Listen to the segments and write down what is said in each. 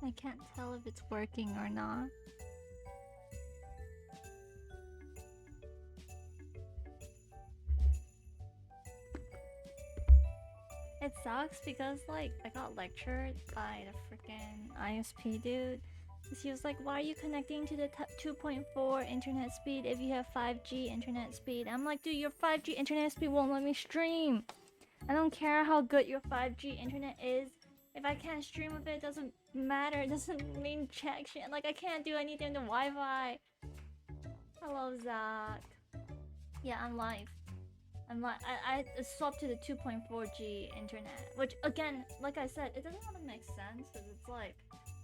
I can't tell if it's working or not. It sucks because like I got lectured by the freaking ISP dude. He was like, "Why are you connecting to the 2.4 internet speed if you have 5G internet speed?" I'm like, "Dude, your 5G internet speed won't let me stream. I don't care how good your 5G internet is. If I can't stream with it, it doesn't matter. It doesn't mean check shit. Like I can't do anything to Wi-Fi." Hello, Zach. Yeah, I'm live. I swapped to the 2.4G internet, which again, like I said, it doesn't really make sense because it's like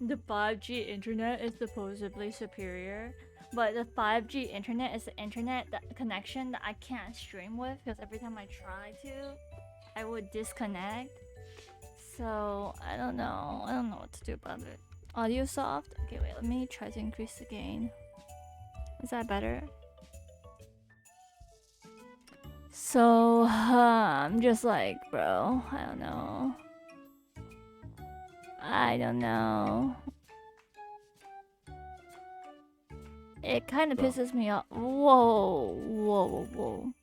the 5G internet is supposedly superior, but the 5G internet is the internet connection that I can't stream with because every time I try to, I would disconnect. So I don't know. I don't know what to do about it. Audio soft. Okay, wait. Let me try to increase the gain. Is that better? So, I'm just like, bro, I don't know. I don't know. It kind of pisses me off. Whoa, whoa, whoa, whoa.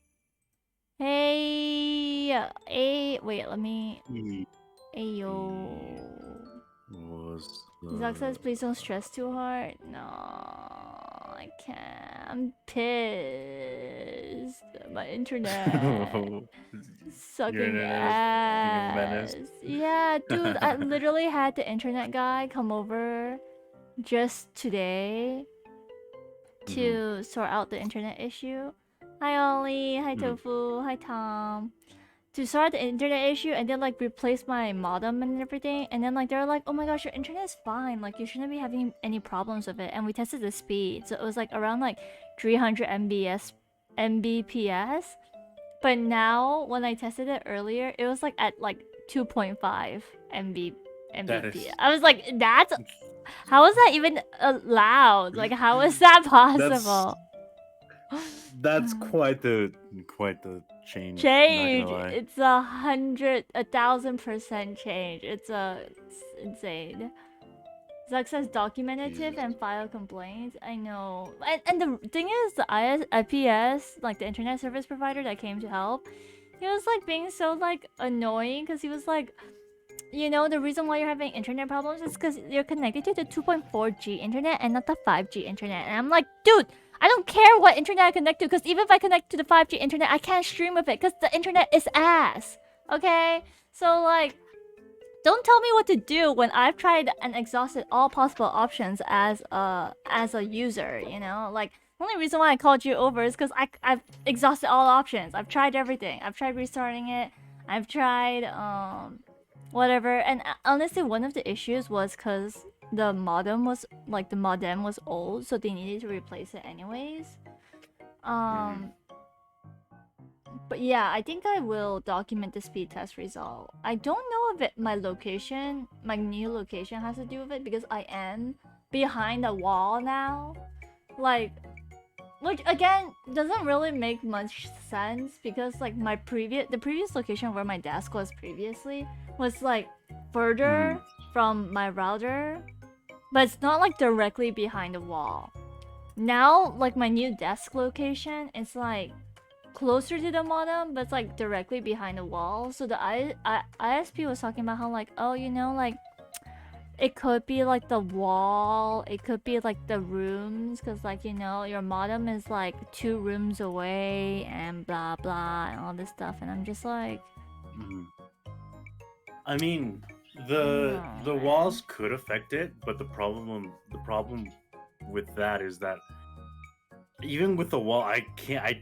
Hey, hey, wait, let me. Hey, yo. Zach says, please don't stress too hard. No, I can't. I'm pissed. My internet. Sucking ass. Yeah, dude, I literally had the internet guy come over just today to sort out the internet issue. Hi Ollie, hi Tofu, hi Tom. To sort out the internet issue and then like replace my modem and everything, and then like they're like, oh my gosh, your internet is fine, like you shouldn't be having any problems with it. And we tested the speed, so it was like around like 300 mbps. But now, when I tested it earlier, it was like at like 2.5 mbps. I was like, that's... How is that even allowed? Like, how is that possible? That's quite the change. Change. It's 1,000% change. It's insane. Zach says documentative and file complaints. I know. And the thing is, the IPS, like the internet service provider that came to help, he was like being so like annoying because he was like, you know, the reason why you're having internet problems is because you're connected to the 2.4G internet and not the 5G internet. And I'm like, dude, I don't care what internet I connect to, because even if I connect to the 5G internet, I can't stream with it because the internet is ass. Okay? So like, don't tell me what to do when I've tried and exhausted all possible options as a user, you know? Like, the only reason why I called you over is because I've exhausted all options. I've tried everything. I've tried restarting it. I've tried whatever. And honestly, one of the issues was because the modem was old, so they needed to replace it anyways. But yeah, I think I will document the speed test result. I don't know if my location, my new location has to do with it, because I am behind a wall now. Like, which again doesn't really make much sense, because like the previous location where my desk was previously was like further from my router, but it's not like directly behind the wall. Now, like my new desk location, it's like closer to the modem, but it's like directly behind the wall. So the ISP was talking about how like, oh, you know, like it could be like the wall, it could be like the rooms, because like, you know, your modem is like 2 rooms away and blah blah and all this stuff. And I'm just like, I mean, the walls could affect it, but the problem with that is that even with the wall, I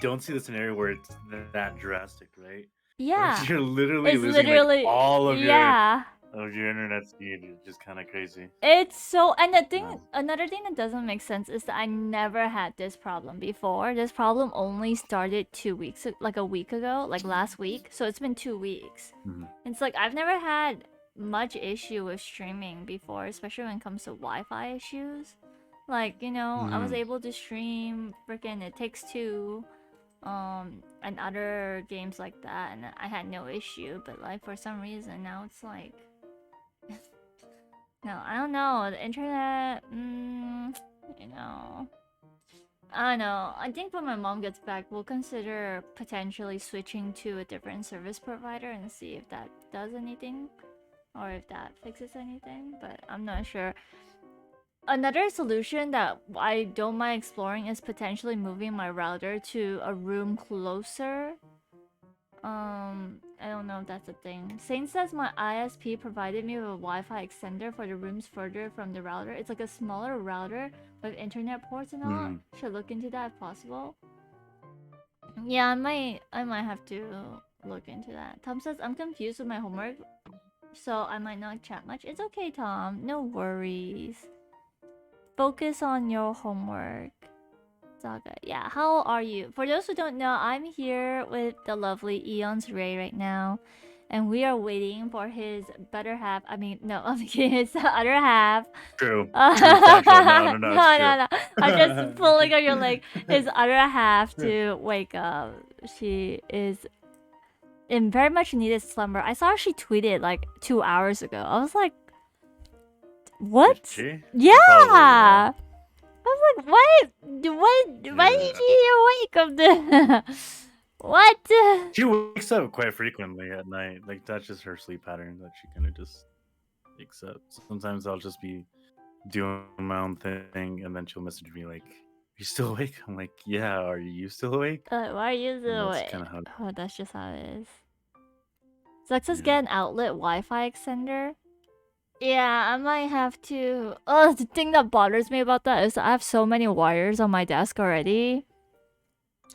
don't see the scenario where it's that drastic, right? yeah, you're literally losing like all of your internet speed. It's just kind of crazy. It's so... And the thing, another thing that doesn't make sense is that I never had this problem before. This problem only started 2 weeks, like a week ago, like last week. So it's been 2 weeks. It's like I've never had much issue with streaming before, especially when it comes to Wi-Fi issues. Like, you know, I was able to stream freaking It Takes Two, and other games like that, and I had no issue. But like for some reason now it's like No, I don't know. The internet, you know. I don't know. I think when my mom gets back, we'll consider potentially switching to a different service provider and see if that does anything or if that fixes anything, but I'm not sure. Another solution that I don't mind exploring is potentially moving my router to a room closer. I don't know if that's a thing. Saint says my ISP provided me with a Wi-Fi extender for the rooms further from the router. It's like a smaller router with internet ports and all. Should look into that if possible. Yeah, I might have to look into that. Tom says I'm confused with my homework, so I might not chat much. It's okay, Tom. No worries. Focus on your homework. It's all good. Yeah, how are you? For those who don't know, I'm here with the lovely EonsRei right now. And we are waiting for his better half. I mean, no, I'm kidding. His other half. True. Factual. No, no. I'm just pulling on your leg. His other half to wake up. She is in very much needed slumber. I saw she tweeted like 2 hours ago. I was like, what? Yeah. I was like, what? Why did she wake up the what? She wakes up quite frequently at night. Like that's just her sleep pattern that she kind of just wakes up. Sometimes I'll just be doing my own thing, and then she'll message me like, "You still awake?" I'm like, "Yeah." Are you still awake? Why are you still awake? That's kind of how. Oh, that's just how it is. So let's just get an outlet Wi-Fi extender. Yeah, I might have to. Oh, the thing that bothers me about that is I have so many wires on my desk already.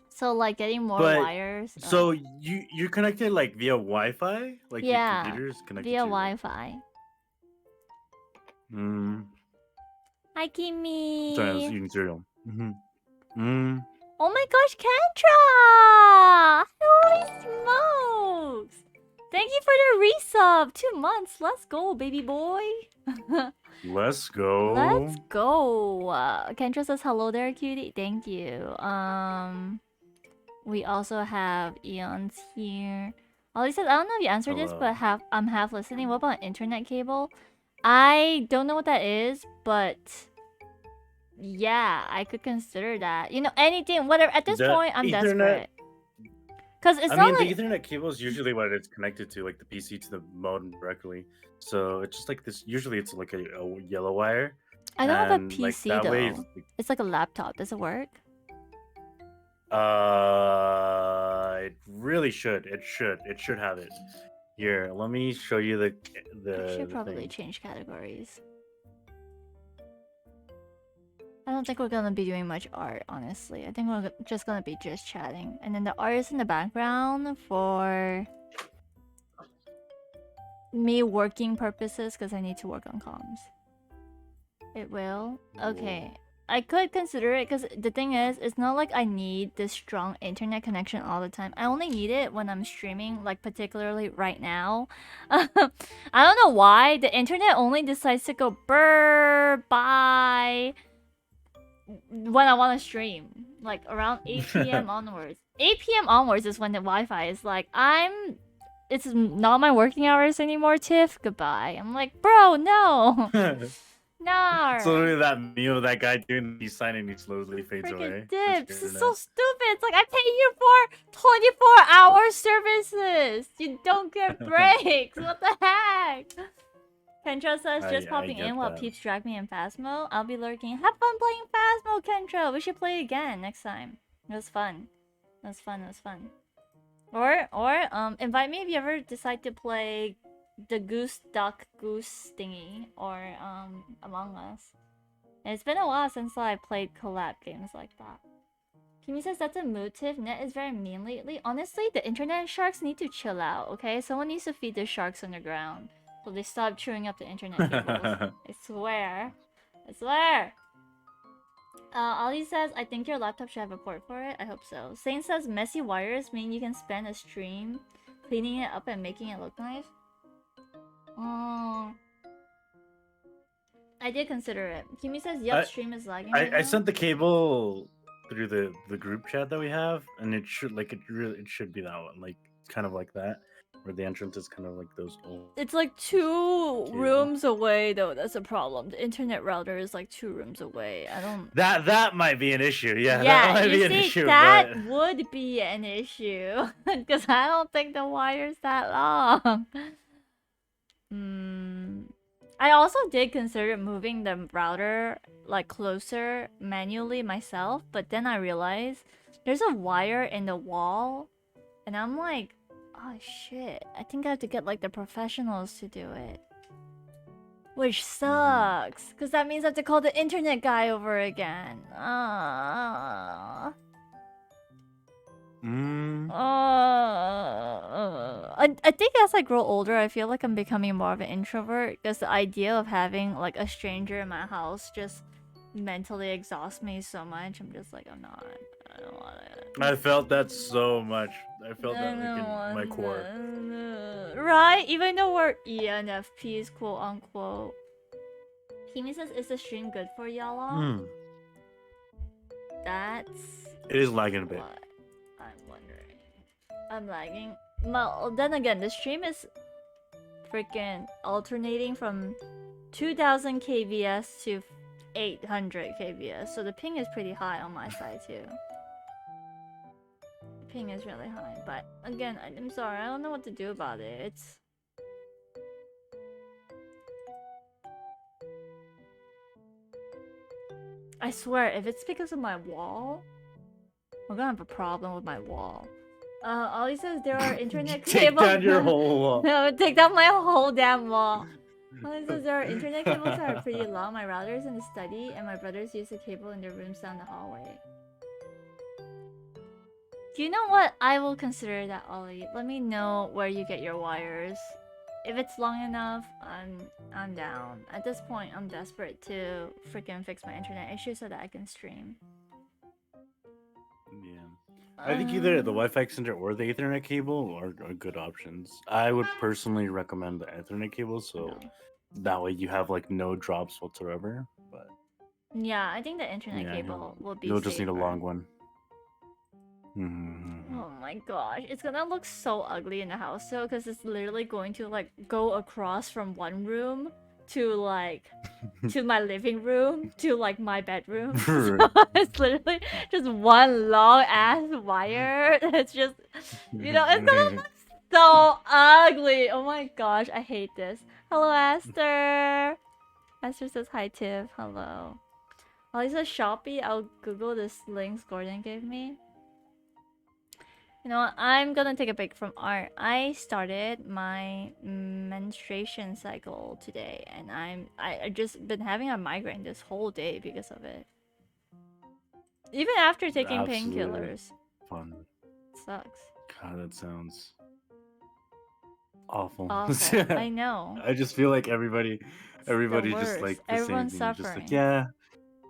So like getting more wires. So you're connected like via Wi-Fi, like your computer's connected via Wi-Fi. Hi, Kimmy. Sorry, I was eating cereal. Oh my gosh, Kentra! Holy smokes! Thank you for the resub. 2 months. Let's go, baby boy. Let's go. Let's go. Kentra says hello there, cutie. Thank you. We also have Eons here. Ollie says, I don't know if you answered this, but I'm half listening. What about internet cable? I don't know what that is, but yeah, I could consider that. You know, anything, whatever. At this point, I'm desperate. Because it's not like... the Ethernet cable is usually what it's connected to, like the PC to the modem directly. So it's just like this. Usually it's like a yellow wire. I don't have a PC like, though. It's like a laptop. Does it work? It really should. It should have it. Here, let me show you the. I should probably change categories. I don't think we're gonna be doing much art, honestly. I think we're just gonna be just chatting. And then the art is in the background for me working purposes because I need to work on comms. It will? Okay. I could consider it because the thing is, it's not like I need this strong internet connection all the time. I only need it when I'm streaming, like particularly right now. I don't know why. The internet only decides to go brrr, bye when I want to stream. Like around 8 p.m. onwards. 8 p.m. onwards is when the Wi-Fi is like, it's not my working hours anymore, Tiff. Goodbye. I'm like, bro, no. No. So literally that meme of that guy doing the peace sign and he slowly fades away. Dips. It's so stupid. It's like I pay you for 24-hour services. You don't get breaks. What the heck? Kendra says just popping in while peeps drag me in Phasmo. I'll be lurking. Have fun playing Phasmo, Kendra. We should play again next time. It was fun. It was fun. Or invite me if you ever decide to play the goose duck goose thingy or Among Us. And it's been a while since I played collab games like that. Kimi says that's a mood tip. Net is very mean lately. Honestly, the internet sharks need to chill out, okay? Someone needs to feed the sharks on the ground so they stop chewing up the internet cables. I swear. Ollie says, I think your laptop should have a port for it. I hope so. Saint says messy wires mean you can spend a stream cleaning it up and making it look nice. Oh, I did consider it. Kimi says, "Yup, stream is lagging." I sent the cable through the group chat that we have, and it should it should be that one, like kind of like that, where the entrance is kind of like those old. It's like 2 Cable. rooms away though. That's a problem. The internet router is like 2 rooms away. I don't. That might be an issue. Yeah, that might be an issue. That but... would be an issue because I don't think the wire's that long. I also did consider moving the router like closer manually myself, but then I realized there's a wire in the wall, and I'm like, oh shit, I think I have to get like the professionals to do it. Which sucks, because that means I have to call the internet guy over again. I think as I grow older, I feel like I'm becoming more of an introvert, because the idea of having like a stranger in my house just mentally exhausts me so much. I'm just like, I don't want it. I felt that so much. I felt that like in my core. Right? Even though we're ENFPs, quote unquote. Kimi says, is the stream good for y'all? It is lagging a bit. What I'm wondering. I'm lagging. Well, then again, the stream is freaking alternating from 2000 kbs to 800 kbs, so the ping is pretty high on my side too. The ping is really high, but again, I'm sorry, I don't know what to do about it. It's... I swear, if it's because of my wall, we're gonna have a problem with my wall. Ollie says there are internet cables. Take down your whole wall. No, take down my whole damn wall. Ollie says there are internet cables that are pretty long. My router's in the study, and my brothers use the cable in their rooms down the hallway. Do you know what? I will consider that, Ollie. Let me know where you get your wires. If it's long enough, I'm down. At this point, I'm desperate to freaking fix my internet issue so that I can stream. Yeah. I think either the Wi-Fi extender or the Ethernet cable are good options. I would personally recommend the Ethernet cable, so that way you have like no drops whatsoever. But yeah, I think the internet cable will be you'll just need a safer. long one. Oh my gosh, it's gonna look so ugly in the house though, because it's literally going to like go across from one room to like to my living room to like my bedroom. So it's literally just one long ass wire. It's just, you know, it's gonna look so ugly. Oh my gosh, I hate this. Hello, Aster. Aster says hi, Tiff. Hello. Oh, he says Shopee. I'll Google this links Gordon gave me. You know what? I'm gonna take a break from art. I started my menstruation cycle today, and I just been having a migraine this whole day because of it. Even after taking painkillers. Fun. It sucks. God, that sounds awful. Awful. I know. I just feel like everybody just like the everyone's same thing. suffering. Just like, yeah,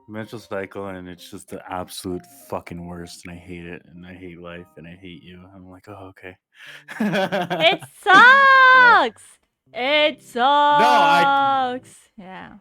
menstrual cycle, and it's just the absolute fucking worst, and I hate it, and I hate life, and I hate you. I'm like, oh, okay. It sucks. Yeah. It sucks. Yeah.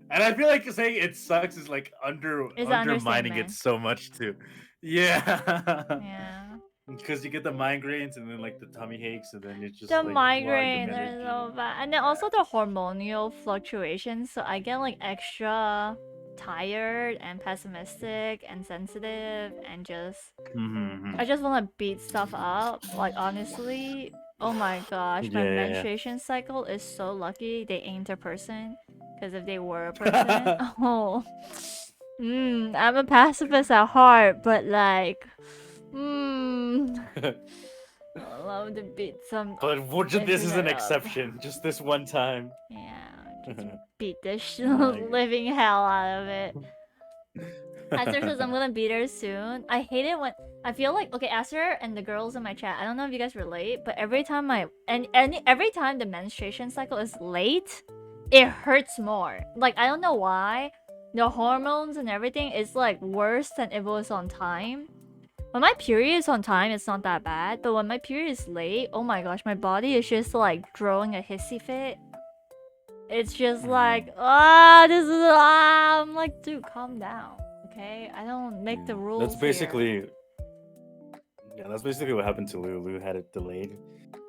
And I feel like saying it sucks is like undermining it so much too. Yeah. Yeah. Because you get the migraines and then like the tummy aches, and then it's just the like migraines are so bad, and then also the hormonal fluctuations. So I get like extra tired and pessimistic and sensitive, and just I just want to beat stuff up. Like honestly, oh my gosh, my menstruation cycle is so lucky they ain't a person. Because if they were a person, I'm a pacifist at heart, but like, I love to beat some. But this is an exception, just this one time. Yeah, just beat this living hell out of it. Aster says I'm gonna beat her soon. I hate it when I feel like, okay, Aster and the girls in my chat, I don't know if you guys relate, but every time every time the menstruation cycle is late, it hurts more. Like, I don't know why. The hormones and everything is like worse than if it was on time. When my period is on time, it's not that bad. But when my period is late, oh my gosh, my body is just like throwing a hissy fit. It's just like, I'm like, dude, calm down. Okay? I don't make the rules. That's basically... Yeah, that's basically what happened to Lou. Lou had it delayed.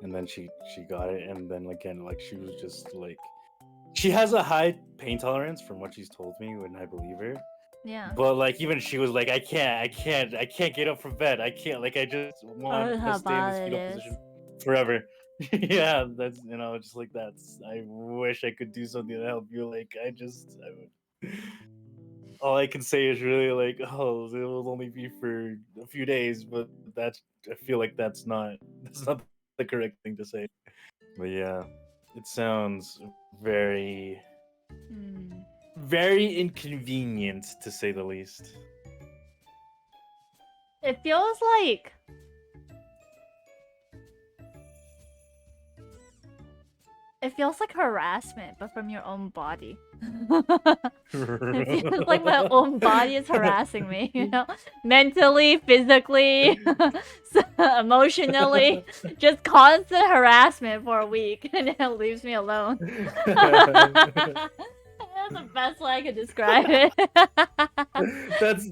and then she got it, and then again, like she was just like, she has a high pain tolerance from what she's told me, when I believe her. Yeah. But like even she was like, I can't get up from bed. I can't, like I just want How to stay in this bad it fetal is. position forever. Yeah, that's, just like that's. I wish I could do something to help you. Like I would. All I can say is really like, oh, it will only be for a few days, but that's. I feel like that's not the correct thing to say. But yeah, it sounds very very inconvenient, to say the least. It feels like harassment, but from your own body. It feels like my own body is harassing me, you know? Mentally, physically, emotionally. Just constant harassment for a week, and then it leaves me alone. That's the best way I could describe it. That's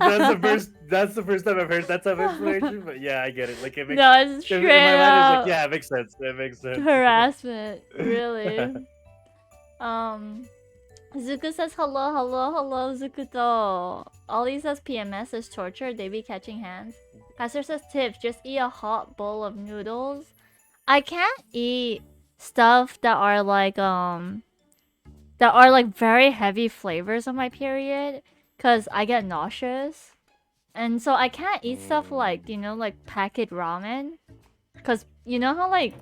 the first time I've heard that type of explanation, but yeah, I get it. Like it makes No, it's in straight my mind, it's up like, yeah, it makes sense. It makes sense. harassment, really. Zuku says hello, Zukuto. Ollie says PMS is torture, they be catching hands. Pastor says tips, just eat a hot bowl of noodles. I can't eat stuff that are like very heavy flavors on my period, cause I get nauseous. And so I can't eat stuff like, like packet ramen. Cause you know how like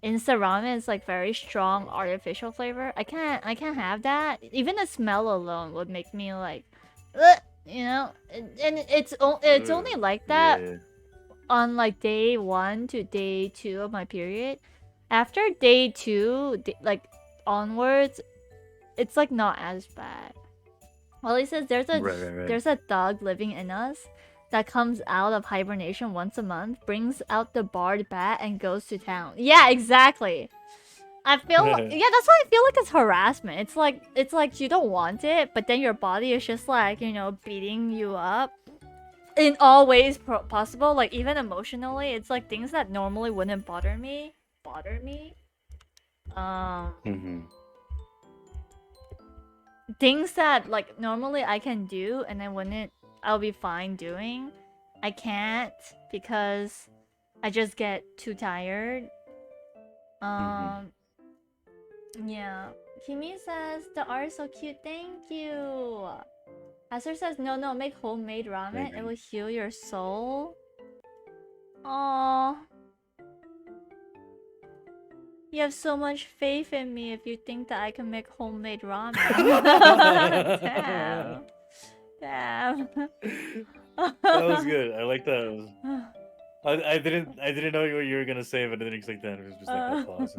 instant ramen is like very strong artificial flavor. I can't have that. Even the smell alone would make me like, ugh, and it's only like that on like day 1 to day 2 of my period. After day 2, like onwards, it's like not as bad. Well, he says there's a dog living in us that comes out of hibernation once a month, brings out the barred bat, and goes to town. Yeah, exactly. I feel that's why I feel like it's harassment. It's like you don't want it, but then your body is just like, beating you up in all ways possible. Like even emotionally, it's like things that normally wouldn't bother me. Things that like normally I can do and I'll be fine doing. I can't because I just get too tired. Yeah. Kimi says the art is so cute. Thank you. Aster says no, make homemade ramen. It will heal your soul. Aww. You have so much faith in me if you think that I can make homemade ramen. Damn. That was good. I like that. I didn't know what you were gonna say, but I didn't expect that. It was just like that pause.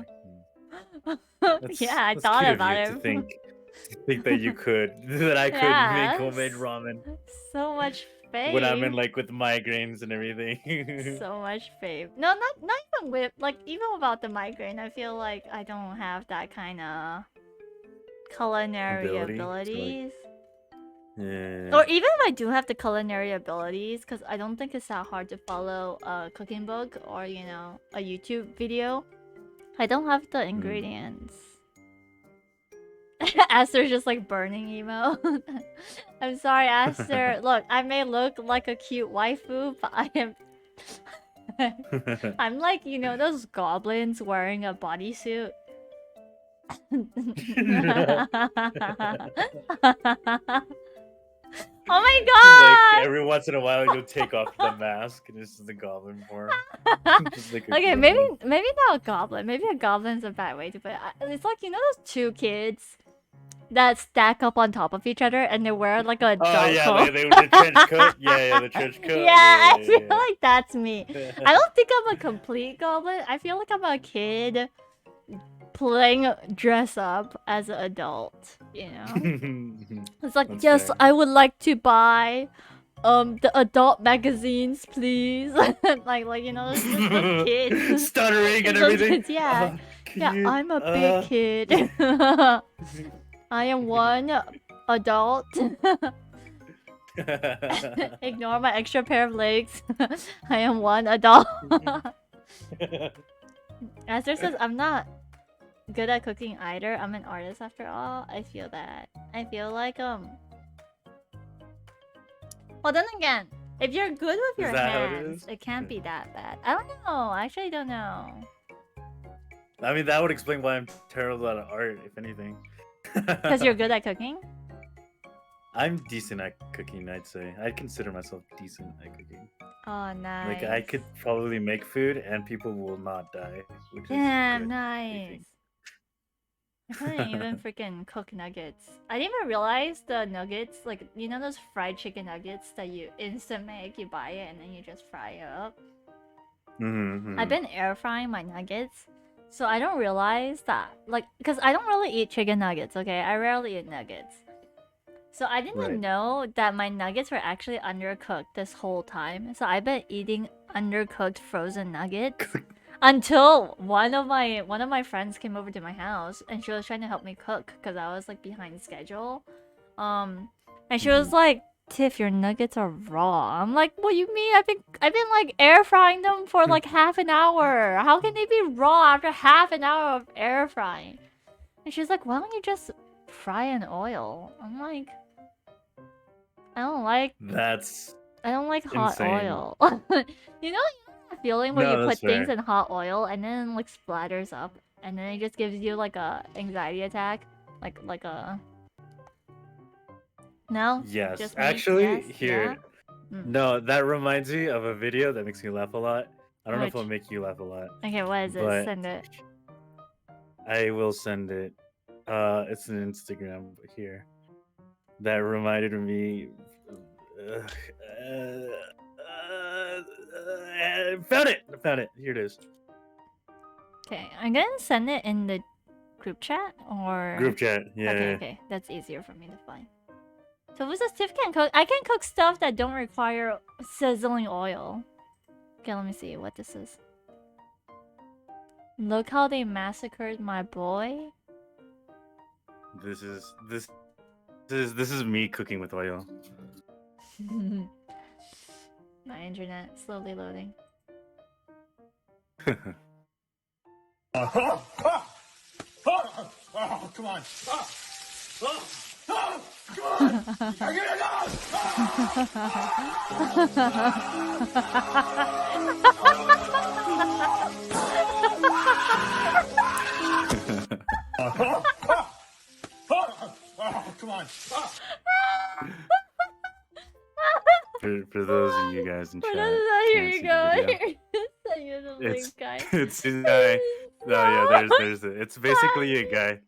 Yeah, I thought about it. To think that you could, that I could make homemade ramen. So much faith. When I'm in like with migraines and everything. So much faith. No, not even with even without the migraine. I feel like I don't have that kind of culinary abilities. Yeah. Or even if I do have the culinary abilities, because I don't think it's that hard to follow a cooking book or a YouTube video. I don't have the ingredients. Aster's just like burning emo. I'm sorry, Aster. Look, I may look like a cute waifu, but I am. I'm like, those goblins wearing a bodysuit. Oh my god! Like every once in a while, you'll take off the mask and this is the goblin form. Okay, maybe not a goblin. Maybe a goblin's a bad way to put it. It's like those two kids that stack up on top of each other and they wear like a dark coat. They the trench coat. Yeah, the trench coat. Yeah, I feel like that's me. I don't think I'm a complete goblin. I feel like I'm a kid playing dress up as an adult, It's like, That's yes, fair. I would like to buy the adult magazines, please. like those just kids stuttering and everything. Kids, yeah. I'm a big kid. I am one adult. Ignore my extra pair of legs. I am one adult. Esther says I'm not good at cooking either. I'm an artist after all. I feel that. I feel like Well then again, if you're good with your Is that how it hands, is? it can't be that bad. I don't know. I actually don't know. I mean, that would explain why I'm terrible at art, if anything. Because you're good at cooking? I'm decent at cooking, I'd say. I'd consider myself decent at cooking. Oh, nice. Like, I could probably make food and people will not die, which Damn, is good, nice. I couldn't even freaking cook nuggets. I didn't even realize the nuggets, like, you know those fried chicken nuggets that you instant make? You buy it and then you just fry it up? I've been air frying my nuggets, so I don't realize that, like, because I don't really eat chicken nuggets, okay? I rarely eat nuggets. So I didn't know that my nuggets were actually undercooked this whole time. So I've been eating undercooked frozen nuggets until one of my friends came over to my house and she was trying to help me cook because I was like behind schedule. And she was like, "Tiff, your nuggets are raw." I'm like, "What do you mean? I've been like air frying them for like half an hour. How can they be raw after half an hour of air frying?" And she's like, "Why don't you just fry in oil?" I'm like, I don't like hot insane. oil. You know that feeling where you put things in hot oil and then like splatters up and then it just gives you like a anxiety attack? Like a No? Yes. Just me? Actually, Yes? here. Yeah? No, that reminds me of a video that makes me laugh a lot. I don't know if Which? it'll make you laugh a lot. Okay, what is it? Send it. I will send it. It's an Instagram here. That reminded me. Found it. Found it. Here it is. Okay, I'm gonna send it in the group chat or Group chat. Yeah. Okay. That's easier for me to find. So who's says Tiff can cook? I can cook stuff that don't require sizzling oil. Okay, let me see what this is. Look how they massacred my boy. This is me cooking with oil. My internet slowly loading. Come on. Come on. For those of you guys in chat. Here you go. You're the link guy. It's a guy. No, yeah, there's it. It's basically a guy.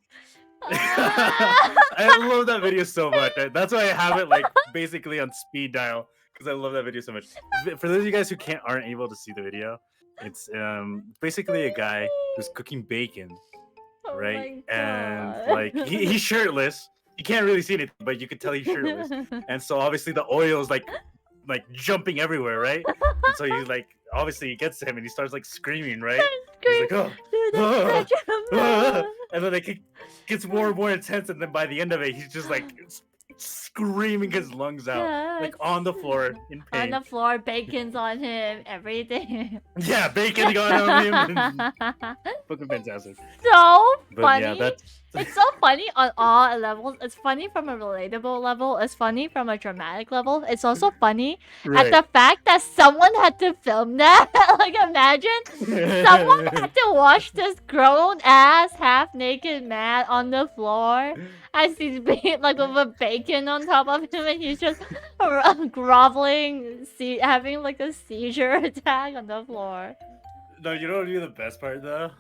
I love that video so much. That's why I have it like basically on speed dial because I love that video so much. For those of you guys who aren't able to see the video, it's basically a guy who's cooking bacon, right? And like he's shirtless. You can't really see anything, but you can tell he's shirtless. And so obviously the oil is like jumping everywhere, right? And so he's like, obviously he gets to him and he starts like screaming, right? He's like, oh, and then it gets more and more intense, and then by the end of it, he's just like screaming his lungs out, like on the floor in pain. On the floor, bacon's on him, everything. Yeah, bacon on him. Fucking fantastic. So funny. Yeah, it's so funny on all levels. It's funny from a relatable level. It's funny from a dramatic level. It's also funny at the fact that someone had to film that. Like, imagine someone had to watch this grown-ass, half-naked man on the floor as he's being like with a bacon on top of him, and he's just groveling, having like a seizure attack on the floor. No, you know what would be the best part though?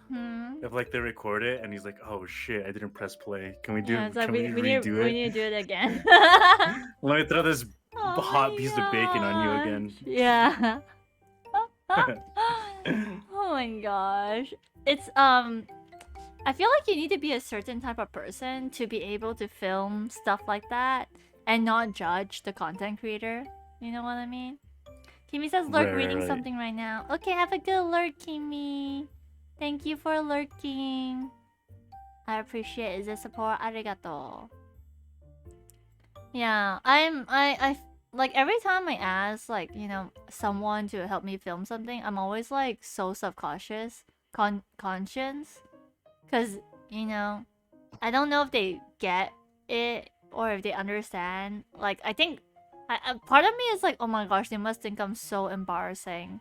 If like they record it and he's like, "Oh shit, I didn't press play. Can we do? Yeah, can we redo it? We need to do it again. Let me throw this hot piece of bacon on you again." Yeah. Oh my gosh. It's I feel like you need to be a certain type of person to be able to film stuff like that and not judge the content creator. You know what I mean? Kimi says lurk reading something right now. Okay, have a good lurk, Kimi. Thank you for lurking. I appreciate the support. Arigato. Yeah, I like every time I ask like, you know, someone to help me film something, I'm always like so self-cautious. conscience, because you know, I don't know if they get it or if they understand. Like, I think part of me is like, oh my gosh, they must think I'm so embarrassing.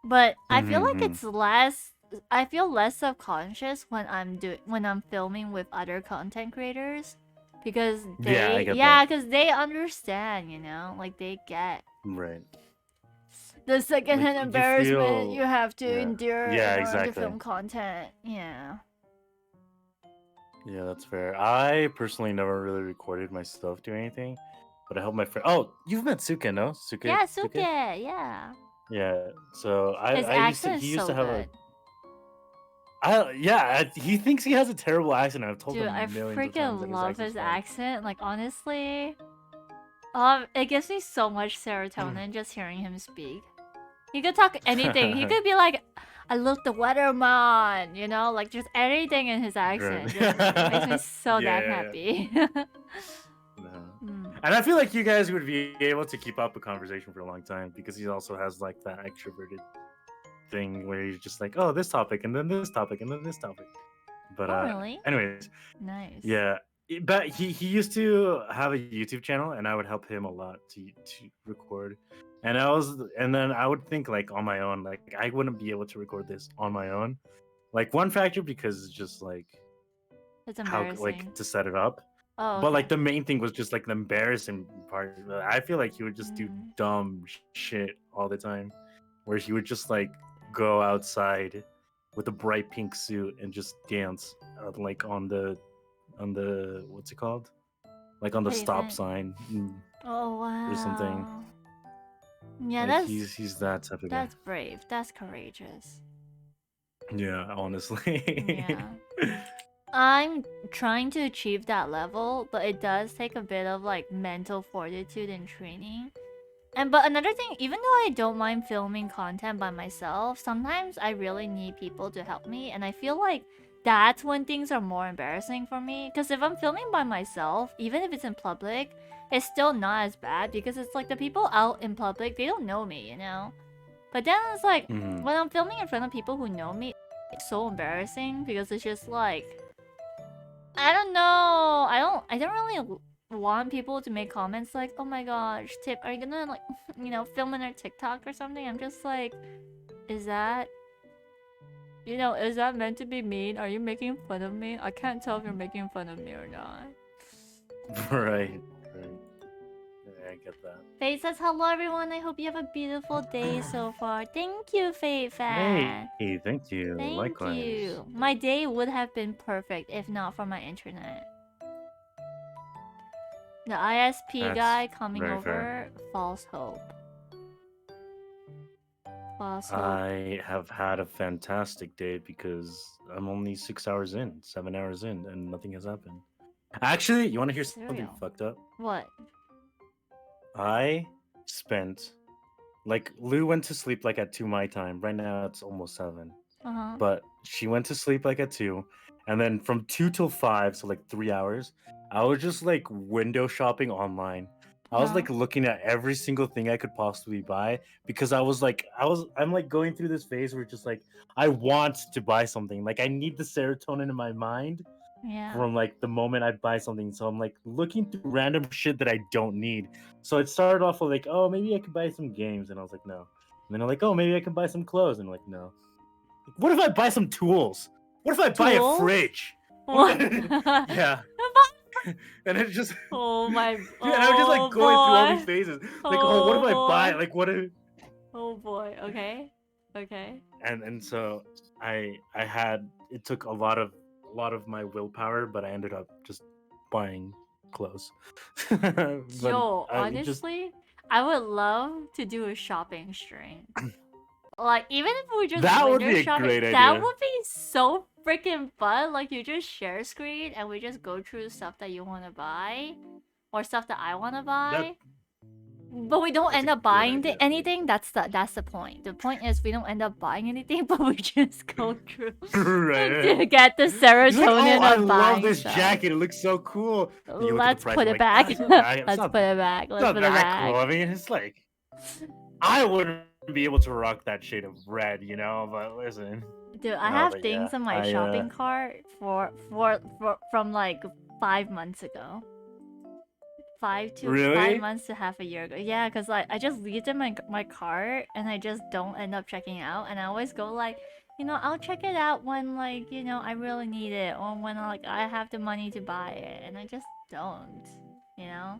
But I feel like it's less. I feel less self-conscious when I'm filming with other content creators, because because they understand, you know, like they get Right. the secondhand Like, embarrassment you have to endure Yeah, in order exactly. to film content. Yeah. Yeah, that's fair. I personally never really recorded myself doing anything, but I helped my friend. Oh, you've met Suke, no? Suke? Yeah, Suke. Yeah. Yeah. So His I used to. accent He is used so to have good. he thinks he has a terrible accent. I've told Dude, him I millions of times that freaking his love accent's his fine. accent. Like, honestly, it gives me so much serotonin just hearing him speak. He could talk anything. He could be like, I love the weatherman, you know, like just anything in his accent. Just makes me so damn happy. And I feel like you guys would be able to keep up a conversation for a long time because he also has like that extroverted thing where he's just like, oh, this topic and then this topic and then this topic. But really? anyways, nice. Yeah, but he used to have a YouTube channel, and I would help him a lot to record. And then I would think like on my own, like I wouldn't be able to record this on my own. Like one factor because it's just like it's how embarrassing. like to set it up. Oh, okay. But like the main thing was just like the embarrassing part. I feel like he would just do dumb shit all the time, where he would just like go outside with a bright pink suit and just dance like on the what's it called? Like on the stop sign. Oh wow. Or something. Yeah, like he's that type of guy. That's brave. That's courageous. Yeah, honestly. Yeah. I'm trying to achieve that level, but it does take a bit of like mental fortitude and training. But another thing, even though I don't mind filming content by myself, sometimes I really need people to help me, and I feel like that's when things are more embarrassing for me. Because if I'm filming by myself, even if it's in public, it's still not as bad because it's like the people out in public, they don't know me, you know? But then it's like, when I'm filming in front of people who know me, it's so embarrassing because it's just like, I don't know. I don't really want people to make comments like, oh my gosh, Tip, are you gonna like, you know, film in our TikTok or something? I'm just like, is that, you know, is that meant to be mean? Are you making fun of me? I can't tell if you're making fun of me or not. Right. Yeah, I get that. Fate says, hello everyone, I hope you have a beautiful day so far. Thank you, Fate fan. Hey, thank you. Likewise. Thank you. My day would have been perfect if not for my internet. The ISP guy coming over, false hope. False hope. I have had a fantastic day because I'm only 6 hours in, 7 hours in, and nothing has happened. Actually, you want to hear something fucked up? What? I spent, like, Lou went to sleep like at 2 my time. Right now it's almost 7. But she went to sleep like at 2, and then from 2 till 5, so like 3 hours, I was just like window shopping online. I was like looking at every single thing I could possibly buy because I'm like going through this phase where just like I want to buy something. Like I need the serotonin in my mind from like the moment I buy something. So I'm like looking through random shit that I don't need. So it started off with like, oh, maybe I could buy some games, and I was like, no. And then I'm like, oh, maybe I can buy some clothes, and I'm like, no. What if I buy some tools? What if I buy a fridge? What? Yeah. And it just oh my and I'm just like going through all these phases. Like, oh, what if I buy? Like, what if? Oh boy. Okay. Okay. And so I had, it took a lot of my willpower, but I ended up just buying clothes. Yo, honestly, I would love to do a shopping stream. Like, even if we just that would be a great idea. That would be so freaking fun. Like, you just share screen and we just go through stuff that you want to buy or stuff that I want to buy. But we don't end up buying anything. That's the point. The point is we don't end up buying anything, but we just go through to get the serotonin like, of buying. I love this jacket. It looks so cool. Let's put it back. Let's put it back. Let's put it back. Cool. I mean, it's like I wouldn't be able to rock that shade of red, you know. But listen. Dude, I No, have but things yeah, in my shopping cart from like 5 months ago. 5 really? months to half a year ago. Yeah, cause like I just leave them in my cart and I just don't end up checking out. And I always go like, I'll check it out when like I really need it or when like I have the money to buy it. And I just don't. You know?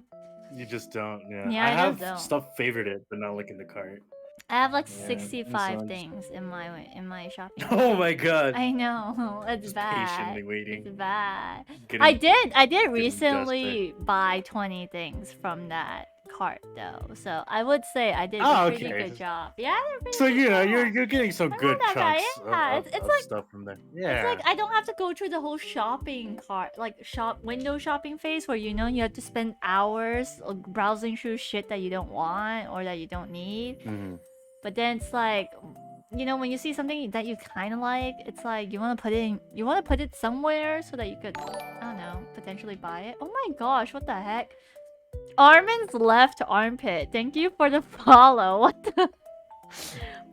You just don't. Yeah, Yeah, I I just have don't. stuff favorited, but not like in the cart. I have like Yeah, and so 65 I'm just. things in my shopping cart. Oh my god! I know, it's Just bad. patiently It's waiting, bad. getting I did getting desperate. recently buy 20 things from that cart though. So I would say I did a Oh, pretty okay. good job. Yeah, I did a pretty So good you're job. you're getting some But good not that bad. chunks Yeah, it's of like stuff from there. it's like Yeah. I don't have to go through the whole shopping cart, like window shopping phase where you have to spend hours browsing through shit that you don't want or that you don't need. Mhm. But then it's like, when you see something that you kind of like, it's like you want to put it somewhere so that you could, I don't know, potentially buy it. Oh my gosh, what the heck? Armin's left armpit. Thank you for the follow. What the?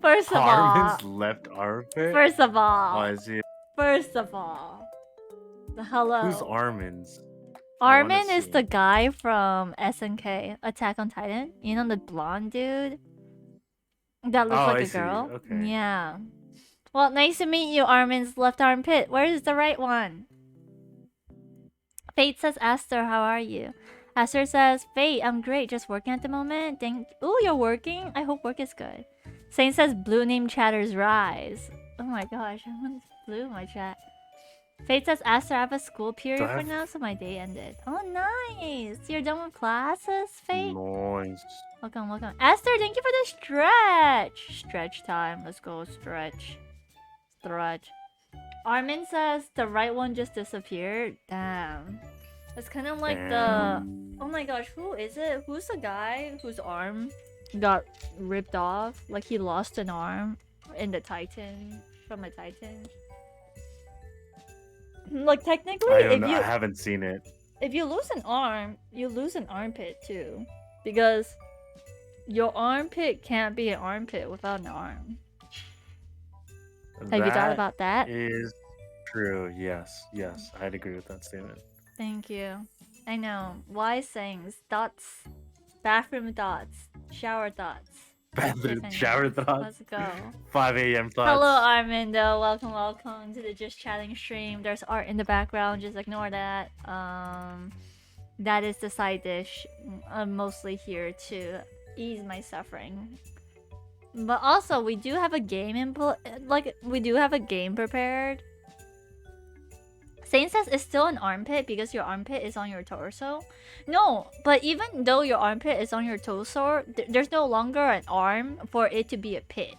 First of all, Harmon's left armpit. first of Oh, all, I see. first of all, hello. Who's Armin's? Armin is the guy from SNK, Attack on Titan. You know the blonde dude that looks like a girl. Okay. Yeah. Well, nice to meet you, Armin's left armpit. Where is the right one? Fate says, Aster, how are you? Aster says, Fate, I'm great, just working at the moment. Ooh, you're working? I hope work is good. Saint says, Blue name chatters rise. Oh my gosh, everyone's blue in my chat. Fate says, Aster, I have a school period for now, so my day ended. Oh, nice. You're done with classes, Fate? Nice. Welcome. Aster, thank you for the stretch. Stretch time. Let's go stretch. Armin says the right one just disappeared. Damn. It's kind of like the... Oh my gosh, who is it? Who's the guy whose arm got ripped off? Like he lost an arm in the Titan. From a Titan. Like technically, I don't know. I haven't seen it. If you lose an arm, you lose an armpit too. Because your armpit can't be an armpit without an arm. Have you thought about that? Is true. Yes. I'd agree with that statement. Thank you. I know. Wise sayings. Thoughts. Bathroom thoughts. Shower thoughts. Shower thoughts. Let's go. 5 a.m. thoughts. Hello, Armindo. Welcome to the Just Chatting stream. There's art in the background. Just ignore that. That is the side dish. I'm mostly here to ease my suffering. But also, we do have a game we do have a game prepared. Saint says it's still an armpit because your armpit is on your torso. No, but even though your armpit is on your torso, there's no longer an arm for it to be a pit.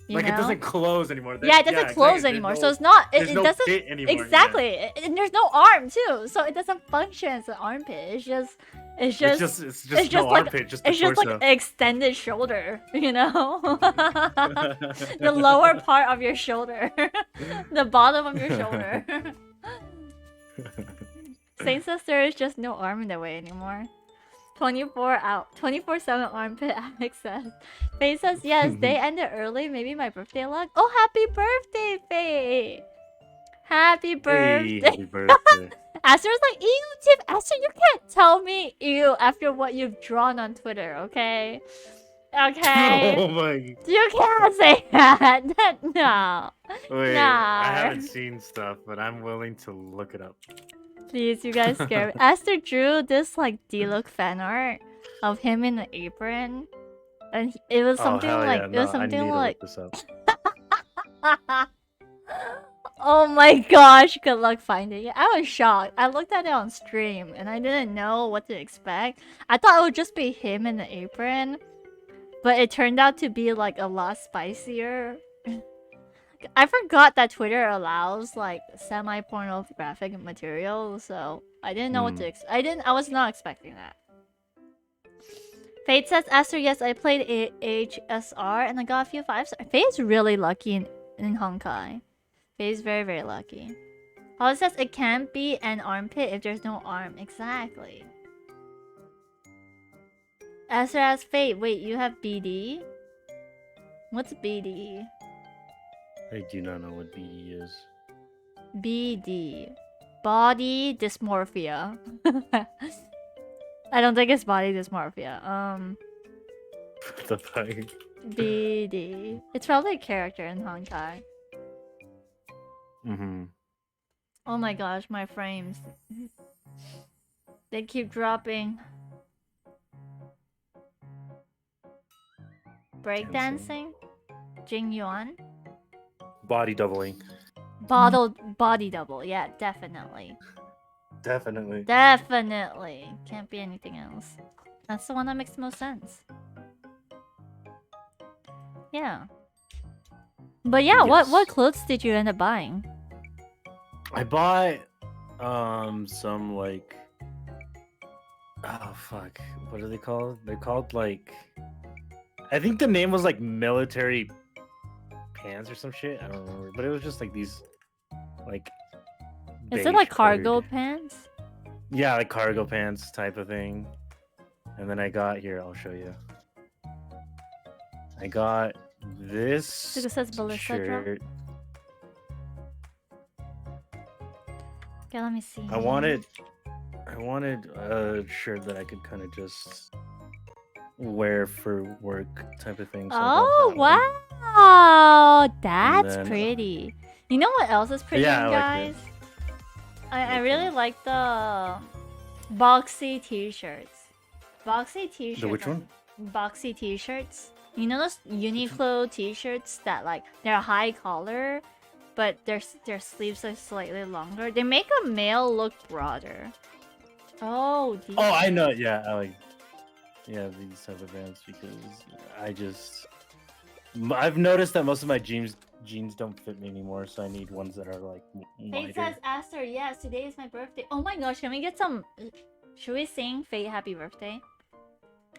You know? It doesn't close anymore. Yeah, it doesn't close anymore. So it's not. It doesn't pit anymore. Exactly, yeah. And there's no arm too, so it doesn't function as an armpit. It's just no like, armpit, just it's just like an extended shoulder, the lower part of your shoulder, the bottom of your shoulder. Saint says there is just no arm in the way anymore. 24/7 armpit. Alex says. Faye says yes. They ended early. Maybe my birthday luck. Oh, happy birthday, Faye! Happy birthday! Hey, happy birthday. Aster's like, ew, Tiff. Aster, you can't tell me ew after what you've drawn on Twitter, okay? Okay. Oh my. You can't say that. No. Wait, no. I haven't seen stuff, but I'm willing to look it up. Please, you guys scare me. Aster drew this like D-look fan art of him in the apron, and it was something Oh my gosh! Good luck finding it. I was shocked. I looked at it on stream, and I didn't know what to expect. I thought it would just be him in the apron, but it turned out to be like a lot spicier. I forgot that Twitter allows like semi-pornographic material, so I didn't know what to I was not expecting that. Fate says, Aster, yes, I played HSR and I got a few 5-star. Fate's really lucky in Honkai. Fate's very, very lucky. Paul says it can't be an armpit if there's no arm. Exactly. Aster asks Fate, wait, you have BD? What's BD? I do not know what BE is. BD. Body dysmorphia. I don't think it's body dysmorphia. What the fuck? BD. It's probably a character in Honkai. Mm-hmm. Oh my gosh, my frames. They keep dropping. Breakdancing? Jing Yuan? Body doubling. Body double, yeah, definitely. Definitely. Definitely. Can't be anything else. That's the one that makes the most sense. Yeah. But yeah, Yes. what clothes did you end up buying? I bought some like, oh fuck, what are they called? They're called like, I think the name was like military pants or some shit. I don't remember, but it was just like these like Is it like beige cargo colored- pants? Yeah, like cargo pants type of thing. And then I got here, I'll show you. I got this Because it says Ballista drop. shirt. Okay, let me see. I wanted a shirt that I could kind of just wear for work type of thing. So Oh, I got that one. wow! That's then, pretty. You know what else is pretty, Yeah, you I like guys? this. I really like the boxy t-shirts. Boxy t-shirts. The which one? Boxy t-shirts. You know those Uniqlo t-shirts that like they're high collar, but their sleeves are slightly longer. They make a male look broader. Oh, these. Oh, I know. Yeah, I like. Yeah, these type of bands because I've noticed that most of my jeans don't fit me anymore, so I need ones that are like Fate wider. says, Aster, yes, today is my birthday. Oh my gosh, can we get some... Should we sing Fate happy birthday?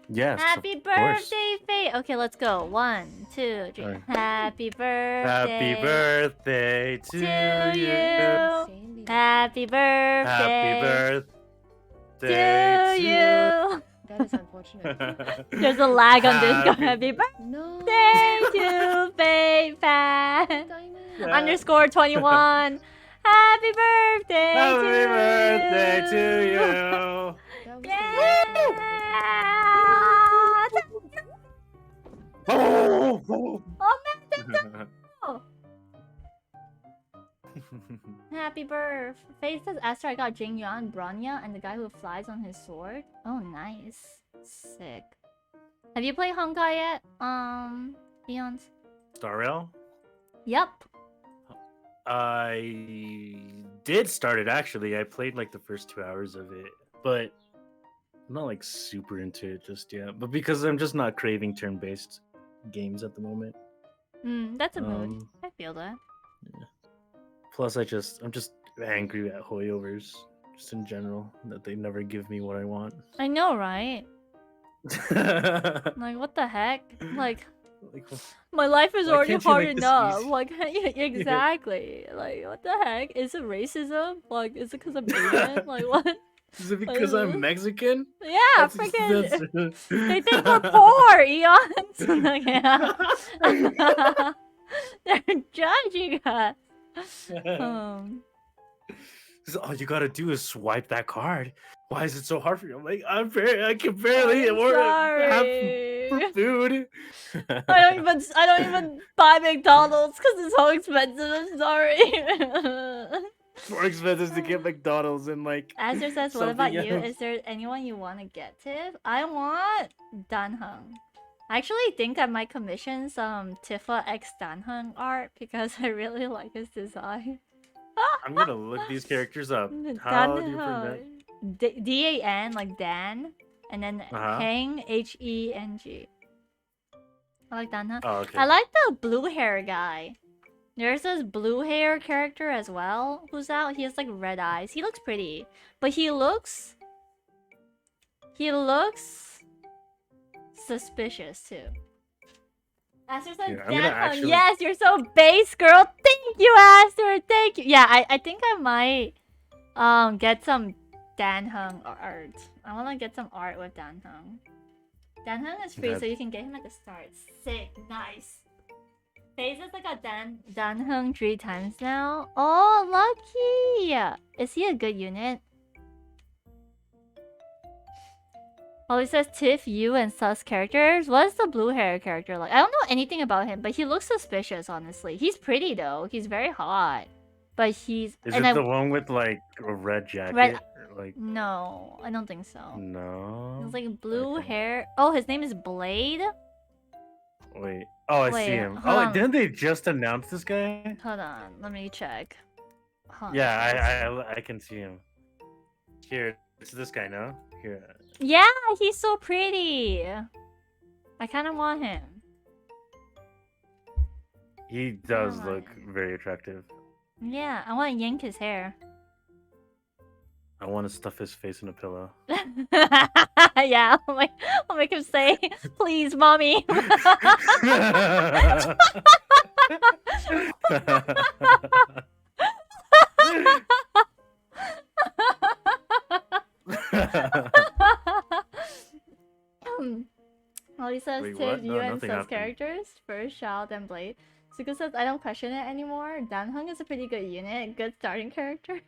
Yes. Happy of course. birthday, Fate! Okay, let's go. 1, 2, 3. Alright. Happy birthday. Happy birthday to you. Happy birthday. Happy birthday to you. That is unfortunate. There's a lag on this. Happy- Happy No. birthday to Fate fan. Diamond. Underscore 21. Happy birthday Happy to birthday you. to you. That was Yeah. Oh, Oh man, happy birthday. Face says, Esther, I got Jing Yuan, Bronya, and the guy who flies on his sword. Oh, nice. Sick. Have you played Honkai yet, Eons? Star Rail? Yep. I did start it actually. I played like the first 2 hours of it, but I'm not like super into it just yet. But because I'm just not craving turn-based games at the moment. That's a mood. I feel that. Yeah. Plus, I'm just angry at hoyovers, just in general, that they never give me what I want. I know, right? Like, what the heck? Like, my life is Why already can't you hard make this enough. easy? Like, exactly. Like, what the heck? Is it racism? Like, is it because I'm Asian? Like, what? Is it because I'm Mexican? Yeah, That's- freaking. that's- They think we're poor, Eons. Like, yeah. They're judging us. All you gotta do is swipe that card. Why is it so hard for you? I'm like, I can barely I'm order sorry. for food. I don't even buy McDonald's because it's so expensive. I'm sorry. More expensive to get McDonald's and like. Azure says, what about something you? else. Is there anyone you want to get, Tiff? I want Danheng. I actually think I might commission some Tifa X Danheng art because I really like his design. I'm gonna look these characters up. How do you prevent? Dan, like Dan, and then Heng, Heng. I like Danheng. Oh, okay. I like the blue hair guy. There's this blue hair character as well who's out. He has like red eyes. He looks pretty, but he looks suspicious too. Aster said, Here, I'm gonna actually- yes, you're so base, girl. Thank you, Aster. Thank you. Yeah, I think I might get some Danheng art. I want to get some art with Danheng. Danheng is free, That- so you can get him at the start. Sick, nice. Faces like a Dan Hung 3 times now. Oh, lucky! Is he a good unit? Oh, it says Tiff, you, and sus characters. What is the blue hair character like? I don't know anything about him, but he looks suspicious, honestly. He's pretty though. He's very hot. But he's... Is and it the one with like a red jacket? Red... Like No, I don't think so. no. It's like blue Okay. hair. Oh, his name is Blade? Wait. Oh, I Wait, see him. hold Oh, on. didn't they just announce this guy? Hold on, let me check. Hold on. Yeah, I can see him. Here, it's this guy, no? Here. Yeah, he's so pretty. I kind of want him. He does Come look on. very attractive. Yeah, I want to yank his hair. I want to stuff his face in a pillow. Yeah, I'll make him say, "Please, mommy." All says Wait, Tiff, what? you No, and nothing sus happened. characters. First, Child, then Blade. Suka says, I don't question it anymore. Danhung is a pretty good unit. Good starting character.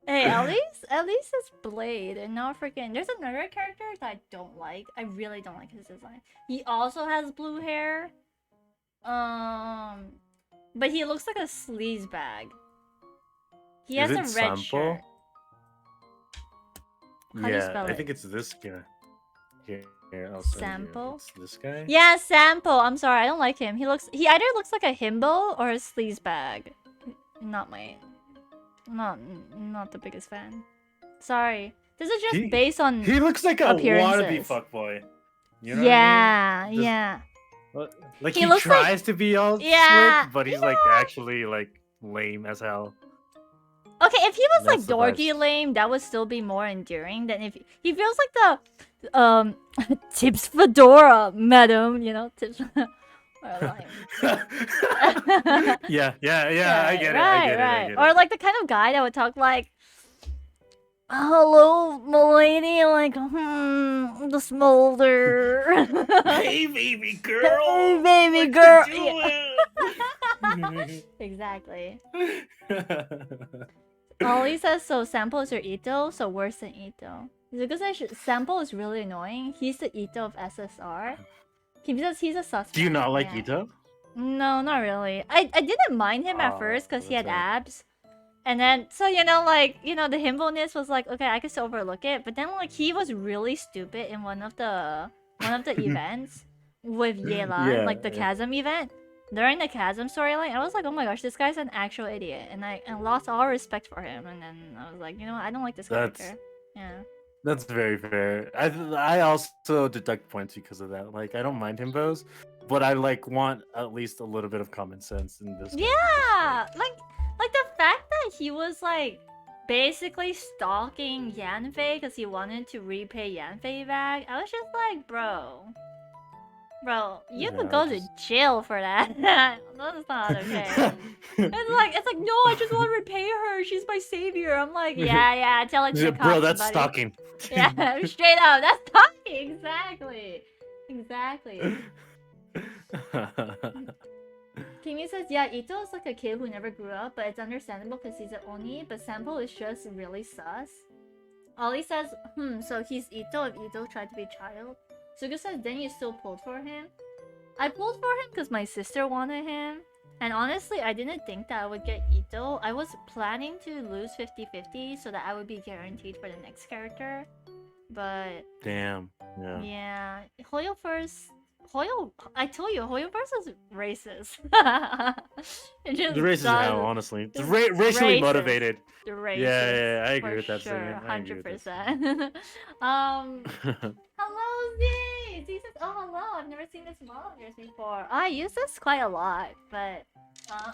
Hey, at least it's Blade and not freaking. There's another character that I don't like. I really don't like his design. He also has blue hair. But he looks like a sleaze bag. He has Is a it red Sampo? shirt. How do you Yeah, spell I it? think it's this guy. Here, I'll send you. Sampo? It's this guy. Yeah, Sampo. I'm sorry, I don't like him. He either looks like a himbo or a sleaze bag. Not the biggest fan. Sorry. This is just based on He looks like a wannabe appearances. fuckboy. You know Yeah, what I mean? yeah. Like He he looks like- tries to be all Yeah, slick, but he's like actually like lame as hell. Okay, if he was like That's the dorky vibes. lame, that would still be more endearing than if he feels like the Tips Fedora, madam, you know, Tips or like yeah, I get it. right, I get right. it. Or like the kind of guy that would talk like, "Hello, milady," like, the smolder. Hey, baby girl. Hey, baby what girl. you doing? Exactly. Ollie says, so Sampo is your Ito, so worse than Ito. Because Sampo is really annoying. He's the Ito of SSR. He says he's a suspect. Do you not like yeah. Ito? No, not really. I didn't mind him at Oh, first because he had that's right. abs. And then, so, you know, like, you know, the himbo-ness was like, okay, I could still overlook it. But then, like, he was really stupid in one of the events with Yela, Yeah, like the yeah. Chasm event. During the Chasm storyline, I was like, oh my gosh, this guy's an actual idiot. And I lost all respect for him. And then I was like, you know what, I don't like this character. Yeah. That's very fair. I also deduct points because of that. Like I don't mind himbos, but I like want at least a little bit of common sense in this. Yeah! Like the fact that he was like basically stalking Yanfei because he wanted to repay Yanfei back. I was just like, bro, you could go to jail for that. That's not okay. It's like, no, I just want to repay her. She's my savior. I'm like, yeah, tell it to the cops, Bro, that's buddy. stalking. Yeah, straight up, that's stalking. Exactly. Kimi says, yeah, Ito is like a kid who never grew up, but it's understandable because he's an Oni, but Sampo is just really sus. Ollie says, so he's Ito if Ito tried to be a child. Suga says, then you still pulled for him? I pulled for him because my sister wanted him. And honestly, I didn't think that I would get Ito. I was planning to lose 50-50 so that I would be guaranteed for the next character. But Damn. yeah, I told you, Hoyoverse is racist. It just The racist does- hell, honestly. It's it's racially racist. motivated. The racist. Yeah, I agree for with that sure, statement. I agree with that 100%. Hello, Z! Z says, oh, hello, I've never seen this model of yours before. I use this quite a lot, but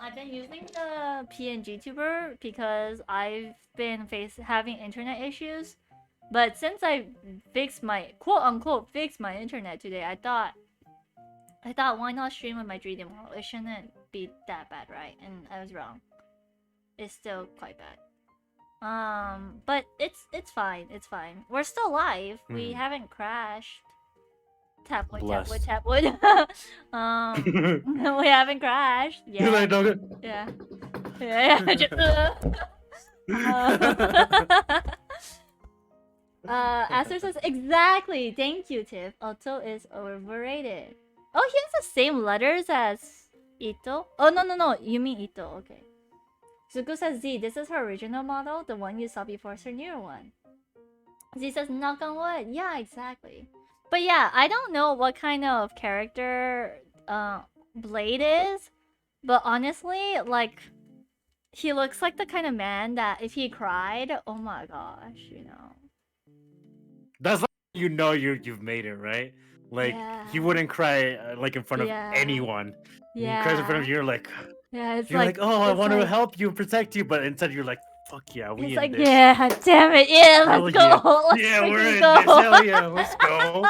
I've been using the PNG tuber because I've been having internet issues. But since I fixed my quote-unquote fixed my internet today, I thought why not stream with my 3D model? It shouldn't be that bad, right? And I was wrong. It's still quite bad. But it's fine. It's fine. We're still live. We Hmm. haven't crashed. Tap wood, tap wood, Blessed. tap wood. We haven't crashed. You're Yeah. like, no good. Yeah. Yeah. Aster says exactly. Thank you, Tiff. Otto is overrated. Oh, he has the same letters as Ito. Oh no. You mean Ito? Okay. Zuko says Z. This is her original model. The one you saw before is her newer one. Z says knock on wood. Yeah, exactly. But yeah, I don't know what kind of character Blade is, but honestly, like he looks like the kind of man that if he cried, oh my gosh, you know. That's like you've made it, right? Like he Yeah. wouldn't cry like in front of Yeah. anyone. Yeah. He cries in front of you, you're like, Yeah, it's you're like, oh, I it's want to like- help you, protect you, but instead you're like, fuck yeah, we It's in like, this. yeah, damn it, yeah, Hell let's go. yeah. Let's Yeah, we're freaking in go. this. Hell yeah, let's go.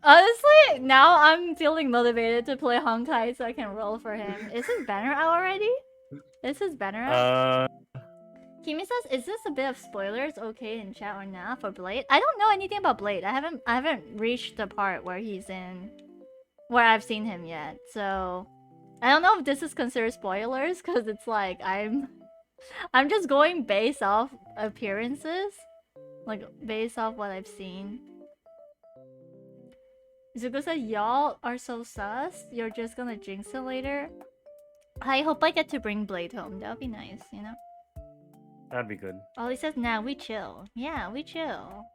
Honestly, now I'm feeling motivated to play Honkai so I can roll for him. Is his banner out already? Is his banner out? Kimi says, "Is this a bit of spoilers? Okay in chat or not for Blade? I don't know anything about Blade. I haven't reached the part where he's in, where I've seen him yet. So I don't know if this is considered spoilers because it's like I'm just going based off appearances, like based off what I've seen." Zuko said, "Y'all are so sus. You're just gonna jinx it later." I hope I get to bring Blade home. That would be nice, you know. That'd be good. Ollie says, "Nah, we chill." Yeah, we chill.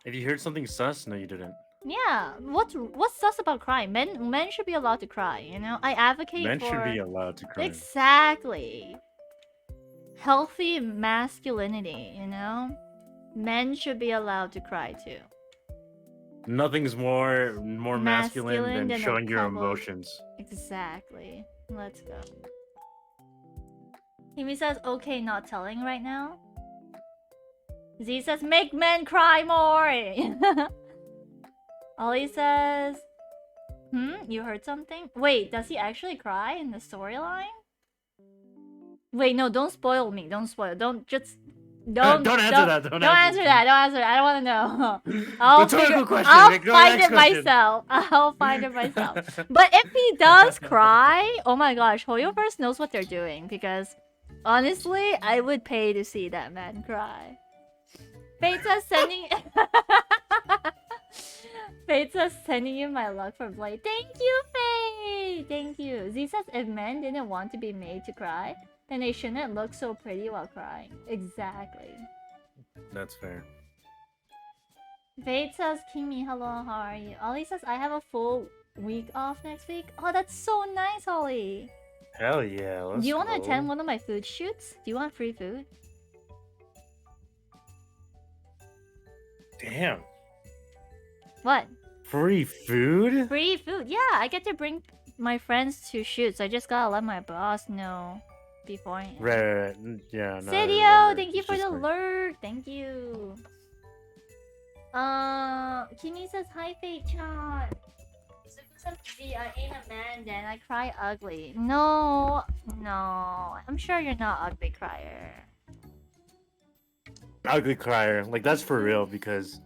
If you heard something sus, no, you didn't. Yeah, what's sus about crying? Men should be allowed to cry, you know? I advocate Men for... should be allowed to cry. Exactly. Healthy masculinity, you know? Men should be allowed to cry too. Nothing's more masculine than a showing your couple- emotions. Exactly. Let's go. Himi says, okay, not telling right now. Z says, make men cry more! Ollie says, you heard something? Wait, does he actually cry in the storyline? Wait, no, don't spoil me. Don't spoil. Don't answer that. Don't answer that. I don't want to know. I'll find it myself. I'll find it myself. But if he does cry, oh my gosh, Hoyoverse knows what they're doing because honestly, I would pay to see that man cry. Fate says sending Fate says sending you my luck for Blade. Thank you, Fate! Thank you. Z says if men didn't want to be made to cry, then they shouldn't look so pretty while crying. Exactly. That's fair. Fate says, Kimi, hello, how are you? Ollie says, I have a full week off next week. Oh, that's so nice, Ollie. Hell yeah, let's Do you want to go. attend one of my food shoots? Do you want free food? Damn. What? Free food? Free food? Yeah, I get to bring my friends to shoots. I just gotta let my boss know beforehand. Right. Yeah, no. Sidio, thank you for the alert. Thank you. Kimi says, hi, Fate-chan. Gee, I ain't a man then. I cry ugly. No. I'm sure you're not ugly crier. Ugly crier. Like, that's for real because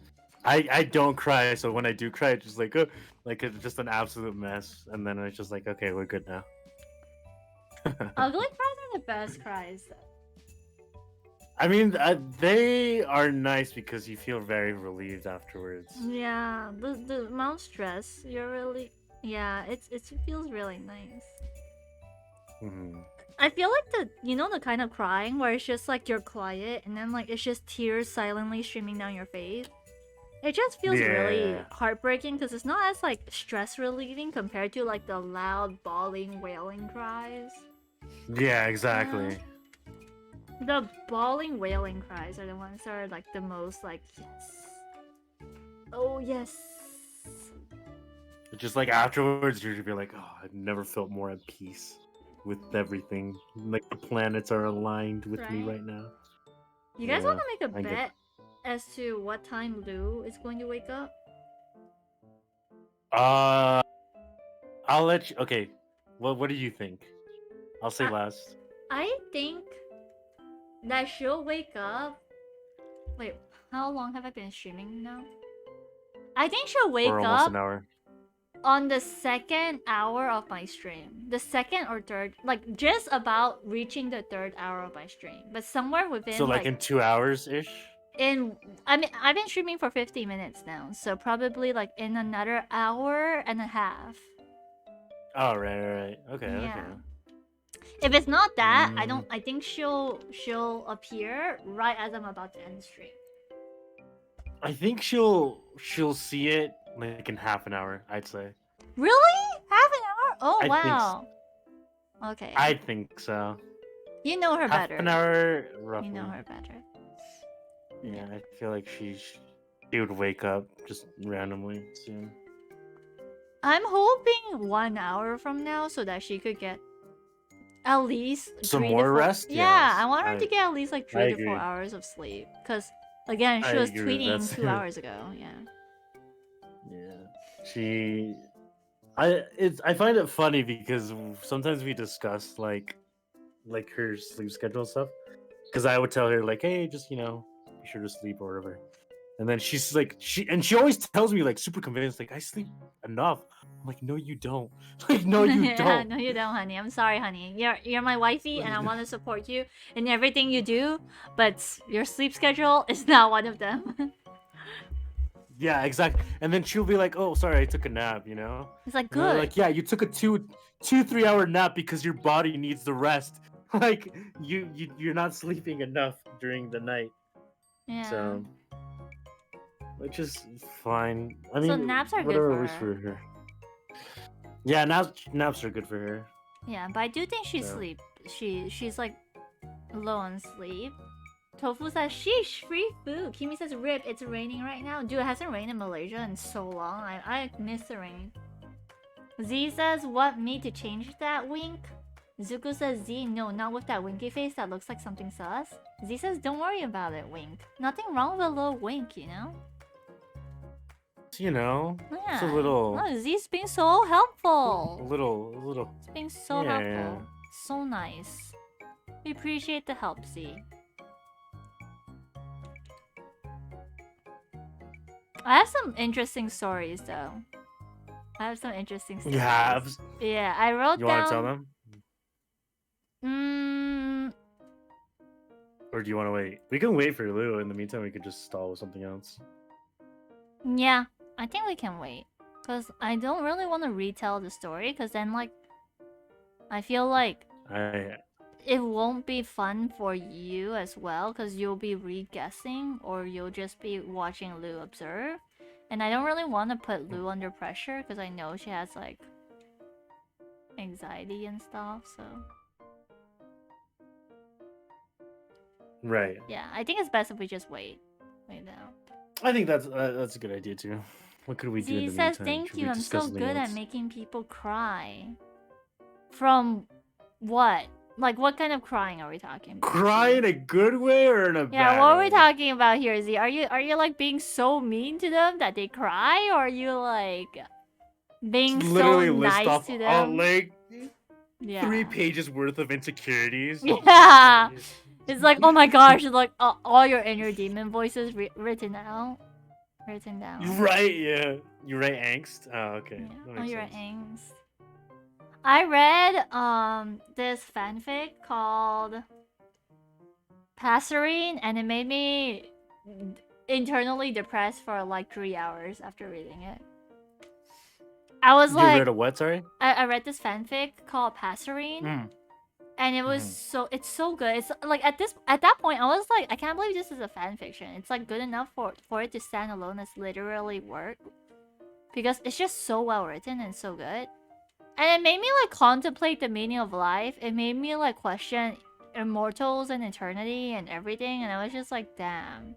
I don't cry, so when I do cry, it's just like, it's just an absolute mess. And then it's just like, okay, we're good now. Ugly cries are the best cries, though. I mean, they are nice because you feel very relieved afterwards. Yeah, the amount of stress you're really... Yeah, it feels really nice. Mm-hmm. I feel like the kind of crying where it's just like you're quiet and then like it's just tears silently streaming down your face. It just feels really heartbreaking because it's not as like stress relieving compared to like the loud bawling wailing cries. Yeah, exactly. The bawling wailing cries are the ones that are like the most like yes. Oh yes. Just like afterwards, you're like, oh, I've never felt more at peace with everything. Like the planets are aligned with me right now. You guys want to make a bet as to what time Lou is going to wake up? I'll let you. Okay, what do you think? I'll say last. I think that she'll wake up. Wait, how long have I been streaming now? I think she'll wake For almost up an hour. on the second hour of my stream. The second or third, like just about reaching the third hour of my stream, but somewhere within So like in 2 hours ish. I mean, I've been streaming for 50 minutes now, so probably like in another hour and a half. Oh right. Okay. Yeah. Okay. If it's not that, Mm. I think she'll appear right as I'm about to end the stream. I think she'll see it like in half an hour. I'd say. Really? Half an hour? Oh I think so. wow. Okay. I think so. You know her Half better. an hour, roughly. You know her better. Yeah, I feel like she would wake up just randomly soon. I'm hoping 1 hour from now so that she could get at least Some 3 to more 4 rest? Yeah, Yes, I want her to get at least like 3 I to 4 agree. hours of sleep. Cause again, she I was agree, tweeting that's- 2 hours ago. Yeah. Yeah, I find it funny because sometimes we discuss like her sleep schedule and stuff. Because I would tell her like, hey, just be sure to sleep or whatever. And then she's like, she always tells me like super convinced, like I sleep enough. I'm like, no, you don't. Like, no, you Yeah, don't. no, you don't, honey. I'm sorry, honey. You're my wifey, and I want to support you in everything you do. But your sleep schedule is not one of them. Yeah, exactly. And then she'll be like, oh, sorry, I took a nap. It's like And they're good. like, yeah, you took a 3 hour nap because your body needs the rest. Like you're not sleeping enough during the night. Yeah. So, which is fine. I So mean, naps are good whatever for works her. for her. Yeah, naps are good for her. Yeah, but I do think she's So. sleep. She's like low on sleep. Tofu says, sheesh, free food. Kimi says, rip, it's raining right now. Dude, it hasn't rained in Malaysia in so long. I miss the rain. Z says, what, me to change that wink? Zuko says, Z, no, not with that winky face that looks like something sus. Z says, don't worry about it, wink. Nothing wrong with a little wink, you know? It's Yeah. it's a little, No, Z's being so helpful. a little. It's being so Yeah. helpful. So nice. We appreciate the help, Z. I have some interesting stories though. I have some interesting stories. You have. Yeah, I wrote You down. want to tell them, Mm, or do you want to wait? We can wait for Lou. In the meantime, we could just stall with something else. yeah, I think we can wait. Because I don't really want to retell the story, because then, like, I feel like it won't be fun for you as well, because you'll be re-guessing, or you'll just be watching Lou observe. And I don't really want to put Lou under pressure, because I know she has, like, anxiety and stuff, so... Right. Yeah, I think it's best if we just wait. Wait now. I think that's a good idea too. What could we do in Z the says, meantime? thank Should you, we I'm discuss so something good at else? making people cry. From what? Like, what kind of crying are we talking about? Cry in a good way or in a bad Yeah, what are we way? talking about here, Z? Are you like being so mean to them that they cry, or are you like being Literally so list nice off to them? like Yeah. 3 pages worth of insecurities. Yeah. It's like, oh my gosh, it's like all your inner demon voices written out, written down. Right, yeah. You write angst? Oh, okay. Yeah. That Oh, makes your sense. angst. I read this fanfic called Passerine, and it made me internally depressed for like 3 hours after reading it. I was You like, read a what, sorry? I read this fanfic called Passerine. Mm. And it was it's so good. It's like at that point I was like, I can't believe this is a fan fiction. It's like good enough for it to stand alone as literally work. Because it's just so well written and so good. And it made me like contemplate the meaning of life. It made me like question immortals and eternity and everything, and I was just like, damn.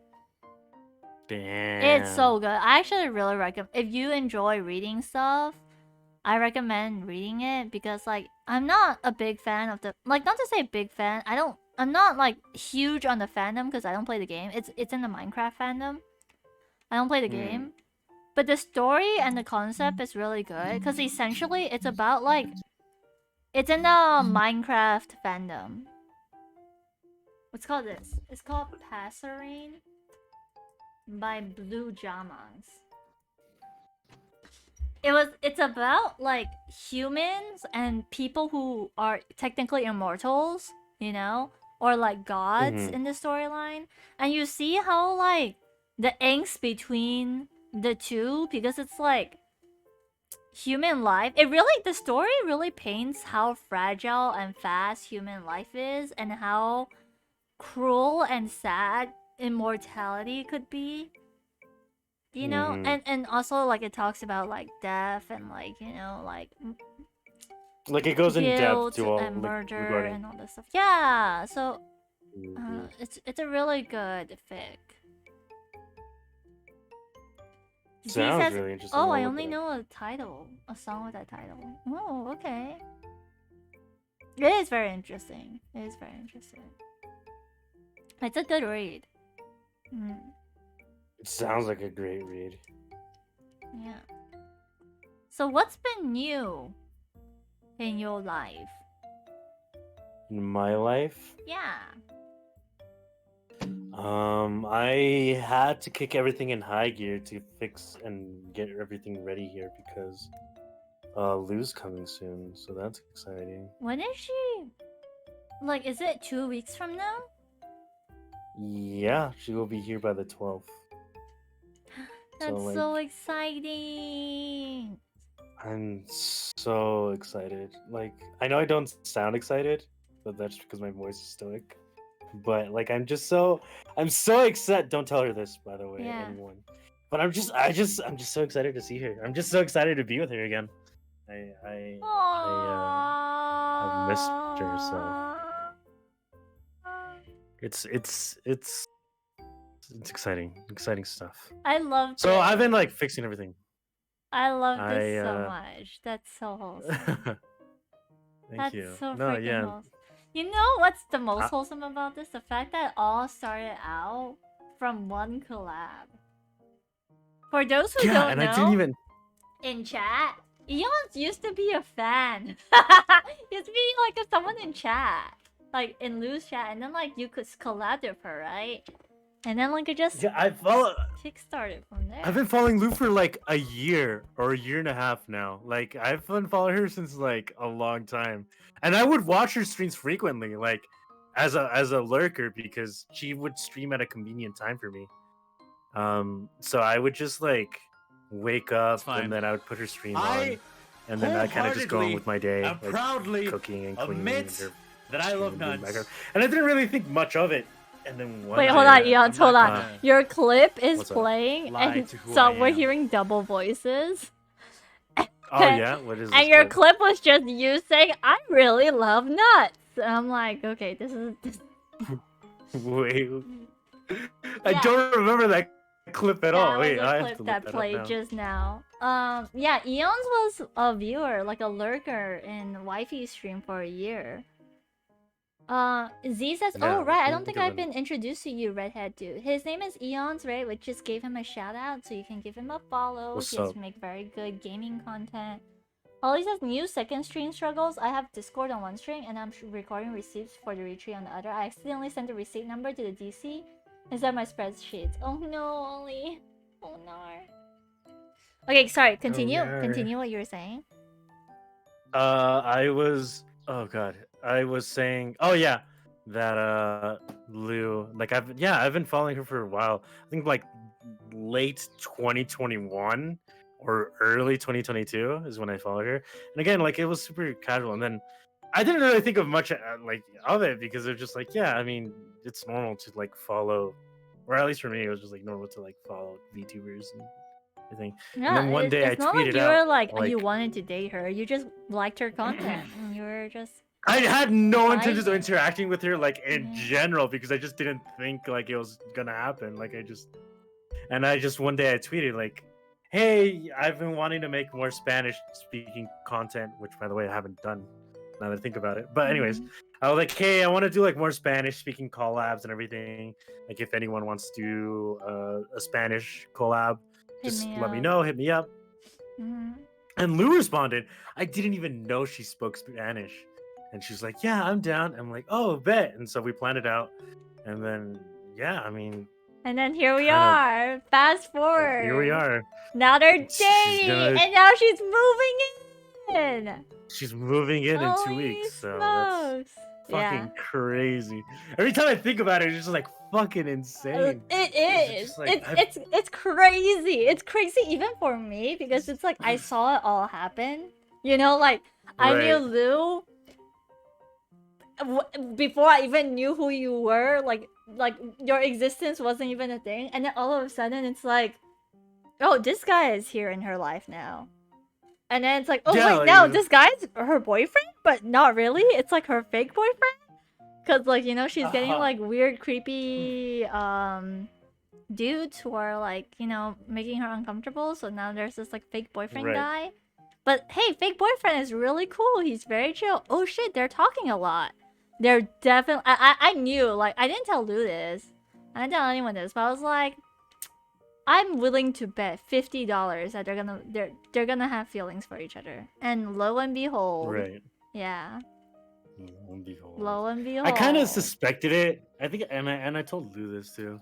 Damn. It's so good. I actually really recommend, if you enjoy reading stuff, I recommend reading it, because like I'm not a big fan of the, like, not to say big fan, I'm not like huge on the fandom because I don't play the game. It's in the Minecraft fandom. I don't play the game. But the story and the concept is really good, because essentially it's about like It's in the Minecraft fandom. What's called this? It's called Passerine by Blue Jamas. It's about like humans and people who are technically immortals, you know, or like gods in the storyline, and you see how like the angst between the two, because it's like human life. The story really paints how fragile and fast human life is, and how cruel and sad immortality could be. You know, and also like it talks about like death and like, you know, like Like it goes in depth guilt to all and like, murder regarding. and all this stuff. Yeah, so it's a really good fic. Z Sounds says, really interesting. "Oh, I'll I look only it up. know a title, a song with that title." Oh, okay. It is very interesting. It is very interesting. It's a good read. It sounds like a great read. Yeah. So what's been new in your life? In my life, Yeah. I had to kick everything in high gear to fix and get everything ready here because Lou's coming soon, so that's exciting. When is she? Like, is it 2 weeks from now? Yeah, she will be here by the 12th. That's like, so exciting. I'm so excited. Like, I know I don't sound excited, but that's because my voice is stoic. But like, I'm so excited. Don't tell her this, by the way, Yeah. anyone. But I'm just so excited to see her. I'm just so excited to be with her again. I've missed her, so it's exciting stuff. I love So this. I've been like fixing everything. I love this so much. That's so wholesome. Thank you. So No, freaking yeah. wholesome. You know what's the most wholesome about this? The fact that it all started out from one collab. For those who don't know, I didn't even in chat, Eons used to be a fan. He used to be like someone in chat, like in Lou's chat, and then like you could collab with her, right? And then like it just I follow. kickstarted from there. I've been following Lou for like a year or a year and a half now. Like I've been following her since like a long time, and I would watch her streams frequently, like as a lurker, because she would stream at a convenient time for me. So I would just like wake up and then I would put her stream on, and then I kind of just go on with my day, and like, proudly cooking and cleaning. admit that I love nuts. And I didn't really think much of it. And then wait, hold on, Eons, hold on. Your clip is playing, and so we're hearing double voices. Oh yeah, what is this? And your clip was just you saying, "I really love nuts." And I'm like, okay, this is. Wait, I don't remember that clip at all. Wait, I have to look that played just now. Yeah, Eons was a viewer, like a lurker in Wifey stream for a year. Z says, "Oh right, I don't think I've been introduced to you, redhead dude. His name is EonsRei, which just gave him a shout out, so you can give him a follow. What's he has up? to make very good gaming content." Holly says, "New second stream struggles. I have Discord on one stream, and I'm recording receipts for the retreat on the other. I accidentally sent the receipt number to the DC instead of my spreadsheets. Oh no, Ollie. Oh no." Okay, sorry. Continue. Continue what you were saying. I was. Oh god, I was saying. Oh yeah, that Lou. Like I've been following her for a while. I think like late 2021 or early 2022 is when I followed her. And again, like it was super casual. And then I didn't really think of much like of it because it was just like, yeah, I mean, it's normal to like follow, or at least for me, it was just like normal to like follow VTubers and everything. Yeah, and then one day I it's not tweeted like you out, were like you wanted to date her. You just liked her content. And you were just. I had no intentions of interacting with her like in general because I just didn't think like it was gonna happen. Like I just one day I tweeted like, "Hey, I've been wanting to make more Spanish speaking content," which by the way I haven't done now that I think about it. But anyways, I was like, "Hey, I want to do like more Spanish speaking collabs and everything. Like if anyone wants to do a Spanish collab, just let me know. Hit me up." And Lou responded. I didn't even know she spoke Spanish. And she's like, yeah, I'm down. I'm like, oh, bet. And so we planned it out. And then, yeah, I mean, And then here we Kind of- are. Fast forward. here we are. Now they're She's dating, gonna- and now she's moving in. She's moving in 2 Holy weeks. So that's smokes. fucking crazy. Every time I think about it, it's just like fucking insane. It It's is. just like, It's crazy. It's crazy even for me because it's like I saw it all happen. You know, like I knew Right. Lou before I even knew who you were. Like your existence wasn't even a thing, and then all of a sudden it's like, oh, this guy is here in her life now. And then it's like, oh Yeah, wait, like, no, this guy's her boyfriend, but not really. It's like her fake boyfriend. Cause like, you know, she's getting like weird, creepy dudes who are like, you know, making her uncomfortable. So now there's this like fake boyfriend Right. guy. But hey, fake boyfriend is really cool. He's very chill. Oh shit, they're talking a lot. They're definitely. I knew, like, I didn't tell Lou this. I didn't tell anyone this, but I was like, I'm willing to bet $50 that they're gonna have feelings for each other. And lo and behold, Right. yeah, Lo and behold. lo and behold, I kind of suspected it. I think, and I told Lou this too,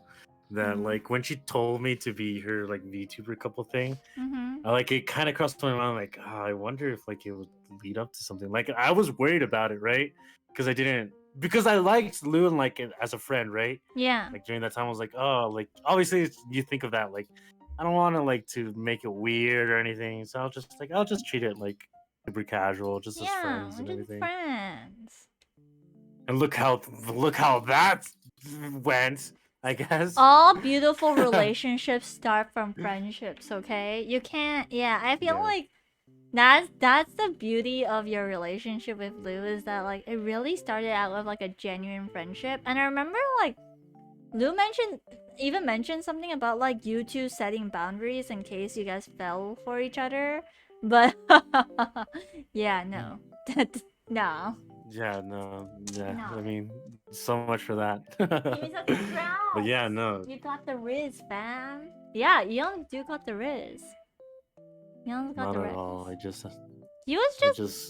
that Mhm. like when she told me to be her like VTuber couple thing, Mm-hmm. I like it kind of crossed my mind like, oh, I wonder if like it would lead up to something. Like I was worried about it, right? Because I liked Lou and like as a friend, right? Yeah, Like during that time, I was like, oh, like obviously you think of that like I don't want to like to make it weird or anything, so I'll just treat it like super casual, just as yeah, friends and we're just everything. friends. And look how that went, I guess. All beautiful relationships start from friendships, okay? You can't. Yeah, I feel Yeah. like that's the beauty of your relationship with Lou is that like it really started out with like a genuine friendship. And I remember like Lou mentioned something about like you two setting boundaries in case you guys fell for each other. But yeah, no. No. Yeah, no, yeah. No. I mean, so much for that. Give me some ground. But yeah, no. You got the Riz, fam. Yeah, Eon do got the Riz. Eon's got Not the at Riz. all. I just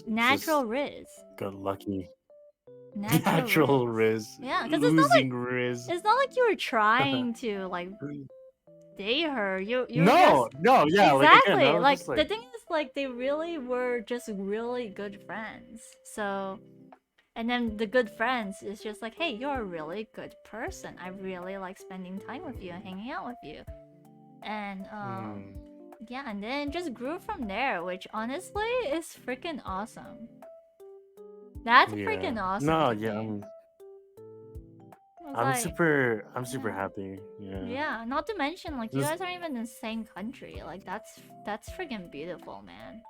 Natural Riz. got lucky. Natural, Natural Riz. Riz. Yeah, 'cause it's not like- Losing Riz. It's not like you were trying to like date her. You were No, just... no, yeah, exactly. like, again, I was like just, the thing is, like they really were just really good friends. So, and then the good friends is just like, hey, you're a really good person. I really like spending time with you and hanging out with you. And yeah, and then it just grew from there, which honestly is freaking awesome. That's yeah. freaking awesome. No, to yeah, me. I was I'm like, super yeah. happy. Yeah. Yeah, not to mention like you Just- guys aren't even in the same country. Like that's freaking beautiful, man.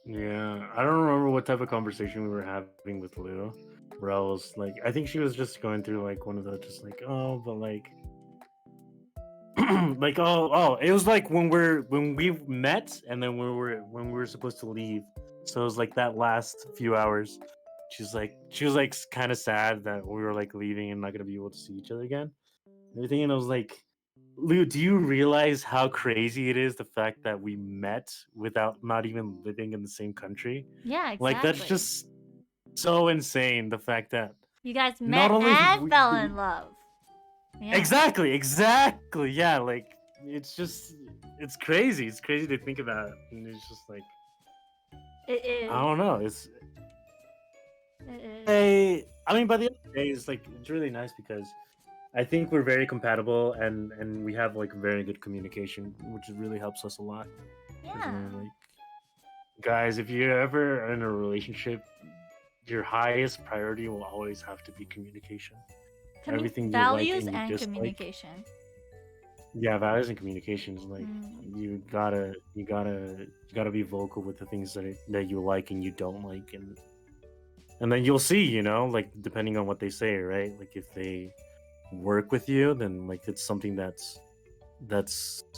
Yeah, I don't remember what type of conversation we were having with Lou. Where I was like, I think she was just going through like one of the just like, oh, but like, like it was like when we met and then when we were supposed to leave. So it was like that last few hours. She was like kind of sad that we were like leaving and not gonna be able to see each other again. And everything, and I was like, Lou, do you realize how crazy it is the fact that we met without not even living in the same country? Yeah, exactly. Like that's just so insane. The fact that you guys not met only and we- fell in love. Yeah. exactly, yeah. Like it's crazy. It's crazy to think about, and it's just like It is. I don't know. It's It is. I mean, by the end of the day, it's like it's really nice because I think we're very compatible and we have like very good communication, which really helps us a lot. 'Cause, Yeah. you know, like, guys, if you're ever in a relationship, your highest priority will always have to be communication. Everything you like values and you and dislike. communication. Yeah, values and communication is like Mm. you gotta be vocal with the things that you like and you don't like, and then you'll see, you know, like depending on what they say, right? Like if they work with you, then like it's something that's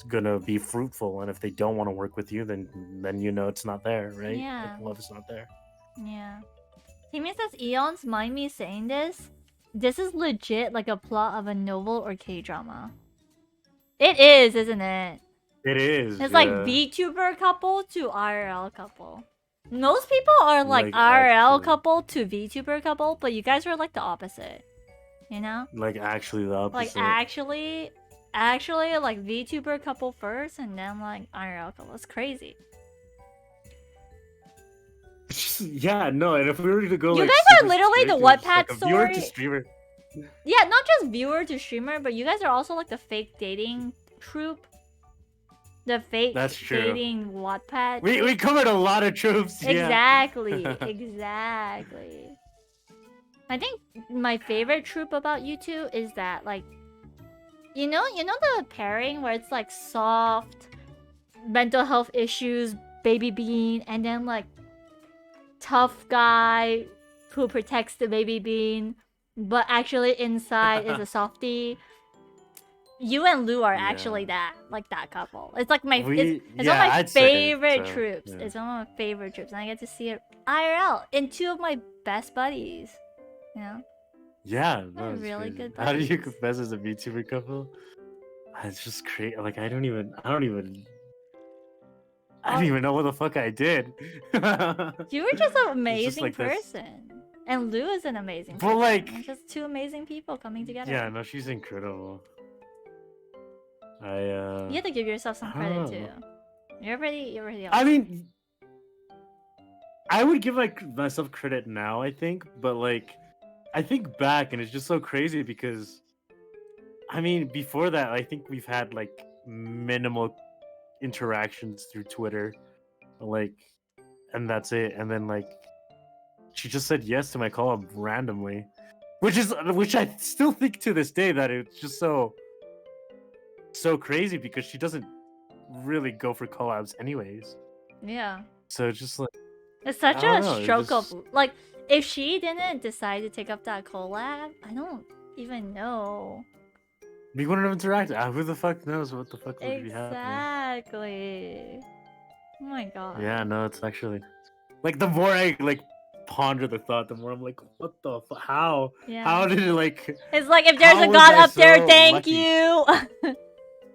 gonna be fruitful, and if they don't want to work with you, then you know it's not there, right? Yeah. Like, love is not there. Yeah. Timmy says, Eons, mind me saying this? This is legit like a plot of a novel or K-drama. It is, isn't it? It is. It's like yeah. VTuber couple to IRL couple. Most people are like Like, IRL actually. couple to VTuber couple, but you guys are like the opposite. You know? Like actually the opposite. Like actually like VTuber couple first and then like IRL couple. It's crazy. Yeah, no, and if we were to go You like guys are super literally strict, the it was just, Wattpad like, a viewer to story. streamer. Yeah, not just viewer to streamer, but you guys are also like the fake dating troupe. The fake That's true. dating Wattpad. We covered a lot of tropes. Yeah. Exactly, exactly. I think my favorite trope about you two is that like, you know the pairing where it's like soft, mental health issues, baby bean, and then like tough guy who protects the baby bean, but actually inside is a softie. You and Lou are actually that couple. It's like my it's one of my I'd say favorite so, troops. yeah. It's one of my favorite troops, and I get to see it IRL in two of my best buddies. You know, Yeah, no, They're it's really crazy. good How do you buddies. confess as a VTuber couple? It's just crazy. Like I don't even know what the fuck I did. You were just an It's amazing like this- person, and Lou is an amazing But, person. like- It's just two amazing people coming together. Yeah, no, she's incredible. You have to give yourself some I credit don't too. know. You're pretty I awesome. mean, I would give myself credit now, I think, but like, I think back and it's just so crazy because, I mean, before that, I think we've had like minimal interactions through Twitter, like, and that's it. And then like, she just said yes to my call randomly, which I still think to this day that it's just so crazy because she doesn't really go for collabs anyways. Yeah. So it's just like. It's such I don't a know, it stroke just- of like if she didn't decide to take up that collab, I don't even know. We wouldn't have interacted. Who the fuck knows what the fuck would be happening? Exactly. Oh my god. Yeah, no, it's actually like the more I like ponder the thought, the more I'm like, what the fuck? How? Yeah. How did it like? It's like if there's How a was god I up there, so thank lucky? you.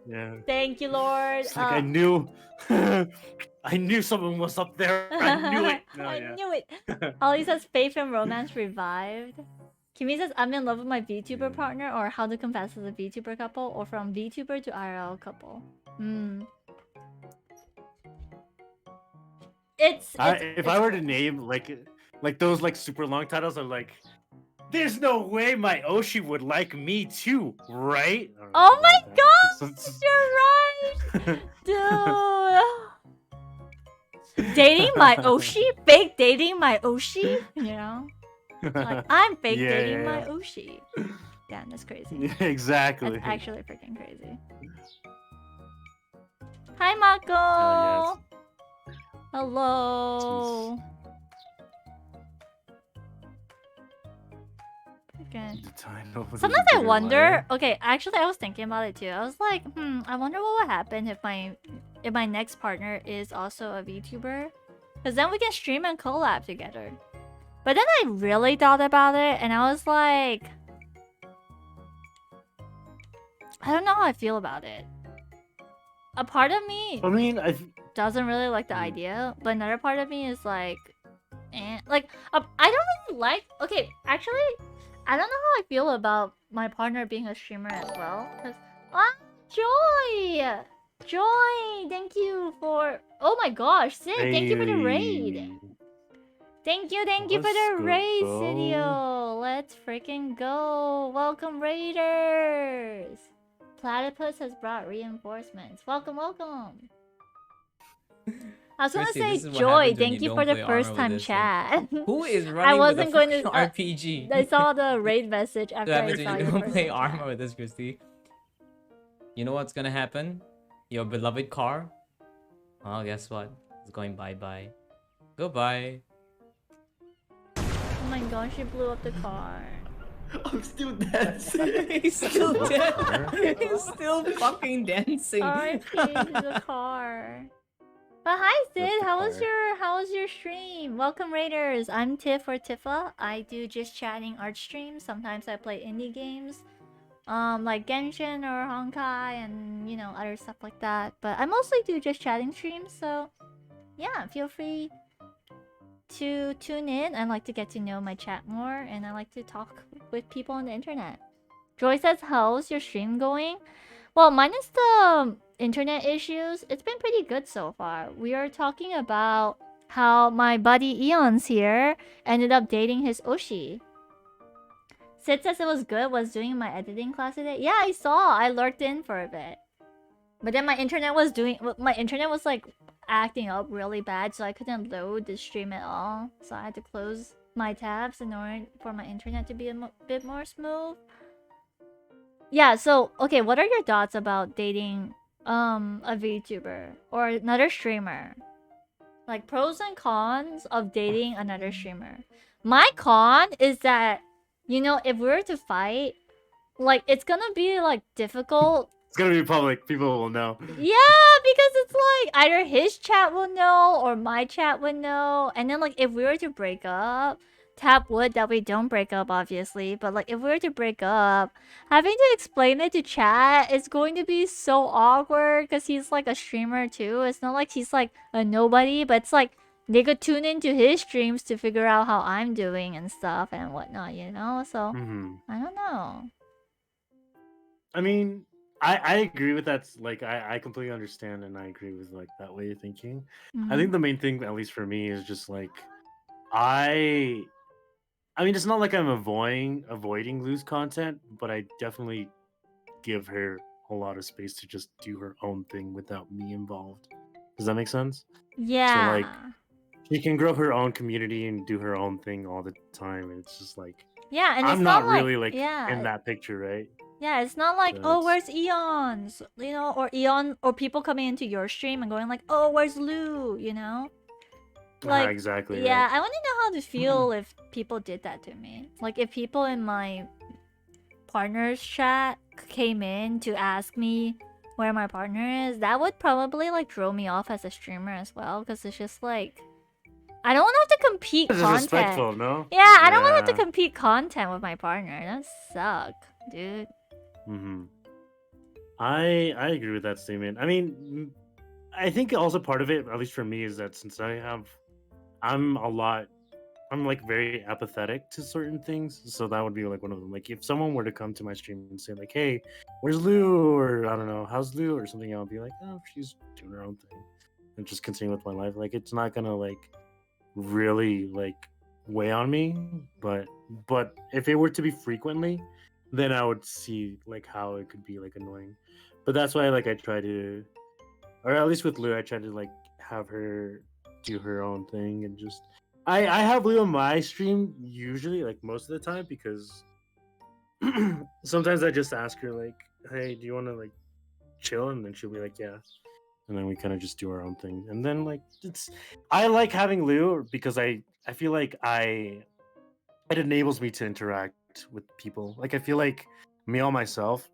Yeah. Thank you, Lord. It's like I knew, I knew someone was up there. I knew it. No, I yeah. knew it. Ollie says faith and romance revived. Kimi says I'm in love with my VTuber partner, or how to confess as a VTuber couple, or from VTuber to IRL couple. It's If I were to name like those like super long titles, are like, there's no way my Oshi would like me too, right? Or Oh my something like god, that. you're right, dude. Dating my Oshi, fake dating my Oshi, you know? Like I'm fake Yeah, dating yeah, my yeah. Oshi. Damn, that's crazy. Exactly. That's actually freaking crazy. Hi, Mako. Oh, Hello. Freaking. The title was Sometimes I Bitter wonder. Liar. Okay, actually, I was thinking about it too. I was like, I wonder what would happen if my next partner is also a VTuber, because then we can stream and collab together. But then I really thought about it, and I was like, I don't know how I feel about it. A part of me I mean, doesn't really like the idea, but another part of me is like, like I don't really like. Okay, actually, I don't know how I feel about my partner being a streamer as well. Cause Joy, thank you for. Oh my gosh, Sid, thank you for the raid. Hey. Thank you for the Let's raid, go. Sidio. Let's freaking go. Welcome, raiders. Platypus has brought reinforcements. Welcome. I was gonna Chrissy, say this is what Joy, happens when thank you you don't for the play armor first with time this chat. Who is running wasn't with going a to- RPG? I saw the raid message after That I happens saw when your you don't first play time armor chat. with this, Christy. You know what's gonna happen? Your beloved car? Oh, guess what? It's going bye-bye. Goodbye. Oh my gosh, she blew up the car. I'm still dancing. He's still dead. He's still fucking dancing. R.I.P. to the car. But hi Sid, the how was car. your stream? Welcome raiders. I'm Tiff or Tifa. I do just chatting art streams. Sometimes I play indie games. like Genshin or Honkai and you know other stuff like that. But I mostly do just chatting streams, so yeah, feel free to tune in. I like to get to know my chat more, and I like to talk with people on the internet. Joy says, "How's your stream going?" Well, minus the internet issues, it's been pretty good so far. We are talking about how my buddy Eons here ended up dating his Oshi. Sid says it was good, was doing my editing class today. Yeah, I saw. I lurked in for a bit. But then my internet was like acting up really bad, so I couldn't load the stream at all. So I had to close my tabs in order for my internet to be a bit more smooth. Yeah, so okay, what are your thoughts about dating a VTuber or another streamer? Like pros and cons of dating another streamer. My con is that, you know, if we were to fight, like it's gonna be like difficult. It's gonna be public. People will know. Yeah, because it's like either his chat will know or my chat would know. And then like if we were to break up, tap wood that we don't break up obviously, but like if we were to break up, having to explain it to chat is going to be so awkward because he's like a streamer too. It's not like he's like a nobody, but it's like they could tune into his streams to figure out how I'm doing and stuff and whatnot, you know? So I don't know. I mean, I agree with that. Like, I completely understand and I agree with like that way of thinking. I think the main thing, at least for me, is just like I mean, it's not like I'm avoiding loose content, but I definitely give her a lot of space to just do her own thing without me involved. Does that make sense? Yeah. So like, she can grow her own community and do her own thing all the time, and it's just like, yeah, and I'm it's not not really like, like yeah, in that picture, right? yeah, it's not like, So oh, it's- where's Eons? You know, or Eon, or people coming into your stream and going like, oh, where's Lou? You know? Like, exactly. yeah, Right. I want to know how to feel if people did that to me. Like, if people in my partner's chat came in to ask me where my partner is, that would probably like throw me off as a streamer as well, because it's just like, I don't want to have to compete It's content. disrespectful, no? Yeah, I don't want to have Yeah. to compete content with my partner. That suck, dude. I agree with that statement. I mean, I think also part of it, at least for me, is that since I'm like very apathetic to certain things, so that would be like one of them. Like if someone were to come to my stream and say like, "Hey, where's Lou?" or I don't know, "How's Lou?" or something, I'll be like, "Oh, she's doing her own thing," and just continue with my life. Like it's not gonna like really like weigh on me, but if it were to be frequently, then I would see like how it could be like annoying. But that's why like I try to, or at least with Lou, I try to like have her do her own thing and just. I have Lou on my stream usually, like most of the time, because sometimes I just ask her like, "Hey, do you want to like chill?" And then she'll be like, "Yeah," and then we kind of just do our own thing. And then like I like having Lou because I feel like it enables me to interact with people. Like I feel like me all myself.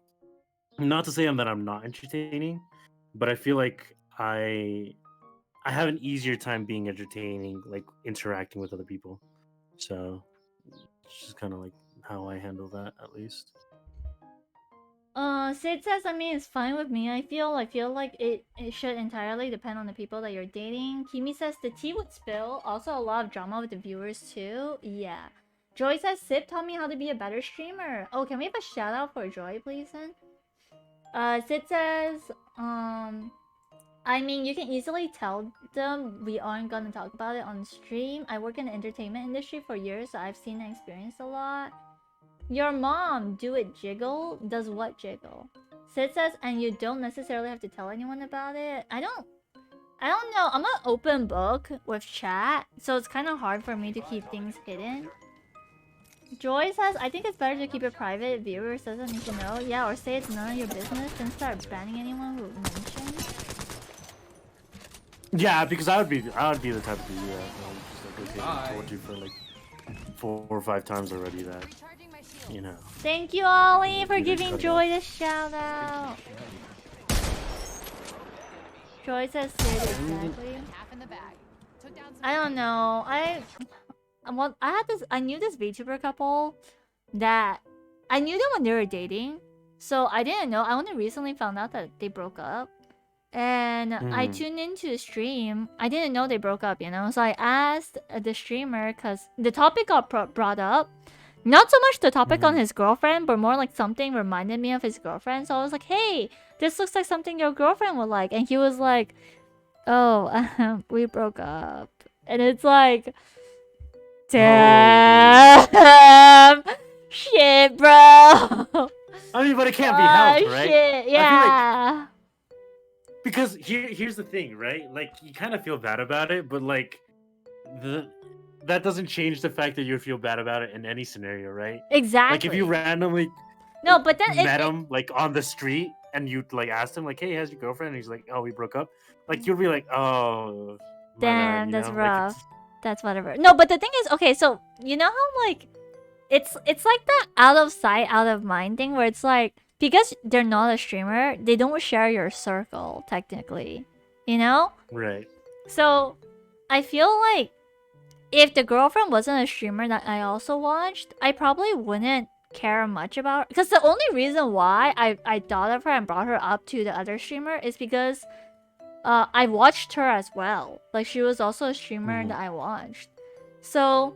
Not to say that I'm not entertaining, but I feel like I have an easier time being entertaining, like interacting with other people. So it's just kind of like how I handle that, at least. Sid says, I mean, it's fine with me. I feel like it should entirely depend on the people that you're dating. Kimi says the tea would spill. Also, a lot of drama with the viewers too. Yeah. Joy says, Sip taught me how to be a better streamer. Oh, can we have a shout out for Joy, please, then? Sid says, I mean, you can easily tell them we aren't gonna talk about it on stream. I work in the entertainment industry for years, so I've seen and experienced a lot. Your mom, do it jiggle? Does what jiggle? Sid says, and you don't necessarily have to tell anyone about it. I don't know. I'm an open book with chat, so it's kind of hard for me to keep things hidden. Joy says, I think it's better to keep it private. Viewers doesn't need to know. Yeah, or say it's none of your business and start banning anyone who mentions. Yeah, because I would be the type to do that. Just like, okay, I told you for like 4 or 5 times already that, you know. Thank you, Ollie, for giving Joy the shout out. Joy says, Sid, exactly. I don't know. I knew this VTuber couple that I knew them when they were dating, So I didn't know. I only recently found out that they broke up. And I tuned into the stream. I didn't know they broke up, you know? So I asked the streamer because the topic got brought up. Not so much the topic on his girlfriend, but more like something reminded me of his girlfriend. So I was like, hey, this looks like something your girlfriend would like. And he was like, oh, we broke up. And it's like, damn. Shit, bro. I mean, but it can't be helped, right? Shit, yeah. Because here's the thing, right? Like, you kind of feel bad about it, but like, that doesn't change the fact that you feel bad about it in any scenario, right? Exactly. Like, if you randomly no, but then met him like on the street and you like asked him like, "Hey, how's your girlfriend?" and he's like, "Oh, we broke up." Like, you'll be like, "Oh, my damn, bad," that's know? rough. Like, That's whatever. No, but the thing is, okay, so you know how like it's like that out of sight, out of mind thing where it's like because they're not a streamer, they don't share your circle technically, you know? right. So I feel like if the girlfriend wasn't a streamer that I also watched, I probably wouldn't care much about her. Because the only reason why I thought of her and brought her up to the other streamer is because I watched her as well. Like she was also a streamer that I watched. So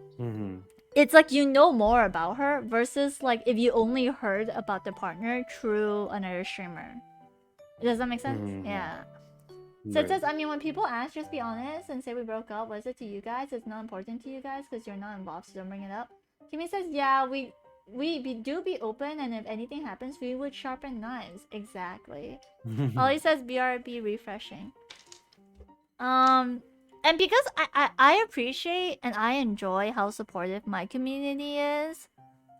it's like you know more about her versus like if you only heard about the partner through another streamer. Does that make sense? Yeah. So it says, I mean, when people ask, just be honest and say we broke up. What is it to you guys? It's not important to you guys because you're not involved, so don't bring it up. Kimmy says, yeah, we do be open, and if anything happens, we would sharpen knives. Exactly. Ollie says, BRB refreshing. And because I appreciate and I enjoy how supportive my community is.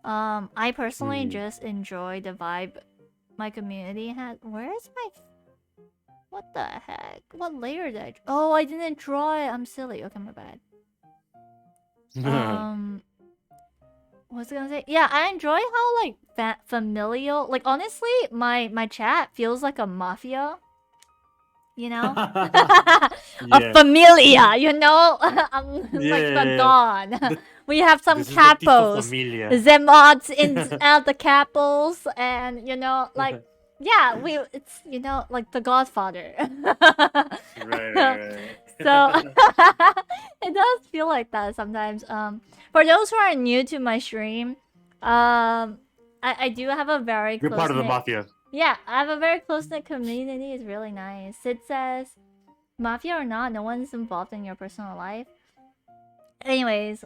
I personally just enjoy the vibe my community has. Where is my... What the heck? What layer did I... Oh, I didn't draw it. I'm silly. Okay, my bad. What was I gonna say? Yeah, I enjoy how, like, familial... Like, honestly, my chat feels like a mafia. You know? A familia, you know? I'm like the Don. We have some capos. The mods in the capos. And, you know, like... Yeah, it's, you know, like the Godfather. right. So it does feel like that sometimes. For those who are new to my stream, I do have a very You're part of the mafia. Yeah, I have a very close-knit community. It's really nice. Sid says, mafia or not, no one's involved in your personal life. Anyways,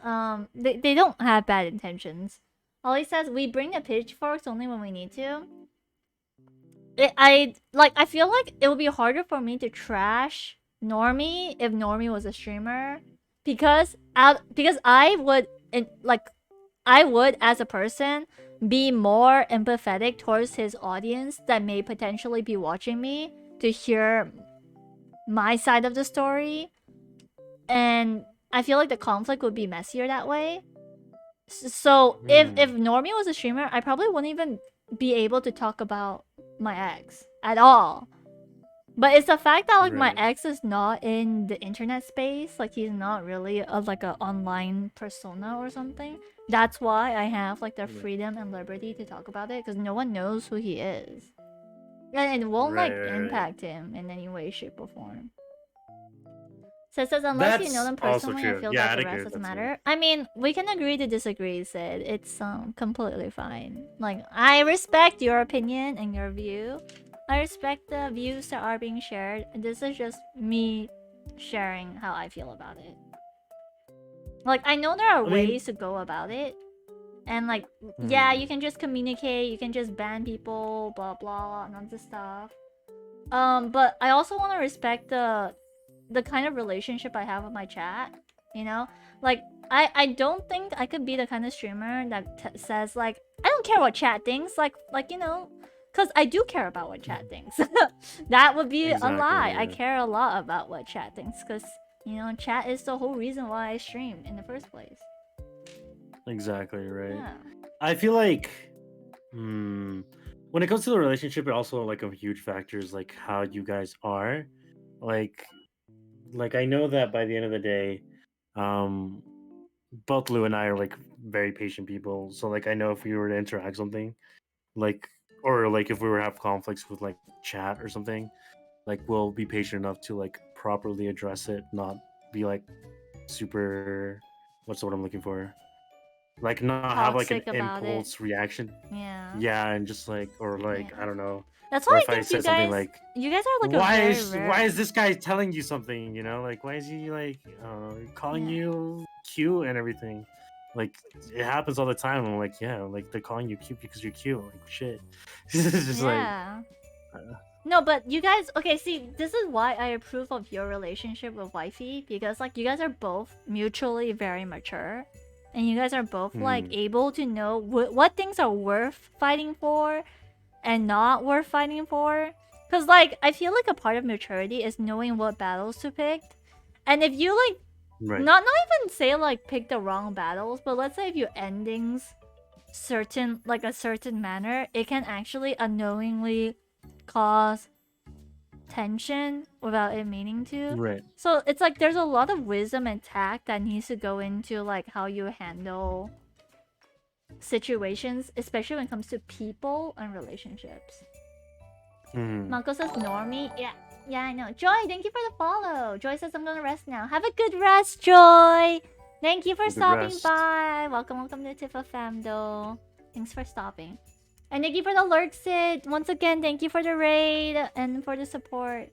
they don't have bad intentions. Ollie says, we bring the pitchforks only when we need to. I feel like it would be harder for me to trash Normie if Normie was a streamer because I would as a person be more empathetic towards his audience that may potentially be watching me to hear my side of the story, and I feel like the conflict would be messier that way. So if Normie was a streamer, I probably wouldn't even be able to talk about my ex at all. But it's the fact that like my ex is not in the internet space, like he's not really like a online persona or something. That's why I have like the freedom and liberty to talk about it, because no one knows who he is, and it won't impact him in any way, shape, or form. So it says unless you know them personally, I feel that the rest doesn't matter. I mean, we can agree to disagree, Sid. It's completely fine. Like, I respect your opinion and your view. I respect the views that are being shared. This is just me sharing how I feel about it. Like, I know there are ways to go about it. And like, yeah, you can just communicate, you can just ban people, blah blah, and all this stuff. But I also want to respect the kind of relationship I have with my chat, you know? Like, I don't think I could be the kind of streamer that says, like, I don't care what chat thinks, like, you know? Because I do care about what chat thinks. That would be a lie. Yeah. I care a lot about what chat thinks, because, you know, chat is the whole reason why I stream in the first place. Exactly, right. Yeah. I feel like, when it comes to the relationship, it also, like, a huge factor is, like, how you guys are. Like I know that by the end of the day, both Lou and I are like very patient people. So like I know if we were to interact something, like, or like if we were to have conflicts with like chat or something, like we'll be patient enough to like properly address it, not be like super. What's the word I'm looking for? Like not have like an Toxic about it. impulse reaction. Yeah. Yeah, and just like or like Yeah. I don't know. That's Or why if I I think said something like, you guys are like a why very is rare. why is this guy telling you something? You know, like why is he like calling Yeah. you cute and everything? Like it happens all the time. I'm like, yeah, like they're calling you cute because you're cute. Like shit. It's just Yeah. like No, but you guys, okay, see, this is why I approve of your relationship with wifey, because like you guys are both mutually very mature, and you guys are both like able to know what things are worth fighting for and not worth fighting for. Because like I feel like a part of maturity is knowing what battles to pick, and if you like right. not even say like pick the wrong battles, but let's say if you endings certain like a certain manner, it can actually unknowingly cause tension without it meaning to. Right. So it's like there's a lot of wisdom and tact that needs to go into like how you handle situations, especially when it comes to people and relationships. Mako says normie. Yeah, I know. Joy, thank you for the follow. Joy says I'm gonna rest now. Have a good rest, Joy. Thank you for Good stopping rest. by. Welcome to Tifa Fam though. Thanks for stopping. And thank you for the lurk, Sid. Once again, thank you for the raid and for the support.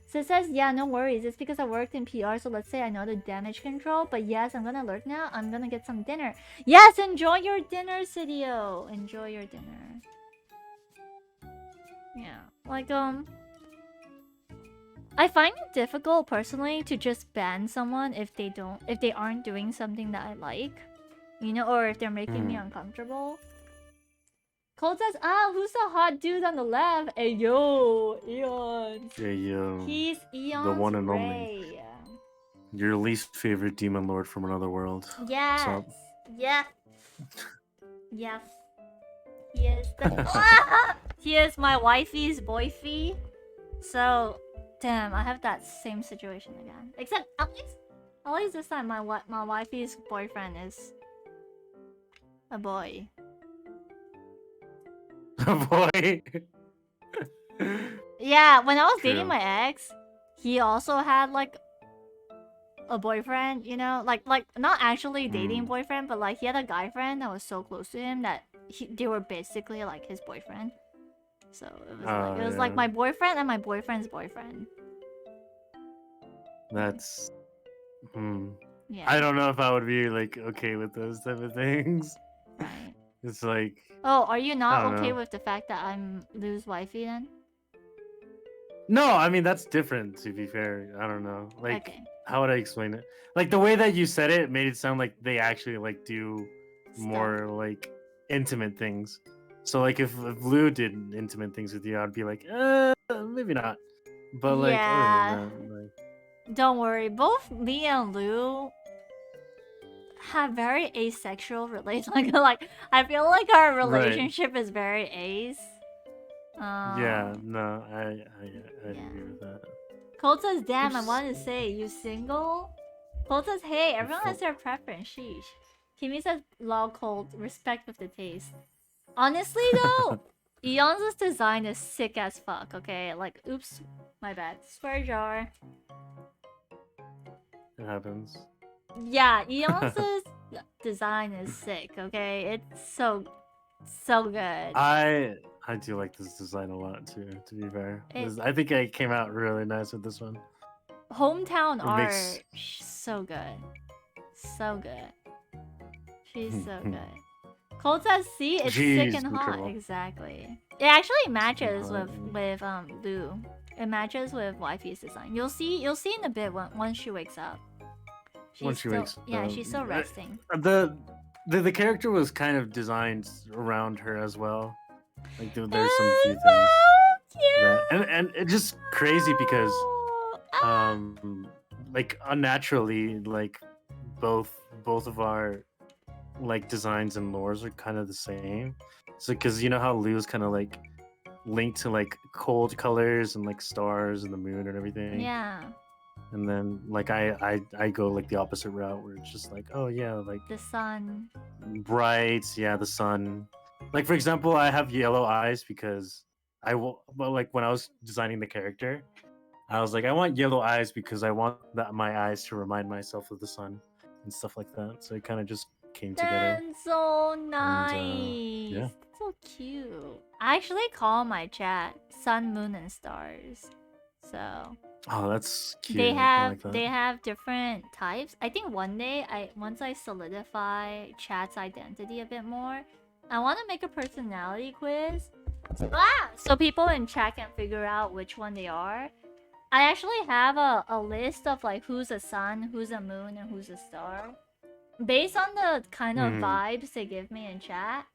Sid says, yeah, no worries. It's because I worked in PR, so let's say I know the damage control. But yes, I'm gonna lurk now. I'm gonna get some dinner. Yes, enjoy your dinner, Sidio. Enjoy your dinner. Yeah, like, I find it difficult personally to just ban someone if they aren't doing something that I like. You know, or if they're making me uncomfortable. Cold says, who's the hot dude on the left? Hey, yo, Eons. Yeah, yo. He's The one and only. EonsRei. Your least favorite demon lord from another world. Yes. What's up? Yes. Yes. He is the he is my wifey's boyfie. So, damn, I have that same situation again. Except at least this time my wifey's boyfriend is a boy. Boy. Yeah, when I was True. dating my ex, he also had like a boyfriend, you know, like not actually dating boyfriend, but like he had a guy friend that was so close to him that they were basically like his boyfriend. So it was like my boyfriend and my boyfriend's boyfriend. That's Yeah. I don't know if I would be like okay with those type of things. Right. It's like Oh, are you I not don't okay know. with the fact that I'm Lou's wifey then? No, I mean that's different to be fair. I don't know. Like Okay. how would I explain it? Like the way that you said it made it sound like they actually like do Stuff. more like intimate things. So like if Lou did intimate things with you, I'd be like, maybe not. But like Yeah. other than that, like Don't worry, both me and Lou have very asexual relations. Like I feel like our relationship is very ace. yeah, no, I agree with that. Colt says, damn, I wanted to say, you single? Colt says, hey, everyone has their preference, sheesh. Kimmy says, lol, Colt, respect with the taste. Honestly though, Eons' design is sick as fuck, okay? Like, oops, my bad. Swear jar. It happens. Yeah, Eons' design is sick, okay? It's so good. I do like this design a lot too, to be fair. It- I think I came out really nice with this one. Hometown It art, makes- so good. So good. She's so good. Colt says, see, it's sick Jeez, and hot. incredible. Exactly. It actually matches hot, with Lou. It matches with wifey's design. You'll see in a bit once she wakes up. Once she wakes Yeah, up. she's still resting. The character was kind of designed around her as well. Like there's some few things that, and it's just crazy because like unnaturally like both of our like designs and lores are kind of the same. So because you know how Lou's kind of like linked to like cold colors and like stars and the moon and everything. Yeah, And then like I go like the opposite route where it's just like, oh yeah, like the sun. bright, yeah, the sun, Like for example, I have yellow eyes because but like when I was designing the character, I was like, I want yellow eyes because I want my eyes to remind myself of the sun and stuff like that. So it kind of just came together. That's so yeah. nice. That's so cute. I actually call my chat sun, moon, and stars. So Oh, that's cute. they I have like that. they have different types. I think one day once I solidify chat's identity a bit more, I want to make a personality quiz. So people in chat can figure out which one they are. I actually have a list of like who's a sun, who's a moon, and who's a star. Based on the kind of vibes they give me in chat.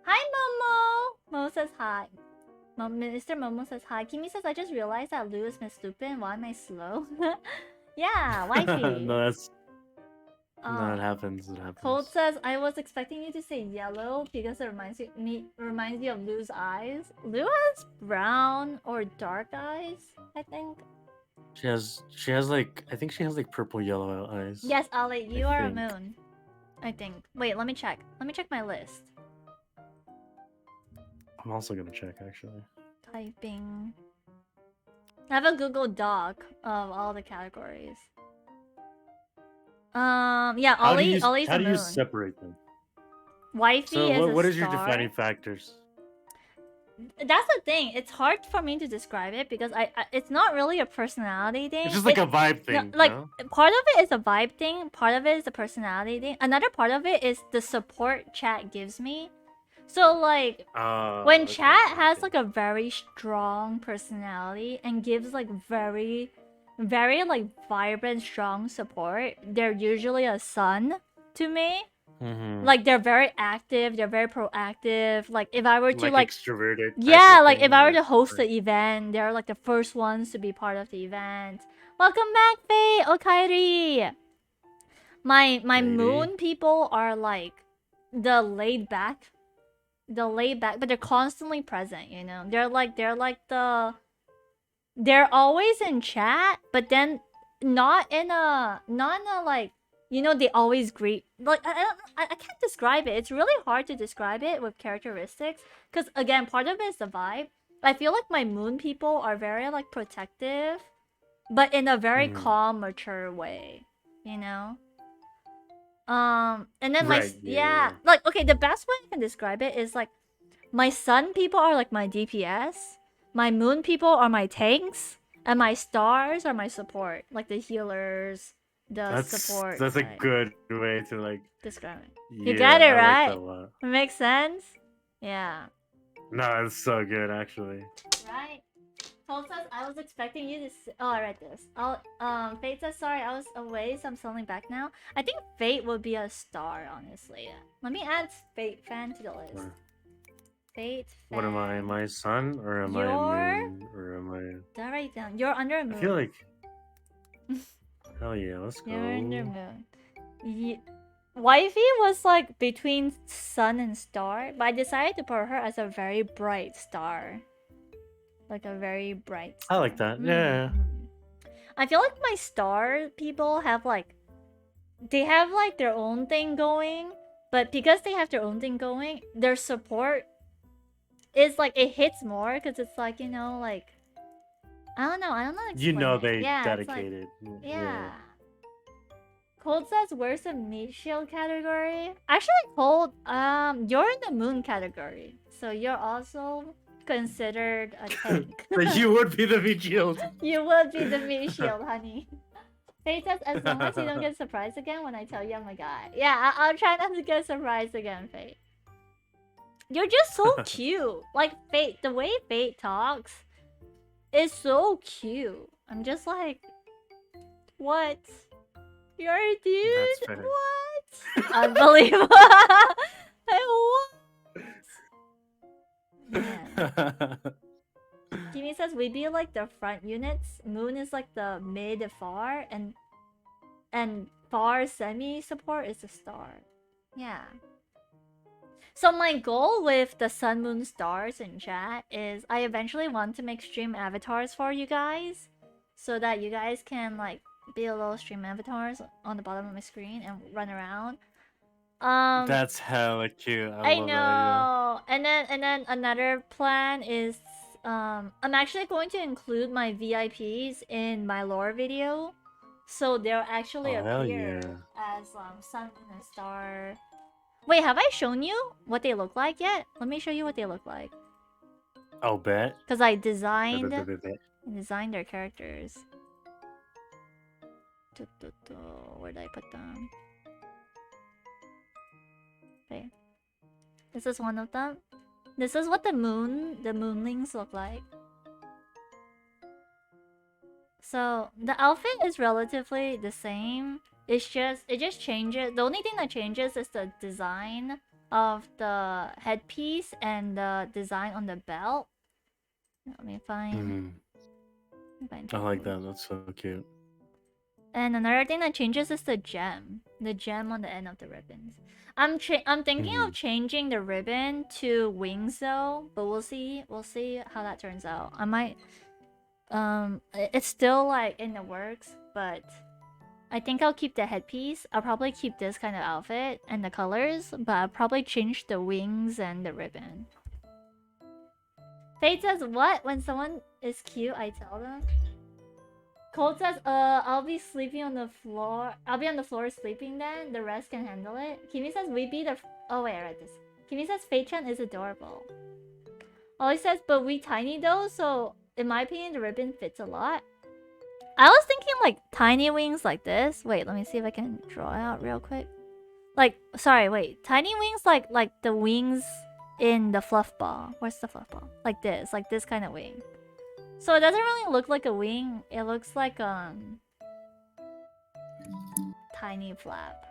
Hi, Momo! Mo says hi. Mr. Momo says hi. Kimi says, I just realized that Lou is Miss Lupin. Why am I slow? Yeah, wifey. No, that's... no, it happens. It happens. Cold says, I was expecting you to say yellow because it reminds you of Lou's eyes. Lou has brown or dark eyes, I think. She has like, I think she has like purple yellow eyes. Yes, Ali, you are a think. moon. I think. Wait, let me check. Let me check my list. I'm also gonna check actually. Typing. I have a Google Doc of all the categories. Yeah, Ollie's how a do you moon. separate them? Wifey So is what a is your star. defining factors? That's the thing. It's hard for me to describe it because it's not really a personality thing. It's just like a vibe thing. No, like no? part of it is a vibe thing. Part of it is a personality thing. Another part of it is the support chat gives me. So like when Okay, chat has okay. like a very strong personality and gives like very like vibrant, strong support, they're usually a sun to me. Like they're very active, they're very proactive. Like if I were to like extroverted. yeah, like if I were to host the event, they're like the first ones to be part of the event. Welcome back, Faye Okairi. My Lady. moon people are like the laid back, but they're constantly present. You know, they're always in chat, but then not in a like, you know, they always greet. Like I can't describe it. It's really hard to describe it with characteristics because again, part of it is the vibe. I feel like my moon people are very like protective, but in a very calm, mature way. You know. And then Right, yeah. like okay, the best way I can describe it is like my sun people are like my DPS, my moon people are my tanks, and my stars are my support, like the healers, the support. That's a side. good way to like Describe it. yeah, You get it, I like right? that a lot. It makes sense? Yeah. No, it's so good actually. Right? Cold says, I was expecting you to oh, I read this. Fate says, sorry, I was away, so I'm suddenly back now. I think Fate would be a star, honestly. Let me add Fate fan to the list. Or- Fate fan. What am I? Am I a sun or am I a moon or am I? Did I write down? You're under a moon. I feel like. Hell yeah, let's go. You're under moon. Wifey was like between sun and star, but I decided to put her as a very bright star. Like a very bright star. I like that. Yeah. I feel like my star people have like they have like their own thing going, but because they have their own thing going, their support is like it hits more because it's like, you know, like I don't know how to You know explain it. they Yeah, it's like- dedicated. yeah. Cold says, where's the meat shield category? Actually, Cold, you're in the moon category. So you're also considered a tank. But you would be the meat shield. You would be the meat shield, honey. Faye says, as long as you don't get surprised again when I tell you I'm a guy. Yeah, I'll try not to get surprised again, Faye. You're just so cute. Like, Faye, the way Faye talks is so cute. I'm just like, what? You're a dude? That's fair. What? Unbelievable. Like, what? Yeah. Kimi says we be like the front units. Moon is like the mid far, and far semi support is the star. Yeah. So my goal with the sun, moon, stars in chat is I eventually want to make stream avatars for you guys, so that you guys can like be a little stream avatars on the bottom of my screen and run around. That's hella cute. I love that know. And then another plan is I'm actually going to include my VIPs in my lore video. So they'll actually Oh, hell appear yeah. as sun and a star. Wait, have I shown you what they look like yet? Let me show you what they look like. idea. Oh, bet. Cause I Bet, designed bet, bet, bet. their characters. Where did I put them? Okay. This is one of them. This is what the moonlings look like. So the outfit is relatively the same. It just changes. The only thing that changes is the design of the headpiece and the design on the belt. Let me find. I like that. That's so cute. And another thing that changes is the gem on the end of the ribbons. I'm thinking of changing the ribbon to wings though, but we'll see how that turns out. I might it's still like in the works, but I think I'll keep the headpiece. I'll probably keep this kind of outfit and the colors, but I'll probably change the wings and the ribbon. Fate says what? When someone is cute, I tell them. Cold says, I'll be sleeping on the floor. I'll be on the floor sleeping then. The rest can handle it. Kimi says, we be the... Oh, wait, I read this. Kimi says, Fei-chan is adorable. Ollie says, but we tiny though, so in my opinion, the ribbon fits a lot. I was thinking like tiny wings like this. Wait, let me see if I can draw it out real quick. Like, sorry, wait. Tiny wings like the wings in the fluff ball. Where's the fluff ball? Like this kind of wing. So it doesn't really look like a wing. It looks like tiny flap.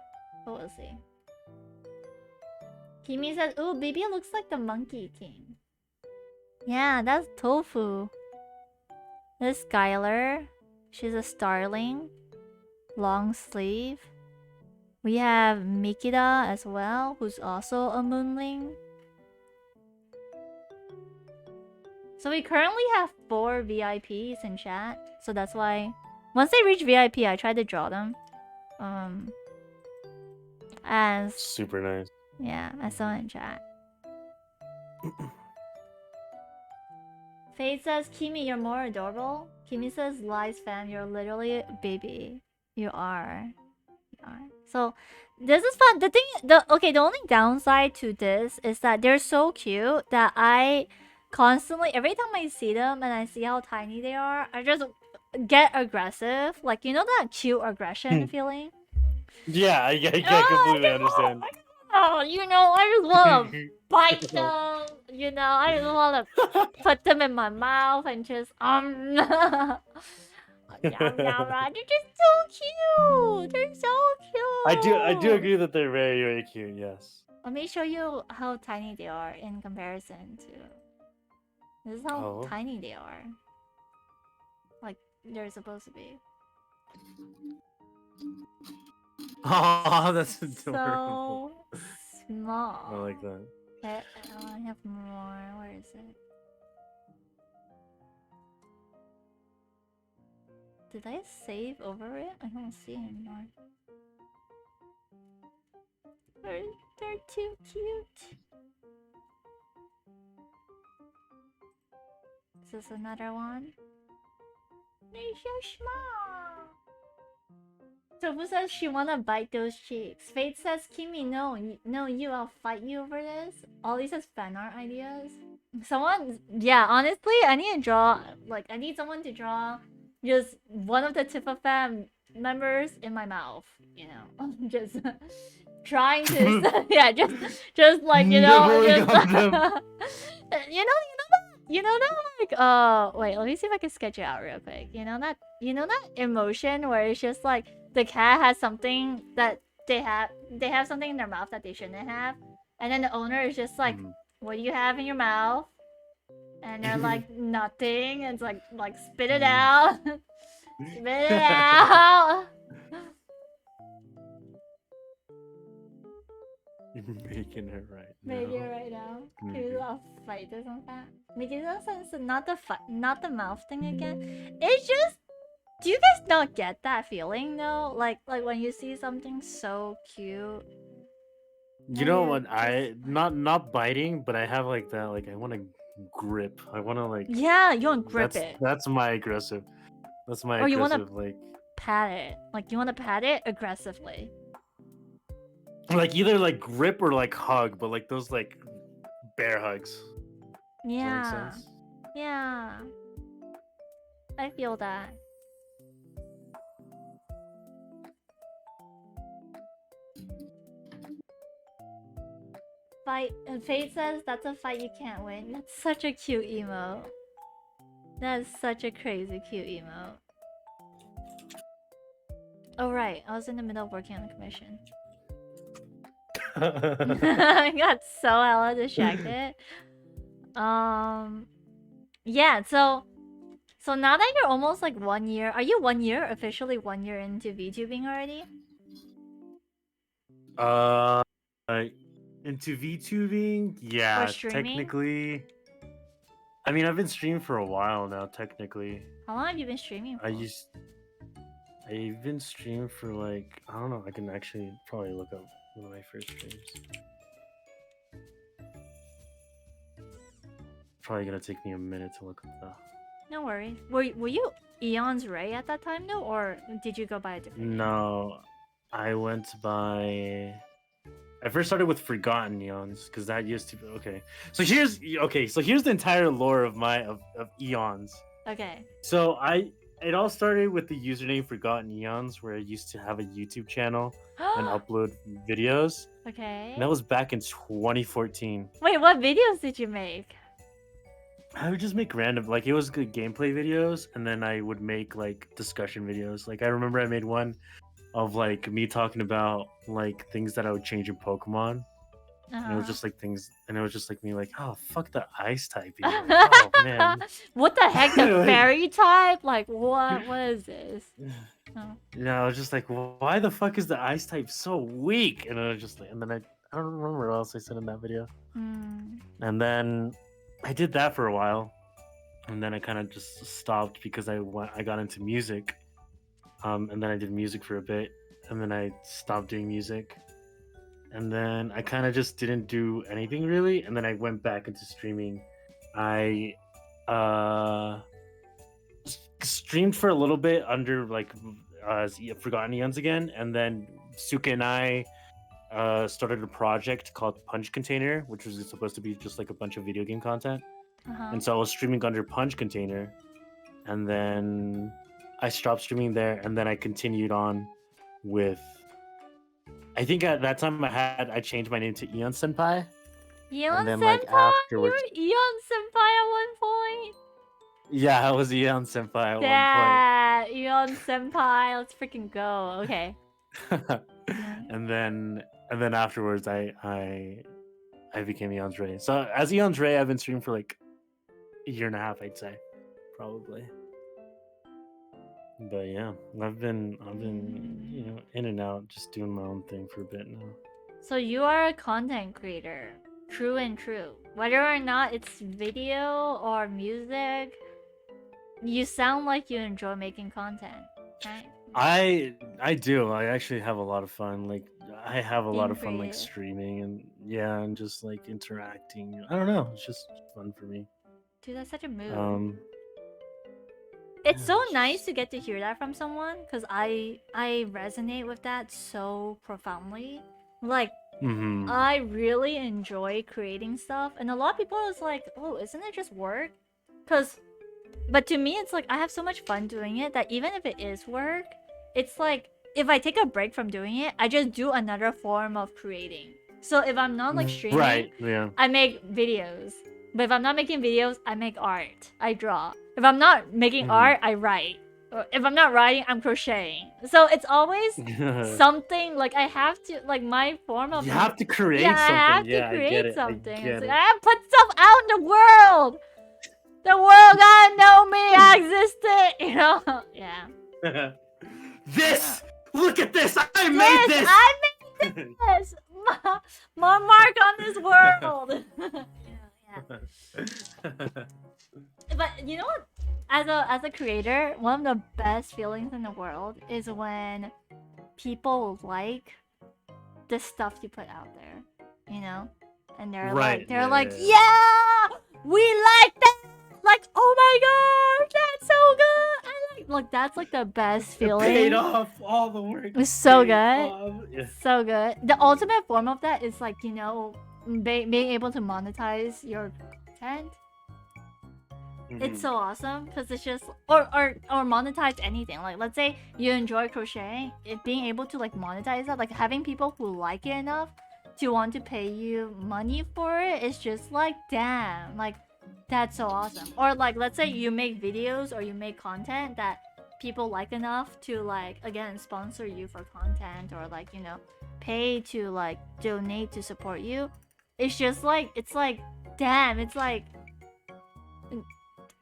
But we'll see. Kimi says, ooh, baby, it looks like the Monkey King. Yeah, that's Tofu. This Skylar. She's a starling. Long sleeve. We have Mikida as well, who's also a moonling. So we currently have 4 VIPs in chat. So that's why once they reach VIP, I try to draw them. As super nice. Yeah, I saw it in chat. Fade says, Kimi, you're more adorable. Kimi says, lies fam, you're literally a baby. You are. You are. So this is fun. The only downside to this is that they're so cute that I constantly, every time I see them and I see how tiny they are, I just get aggressive. Like, you know that cute aggression feeling? Yeah, I completely understand. Oh, you know, I just want to bite them. You know, I just want to put them in my mouth and just They're just so cute. They're so cute. I do agree that they're very, very cute. Yes. Let me show you how tiny they are in comparison to. This is how tiny they are. Like they're supposed to be. Oh, that's adorable. So small. I like that. Okay, I have more. Where is it? Did I save over it? I don't see it anymore. They're too cute. Is this another one? They're so small. Tofu says she wanna bite those cheeks. Fate says, Kimi, no, I'll fight you over this. Ollie says fan art ideas. Someone, yeah, honestly, I need to draw, I need someone to draw just one of the TifaPod members in my mouth, you know. Just trying to, yeah, just like, you know, you know that like wait, let me see if I can sketch it out real quick. You know that emotion where it's just like the cat has something that they have something in their mouth that they shouldn't have, and then the owner is just like, what do you have in your mouth? And they're like, nothing. And it's like spit it out. Spit it out. Making it right now. Making it right now. Can we all fight or something? Making sense. Not the mouth thing again. It's just. Do you guys not get that feeling though? Like when you see something so cute, You know what? I not biting, but I have like that. Like I want to grip. I want to like. Yeah, you want to grip That's it. that's my aggressive. That's my Or you wanna- aggressive. Like Pat it. Like you want to pat it aggressively. either like grip or like hug, but like those like bear hugs. Does that make Yeah. sense? Yeah. I feel that. Fight. Fate says that's a fight you can't win. That's such a cute emo. That is such a crazy cute emo. Oh right, I was in the middle of working on the commission. I got so hella distracted. Yeah, so now that you're almost like 1 year, are you 1 year, officially 1 year into VTubing already? Into VTubing, yeah, streaming? technically. I mean, I've been streaming for a while now. Technically, How long have you been streaming for? I've been streaming for like I don't know. I can actually probably look up one of my first streams. Probably gonna take me a minute to look up that. No worries. Were you EonsRei at that time though, or did you go by a different name? No, I went by. I first started with Forgotten Eons because that used to be okay. So here's the entire lore of Eons. Okay. So it all started with the username Forgotten Eons, where I used to have a YouTube channel and upload videos. Okay. And that was back in 2014. Wait, what videos did you make? I would just make random, like it was good gameplay videos, and then I would make like discussion videos. Like I remember I made one of like me talking about like things that I would change in Pokemon. And it was just like things, and it was just like me like, oh fuck the ice type. Like, oh man. What the heck, the fairy type? Like what is this? Oh. Yeah, I was just like, why the fuck is the ice type so weak? And I was just like, and then I don't remember what else I said in that video. And then I did that for a while, and then I kind of just stopped because I got into music, and then I did music for a bit, and then I stopped doing music, and then I kind of just didn't do anything really, and then I went back into streaming. I streamed for a little bit under like Forgotten Eons again, and then Suka and I started a project called Punch Container, which was supposed to be just like a bunch of video game content. And so I was streaming under Punch Container, and then I stopped streaming there, and then I continued on with. I think at that time I changed my name to Eon Senpai. Eon then, Senpai? like, afterwards- You were Eon Senpai at one point? Yeah, I was Eon Senpai at Yeah, Eon Senpai, let's freaking go. Okay. one point. and then afterwards I became EonsRei. So as EonsRei, I've been streaming for like a year and a half, I'd say, probably. But yeah, I've been in and out, just doing my own thing for a bit now. So you are a content creator, true and true. Whether or not it's video or music, you sound like you enjoy making content, right? I do. I actually have a lot of fun. Like I have a lot of fun like creative. streaming and just like interacting. I don't know. It's just fun for me. Dude, that's such a mood. It's yeah, so it's nice just- to get to hear that from someone, because I resonate with that so profoundly. Like, Mhm. I really enjoy creating stuff, and a lot of people is like, oh, isn't it just work? But to me, it's like I have so much fun doing it that even if it is work, it's like if I take a break from doing it, I just do another form of creating. So if I'm not like streaming, Right, yeah. I make videos. But if I'm not making videos, I make art. I draw. If I'm not making art, I write. Or if I'm not writing, I'm crocheting. So it's always something like I have to like my form of You have to create yeah, something. I have to Yeah, I create get it. something. I get It's it. like, I have to put stuff out in the world. The world gotta know me. I existed. You know? Yeah. This! Look at this! I made this! I made this. My mark on this world. yeah. But you know what? As a creator, one of the best feelings in the world is when people like the stuff you put out there. you know, and they're Right, like, they're yeah, like, yeah, yeah. yeah, we like that. Like, oh my gosh, that's so good. I like that's like the best It feeling. paid off all the work. It's so paid good. off. Yeah. So good. The ultimate form of that is like, you know, being able to monetize your content. It's so awesome because it's just or monetize anything. Like let's say you enjoy crocheting, being able to like monetize that, like having people who like it enough to want to pay you money for it is just like damn, like that's so awesome. Or like let's say you make videos or you make content that people like enough to like again sponsor you for content or like, you know, pay to like donate to support you. It's just like it's like damn, it's like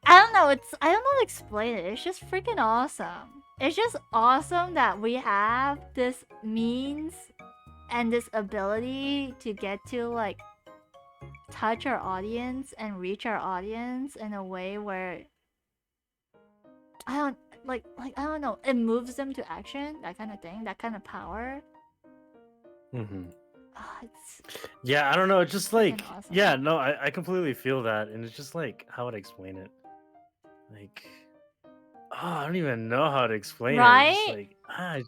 I don't know, I don't know how to explain it. It's just freaking awesome. It's just awesome that we have this means and this ability to get to like touch our audience and reach our audience in a way where I don't I don't know, it moves them to action, that kind of thing, that kind of power. Yeah, I don't know. It's just like, awesome. yeah, no, I completely feel that, and it's just like, how would I explain it? Like, oh, I don't even know how to explain it. It's just like,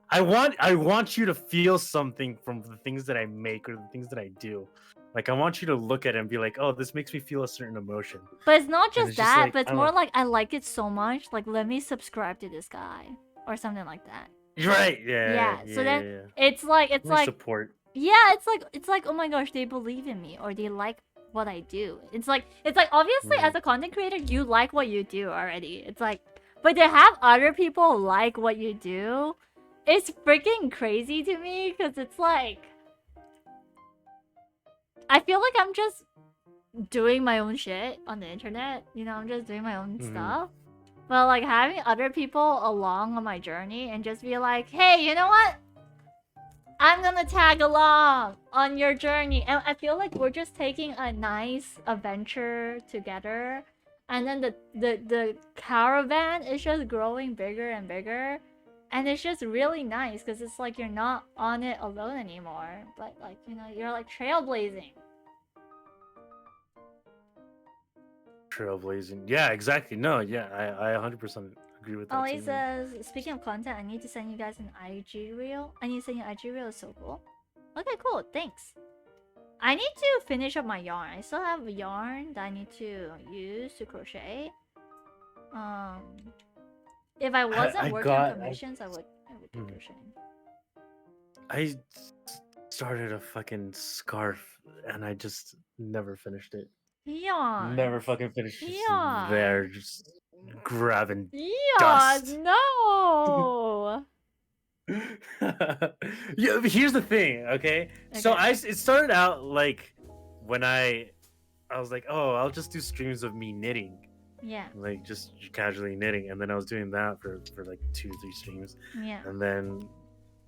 I want you to feel something from the things that I make or the things that I do. Like, I want you to look at it and be like, oh, this makes me feel a certain emotion. But it's not just that, like, but it's more like I like it so much, like let me subscribe to this guy or something like that. Right? Yeah. So then it's like support. Yeah, it's like oh my gosh, they believe in me or they like what I do. It's like obviously as a content creator you like what you do already. It's like, but to have other people like what you do, it's freaking crazy to me because it's like I feel like I'm just doing my own shit on the internet. You know, I'm just doing my own stuff. But like having other people along on my journey and just be like, hey, you know what? I'm gonna tag along on your journey. And I feel like we're just taking a nice adventure together. And then the caravan is just growing bigger and bigger. And it's just really nice because it's like you're not on it alone anymore. But like, you know, you're like trailblazing. Trailblazing. Yeah, exactly. No, yeah, I 100% agree with that. Ollie says, speaking of content, I need to send you guys an IG reel. I need to send you an IG reel. It's so cool. Okay, cool. Thanks. I need to finish up my yarn. I still have yarn that I need to use to crochet. If I wasn't working on commissions, I would be crocheting. I started a fucking scarf and I just never finished it. Yeah. Never fucking finished. Just there, just grabbing dust. No. Yeah, here's the thing, okay? So it started out like when I was like, oh, I'll just do streams of me knitting. Yeah. Like just casually knitting, and then I was doing that for like 2 or 3 streams. Yeah. And then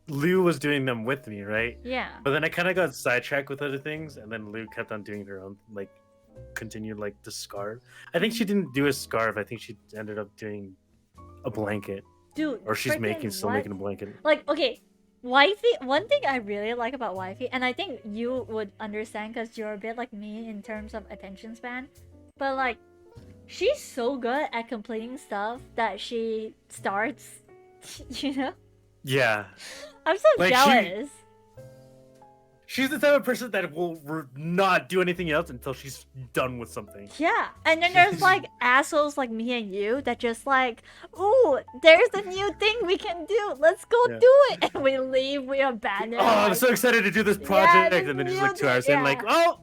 Lou was doing them with me, right? Yeah. But then I kind of got sidetracked with other things, and then Lou kept on doing her own, like, continued like the scarf. I think she didn't do a scarf. I think she ended up doing a blanket. Dude, or she's still making a blanket. Like, okay, wifey. One thing I really like about wifey, and I think you would understand because you're a bit like me in terms of attention span, but like, she's so good at completing stuff that she starts. You know? Yeah. I'm so jealous. She's the type of person that will not do anything else until she's done with something. Yeah, and then there's like assholes like me and you that just like, ooh, there's a new thing we can do. Let's go do it. And we leave, we abandon. Oh, I'm so excited to do this project. And then just like 2 hours in, like, oh,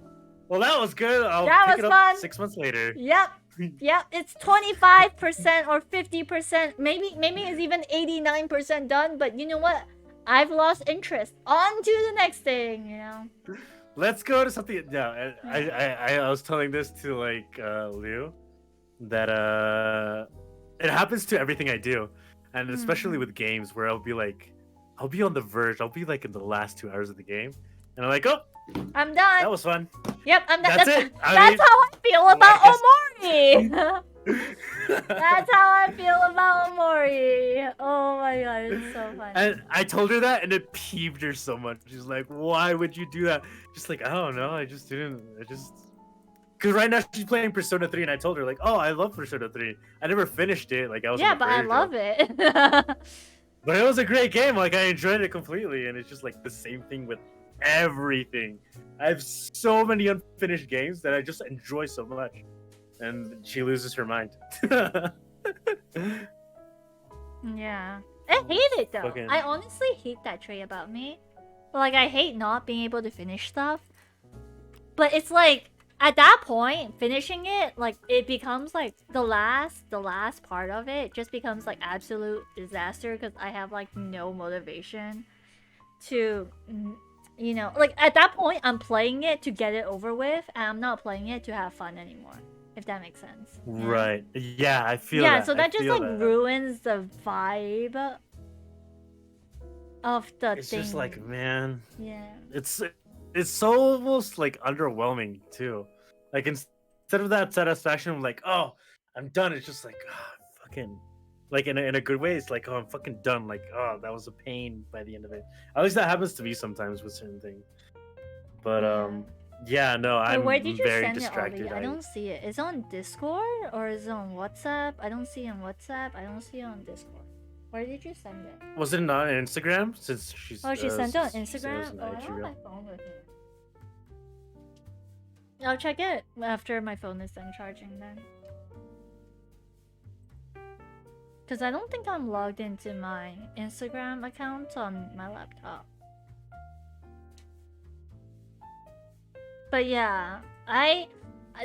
well, that was good. I'll pick it up fun. 6 months later. Yep. Yep, it's 25% or 50%. Maybe it's even 89% done. But you know what? I've lost interest. On to the next thing, you know. Let's go to something. No, I was telling this to like Liu that it happens to everything I do, and especially with games where I'll be on the verge. I'll be like in the last 2 hours of the game, and I'm like, oh, I'm That done. was fun. Yep, I'm done. That's it. That's how I feel about I Omori. That's how I feel about Omori. Oh my god, it's so funny. And I told her that, and it peeved her so much. She's like, "Why would you do that?" Just like, I don't know. I just didn't. Because right now she's playing Persona 3, and I told her like, "Oh, I love Persona 3. I never finished it. Like I was. Yeah, but I love it. But it was a great game. Like I enjoyed it completely, and it's just like the same thing with everything. I have so many unfinished games that I just enjoy so much, and she loses her mind. Yeah. I hate it though. Fucking- I honestly hate that trait about me. Like I hate not being able to finish stuff. But it's like at that point, finishing it, like it becomes like the last part of it just becomes like absolute disaster because I have like no motivation to you know, like at that point I'm playing it to get it over with and I'm not playing it to have fun anymore. If that makes sense. You know? Right. Yeah, I feel Yeah, that. so I that just feel like that. ruins the vibe of the It's thing. just like, man, Yeah. it's so almost like underwhelming too. Like instead of that satisfaction of like, oh, I'm done. It's just like, fucking, like in a good way. It's like, oh, I'm fucking done. Like, oh, that was a pain by the end of it. At least that happens to me sometimes with certain things. But yeah, no, Wait, I'm where did you very send distracted. it, Ollie? I don't see it. Is it on Discord or is it on WhatsApp? I don't see it on WhatsApp. I don't see it on Discord. Where did you send it? Was it not on Instagram? Since she's Oh, she sent it on since she said it was Instagram? an Oh, I IG don't have reel. my phone with me. I'll check it after my phone is done charging then. Because I don't think I'm logged into my Instagram account on my laptop. But yeah,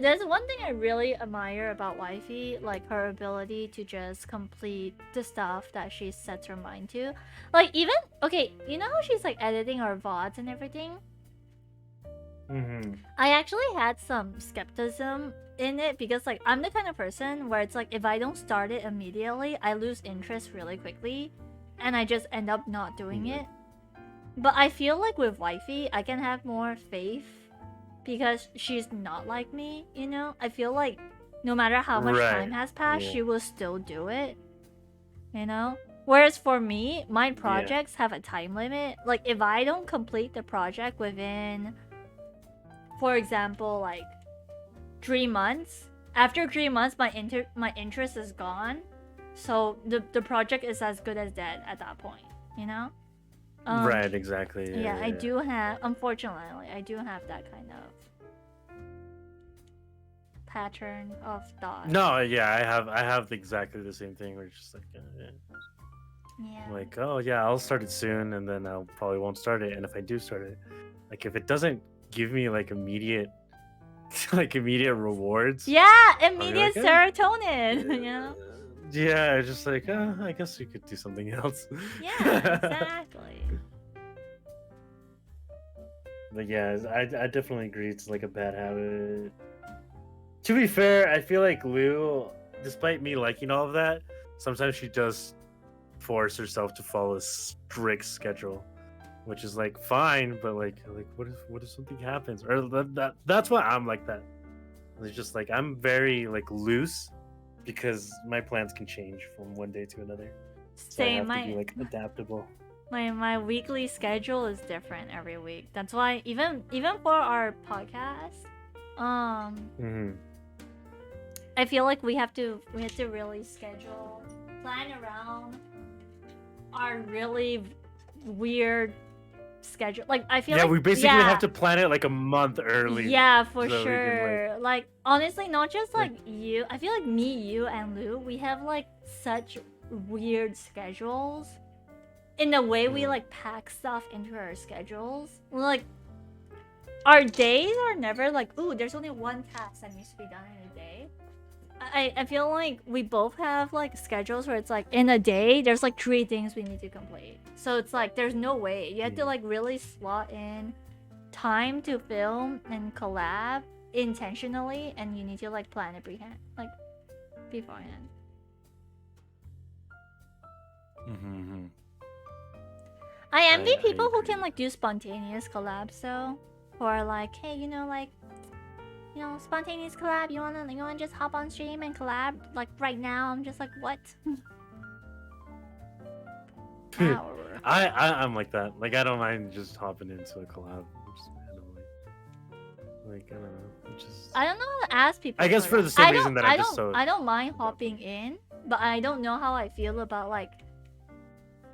there's one thing I really admire about Wifey, like her ability to just complete the stuff that she sets her mind to. Like even, okay, you know how she's like editing her VODs and everything? Mm-hmm. I actually had some skepticism in it because like I'm the kind of person where it's like if I don't start it immediately, I lose interest really quickly and I just end up not doing it. But I feel like with Wifey, I can have more faith because she's not like me, you know? I feel like no matter how much Right. time has passed, Yeah. she will still do it, you know? Whereas for me, my projects have a time limit. Like if I don't complete the project within, for example, like 3 months, after 3 months my interest is gone, so the project is as good as dead at that point, you know? Right, exactly. Yeah, I do have, unfortunately, I do have that kind of pattern of thought. No, yeah, I have exactly the same thing. Where it's just like, Yeah. like, oh yeah, I'll start it soon, and then I'll probably won't start it. And if I do start it, like if it doesn't give me like immediate, like immediate rewards, Yeah, like, immediate "Eh." serotonin, you know? Yeah, it's just like, I guess we could do something else. Yeah, exactly. But yeah, I definitely agree. It's like a bad habit. To be fair, I feel like Lou, despite me liking all of that, sometimes she does force herself to follow a strict schedule, which is like fine, but like what if something happens? Or that's why I'm like that. It's just like I'm very like loose because my plans can change from one day to another. So I Same, have to be like adaptable. my weekly schedule is different every week. That's why even for our podcast, Mm-hmm. I feel like we have to really plan around our really weird schedule. Like I feel Yeah, like we basically have to plan it like a month early. Yeah, for so we can, sure. Like honestly, not just like you. I feel like me, you, and Lou, we have like such weird schedules. In the way we like pack stuff into our schedules. Like our days are never like, ooh, there's only one task that needs to be done in a day. I feel like we both have like schedules where it's like in a day there's like 3 things we need to complete. So it's like there's no way. You have to like really slot in time to film and collab intentionally, and you need to like plan it beforehand. Mm-hmm. I envy I people who agree. can like do spontaneous collabs though. who are like, hey, spontaneous collab. You wanna just hop on stream and collab like right now? I'm just like, what? Ow. I'm like that. Like I don't mind just hopping into a collab. Just randomly. Like I don't know. Just I don't know how to ask people. I guess for that. the same I reason don't- that I'm just so. I don't mind hopping in, but I don't know how I feel about like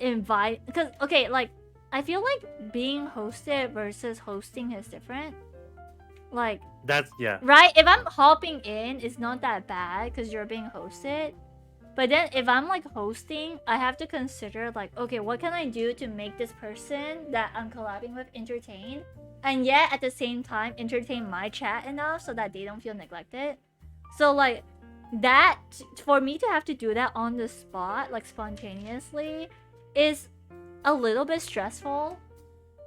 invite. Because okay, like I feel like being hosted versus hosting is different. Like That's yeah. right, if I'm hopping in, it's not that bad because you're being hosted. But then if I'm like hosting, I have to consider like, okay, what can I do to make this person that I'm collabing with entertained? And yet at the same time entertain my chat enough so that they don't feel neglected. So like that, for me to have to do that on the spot, like spontaneously, is a little bit stressful.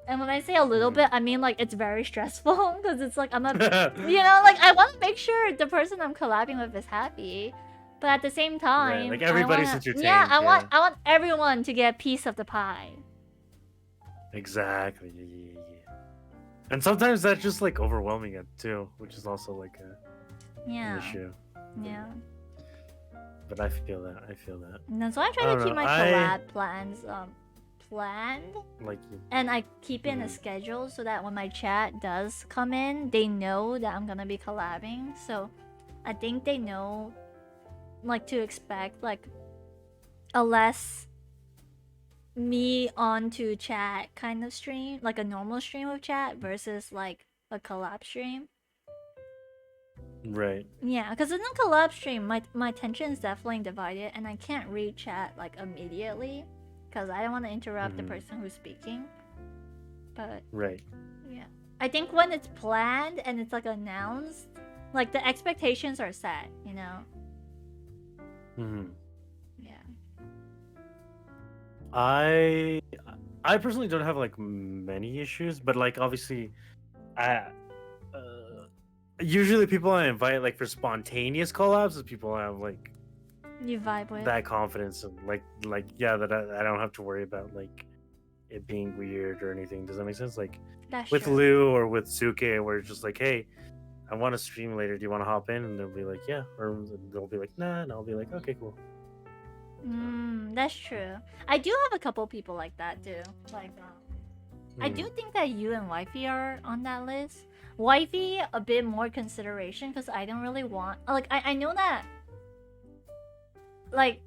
And when I say a little bit, I mean like it's very stressful because it's like I'm a, like I want to make sure the person I'm collabing with is happy. But at the same time, like everybody's I entertained. I want everyone to get a piece of the pie. Exactly. Yeah. And sometimes that's just like overwhelming it too, which is also like an Yeah. issue. Yeah. But I feel that. And that's why I try I to don't keep know, my I- collab plans planned. Like And I keep in a schedule so that when my chat does come in, they know that I'm gonna be collabing. So I think they know like to expect like a less me onto chat kind of stream, like a normal stream of chat versus like a collab stream. right. Yeah, because in a collab stream, my attention is definitely divided and I can't read chat like immediately because I don't want to interrupt the person who's speaking. But Right. yeah, I think when it's planned and it's like announced, like the expectations are set, you know? Yeah. I personally don't have like many issues, but like obviously, I usually people I invite like for spontaneous collabs is people I have like You vibe with. that confidence and like yeah that I don't have to worry about like it being weird or anything. Does that make sense? Like That's with true. Lou or with Suke, where it's just like, hey, I want to stream later. Do you want to hop in? And they'll be like, yeah, or they'll be like, nah, and I'll be like, okay, cool. That's true. I do have a couple people like that too. Like, I do think that you and Wifey are on that list. Wifey, a bit more consideration because I don't really want. Like, I know that. Like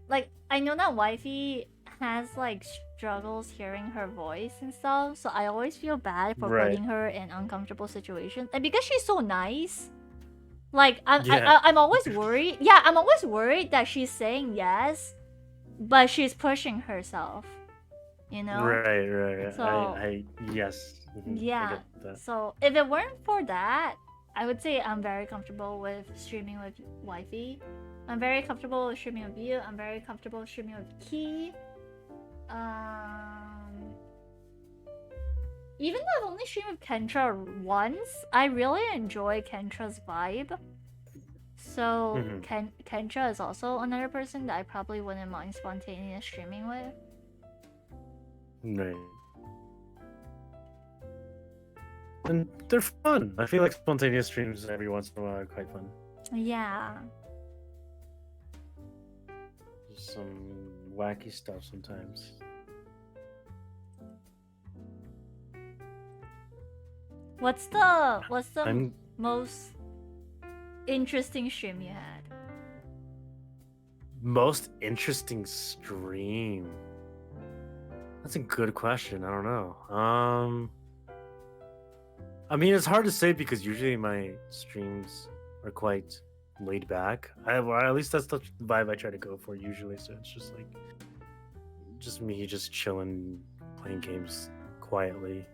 I know that Wifey has like struggles hearing her voice and stuff. So I always feel bad for Right. putting her in uncomfortable situations. And because she's so nice, like Yeah. I'm always worried. Yeah, I'm always worried that she's saying yes, but she's pushing herself. You know? Right. So- I yes. I Yeah. get that. So if it weren't for that, I would say I'm very comfortable with streaming with Wifey. I'm very comfortable with streaming with you. I'm very comfortable with streaming with Key. Even though I've only streamed with Kentra once, I really enjoy Kentra's vibe. So Kentra is also another person that I probably wouldn't mind spontaneous streaming with. Right. And they're fun. I feel like spontaneous streams every once in a while are quite fun. Yeah. Just some wacky stuff sometimes. What's the I'm most interesting stream you had? most interesting stream. That's a good question. I don't know. I mean, it's hard to say because usually my streams are quite laid back. Well, at least that's the vibe I try to go for usually. So it's just like, just me, just chilling, playing games quietly,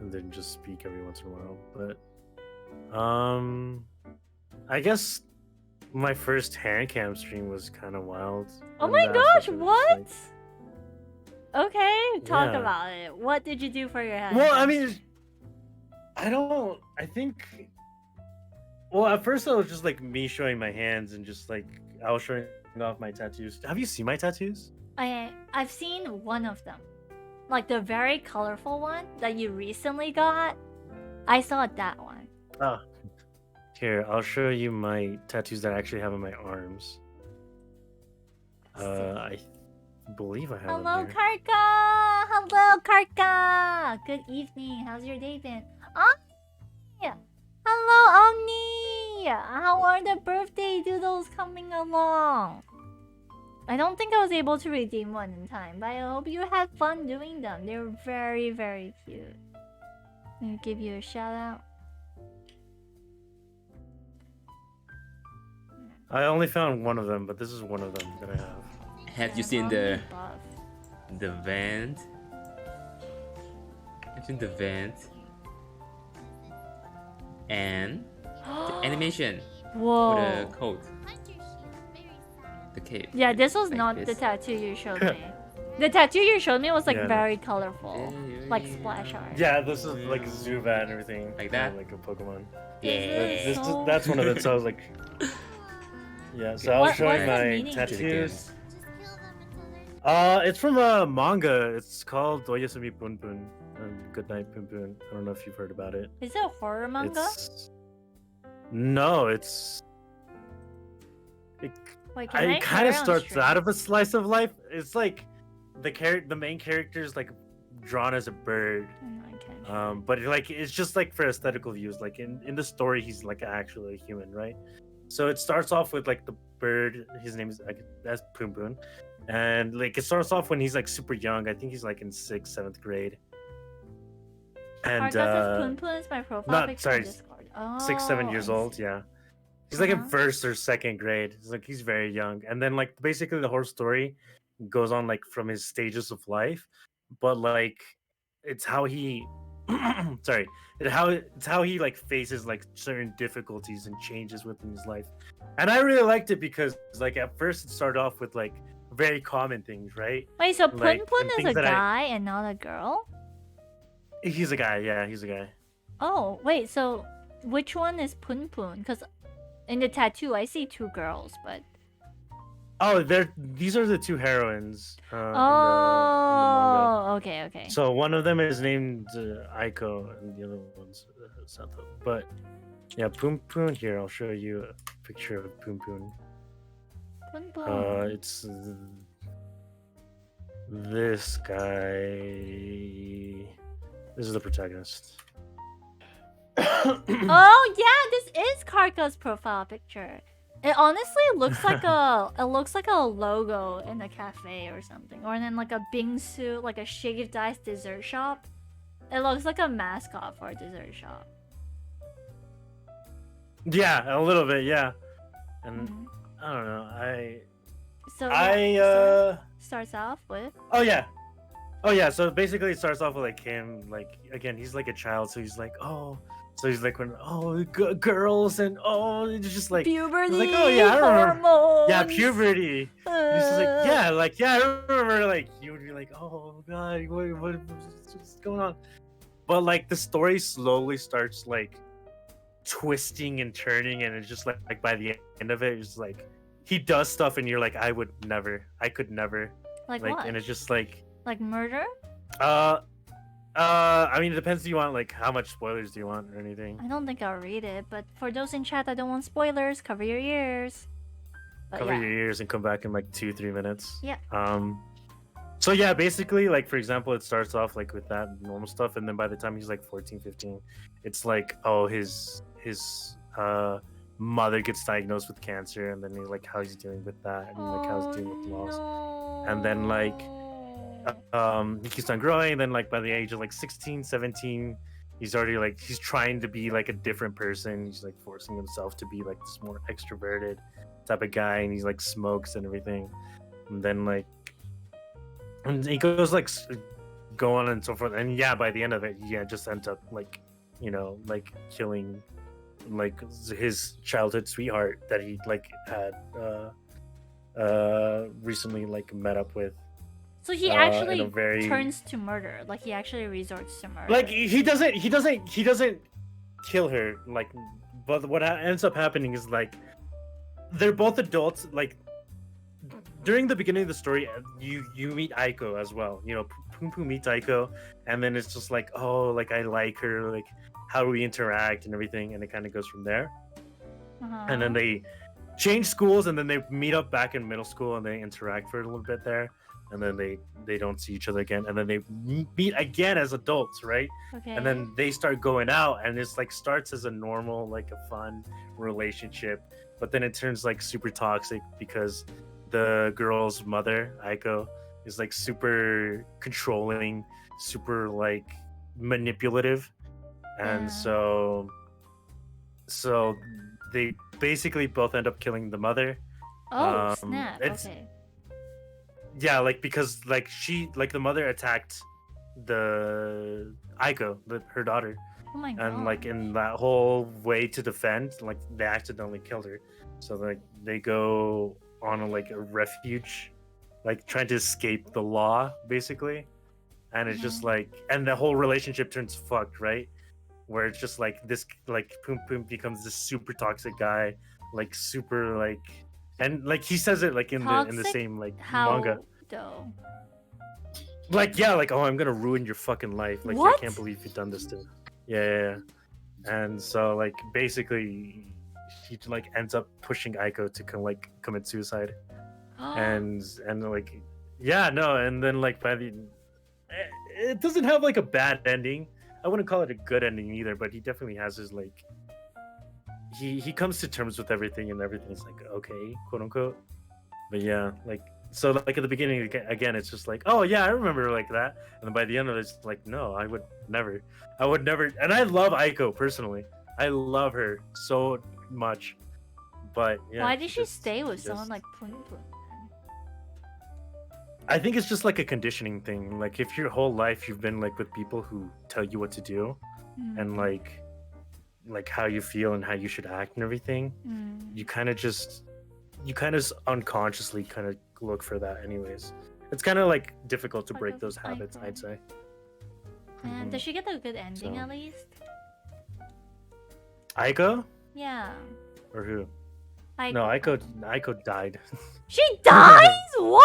and then just speak every once in a while. But, I guess my first hand cam stream was kind of wild. Oh in my that gosh, sense. It was what? just Okay, talk Yeah. about it. What did you do for your head? Well, I mean, I think. Well, at first it was just like me showing my hands and just like I was showing off my tattoos. Have you seen my tattoos? I've seen one of them. Like the very colorful one that you recently got. I saw that one. Oh. Here, I'll show you my tattoos that I actually have on my arms. I believe I have Hello, them here. Karka! Hello, Karka! Good evening. How's your day been? Omni! Hello, Omni! How are the birthday doodles coming along? I don't think I was able to redeem one in time, but I hope you had fun doing them. They're very, very cute. Let me give you a shout out. I only found one of them, but this is one of them that I have. Have you seen the vent? Have you seen the vent? And the animation Whoa. for the coat. The cape. Yeah, this was like not this. the tattoo you showed me. The tattoo you showed me was like Yeah. very colorful, like splash art. Yeah, this is like Zubat and everything. Like that? Like a Pokemon. Yeah. So- That's one of it. So I was like, yeah. So I was What- showing what's the my meaning? tattoos. It's from a manga. It's called Oyasumi Punpun and Goodnight Punpun. I don't know if you've heard about it. Is it a horror manga? No, it's. Wait, can I It kind of hear on starts stream? out of a slice of life. It's like the main character is like drawn as a bird. But like it's just like for aesthetical views. Like in the story, he's like actually a human, right? So it starts off with like the bird. His name is like that's Poon Poon, and like it starts off when he's like super young. I think he's like in 6th, 7th grade. And Arca says Poon Poon is my profile not- picture sorry, on Discord. Oh, 6, 7 years old. Yeah, he's like in Uh-huh. 1st or 2nd grade. He's like he's very young, and then like basically the whole story goes on like from his stages of life, but like it's how he it's how he like faces like certain difficulties and changes within his life. And I really liked it because like at first it started off with like very common things, right? Wait, so Poon Like, Poon and is things a that I- guy and not a girl? He's a guy, yeah, he's a guy. Oh, wait, so which one is Poon Poon? Because in the tattoo, I see 2 girls, but... Oh, these are the 2 heroines in the manga. Oh, okay, okay. So one of them is named Aiko, and the other one's Sato. But yeah, Poon Poon. Here, I'll show you a picture of Poon Poon. Poon Poon. It's this guy. This is the protagonist. Oh yeah, this is Karka's profile picture. It honestly looks like a logo in a cafe or something, or in like a bingsu, like a shaved ice dessert shop. It looks like a mascot for a dessert shop. Yeah, a little bit, yeah. And Mhm. I don't know. So starts off with Oh yeah. Oh yeah, so basically it starts off with like him, like again, he's like a child, so he's like, oh, so he's like when girls and it's just like puberty. like, oh yeah, I remember. Hormones. Yeah, puberty. He's just like, yeah, I remember like you would be like, oh god, what's going on? But like the story slowly starts like twisting and turning, and it's just like by the end of it, it's like he does stuff, and you're like, I could never. Like what? And it's just like murder? I mean, it depends. Do you want like how much spoilers do you want or anything? I don't think I'll read it, but for those in chat that don't want spoilers, cover your ears. But Cover yeah. your ears and come back in like 2-3 minutes. Yeah. So yeah, basically, like for example, it starts off like with that normal stuff, and then by the time he's like 14, 15, it's like, oh, his mother gets diagnosed with cancer, and then he's like how he's dealing with that, and like how he's dealing with loss. And then like he keeps on growing, and then like by the age of like 16, 17, he's already like he's trying to be like a different person. He's like forcing himself to be like this more extroverted type of guy, and he's like smokes and everything. And then like and he goes like go on and so forth, and yeah, by the end of it, yeah, just ends up like, you know, like killing like his childhood sweetheart that he like had recently like met up with. So he in actually a very turns to murder. Like he actually resorts to murder. like he doesn't kill her, like, but what ends up happening is like they're both adults. Like during the beginning of the story, you meet Aiko as well, you know, Poom Poom meets Aiko, and then it's just like, oh, like I like her, like how do we interact and everything, and it kind of goes from there. And then they change schools, and then they meet up back in middle school, and they interact for a little bit there, and then they don't see each other again, and then they meet again as adults, right? Okay. And then they start going out, and it's like starts as a normal, like a fun relationship, but then it turns like super toxic because the girl's mother, Aiko, is like super controlling, super like manipulative, and Yeah. so they basically both end up killing the mother. Oh snap! It's Okay. yeah, like because like the mother attacked the Aiko, her daughter, Oh my god. and like in that whole way to defend, like they accidentally killed her. So like they go on like a refuge, like trying to escape the law, basically. And it's just like, and the whole relationship turns fucked, right? Where it's just like this, like Poom Poom becomes this super toxic guy, like super like, and like he says it like in the Toxic? same like How manga, though? like yeah, like oh I'm gonna ruin your fucking life, like What? I can't believe you've done this to me. Yeah. And so like basically he like ends up pushing Aiko to like commit suicide, and like yeah no, and then like by the it doesn't have like a bad ending. I wouldn't call it a good ending either, but he definitely has his like he comes to terms with everything, and everything's like okay, quote unquote. But yeah, like so like at the beginning again it's just like oh yeah I remember like that, and then by the end of it it's like no I would never, and I love Aiko personally, I love her so much, but yeah, Why did she just- stay with just- someone like Poom Poom? I think it's just like a conditioning thing. Like if your whole life you've been like with people who tell you what to do, and like how you feel and how you should act and everything, you kind of unconsciously kind of look for that anyways. It's kind of like difficult to Like break a those habits, icon. I'd say. And does she get a good ending So- at least? Aiko Yeah. or who? Like, No, Aiko died. She dies? What?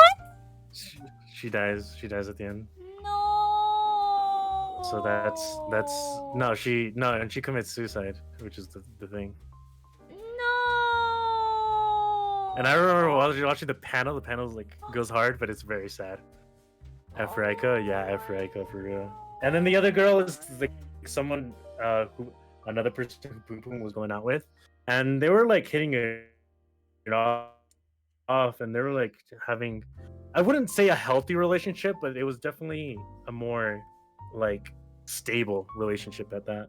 She dies at the end. No. So that's no, and she commits suicide, which is the thing. No. And I remember watching the panel. The panel like goes hard, but it's very sad. F for Aiko, yeah, F for Aiko for real. And then the other girl is like someone another person who Poom Poom was going out with, and they were like hitting it off, and they were like having, I wouldn't say a healthy relationship, but it was definitely a more like stable relationship at that.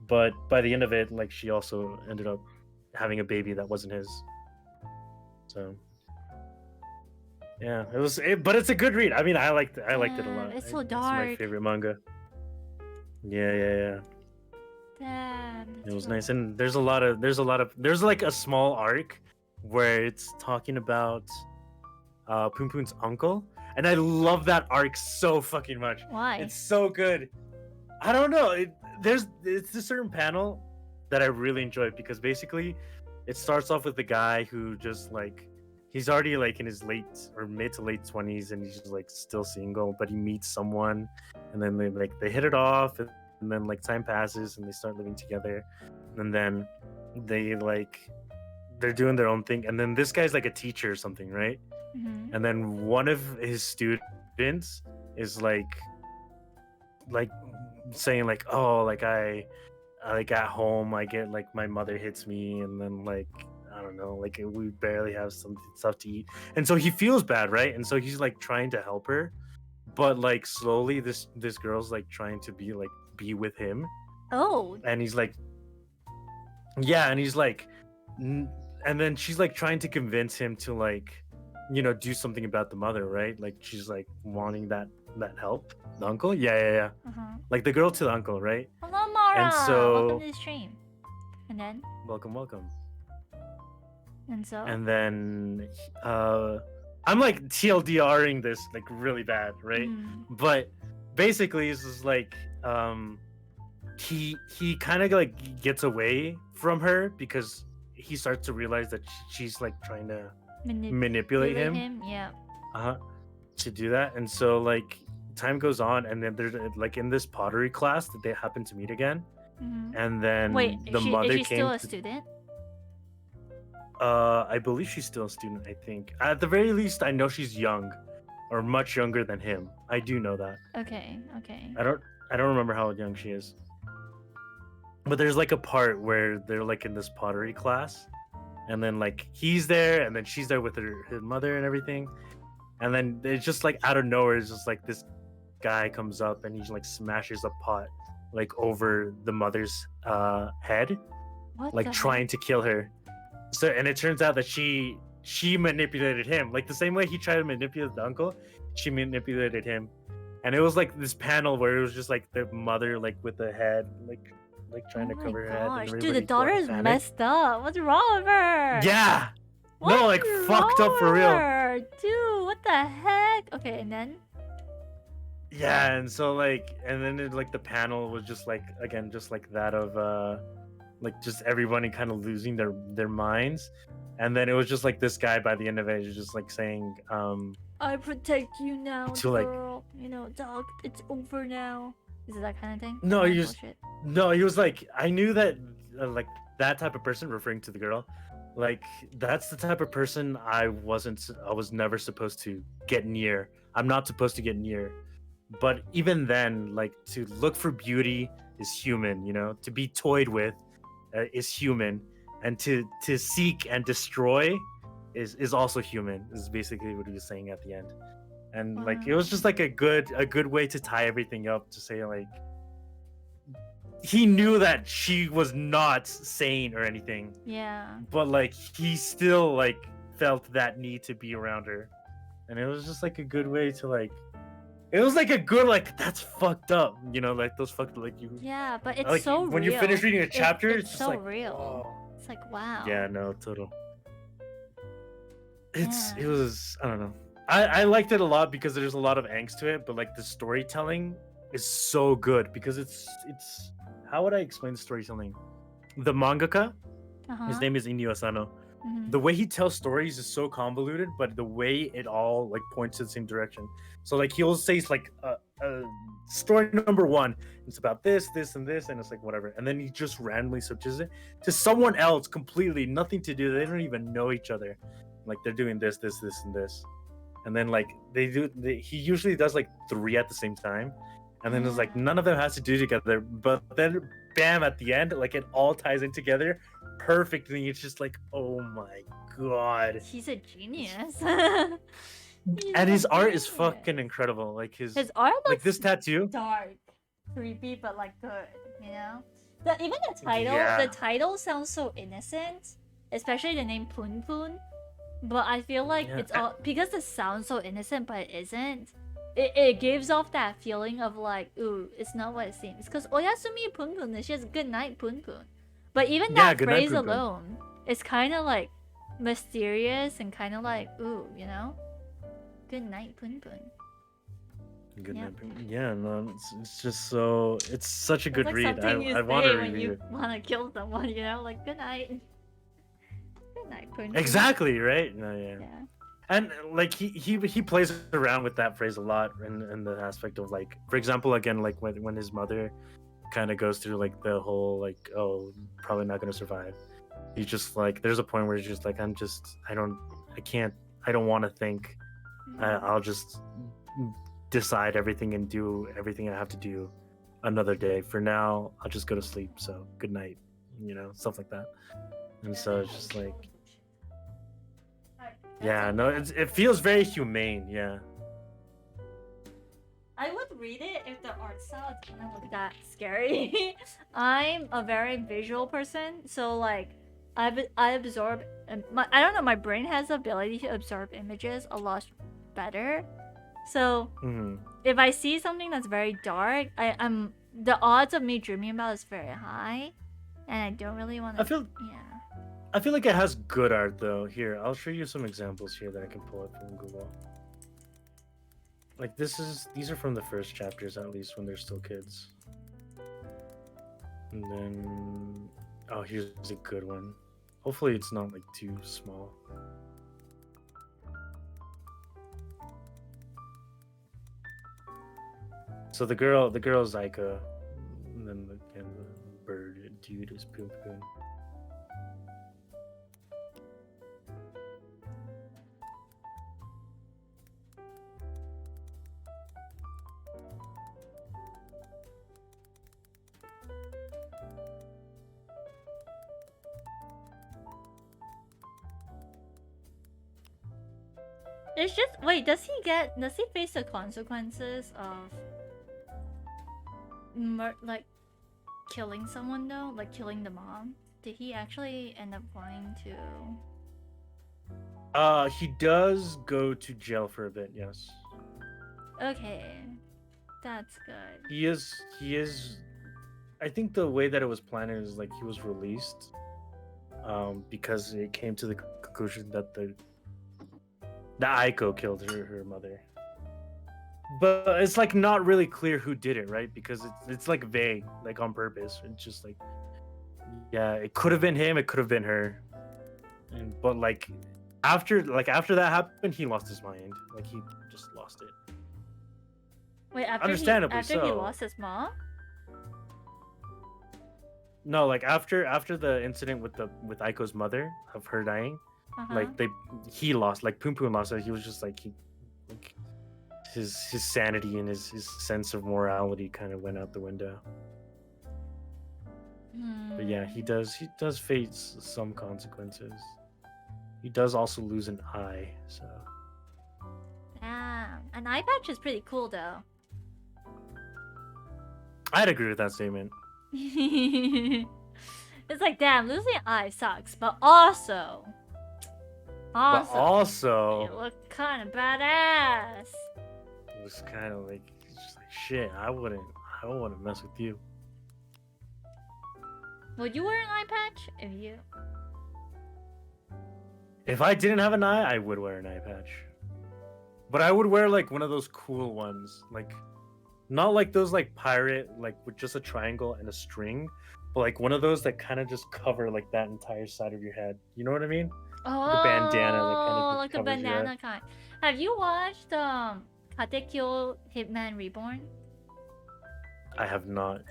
But by the end of it, like she also ended up having a baby that wasn't his. So yeah, but it's a good read. I mean, I liked it a lot. It's so It's my dark. favorite manga. Yeah. Damn. It was nice, and there's like a small arc where it's talking about Poom Poom's uncle, and I love that arc so fucking much. Why? It's so good. I don't know. It's a certain panel that I really enjoy because basically it starts off with the guy who just like he's already like in his late or mid to late 20s, and he's just like still single, but he meets someone, and then they hit it off, and then like time passes and they start living together, and then they're doing their own thing, and then this guy's like a teacher or something, right? Mhm. And then one of his students is like saying like oh like I like at home I get like my mother hits me, and then like I don't know, like we barely have some stuff to eat, and so he feels bad, right? And so he's like trying to help her, but like slowly this girl's like trying to be with him, Oh. and he's like yeah, and he's like and then she's like trying to convince him to like do something about the mother, right? Like she's like wanting that help, the uncle, yeah, Uh-huh. like the girl to the uncle, right? Hello, Mara. And so- Welcome to the stream. And then, Welcome. and so. And then I'm like TLDRing this like really bad, right? Mm. But basically it's just like he kind of like gets away from her because he starts to realize that she's like trying to manipulate him Yeah. to do that, and so like time goes on, and then there's like in this pottery class that they happen to meet again, Mhm. and then Wait, the mother is she came. still a student? I believe she's still a student. I think at the very least, I know she's young, or much younger than him. I do know that. Okay. I don't remember how young she is. But there's like a part where they're like in this pottery class, and then like he's there, and then she's there with her mother and everything, and then it's just like out of nowhere, it's just like this guy comes up and he like smashes a pot like over the mother's head, What like the trying to kill her. So and it turns out that she manipulated him, like the same way he tried to manipulate the uncle, she manipulated him. And it was like this panel where it was just like the mother like with the head like trying to cover her head. And Dude, the everybody's daughter going is panic. messed up. What's wrong with her? Yeah. What's No, like fucked up for wrong with real. her? Dude, what the heck? Okay, and then Yeah, and so like, and then it, like the panel was just like again, just like that of like just everybody kind of losing their minds, and then it was just like this guy by the end of it is just like saying, I protect you now, To, like- girl. You know, dog. It's over now. Is it that kind of thing? No, That kind you of just- bullshit? no, he was like, I knew that like that type of person, referring to the girl, like that's the type of person I was never supposed to get near. I'm not supposed to get near. But even then, like to look for beauty is human, you know. To be toyed with is human, and to seek and destroy is also human. Is basically what he was saying at the end, and like it was just like a good way to tie everything up to say like he knew that she was not sane or anything, Yeah. but like he still like felt that need to be around her, and it was just like a good way to like. It was like a good like that's fucked up, you know, like those fucked like you. Yeah, but it's like so when real. you finish reading a chapter, it's it's just so like real. whoa. It's like wow. Yeah, no, total. It Yeah. was I don't know. I liked it a lot because there's a lot of angst to it, but like the storytelling is so good because it's how would I explain the storytelling? The mangaka, Uh-huh. his name is Inyo Asano. Mhm. The way he tells stories is so convoluted, but the way it all like points to the same direction. So like he'll say it's like story number 1, it's about this, and this, and it's like whatever, and then he just randomly switches it to someone else completely, nothing to do. They don't even know each other. Like they're doing this, and this, and then like he usually does like 3 at the same time, and then it's like none of them has to do together, but then bam at the end, like it all ties in together perfectly. It's just like, oh my god. He's a genius. And his art is genius. fucking incredible. Like his art looks like this tattoo. dark, creepy, but like good. You know, even the title. Yeah. The title sounds so innocent, especially the name Pun Pun. But I feel like Yeah. it's all because it sounds so innocent, but it isn't. It gives off that feeling of like, ooh, it's not what it seems. Because Oyasumi Pun Pun, it's just good night Pun Pun. But even Yeah, that good night, phrase Pun Pun. alone, it's kind of like mysterious and kind of like, ooh, you know, good night Pun Pun. Good Yeah. night. Yeah, no, it's just so it's such a good It's like read. something you I want to say when reread you it. want to kill someone, you know, like good night. Good night Pun Pun. Exactly, right? No, yeah. Yeah. And like he plays around with that phrase a lot in the aspect of like, for example, again, like when his mother kind of goes through like the whole like, oh, probably not gonna survive. He's just like, there's a point where he's just like, I don't want to think. I'll just decide everything and do everything I have to do another day. For now, I'll just go to sleep. So good night, you know, stuff like that. And so it's just like, yeah, no, it feels very humane. Yeah. I would read it if the art style didn't look that scary. I'm a very visual person, so like I absorb. I don't know. My brain has the ability to absorb images a lot better. So Hmm. if I see something that's very dark, I'm the odds of me dreaming about is very high, and I don't really want to. I feel like it has good art though. Here, I'll show you some examples here that I can pull up from Google. Like these are from the first chapters, at least when they're still kids. And then, oh, here's a good one. Hopefully it's not like too small. So the girl's Aika, and then the bird dude is Poon Poon. It's just wait. Does he face the consequences of like killing someone though? Like killing the mom? Did he actually end up going to? He does go to jail for a bit. Yes. Okay, that's good. He is. I think the way that it was planned is like he was released, because it came to the conclusion that the Aiko killed her mother. But it's like not really clear who did it, right? Because it's like vague, like on purpose. It's just like, yeah, it could have been him, it could have been her, but like after that happened, he lost his mind. Like he just lost it. Wait, Understandably after he so. lost his mom? No, like after the incident with Aiko's mother of her dying, like he lost, like Poon Poon lost it. He was just like his sanity and his sense of morality kind of went out the window. But yeah, he does face some consequences. He does also lose an eye, so. Damn, an eye patch is pretty cool though. I'd agree with that statement. It's like, damn, losing an eye sucks, but also, But you also, look kind of badass. it was kind of like, it's just like shit. I don't want to mess with you. Would you wear an eye patch if you? If I didn't have an eye, I would wear an eye patch. But I would wear like one of those cool ones, like not like those like pirate, like with just a triangle and a string, but like one of those that kind of just cover like that entire side of your head. You know what I mean? Oh, The bandana that kind of like the covers your bandana head. kind. Have you watched Katekyo Hitman Reborn? I have not.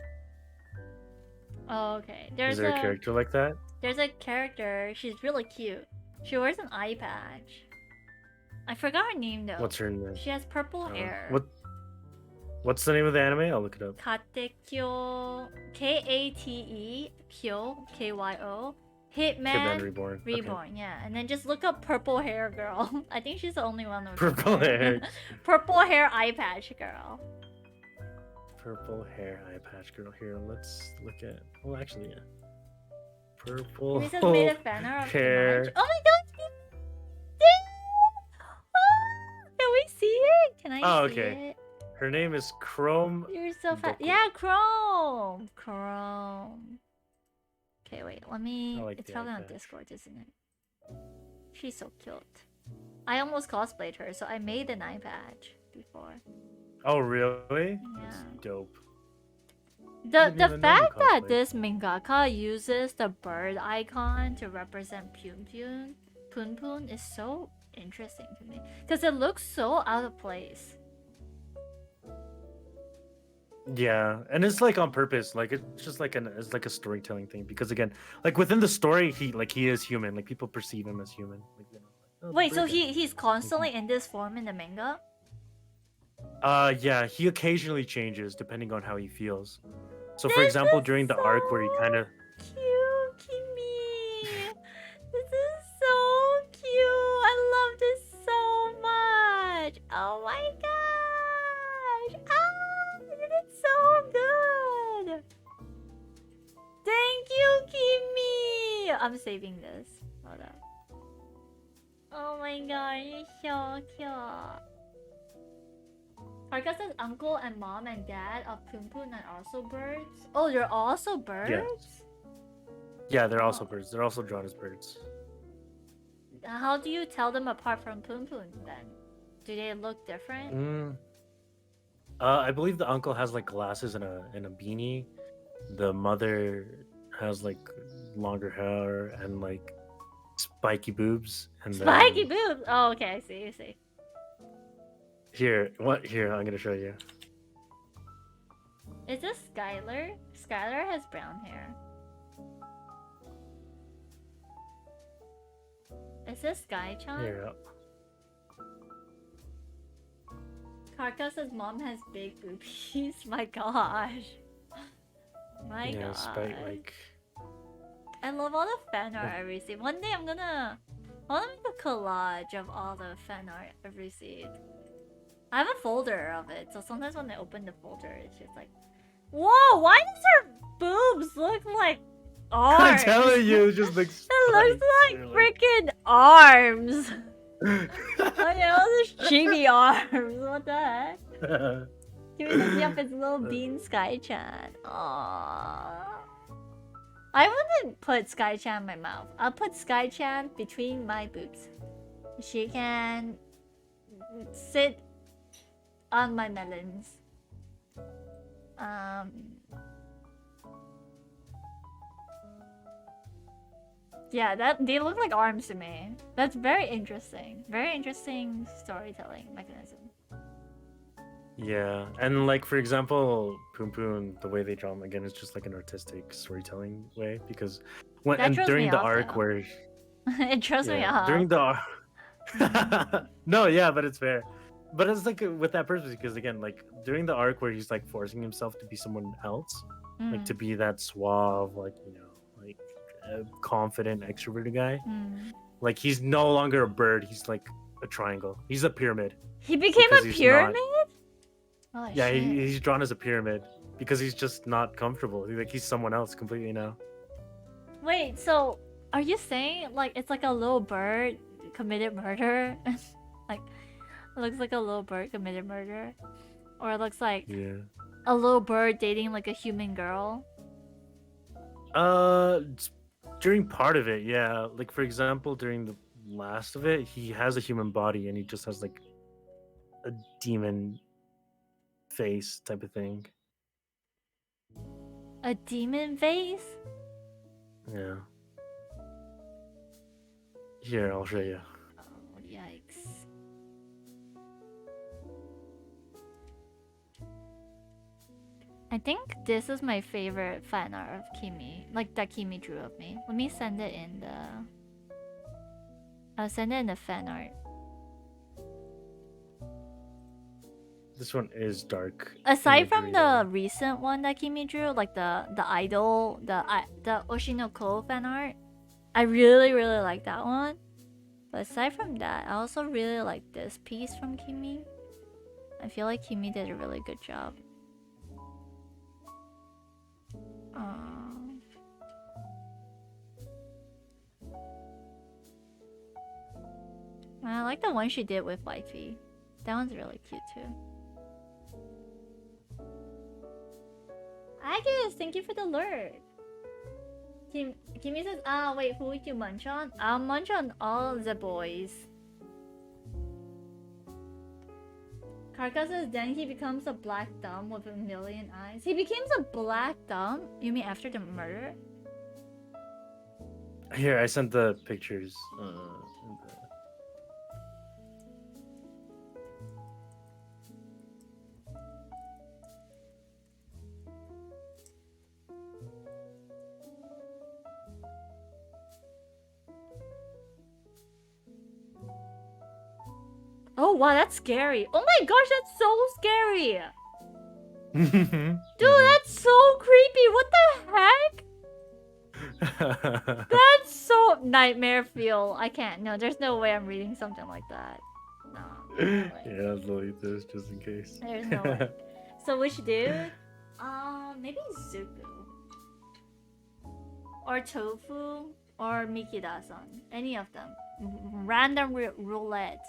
Oh, okay. Is There's there a character like that? There's a character. She's really cute. She wears an eye patch. I forgot her name though. What's her name? She has purple hair. What's the name of the anime? I'll look it up. Katekyo, Kate Kyo, Kyo, Hitman Hitman Reborn. Okay. Reborn. Yeah, and then just look up purple hair girl. I think she's the only one with Purple hair. Purple hair eye patch girl. Purple hair eye patch girl. Here, let's look at. Well, actually, yeah. Purple We just made a fan art of hair. Image. Oh my god! Can we see it? Can I Oh, see okay. it? Her name is Chrome. You're so fat. Doku. Yeah, Chrome. Chrome. Okay, wait. Let me. I like It's the probably eye on patch. Discord, isn't it? She's so cute. I almost cosplayed her, so I made an eye patch before. Oh, really? That's Yeah. dope. The didn't even know you fact that cosplayed. this mangaka uses the bird icon to represent Poon Poon is so interesting to me because it looks so out of place. Yeah, and it's like on purpose. Like it's just like it's like a storytelling thing because again, like within the story, he is human. Like people perceive him as human. Like, you know, like, oh, Wait, so bird guy. he's constantly in this form in the manga? Yeah, he occasionally changes depending on how he feels. So for example, during the arc where he kind of Cute, Kimi. This is so cute. I love this so much. Oh my gosh. Ah, this is so good. Thank you, Kimi. I'm saving this. Hold up. Oh my god, you're so cute. Arka's uncle and mom and dad of Poon Poon are also birds. Oh, they're also birds? yeah, they're also birds. They're also drawn as birds. How do you tell them apart from Poon Poon then? Do they look different? I believe the uncle has like glasses and a beanie. The mother has like longer hair and like spiky boobs. And Spiky then... boobs! Oh, okay, I see. Here, I'm gonna show you. Is this Skylar? Skylar has brown hair. Is this Sky-chan? Yeah. Karka's mom has big boobies. My gosh. My Yeah, god. despite like. I love all the fan art I received. One day I wanna make a collage of all the fan art I've received. I have a folder of it, so sometimes when I open the folder, it's just like, whoa! Why does her boobs look like arms? I'm telling you, it just looks. It looks like They're freaking arms. I know those chibi arms. What the heck? Give me the up its little bean Sky-chan. Aww. I wouldn't put Sky-chan in my mouth. I'll put Sky-chan between my boobs. She can sit on my melons. Yeah, they look like arms to me. That's very interesting. Very interesting storytelling mechanism. Yeah, and like for example, Poon Poon, the way they draw him again is just like an artistic storytelling way because That and throws during me the off, arc though. where It throws me off. during the no, yeah, but it's fair. But it's like with that purpose because again, like during the arc where he's like forcing himself to be someone else, like to be that suave, like like confident, extroverted guy. Like he's no longer a bird. He's like a triangle. He's a pyramid. He became because a he's pyramid? Oh, Yeah, shit. he's drawn as a pyramid because he's just not comfortable. Like he's someone else completely now. Wait, so are you saying like it's like a little bird committed murder? Like it looks like a little bird committed murder? Or it looks like a little bird dating like a human girl? During part of it, yeah. Like for example, during the last of it, he has a human body and he just has like a demon face type of thing. A demon face? Yeah. Here, I'll show you. Oh, yikes. I think this is my favorite fan art of Kimi. Like that Kimi drew of me. Let me send it in the... I'll send it in the fan art. This one is dark. Aside from imagery, the recent one that Kimi drew, like the idol, the Oshinoko fan art, I really like that one. But aside from that, I also really like this piece from Kimi. I feel like Kimi did a really good job. I like the one she did with Wifey. That one's really cute too. Agus, thank you for the alert. Kimi says, wait, who would you munch on? I'll munch on all the boys. Karka says, then he becomes a black thumb with a million eyes. He becomes a black thumb? You mean after the murder? Here, I sent the pictures. Oh wow, that's scary. Oh my gosh, that's so scary. Dude, that's so creepy. What the heck? That's so nightmare feel. I can't. No, there's no way I'm reading something like that. No. Yeah, I'll delete this just in case. There's no way. So which dude? Maybe Zuku. Or Tofu. Or Mikida-san. Any of them. Random roulette.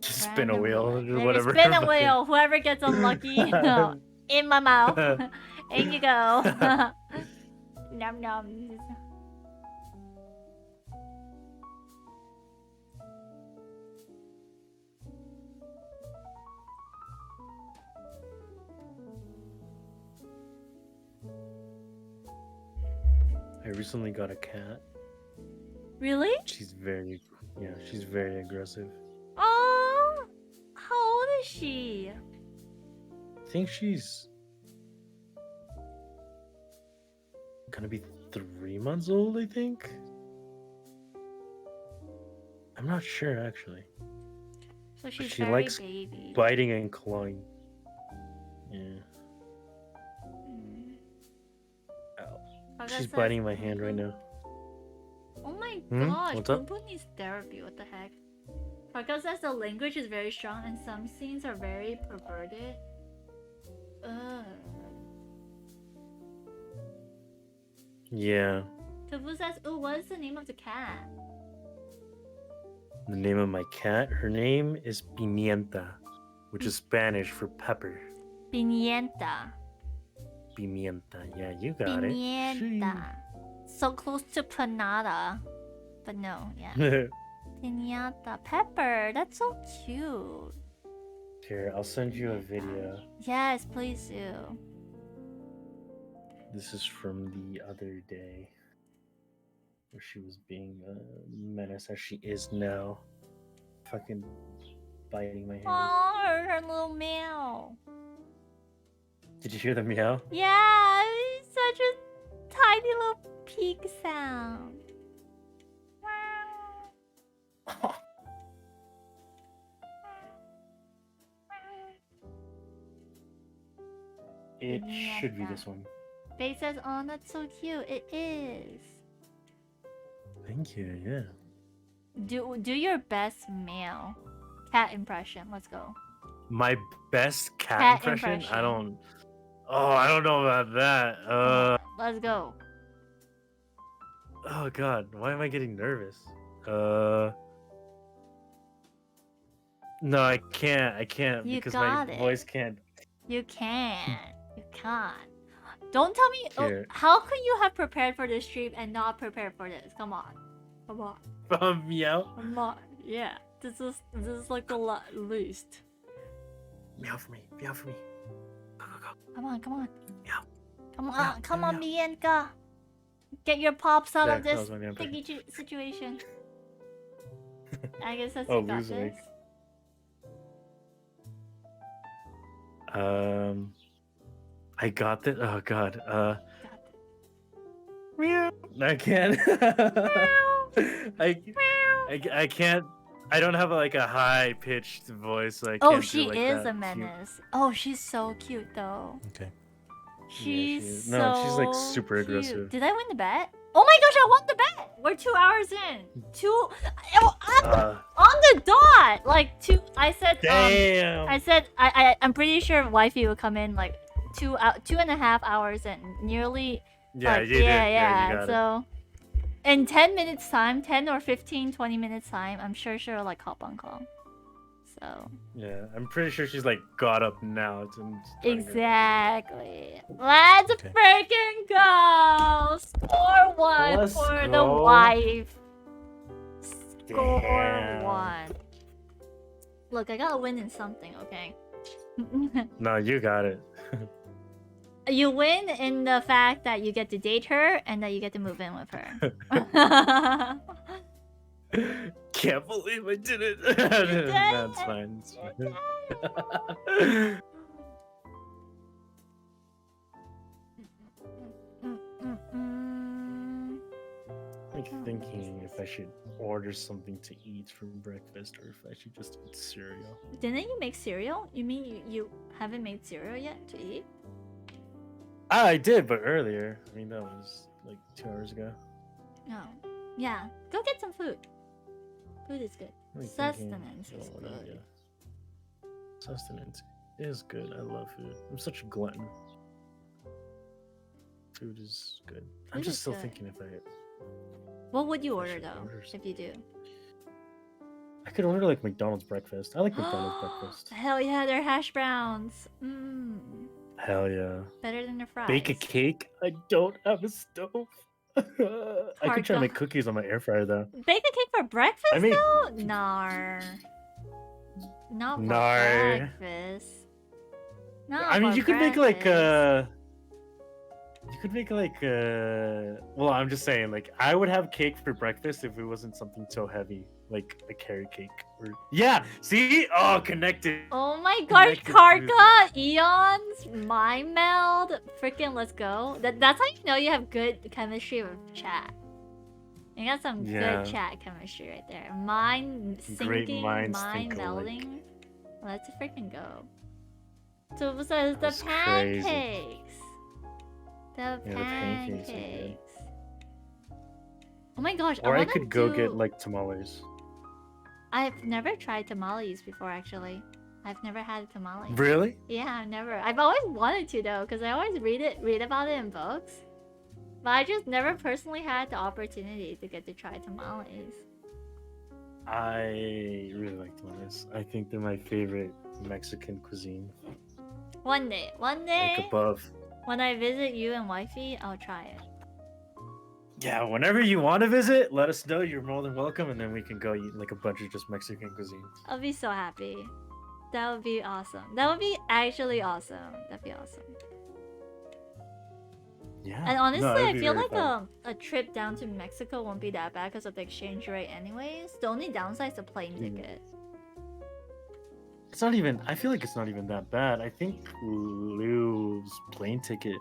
Just spin a wheel or Maybe whatever. spin a wheel. Whoever gets unlucky, in my mouth. In you go. Nom nom. I recently got a cat. Really? She's very aggressive. Oh, how old is she? I think she's gonna be 3 months old, I think. I'm not sure actually. So But she's she very likes baby. biting and clawing. Yeah. Mm. Ow. Farga She's says biting my hand right Poon now. Oh my Hmm? gosh, What's up? Poon Poon needs therapy. What the heck? Farga says the language is very strong and some scenes are very perverted. Ugh. Yeah. Tofu says, "Ooh, what is the name of the cat?" The name of my cat, her name is Pimienta, which is Spanish for pepper. Pimienta. Pimienta. Yeah, you got Pimienta. So close to panada. But no, yeah. it. Pimienta. Pepper. That's so cute. Here, I'll send you a video. Yes, please do. This is from the other day. Where she was being a menace as she is now. Fucking biting my hand. Oh, her little meow. Did you hear the meow? Yeah, it's such a tiny little peak sound. It should be this one. Faye says, "Oh, that's so cute." It is. Thank you, yeah. Do your best male cat impression. Let's go. My best cat, Cat impression? impression. I don't know about that. Let's go. Oh god, why am I getting nervous? No, I can't You because got my it. voice can't. You can. You can't. Don't tell me. Oh, Here. how could you have prepared for this stream and not prepared for this? Come on. Come on. Meow. Come on. Yeah. This is like the least. Meow for me. Meow for me. Go, go, go. Come on. Come on. Meow. Come on. Meow, Come meow, on, meow. Mienka. Get your pops out of There, that this was my meow impression. sticky situation. I guess that's Oh, you got lose this. weight. I got this. Oh god. Got Meow. I can't. I can't. I don't have like a high pitched voice. So I can't Oh, do she like is that a menace. Oh, she's so cute though. Okay. she She's is. No, she's, like, so super cute. aggressive. Did I win the bet? Oh my gosh, I won the bet! We're 2 hours in. On the dot! Like, I said, Damn. I'm pretty sure wifey will come in like 2.5 hours in. Nearly. Yeah, like, you did. Yeah, you got it. so. In 10 minutes time, 10 or 15, 20 minutes time, I'm sure she'll like hop on call. So. Yeah, I'm pretty sure she's like got up now. Exactly. Let's Okay. freaking go! Score one Let's for the go. wife. Score Damn. one. Look, I gotta win in something, okay? No, you got it. You win in the fact that you get to date her and that you get to move in with her. Can't believe I did it. did That's it. fine. It's You fine. I'm thinking if I should order something to eat for breakfast or if I should just eat cereal. Didn't you make cereal? You mean you haven't made cereal yet to eat? I did, but earlier. I mean, that was like 2 hours ago. No. Yeah. Go get some food. Food is good. I'm thinking, Sustenance is what do I good. get? Sustenance is good. I love food. I'm such a glutton. Food is good. I'm Food just is still good. thinking if I What would you I order should though, order if you do? I could order like McDonald's breakfast. I like McDonald's breakfast. Hell yeah, they're hash browns. Hell yeah. Better than the fries. Bake a cake? I don't have a stove. I could try to make cookies on my air fryer though. Bake a cake for breakfast I mean- though? Nar. Not for Nar. breakfast. Not I mean, for you could make like breakfast. You could make like well, I'm just saying like I would have cake for breakfast if it wasn't something so heavy like a carrot cake. Or yeah, see, oh, connected. Oh my god, Connected Karka, Eons, Mind Meld, freaking let's go. That's how you know you have good chemistry with chat. You got some Yeah. good chat chemistry right there. Mind Great syncing, minds mind think alike. melding. Let's freaking go. So it says the That's crazy. pancakes. The Yeah, the pancakes are good. pancakes. Oh my gosh, Or I wanna could go do... get like tamales. I've never tried tamales before, actually. I've never had a tamale. Really? Yeah, I've never. I've always wanted to though, because I always read about it in books. But I just never personally had the opportunity to get to try tamales. I really like tamales. I think they're my favorite Mexican cuisine. One day, Like above. when I visit you and wifey, I'll try it. Yeah, whenever you want to visit, let us know. You're more than welcome, and then we can go eat like a bunch of just Mexican cuisine. I'll be so happy. That would be awesome. That would be actually awesome. That'd be awesome. Yeah. And honestly, No, it'd I be feel very like fun. a trip down to Mexico won't be that bad because of the exchange rate anyways. The only downside is the plane ticket. It's not even. I feel like it's not even that bad. I think Lou's plane ticket.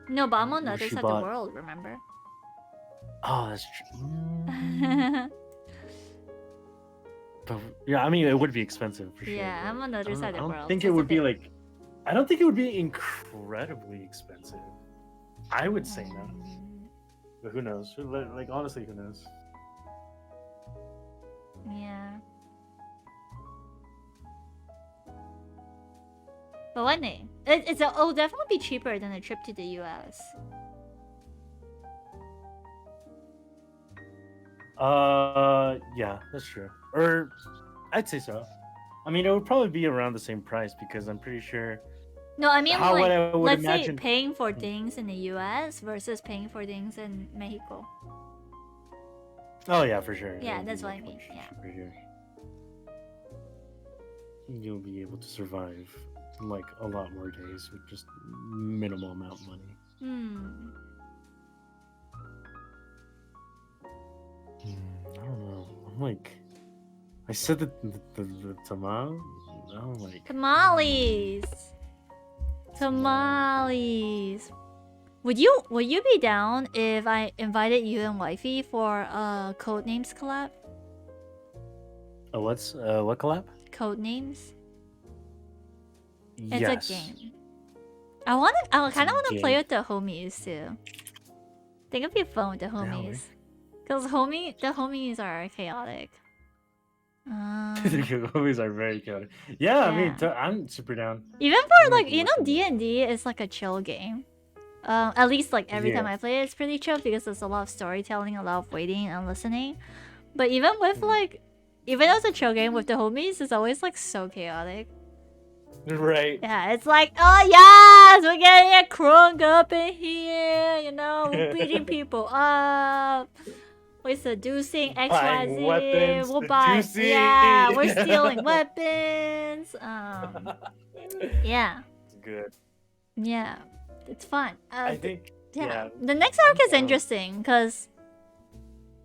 No, but I'm on the Which other you side of the bought. world, remember? Oh, that's true. But yeah, I mean, it would be expensive for sure. Yeah, but I'm on the I other don't- side of I the don't world. think so it it's would be okay. like. I don't think it would be incredibly expensive. I would say no, but who knows? Like honestly, who knows? Yeah. But one day, it'll definitely be cheaper than a trip to the US. Yeah, that's true. Or, I'd say so. I mean, it would probably be around the same price because I'm pretty sure. No, I mean How like, would I would let's imagine- say paying for things in the US versus paying for things in Mexico. Oh yeah, for sure. Yeah, It'll be that's what I much mean, more yeah. cheaper here. You'll be able to survive like a lot more days with just minimal amount of money. I don't know. I'm like, I said that the tamal. I'm like, Tamales. Tamales. Would you be down if I invited you and wifey for a Codenames collab? what collab? Codenames? It's Yes. a game. I kind of want to play game. with the homies too. Think it'd be fun with the Yeah, homies. Cause the homies are chaotic. The homies are very chaotic. Yeah, I mean, Yeah. I'm super down. Even I'm, for like you know looking- D&D is like a chill game. At least like every time Yeah. I play it, it's pretty chill because there's a lot of storytelling, a lot of waiting and listening. But even with like, even though it's a chill game with the homies, it's always like so chaotic. Right. Yeah, it's like, oh yes, we're getting crunk up in here, you know, we're beating people up. We're seducing Buying XYZ. weapons, We're buying, seducing. yeah, we're stealing weapons. Yeah, It's good. yeah, it's fun. I think. Yeah. The next arc is down. interesting because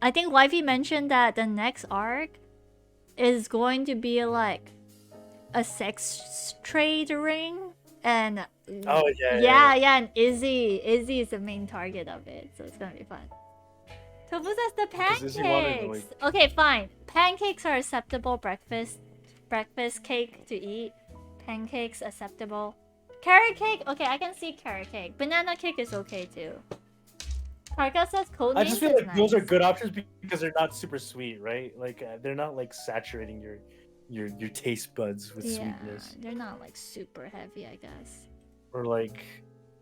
I think Wifey mentioned that the next arc is going to be like a sex trade ring, and Oh yeah. yeah, and Izzy is the main target of it, so it's gonna be fun. Tofu says the Because Izzy wanted to, pancakes. Okay, fine. Pancakes are acceptable breakfast cake to eat. Pancakes acceptable. Carrot cake, okay, I can see carrot cake. Banana cake is okay too. Karka says codenames I just feel is like those are nice. good options because they're not super sweet, right? Like they're not like saturating your taste buds with Yeah, sweetness, they're not like super heavy, I guess. or like,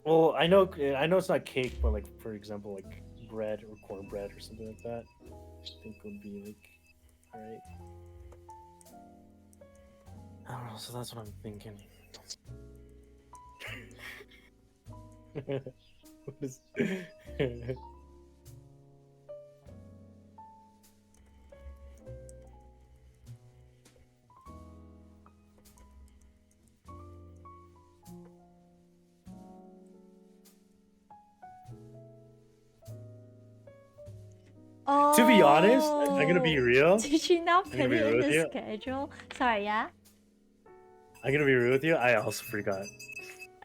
well, I know it's not cake, but like for example, like bread or cornbread or something like that. I think would be like, alright. I don't know, so that's what I'm thinking. What is... Oh. To be honest, I'm gonna be real. Did you not I'm put gonna be it in real with the you. schedule? Sorry, yeah. I'm gonna be real with you. I also forgot.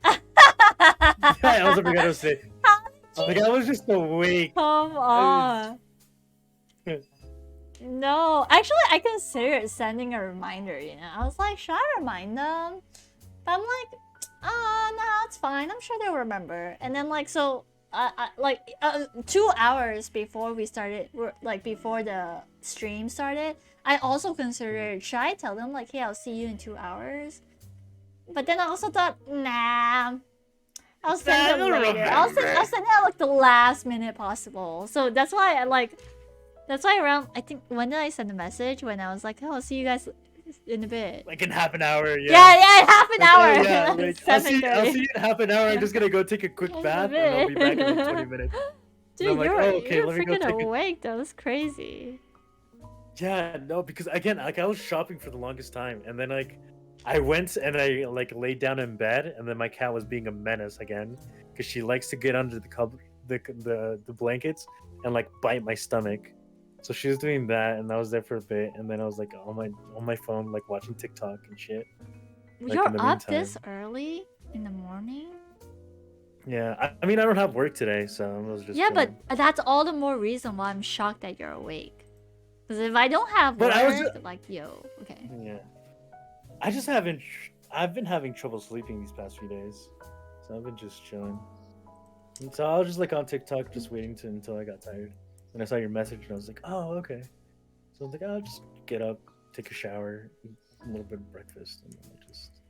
I also forgot to say. Like I was just awake. Come on. No, actually, I considered sending a reminder. You know, I was like, should I remind them? But I'm like, no, it's fine. I'm sure they'll remember. And then like, so, 2 hours before we started, like before the stream started, I also considered, should I tell them like, hey, I'll see you in 2 hours? But then I also thought, nah. I'll send it later. I'll send it at like the last minute possible. So that's why that's why around, I think, when did I send the message? When I was like, oh, I'll see you guys in a bit. Like in half an hour. Yeah, half an hour. Oh, yeah, like, I'll see $7:30. you in half an hour. I'm just gonna go take a quick bath and I'll be back in like 20 minutes. Dude, I'm like, you're, oh, okay, you're let me go freaking take a- awake. That was crazy. Yeah, no, because again, like I was shopping for the longest time, and then like I went and I like laid down in bed, and then my cat was being a menace again, because she likes to get under the blankets and like bite my stomach. So she was doing that, and I was there for a bit, and then I was like on my phone, like watching TikTok and shit. Like, You're in the up meantime. this early in the morning? Yeah, I mean I don't have work today, so I was just Yeah, but chilling. that's all the more reason why I'm shocked that you're awake. Because if I don't have But work, I was like, yo, okay. Yeah, I just haven't. I've been having trouble sleeping these past few days, so I've been just chilling. And so I was just like on TikTok, just waiting until I got tired. And I saw your message, and I was like, oh, okay. So I was like, I'll just get up, take a shower, eat a little bit of breakfast, and then I just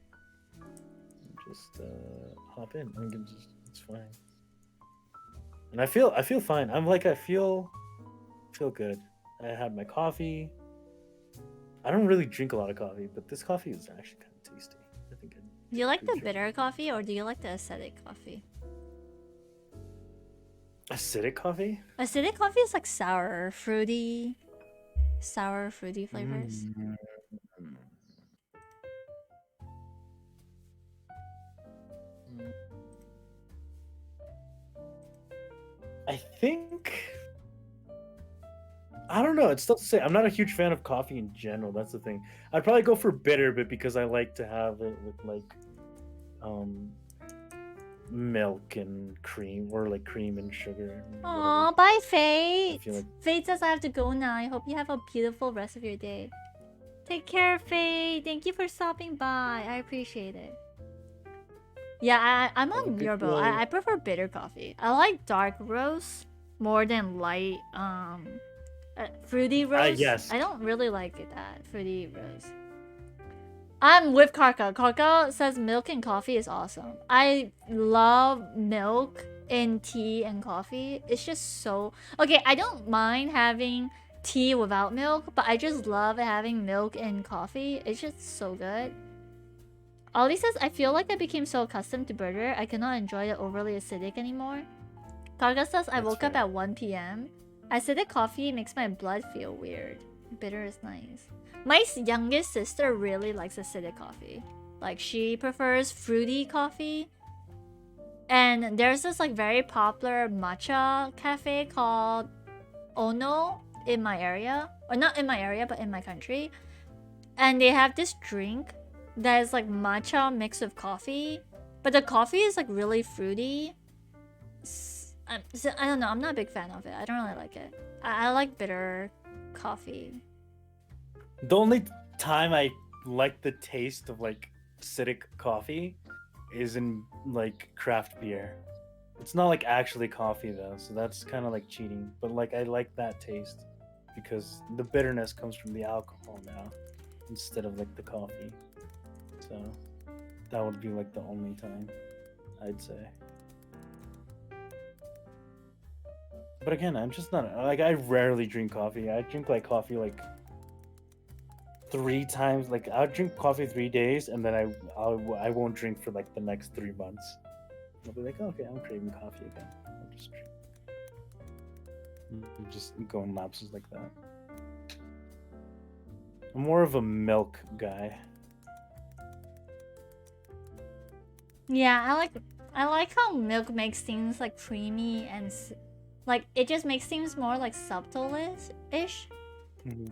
hop in. I can just, it's fine. And I feel fine. I'm like I feel good. I had my coffee. I don't really drink a lot of coffee, but this coffee is actually kind of tasty. I think. Do you like the Good bitter coffee or do you like the acidic coffee? Acidic coffee? Acidic coffee is like sour, fruity flavors. Mm. I think I don't know. It's still the same. I'm not a huge fan of coffee in general. That's the thing. I'd probably go for bitter, but because I like to have it with like milk and cream, or like cream and sugar. And Aw, whatever. bye, Fate. feel like- Fate says I have to go now. I hope you have a beautiful rest of your day. Take care, Fate. Thank you for stopping by. I appreciate it. Yeah, I'm Have a on good your boat. day. I prefer bitter coffee. I like dark roast more than light fruity roast. yes. I don't really like that fruity roast. I'm with Karka. Karka says milk and coffee is awesome. I love milk in tea and coffee. It's just so... Okay, I don't mind having tea without milk, but I just love having milk in coffee. It's just so good. Ollie says, I feel like I became so accustomed to bitter, I cannot enjoy the overly acidic anymore. Karga says, I That's woke up fair. at 1 p.m. Acidic coffee makes my blood feel weird. Bitter is nice. My youngest sister really likes acidic coffee. Like, she prefers fruity coffee. And there's this like very popular matcha cafe called Ono in my area. Or not in my area, but in my country. And they have this drink that is like matcha mixed with coffee. But the coffee is like really fruity. So, I don't know, I'm not a big fan of it. I don't really like it. I like bitter coffee. The only time I like the taste of like acidic coffee is in like craft beer. It's not like actually coffee though, so that's kind of like cheating. But like I like that taste because the bitterness comes from the alcohol now instead of like the coffee. So that would be like the only time I'd say. But again, I'm just not like I rarely drink coffee. I drink like coffee like 3 times. Like I'll drink coffee 3 days, and then I won't drink for like the next 3 months. I'll be like, oh, okay, I'm craving coffee again. I'll just drink. I'm just go in lapses like that. I'm more of a milk guy. Yeah, I like how milk makes things like creamy and Like it just makes things more like subtle-ish. Mhm.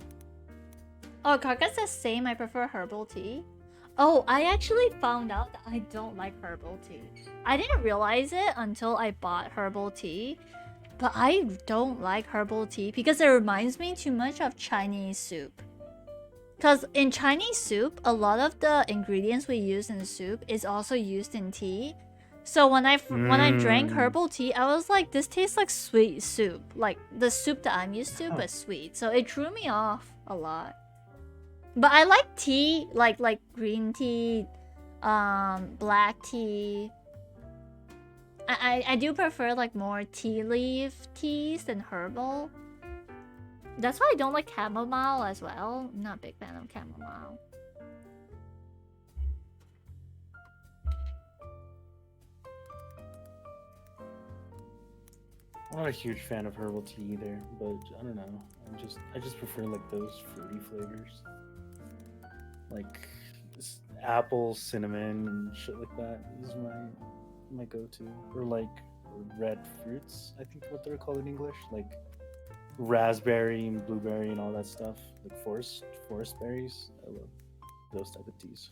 Oh, Karka says same. I prefer herbal tea. Oh, I actually found out that I don't like herbal tea. I didn't realize it until I bought herbal tea. But I don't like herbal tea because it reminds me too much of Chinese soup. Because in Chinese soup, a lot of the ingredients we use in soup is also used in tea. So when I drank herbal tea, I was like, this tastes like sweet soup. Like the soup that I'm used to, but sweet. So it threw me off a lot. But I like tea, like green tea, black tea. I do prefer like more tea leaf teas than herbal. That's why I don't like chamomile as well. I'm not a big fan of chamomile. I'm not a huge fan of herbal tea either, but I don't know. I just prefer like those fruity flavors, like apple, cinnamon, and shit like that is my go-to. Or like red fruits, I think what they're called in English, like raspberry and blueberry and all that stuff, like forest berries. I love those type of teas.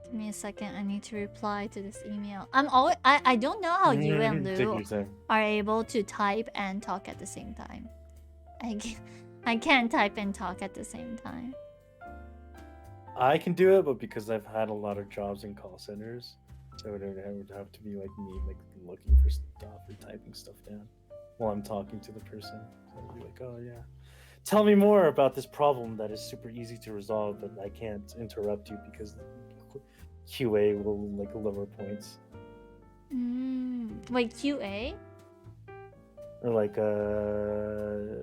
Give me a second. I need to reply to this email. I don't know how you and Take Lou your time. are able to type and talk at the same time. I can't type and talk at the same time. I can do it, but because I've had a lot of jobs in call centers, so it would have to be like me, like looking for stuff or typing stuff down while I'm talking to the person. So I'd be like, oh yeah, tell me more about this problem that is super easy to resolve, but I can't interrupt you because QA will like lower points. Wait, QA? Or like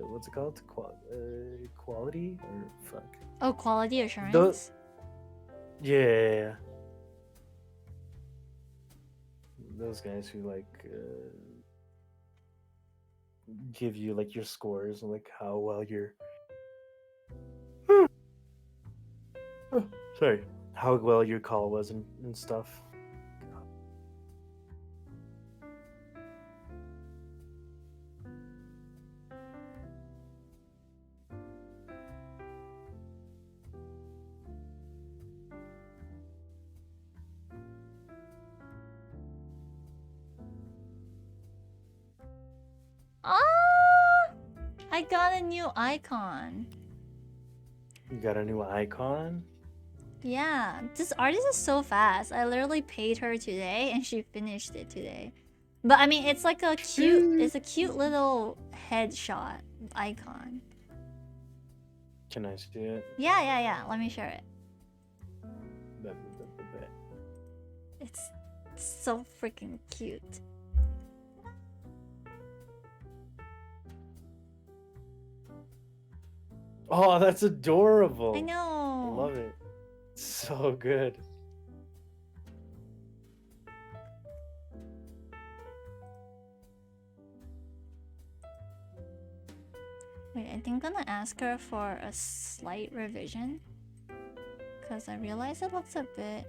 what's it called? Quality or fuck. Oh, quality assurance. Yeah. Those guys who like give you like your scores and like how well you're sorry, how well your call was and stuff. Ah! I got a new icon. You got a new icon? Yeah, this artist is so fast. I literally paid her today and she finished it today. But I mean, it's like a cute little headshot icon. Can I see it? Yeah. Let me share it. It's so freaking cute. Oh, that's adorable. I know. I love it. So good. Wait, I think I'm gonna ask her for a slight revision. Because I realize it looks a bit...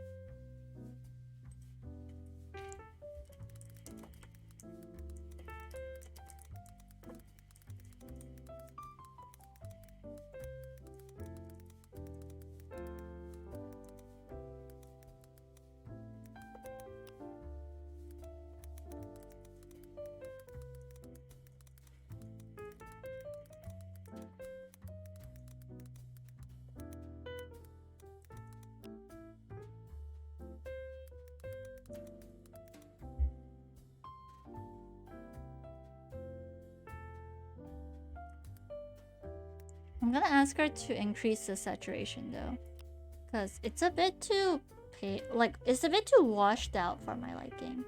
I'm gonna ask her to increase the saturation though, because it's a bit too it's a bit too washed out for my liking.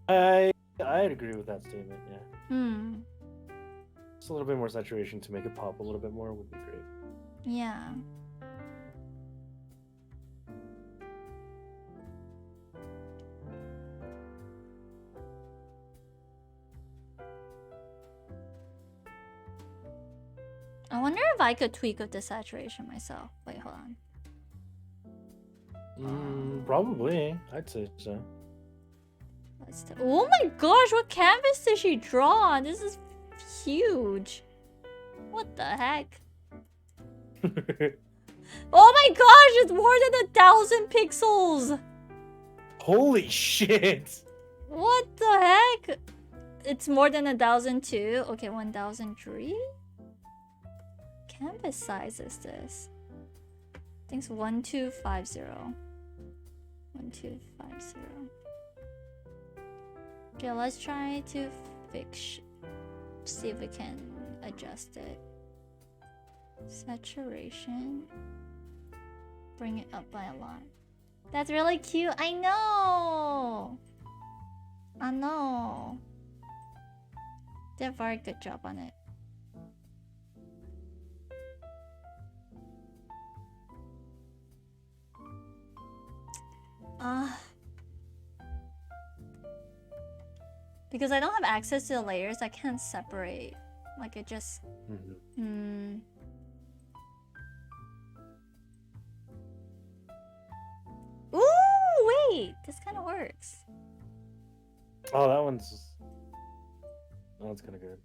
I'd agree with that statement. Yeah. Hmm. Just a little bit more saturation to make it pop a little bit more would be great. Yeah. I wonder if I could tweak with the saturation myself. Wait, hold on. Probably. I'd say so. Oh my gosh, what canvas did she draw on? This is huge. What the heck? Oh my gosh, it's more than 1,000 pixels! Holy shit! What the heck? It's more than 1,000 too? Okay, 1,003? Canvas size is this? I think it's 1250. 1250. Okay, let's try to see if we can adjust it. Saturation. Bring it up by a lot. That's really cute. I know. I know. Did a very good job on it. Because I don't have access to the layers, I can't separate. Like it just. Ooh, wait, this kind of works. Oh, that one's kind of good.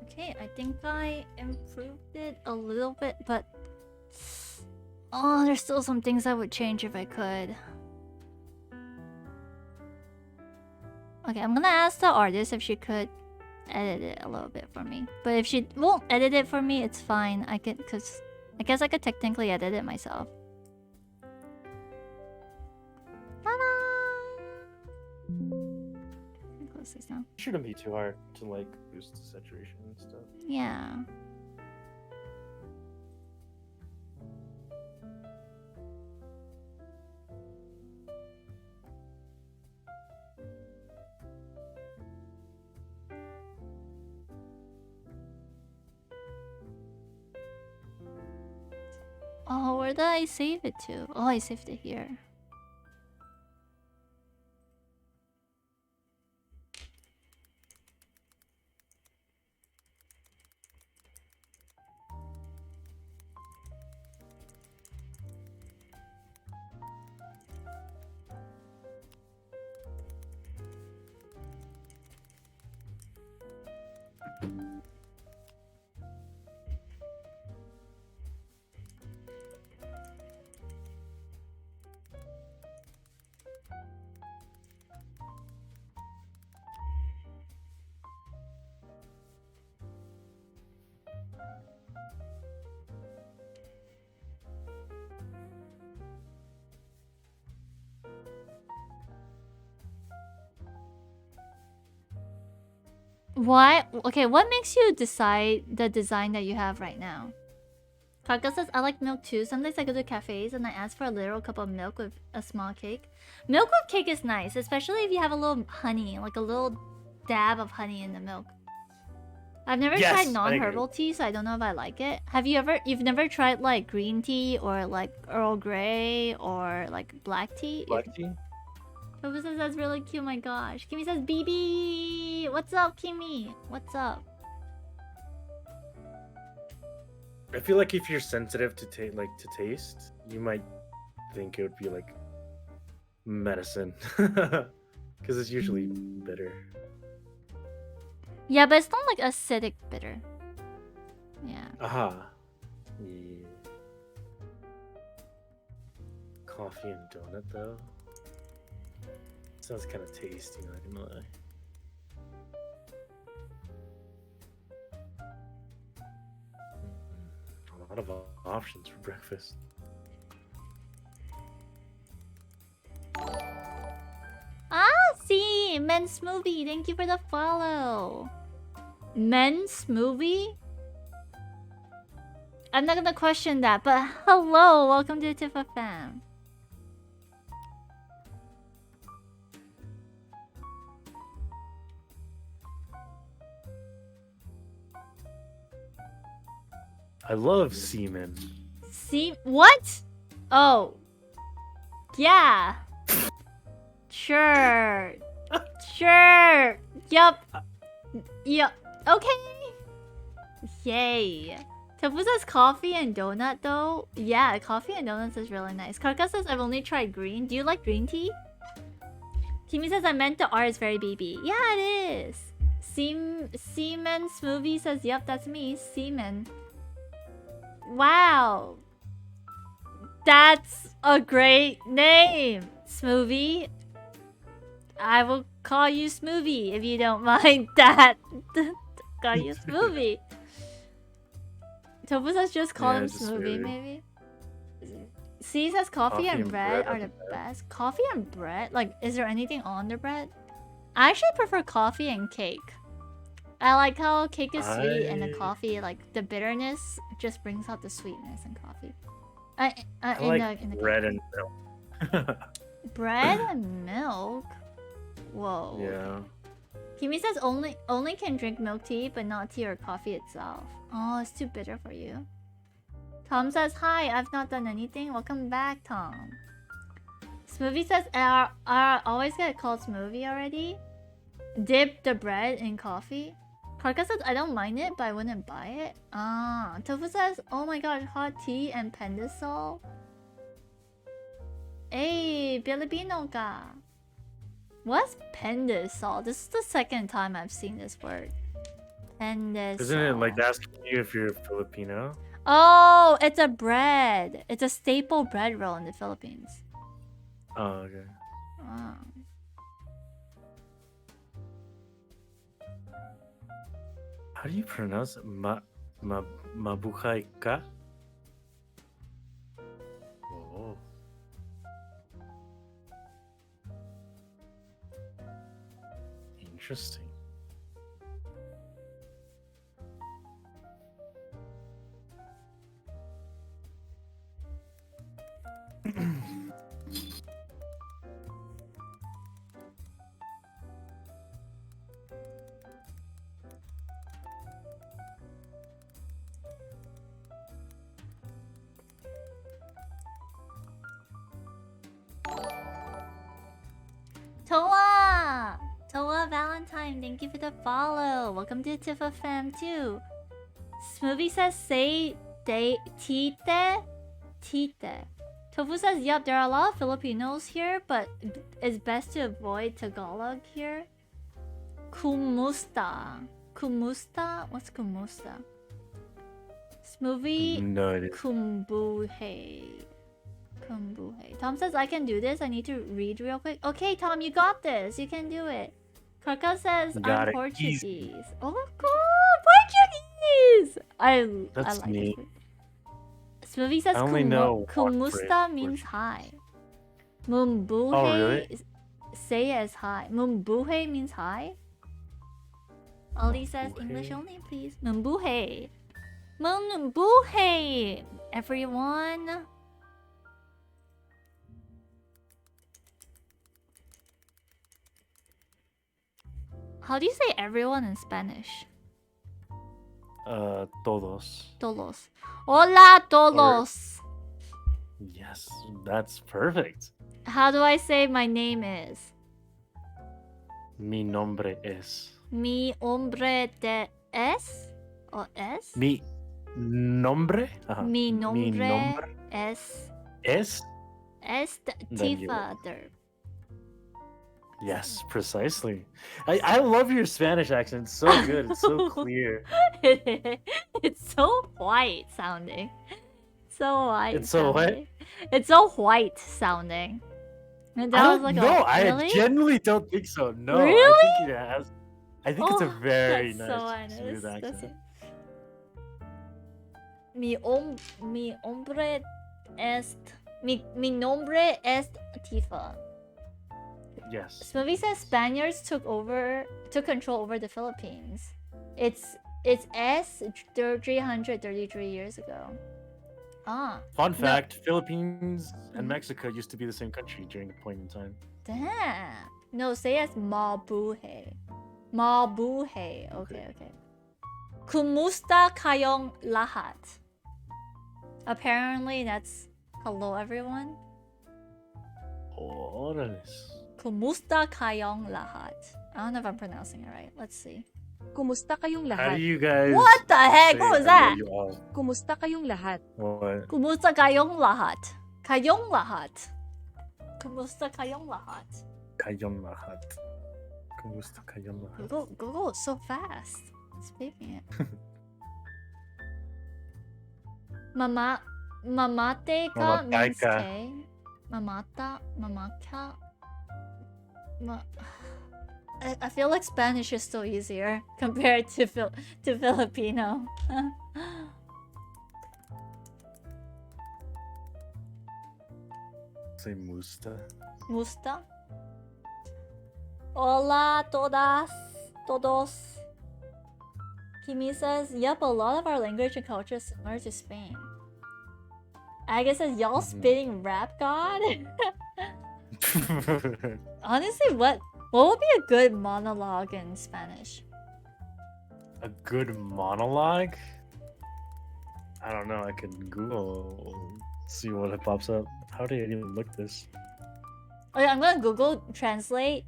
Okay, I think I improved it a little bit, but oh, there's still some things I would change if I could. Okay, I'm gonna ask the artist if she could edit it a little bit for me. But if she won't edit it for me, it's fine. I guess I could technically edit it myself. Close this down. Shouldn't be too hard to like boost the saturation and stuff. Yeah. Oh, where did I save it to? Oh, I saved it here. Why? Okay, what makes you decide the design that you have right now? Karka says, I like milk too. Sometimes I go to cafes and I ask for a literal cup of milk with a small cake. Milk with cake is nice, especially if you have a little honey, like a little dab of honey in the milk. I've never tried non-herbal tea, so I don't know if I like it. You've never tried like green tea or like Earl Grey or like black tea? Black tea? Tofu says that's really cute, my gosh. Kimmy says, BB! What's up, Kimmy? What's up? I feel like if you're sensitive to taste, you might think it would be like medicine, because it's usually bitter. Yeah, but it's not like acidic bitter. Yeah. Aha. Yeah. Coffee and donut though. Sounds kind of tasty, not gonna lie. A lot of options for breakfast. Ah, see, Men's Movie. Thank you for the follow. Men's Movie? I'm not gonna question that, but hello, welcome to Tifa Fam. I love semen. See what? Oh, yeah. Sure. Sure. Yup. Yup. Okay. Yay. Tofu says coffee and donut though. Yeah, coffee and donuts is really nice. Karka says I've only tried green. Do you like green tea? Kimi says I meant the R is very baby. Yeah, it is. Seaman Smoothie says yep, that's me. Seaman. Wow. That's a great name. Smoothie. I will call you Smoothie if you don't mind that. Call you Smoothie. Tofu says just call him just Smoothie, smoothie. maybe. C says coffee and bread are are the the best. Coffee and bread? Like, is there anything on the bread? I actually prefer coffee and cake. I like how cake is sweet and the I- coffee, like, the bitterness just brings out the sweetness in coffee. I like in the bread cake. and milk. Bread and milk? Whoa. Yeah. Kimi says only can drink milk tea, but not tea or coffee itself. Oh, it's too bitter for you. Tom says, hi, I've not done anything. Welcome back, Tom. Smoothie says, I always get called Smoothie already. Dip the bread in coffee. Karka says, I don't mind it, but I wouldn't buy it. Ah, Tofu says, oh my god, hot tea and pendisol. Hey, Filipino ka. What's pendisol? This is the second time I've seen this word. Pendisol. Isn't it like asking you if you're Filipino? Oh, it's a bread. It's a staple bread roll in the Philippines. Oh, okay. Oh. How do you pronounce it? Mabuhay ka? Oh. Interesting. Toa! Toa Valentine, thank you for the follow. Welcome to Tifa Fam too. Smoothie says say de tite. Tite. Tofu says yup, there are a lot of Filipinos here, but it's best to avoid Tagalog here. Kumusta. Kumusta? What's kumusta? Smoothie No, it is. kumbuhe. Kumbuhe. Tom says I can do this. I need to read real quick. Okay, Tom, you got this. You can do it. Kaka says Got I'm it. Portuguese. Easy. Oh, cool! Portuguese! I That's like me. it. Smoothie says I only know one kumusta phrase, means Portuguese. hi. Mumbuhe Oh, really? say as hi. Mumbuhe means hi. Ali says Mumbuhe. English only, please. Mumbuhe. Mumbuhe, everyone. How do you say everyone in Spanish? Todos. Todos. Hola, todos. Yes, that's perfect. How do I say my name is? Mi nombre es. Mi hombre de es? Or es? Mi nombre? Ajá. Mi Mi nombre nombre es es. Then you- Tifa. Yes, precisely. I love your Spanish accent. It's so good. It's so clear. It's so white sounding. So white. It's so what? sounding. It's so white sounding. And that I was don't like know. a really? I genuinely don't think so. No. I Really? think it has. I think it's a Oh, very that's nice, so honest. smooth That's accent. it. Mi hombre es mi nombre es Tifa. Yes. Smoothie says Spaniards took control over the Philippines. It's It's S 333 years ago. Ah, Fun fact: Philippines and Mexico used to be the same country during a point in time. damn. No, say as mabuhay. Mabuhay. Okay, okay. Kumusta kayong lahat? Apparently that's hello everyone. Órales. Kumusta kayong lahat? I don't know if I'm pronouncing it right. Let's see. Kumusta kayong How do lahat? you guys? What the heck? say What was hello, that? you all? Kumusta kayong lahat? What? Kumusta kayong lahat? Kayong lahat. Kumusta kayong lahat? Kayong lahat. Kumusta kayong lahat? Google is so fast. Speaking it. Mamate ka Mamatay means ka. K. Mamaka. I feel like Spanish is still easier compared to Filipino. Say musta. Musta? Hola todos. Kimi says, yep, a lot of our language and culture is similar to Spain. Aga says, y'all spitting rap god? Honestly, what would be a good monologue in Spanish? A good monologue? I don't know. I can Google, see what it pops up. How did I even look this? Okay, I'm gonna Google translate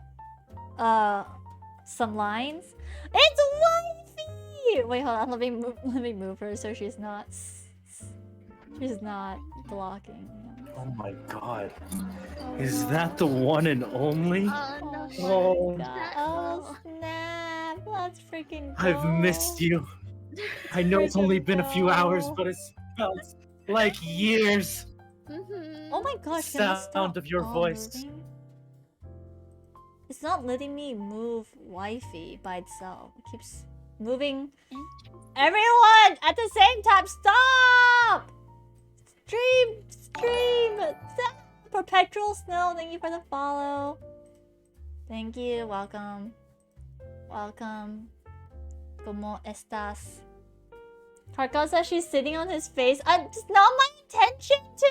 some lines. It's wifey! Wait, hold on. Let me move her so she's not blocking. Oh my god. Is that the one and only? Oh, Oh, my God. Oh snap! Let's freaking go. I've missed you. I know it's only been a few hours, but it's felt like years. Oh my gosh! Can I Sound stop of your voice. moving? It's not letting me move wifey by itself. It keeps moving. Everyone at the same time, stop! Stream! Stop! Perpetual Snow, thank you for the follow. Thank you, welcome. ¿Cómo estás? Karka says she's sitting on his face. It's not my intention to.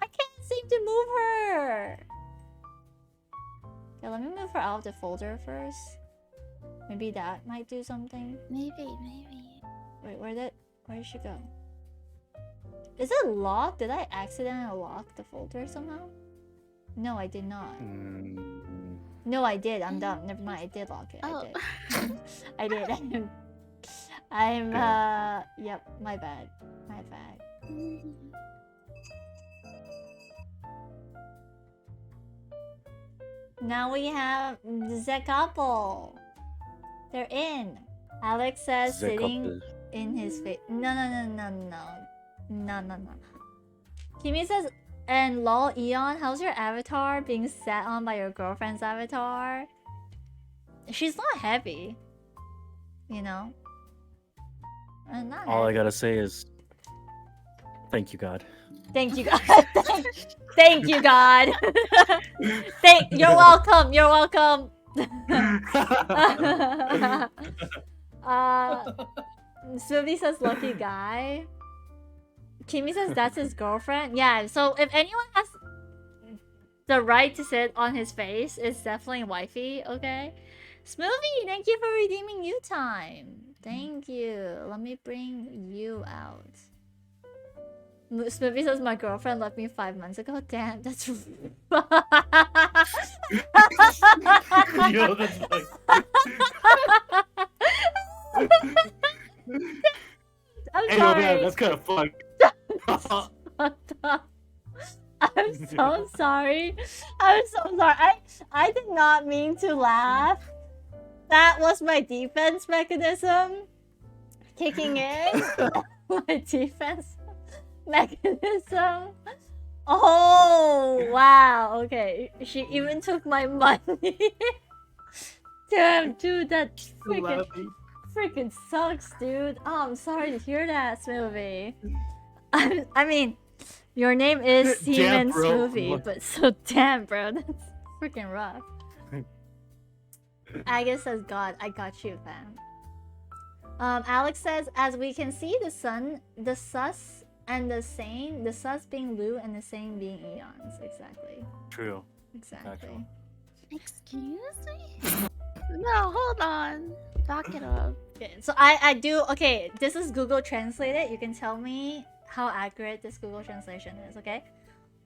I can't seem to move her. Okay, let me move her out of the folder first. Maybe that might do something. Maybe. Wait, where did she go? Is it locked? Did I accidentally lock the folder somehow? No, I did not. No, I did. I'm dumb. Never mind. I did lock it. Oh. I did. I'm yep, my bad. Now we have the couple. They're in. Alex says The sitting couple. in his face. No. Kimi says, and lol Eon, how's your avatar being sat on by your girlfriend's avatar? She's not heavy, you know. Not All I heavy. gotta say is, thank you, God. Thank you, God. Thank you, God. You're welcome. You're welcome. Smoothie says lucky guy. Kimi says that's his girlfriend. Yeah, so if anyone has the right to sit on his face, it's definitely wifey, okay? Smoothie, thank you for redeeming you time. Thank you. Let me bring you out. Smoothie says my girlfriend left me 5 months ago. Damn, that's Yo, that's like... I'm Hey, sorry. man, that's kind of fucked. Fucked up. I'm so sorry. I did not mean to laugh. That was my defense mechanism kicking in. My defense mechanism. Oh wow. Okay. She even took my money. Damn, dude, that freaking sucks, dude. Oh, I'm sorry to hear that, Smoothie. I mean, your name is Seaman Smoothie, but so damn, bro, that's freaking rough. Agus says, God, I got you, fam. Alex says, as we can see, the sun, the sus, and the sane, the sus being Lu and the sane being Eons. Exactly. True. Exactly. Actual. Excuse me? No, hold on. Back it up. Okay, so I do. Okay, this is Google Translated. You can tell me how accurate this Google translation is. Okay.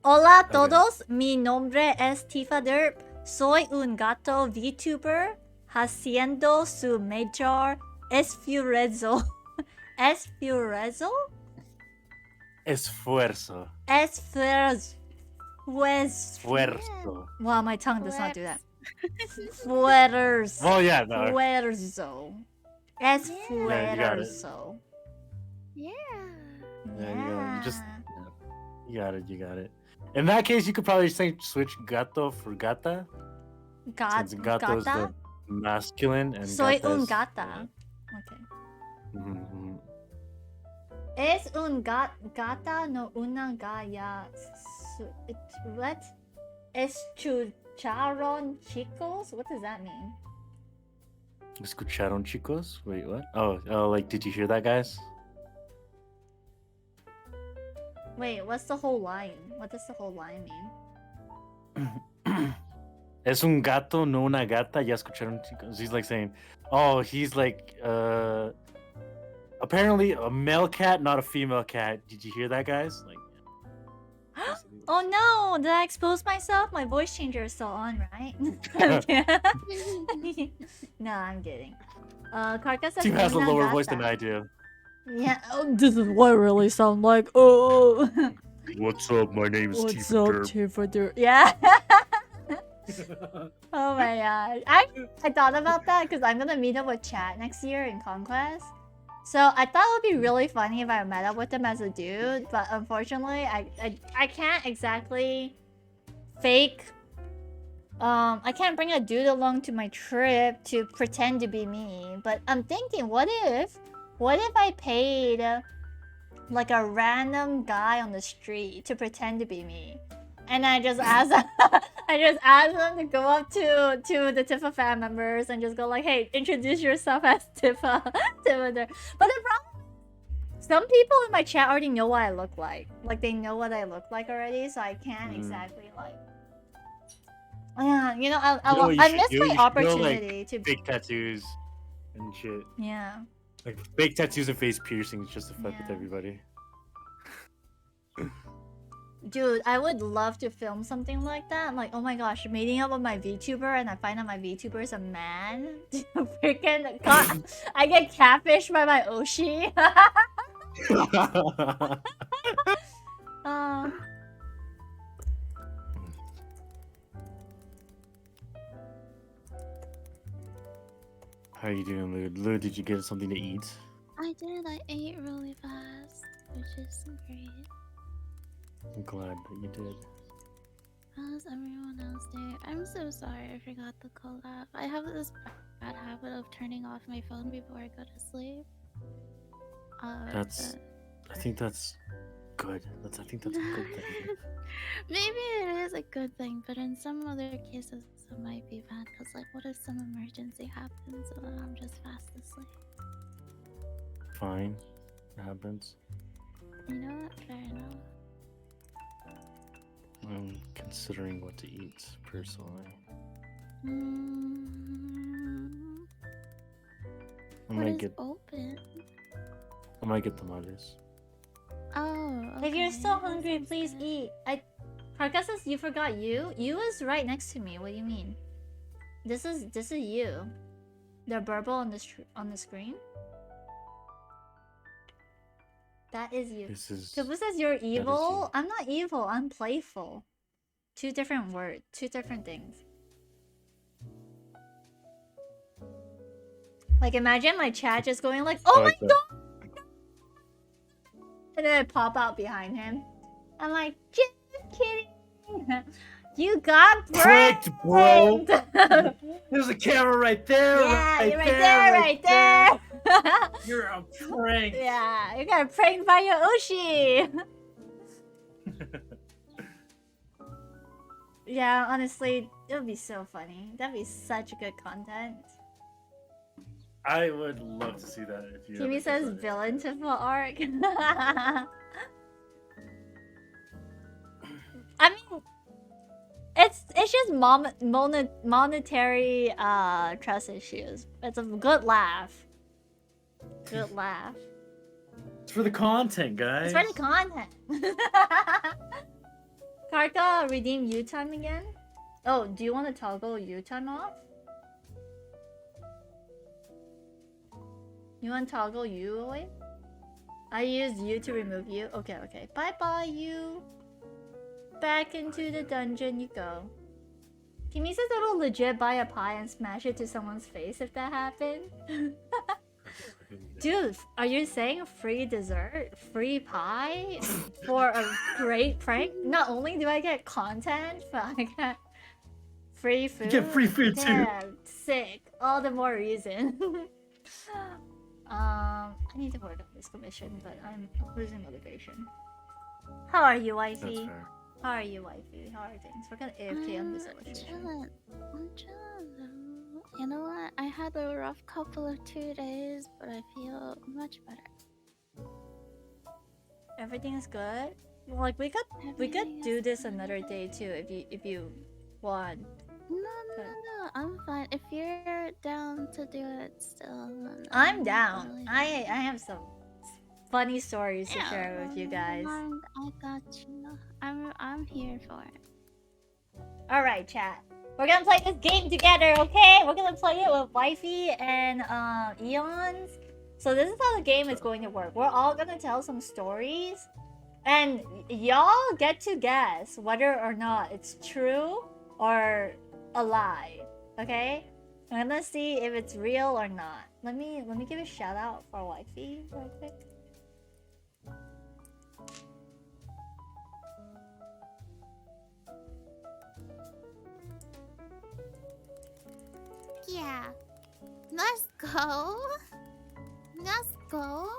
Hola todos, mi nombre es TifaDerp. Soy un gato VTuber haciendo su mayor esfuerzo. Esfuerzo? Esfuerzo. Esfuerzo. Esfuerzo. Wow, my tongue does not do that. Esfuerzo. Well, yeah, no. Esfuerzo. Esfuerzo. Yeah. Yeah, you go. You just you got it. You got it. In that case, you could probably say switch gato for gata. Since gato is the masculine and Soy gata un is- gata. Okay. Mhm. Es un gata, no una galla. What? Escucharon chicos? What does that mean? Escucharon, chicos? Wait, what? Oh, like, did you hear that, guys? Wait, what's the whole line? What does the whole line mean? Es un gato, no una gata. Ya escucharon, chicos. He's like saying, oh, he's like, apparently a male cat, not a female cat. Did you hear that, guys? Like, Oh no! Did I expose myself? My voice changer is still on, right? No, I'm kidding. Karka says Steve has a una lower gata. voice than I do. Yeah, oh, this is what I really sound like. Oh. What's up? My name is What's up, TifaDerp? Yeah. Oh my god. I thought about that because I'm gonna meet up with Chat next year in Conquest. So I thought it would be really funny if I met up with him as a dude, but unfortunately I can't exactly fake I can't bring a dude along to my trip to pretend to be me. But I'm thinking, what if I paid like a random guy on the street to pretend to be me? And I just asked them to go up to the Tifa fan members and just go like, hey, introduce yourself as Tifa. Tifa there. But the problem, some people in my chat already know what I look like. Like they know what I look like already, so I can't exactly like. Yeah, you know, I missed my opportunity to. Fake tattoos and shit. Yeah. Like fake tattoos and face piercings just to fuck with Yeah. everybody. Dude, I would love to film something like that. I'm like, oh my gosh, meeting up with my VTuber and I find out my VTuber is a man. Freaking God, I get catfished by my Oshi. uh, How you doing, Lou? Lou, did you get something to eat? I did. I ate really fast, which is great. I'm glad that you did. How's everyone else doing? I'm so sorry I forgot the collab. I have this bad habit of turning off my phone before I go to sleep. That's. I think that's good. I think that's a good thing. Maybe it is a good thing, but in some other cases it might be bad. Cause like, what if some emergency happens and then I'm just fast asleep? Fine, it happens. You know what? Fair enough. I'm considering what to eat personally. I What might is get. open? I might get tamales. Oh. If you're okay. still hungry, please eat. Karka says you forgot you. You is right next to me. What do you mean? This is you. The burble on the screen. That is you. This is. Kabu says you're evil. you. I'm not evil. I'm playful. Two different words. Two different things. Like imagine my chat just going like, "Oh I my like that. god!" And then I pop out behind him. I'm like, "Just kidding." You got Pranked, bro. pranked. There's a camera right there. Yeah, you're right there. You're a prank. Yeah, you got pranked by your Oshi. Yeah, honestly, it would be so funny. That'd be such good content. I would love to see that if you. Kimi ever says get that. villain to arc. I mean, it's just monetary trust issues. It's a good laugh. Good laugh. It's for the content, guys. It's for the content. Karka, redeem U time again? Oh, do you want to toggle U time off? You want to toggle U away? I used U to remove you. Okay, okay. Bye bye, you. Back into the dungeon you go. Kimi says I will legit buy a pie and smash it to someone's face if that happened. Dude, are you saying free dessert? Free pie? For a great prank? Not only do I get content, but I get free food. You get free food too. Damn, sick. All the more reason. I need to work on this commission, but I'm losing motivation. How are you, That's wifey? fair. How are you, wifey? How are things? We're gonna AFK on this illustration. Chillin'. I'm chillin' though. You know what? I had a rough couple of 2 days, but I feel much better. Everything is good. Well, like we could Everything do is this good. another day too if you want. No, I'm fine. If you're down to do it still, then I'm down. totally I down. have some funny stories to Yeah, share with you guys. I got you. I'm here for it. All right, chat. We're gonna play this game together, okay? We're gonna play it with Wifey and Eons. So this is how the game is going to work. We're all gonna tell some stories, and y'all get to guess whether or not it's true or a lie. Okay? I'm gonna see if it's real or not. Let me give a shout out for Wifey real quick. Yeah. Let's go. Let's go.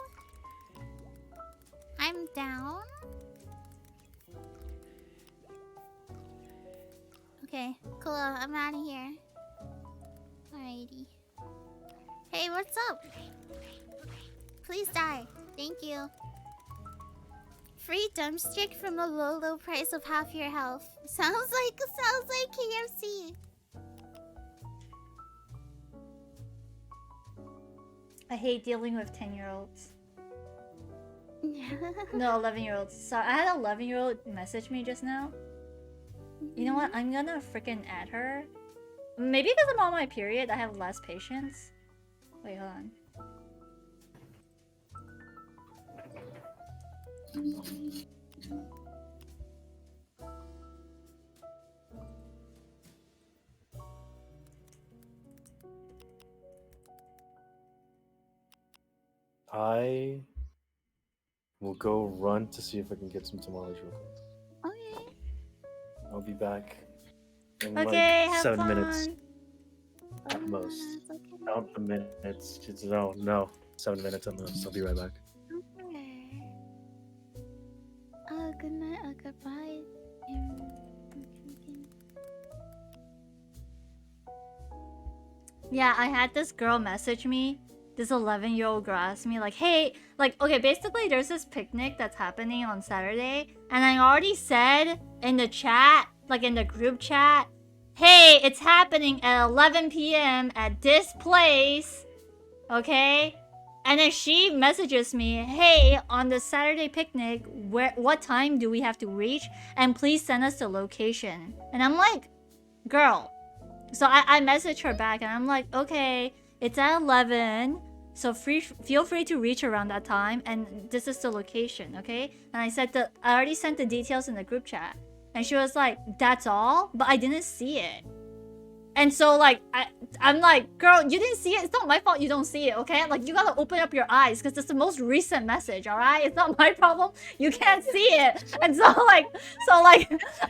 I'm down. Okay, cool. I'm out of here. Alrighty. Hey, what's up? Please die. Thank you. Free dump stick from a low price of half your health. Sounds like KFC. I hate dealing with 10-year-olds. No, 11-year-olds. Sorry, I had an 11-year-old message me just now. You know what? I'm gonna freaking add her. Maybe because I'm on my period, I have less patience. Wait, hold on. I will go run to see if I can get some tamales real quick. Okay. I'll be back in Okay, like have 7 fun. minutes at most. It's okay. Count the minutes. Just, no, 7 minutes at most. I'll be right back. Okay. Good night, goodbye. Yeah, I had this girl message me. This 11-year-old girl asked me like, hey, like, okay, basically there's this picnic that's happening on Saturday. And I already said in the chat, like in the group chat, hey, it's happening at 11 p.m. at this place. Okay? And then she messages me, hey, on the Saturday picnic, what time do we have to reach? And please send us the location. And I'm like, girl. So I messaged her back and I'm like, okay, it's at 11. So feel free to reach around that time. And this is the location, okay? And I already sent the details in the group chat. And she was like, that's all? But I didn't see it. And so like, I'm like, girl, you didn't see it? It's not my fault you don't see it, okay? Like, you gotta open up your eyes because it's the most recent message, alright? It's not my problem. You can't see it. And so like,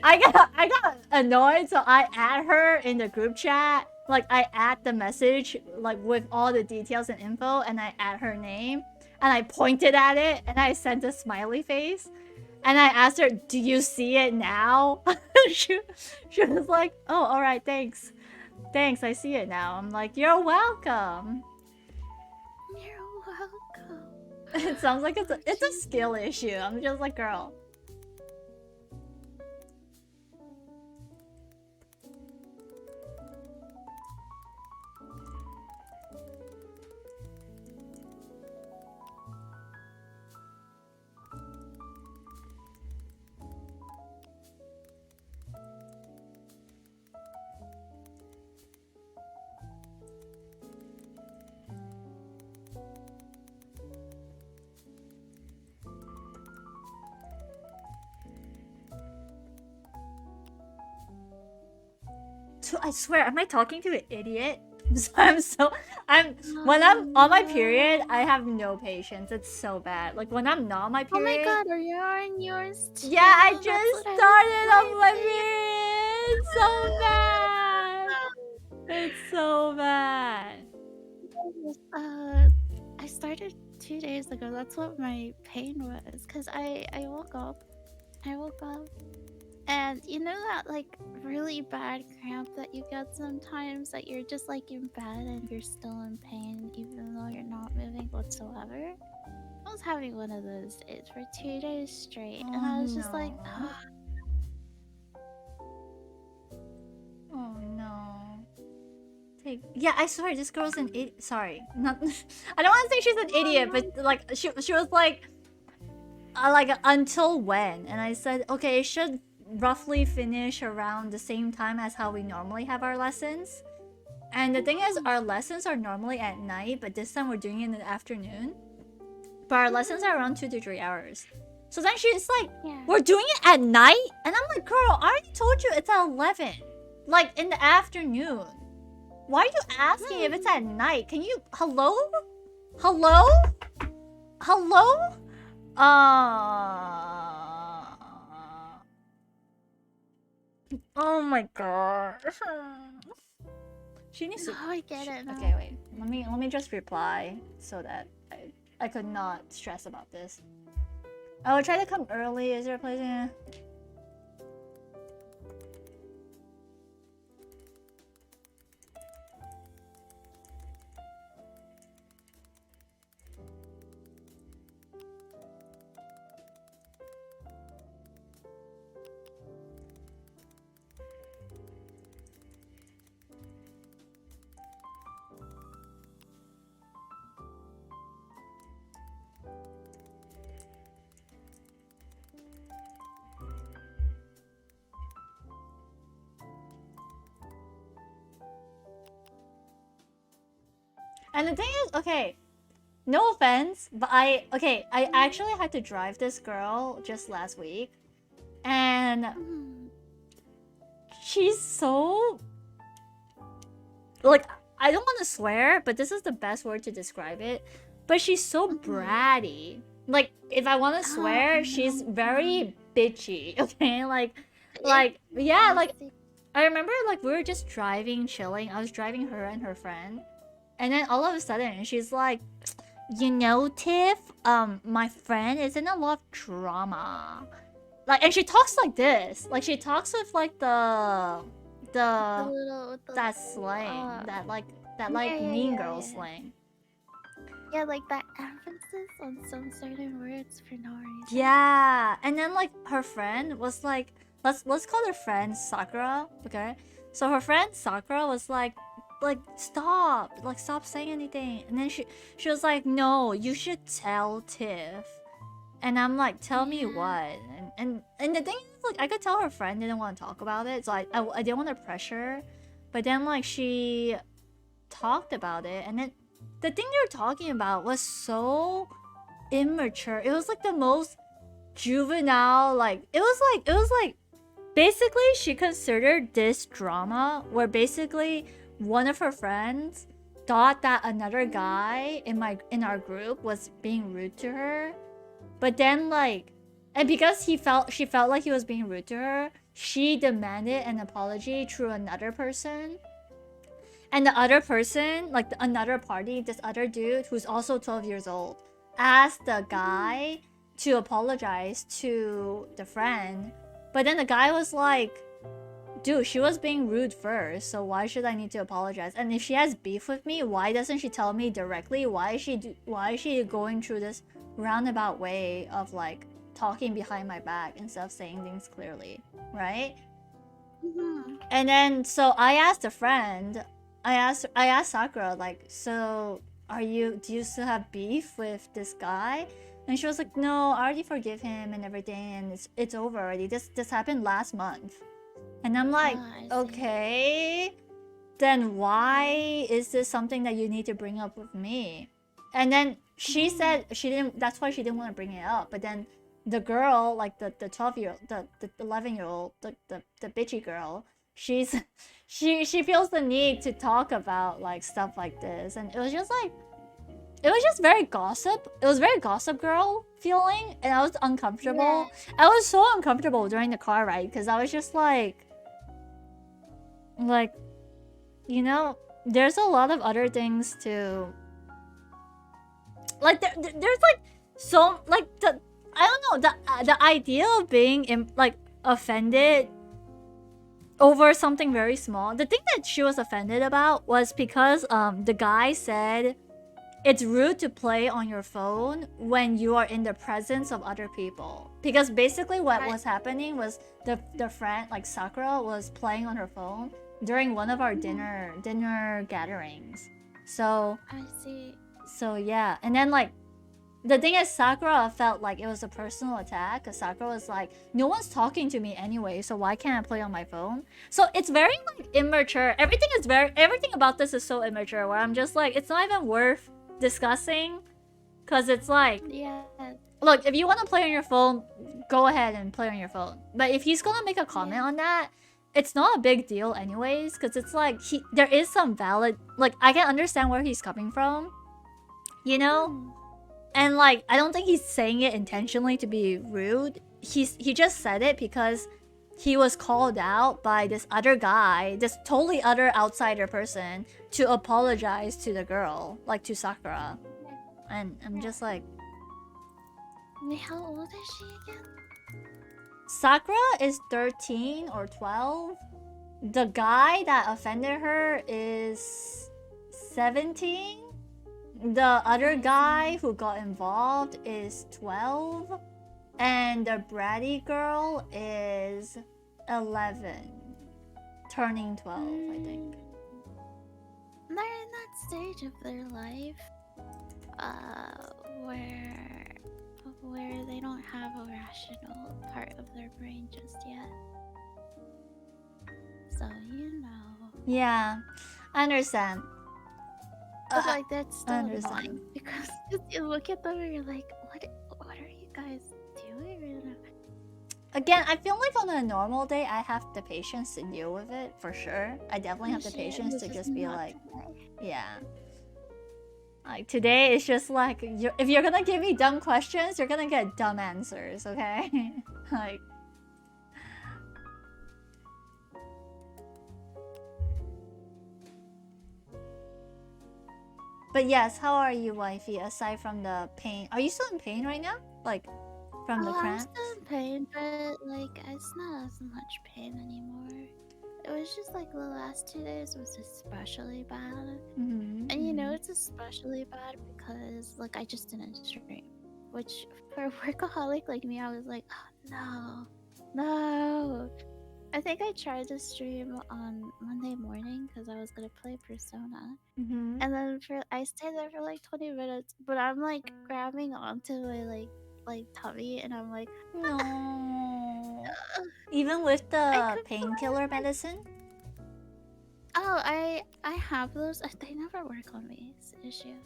I got annoyed. So I add her in the group chat. Like, I add the message, like, with all the details and info. And I add her name. And I pointed at it. And I sent a smiley face. And I asked her, do you see it now? she was like, oh, alright, thanks. Thanks, I see it now. I'm like, you're welcome. It sounds like it's a skill issue. I'm just like, girl. I swear, am I talking to an idiot? When I'm on my period, I have no patience. It's so bad. Like when I'm not on my Oh period. my god, are you on yours too? Yeah, I That's just what I started on my period. It's so bad. It's so bad. I started 2 days ago. That's what my pain was. Cause I woke up. And you know that like really bad cramp that you get sometimes that you're just like in bed and you're still in pain even though you're not moving whatsoever? I was having one of those days for 2 days straight and I was just like, oh no. Yeah, I swear this girl's an idiot. Sorry, not. I don't want to say she's an idiot, but like she was like until when? And I said, okay, it should roughly finish around the same time as how we normally have our lessons. And the thing is, our lessons are normally at night, but this time we're doing it in the afternoon. But our lessons are around 2 to 3 hours. So then she's like, we're doing it at night? And I'm like, girl, I already told you it's at 11. Like, in the afternoon. Why are you asking if it's at night? Can you... Hello? Hello? Hello? Oh my god. She needs to... Oh, I get it now. Okay, wait. Let me just reply so that I could not stress about this. I will try to come early. Is there a place? And the thing is, okay, no offense, but I actually had to drive this girl just last week. And she's so... Like, I don't want to swear, but this is the best word to describe it. But she's so bratty. Like, if I want to swear, she's very bitchy, okay? Like, yeah, like, I remember, like, we were just driving, chilling. I was driving her and her friend. And then all of a sudden, she's like, you know, Tiff, my friend is in a lot of drama. Like, and she talks like this. Like, she talks with, like, that slang. That mean girl slang. Yeah, like that emphasis on some certain words for no reason. Yeah. And then, like, her friend was like, let's call her friend Sakura, okay? So her friend Sakura was like, stop saying anything. And then she was like, no, you should tell Tiff. And I'm like, tell me what? And the thing is, like, I could tell her friend didn't want to talk about it, so I didn't want to pressure. But then, like, she talked about it, and then the thing they were talking about was so immature. It was like the most juvenile, like it was like basically she considered this drama where basically one of her friends thought that another guy in our group was being rude to her. But then, like, and because she felt like he was being rude to her, she demanded an apology through another person. And the other person, like another party, this other dude who's also 12 years old, asked the guy to apologize to the friend. But then the guy was like, dude, she was being rude first, so why should I need to apologize? And if she has beef with me, why doesn't she tell me directly? Why is she going through this roundabout way of like talking behind my back instead of saying things clearly, right? And then so I asked a friend, I asked Sakura, like, so do you still have beef with this guy? And she was like, no, I already forgive him and everything, and it's over already. This happened last month. And I'm like, okay, then why is this something that you need to bring up with me? And then she said that's why she didn't want to bring it up. But then the girl, like the 12-year-old, the 11-year-old, the bitchy girl, she feels the need to talk about like stuff like this, and it was just very gossip. It was very gossip girl feeling, and I was uncomfortable. Yeah. I was so uncomfortable during the car ride because I was just like, you know, there's a lot of other things to like. There's like so like I don't know, the idea of being like offended over something very small. The thing that she was offended about was because the guy said it's rude to play on your phone when you are in the presence of other people. Because basically what was happening was the friend, like Sakura, was playing on her phone during one of our dinner gatherings. So I see. So yeah, and then like the thing is, Sakura felt like it was a personal attack because Sakura was like, no one's talking to me anyway, so why can't I play on my phone? So it's very like immature. Everything about this is so immature where I'm just like, it's not even worth discussing, because it's like, yeah, look, if you want to play on your phone, go ahead and play on your phone. But if he's gonna make a comment on that, it's not a big deal anyways, because it's like there is some valid, like, I can understand where he's coming from, you know? And like, I don't think he's saying it intentionally to be rude. He just said it because he was called out by this other guy, this totally other outsider person, to apologize to the girl, like to Sakura. And I'm just like, wait, how old is she again? Sakura is 13 or 12. The guy that offended her is 17. The other guy who got involved is 12. And the bratty girl is 11. Turning 12, I think. They're in that stage of their life where they don't have a rational part of their brain just yet. So, you know. Yeah, I understand. But like, that's still annoying because you look at them and you're like, what are you guys doing? Again, I feel like on a normal day, I have the patience to deal with it, for sure. I definitely have the patience to just be like, yeah. Like, today, it's just like, if you're gonna give me dumb questions, you're gonna get dumb answers, okay? Like... But yes, how are you, wifey, aside from the pain? Are you still in pain right now? Like, from the cramps? I'm still in pain, but like, it's not as much pain anymore. It was just like the last 2 days was especially bad. And you know, it's especially bad because like I just didn't stream. Which, for a workaholic like me, I was like, oh, no. I think I tried to stream on Monday morning because I was gonna play Persona. And then I stayed there for like 20 minutes, but I'm like grabbing onto my like tummy, and I'm like, no. Even with the painkiller medicine? Oh, I have those. They never work on me. It's the issue.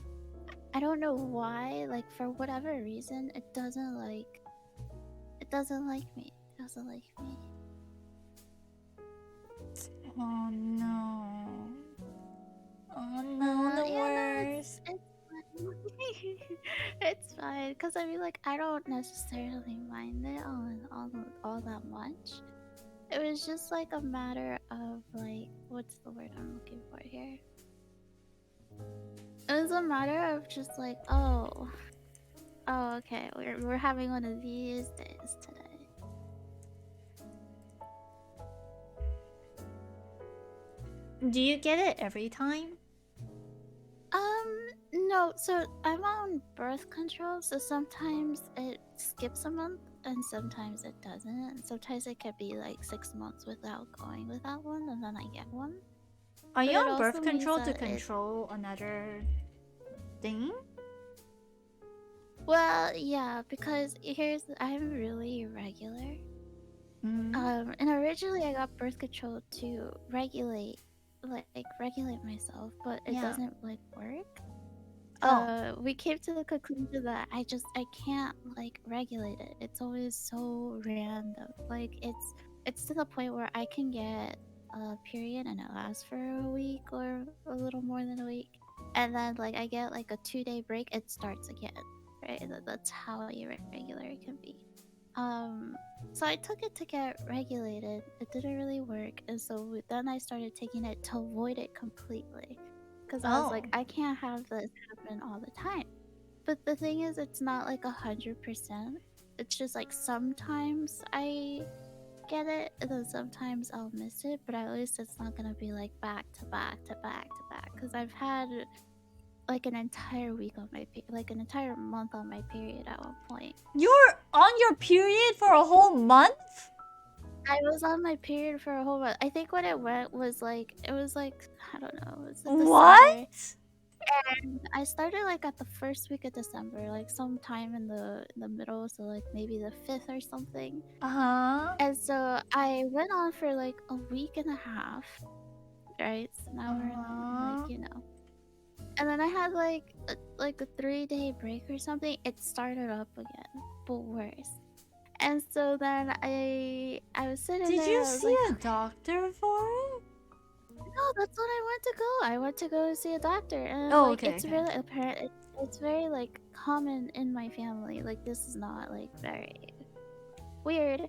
I don't know why. Like, for whatever reason, it doesn't like me. It doesn't like me. Oh no. Oh no, the worst. It's fine, because I mean, like, I don't necessarily mind it all that much. It was just like a matter of like, what's the word I'm looking for here? It was a matter of just like, oh, okay, we're having one of these days today. Do you get it every time? No, so I'm on birth control, so sometimes it skips a month and sometimes it doesn't. And sometimes it could be like 6 months without going without one, and then I get one. Are But you it on birth also means control to that control another thing? well, yeah, because I'm really irregular. Mm. And originally I got birth control to regulate, regulate myself, but it Yeah. doesn't like work. Oh. We came to the conclusion that I can't like regulate it. It's always so random. Like it's to the point where I can get a period and it lasts for a week or a little more than a week, and then like I get like a 2-day break, it starts again. Right? That's how irregular it can be. So I took it to get regulated. It didn't really work, and so then I started taking it to avoid it completely. Because I was like, I can't have this happen all the time. But the thing is, it's not like 100%. It's just like sometimes I get it, and then sometimes I'll miss it. But at least it's not gonna be like back to back to back to back. Because I've had like an entire week on my like an entire month on my period at one point. You're on your period for a whole month? I was on my period for a whole month. I think when it went was like I don't know, it was in What? December. And I started like at the first week of December, like sometime in the middle, so like maybe the 5th or something. And so I went on for like a week and a half, right? So now we're in, like, you know. And then I had like a 3-day break or something. It started up again, but worse. And so then I was sitting there. Did you I was see like, a doctor for it? No, that's what I went to go. I went to go see a doctor, and Oh, like okay, it's okay. really apparent. It's very like common in my family. Like this is not like very weird.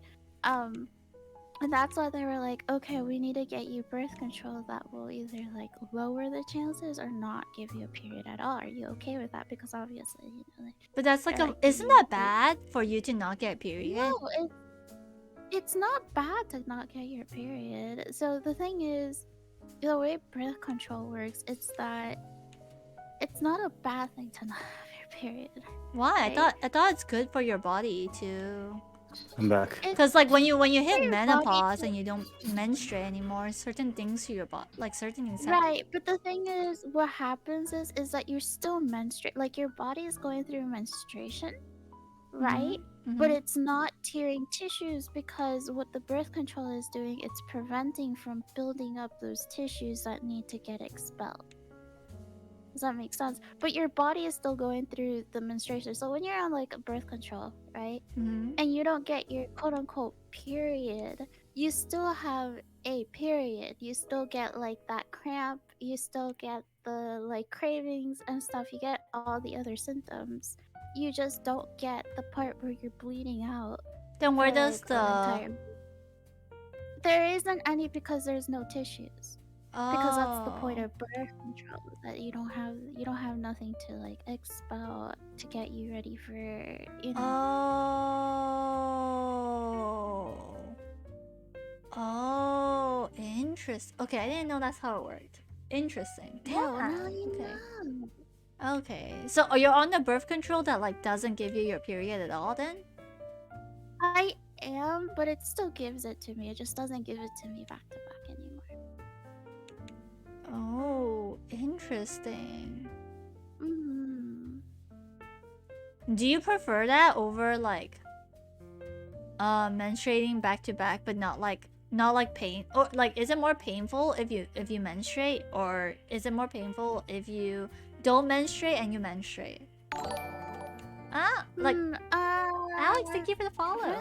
And that's why they were like, okay, we need to get you birth control that will either like lower the chances or not give you a period at all. Are you okay with that? Because obviously, you know. Like, But that's like isn't that bad for you to not get a period? No, it's not bad to not get your period. So the thing is, the way birth control works, it's that it's not a bad thing to not have your period. Why? Right? I thought it's good for your body to. I'm back. Because like when you hit your menopause body and you don't menstruate anymore, certain things to your body, like certain things. Right, but the thing is, what happens is that you're still menstruate. Like your body is going through menstruation, right? But it's not tearing tissues because what the birth control is doing, it's preventing from building up those tissues that need to get expelled. Does that make sense? But your body is still going through the menstruation. So when you're on like a birth control, right? And you don't get your quote unquote period, you still have a period. You still get like that cramp, you still get the like cravings and stuff. You get all the other symptoms. You just don't get the part where you're bleeding out. Then where for, does like, an entire... There isn't any because there's no tissues. Because that's the point of birth control, that you don't have nothing to like expel to get you ready for, you know. Oh, interesting. Okay, I didn't know that's how it worked. Interesting. Yeah, well, Damn. now you Okay. know. Okay. So you're on the birth control that like doesn't give you your period at all then? I am, but it still gives it to me. It just doesn't give it to me back to back anymore. Oh, interesting. Mm-hmm. Do you prefer that over like menstruating back to back but not like pain, or like is it more painful if you menstruate, or is it more painful if you don't menstruate and you menstruate? Alex, thank you for the follow.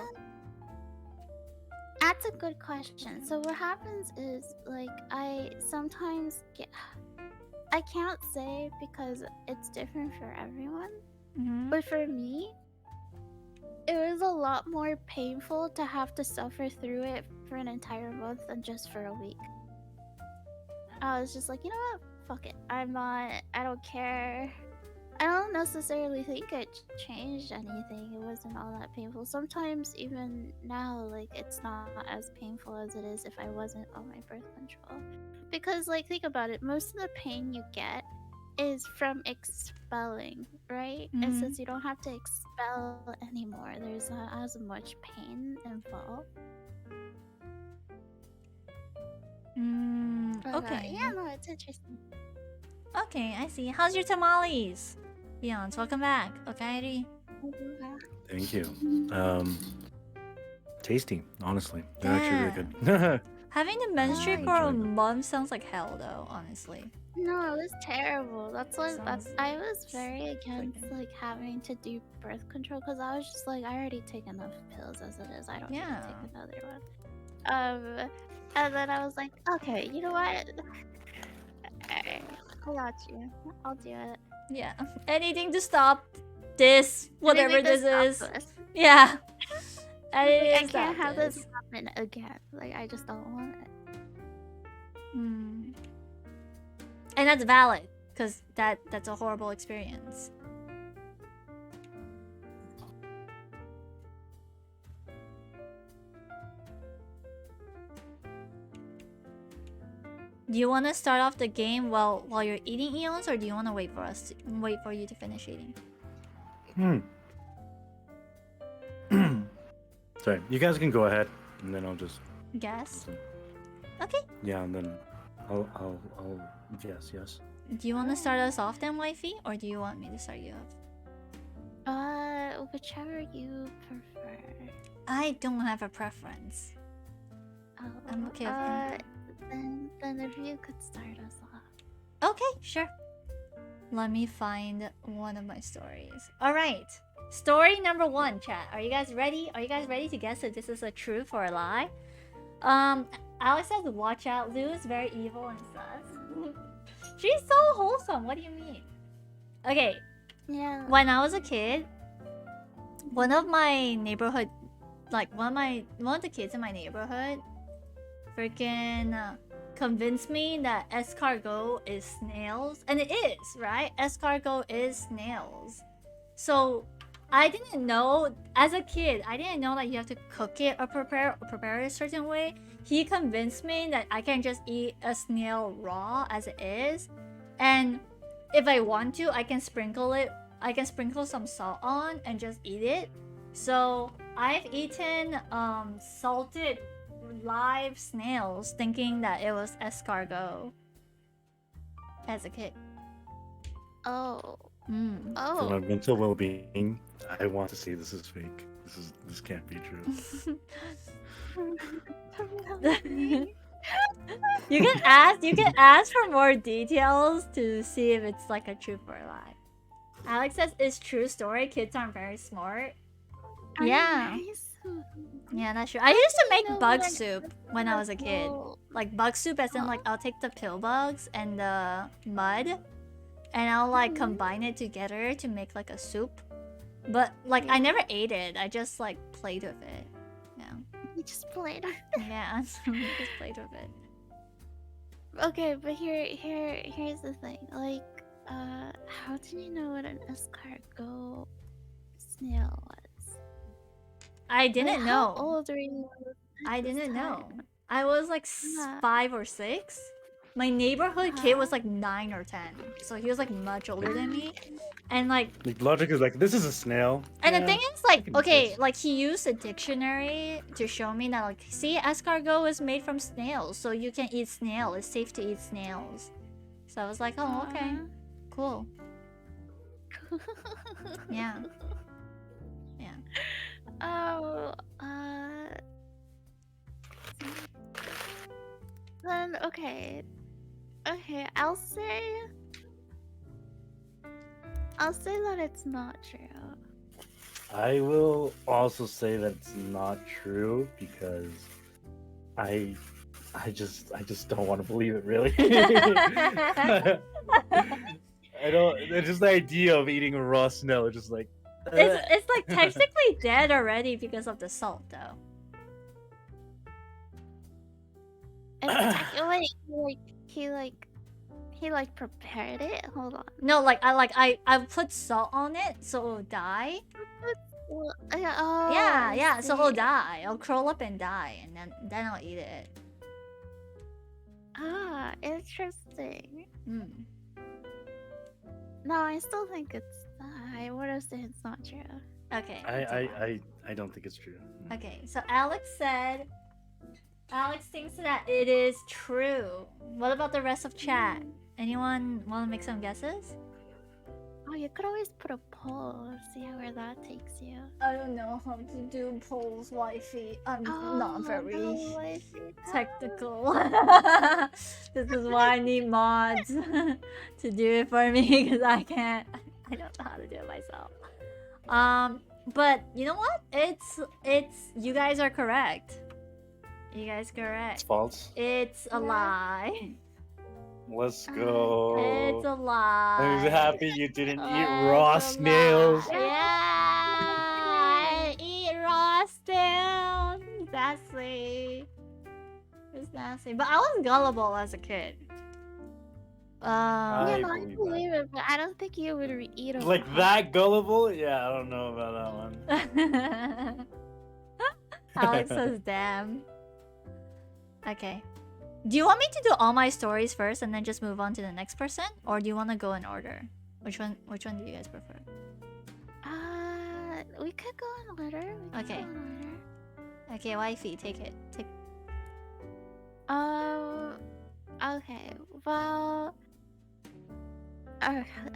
That's a good question. So what happens is, like, I sometimes get... I can't say because it's different for everyone. But for me, it was a lot more painful to have to suffer through it for an entire month than just for a week. I was just like, you know what? Fuck it. I don't care. I don't necessarily think it changed anything. It wasn't all that painful. Sometimes even now, like, it's not as painful as it is if I wasn't on my birth control. Because, like, think about it. Most of the pain you get is from expelling, right? It Mhm. says you don't have to expel anymore. There's not as much pain involved. But, Okay. yeah, no, it's interesting. Okay, I see. How's your tamales? Eons, welcome back. Okay. Thank you. Tasty, honestly. They're actually really good. Having to menstruate I for a enjoyed them. month sounds like hell, though. Honestly. No, it was terrible. That's why Sounds I was very against freaking- like having to do birth control because I was just like I already take enough pills as it is. I don't need to Yeah. take another one. And then I was like, okay, you know what? Alright, I got you. I'll do it. Yeah. Anything to stop this, whatever Anything to this stop is. this. Yeah. Like, Anything I to can't stop have this happen again. Like I just don't want it. And that's valid, because that's a horrible experience. Do you want to start off the game while you're eating Eons, or do you want to wait for you to finish eating? Sorry, you guys can go ahead, and then I'll just Guess. listen. Okay. Yeah, and then I'll guess. Yes. Do you want to start us off then, wifey, or do you want me to start you off? Whichever you prefer. I don't have a preference. Oh, I'm okay with anything. then if you could start us off. Okay, sure. Let me find one of my stories. All right. Story number 1, chat. Are you guys ready? Are you guys ready to guess if this is a truth or a lie? Alex says, watch out, Lou is very evil and sus. She's so wholesome. What do you mean? Okay, Yeah. when I was a kid, one of my neighborhood, like one of the kids in my neighborhood, freaking convinced me that escargot is snails, and it is, right? Escargot is snails. So I didn't know as a kid. I didn't know that you have to cook it or prepare it a certain way. He convinced me that I can just eat a snail raw as it is, and if I want to, I can sprinkle it. I can sprinkle some salt on and just eat it. So I've eaten salted live snails thinking that it was escargot as a kid. Oh. For Oh. my mental well-being, I want to say this is fake. This can't be true. You can ask for more details to see if it's like a truth or a lie. Alex says it's true story. Kids aren't very smart. Yeah. Yeah, that's true. I used to make bug soup when I was a kid. Like bug soup as in like I'll take the pill bugs and the mud and I'll like combine it together to make like a soup. But like I never ate it. I just like played with it. Yeah. You just played. Yeah, just played with it. Okay, but here's the thing. Like, how did you know what an escargot snail was? I didn't Like, know. How old were you? I at this didn't know. time? I was like Yeah. 5 or 6. My neighborhood kid was like 9 or 10. So he was like much older than me. And like Like logic is like this is a snail. and the Yeah, thing is like can okay, exist. like he used a dictionary to show me that like see escargot is made from snails, so you can eat snail. It's safe to eat snails. So I was like, "Oh, okay. Cool." Yeah. Yeah. Oh, then okay, I'll say that it's not true. I will also say that it's not true because I just don't want to believe it really. I don't. It's just the idea of eating a raw snail. It's just like It's like technically dead already because of the salt though. Wait, he prepared it. Hold on. No, like I put salt on it so it'll die. Oh, Yeah, I so it'll see. die. I'll curl up and die, and then I'll eat it. Ah, interesting. No, I still think it's. I would have said it's not true. Okay. it's a lie. I don't think it's true. Okay, so Alex said. Alex thinks that it is true. What about the rest of chat? Anyone want to make some guesses? Oh, you could always put a poll. See where that takes you. I don't know how to do polls, wifey. I'm Oh, not very no, I see. technical. This is why I need mods to do it for me because I can't. I don't know how to do it myself. But you know what? It's you guys are correct. You guys It's correct. false. It's a lie. Let's go. It's a lie. I'm happy you didn't eat It's raw a snails. lie. Yeah, I eat raw snails. Nasty. It's nasty. But I was gullible as a kid. I Yeah, no, I believe believe it, but I don't think you would eat a Like raw. that gullible? Yeah, I don't know about that one. Alex says, "Damn." Okay. Do you want me to do all my stories first and then just move on to the next person, or do you want to go in order? Which one do you guys prefer? We could go in order. Okay. Okay, wifey, take it. Take. Okay. Well.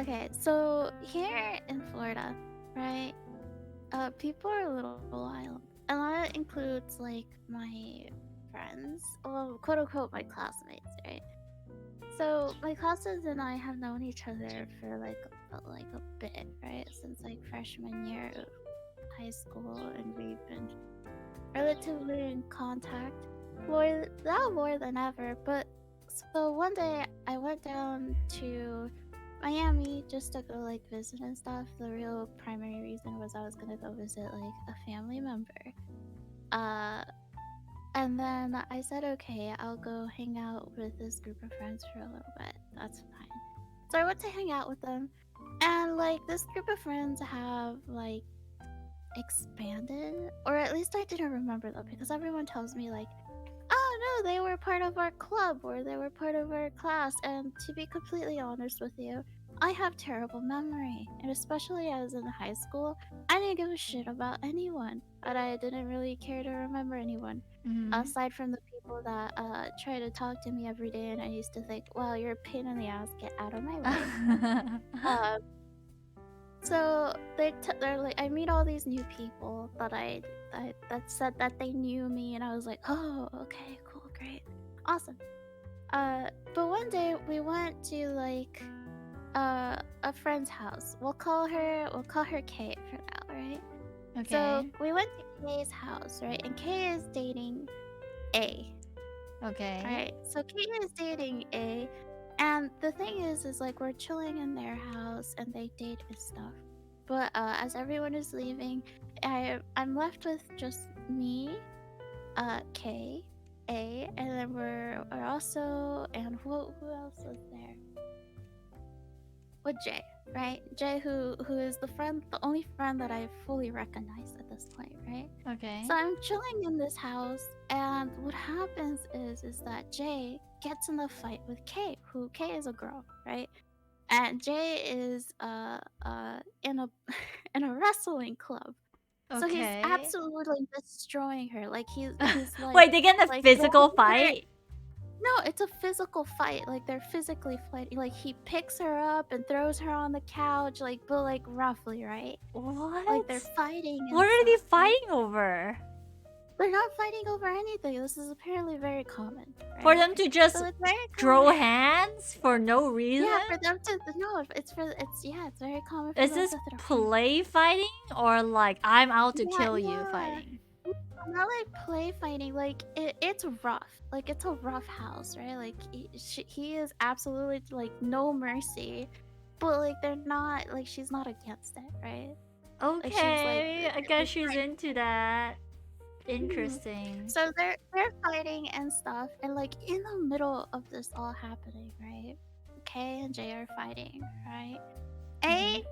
Okay. So here in Florida, right? People are a little wild, and that includes like my friends, well, quote unquote, my classmates, right? So my classes and I have known each other for like a bit, right? Since like freshman year of high school, and we've been relatively in contact more than ever. But so one day I went down to Miami just to go like visit and stuff. The real primary reason was I was gonna go visit like a family member. And then I said, okay, I'll go hang out with this group of friends for a little bit. That's fine. So I went to hang out with them, and like this group of friends have like expanded, or at least I didn't remember them because everyone tells me like, oh no, they were part of our club or they were part of our class. And to be completely honest with you, I have terrible memory, and especially as in high school, I didn't give a shit about anyone, and I didn't really care to remember anyone aside from the people that try to talk to me every day, and I used to think, wow, you're a pain in the ass, get out of my way. So they're like, I meet all these new people that that said that they knew me, and I was like, oh, okay, cool, great, awesome. But one day we went to like a friend's house. We'll call her Kate for now, right? Okay. So we went to Kay's house, right? And Kay is dating A. Okay. Alright, so Kay is dating A, and the thing is like we're chilling in their house and they date and stuff. But as everyone is leaving, I'm left with just me, Kay, A, and then we're also, and who else was there? With Jay, right? Jay, who is the only friend that I fully recognize at this point, right? Okay. So I'm chilling in this house, and what happens is that Jay gets in a fight with Kay, who Kay is a girl, right? And Jay is in a in a wrestling club. So he's Okay. absolutely destroying her. Like he's like, Wait, they get in a like, physical throwing her- fight? No, it's a physical fight. Like they're physically fighting. Like he picks her up and throws her on the couch, like, but like roughly, right? What? Like they're fighting. And What are they stuff, right? fighting over? They're not fighting over anything. This is apparently very common. Right? For them to just So it's very throw common. hands for no reason? Yeah, for them to no, it's very common. For Is them this to throw hands. play fighting or like I'm out to Yeah, kill you yeah. fighting? Not like play fighting. Like it's rough. Like it's a rough house, right? Like he is absolutely like no mercy, but like they're not like she's not against it, right? Okay, I guess she's like- into that. Interesting. So they're fighting and stuff, and like in the middle of this all happening, right? Kay and Jay are fighting, right? A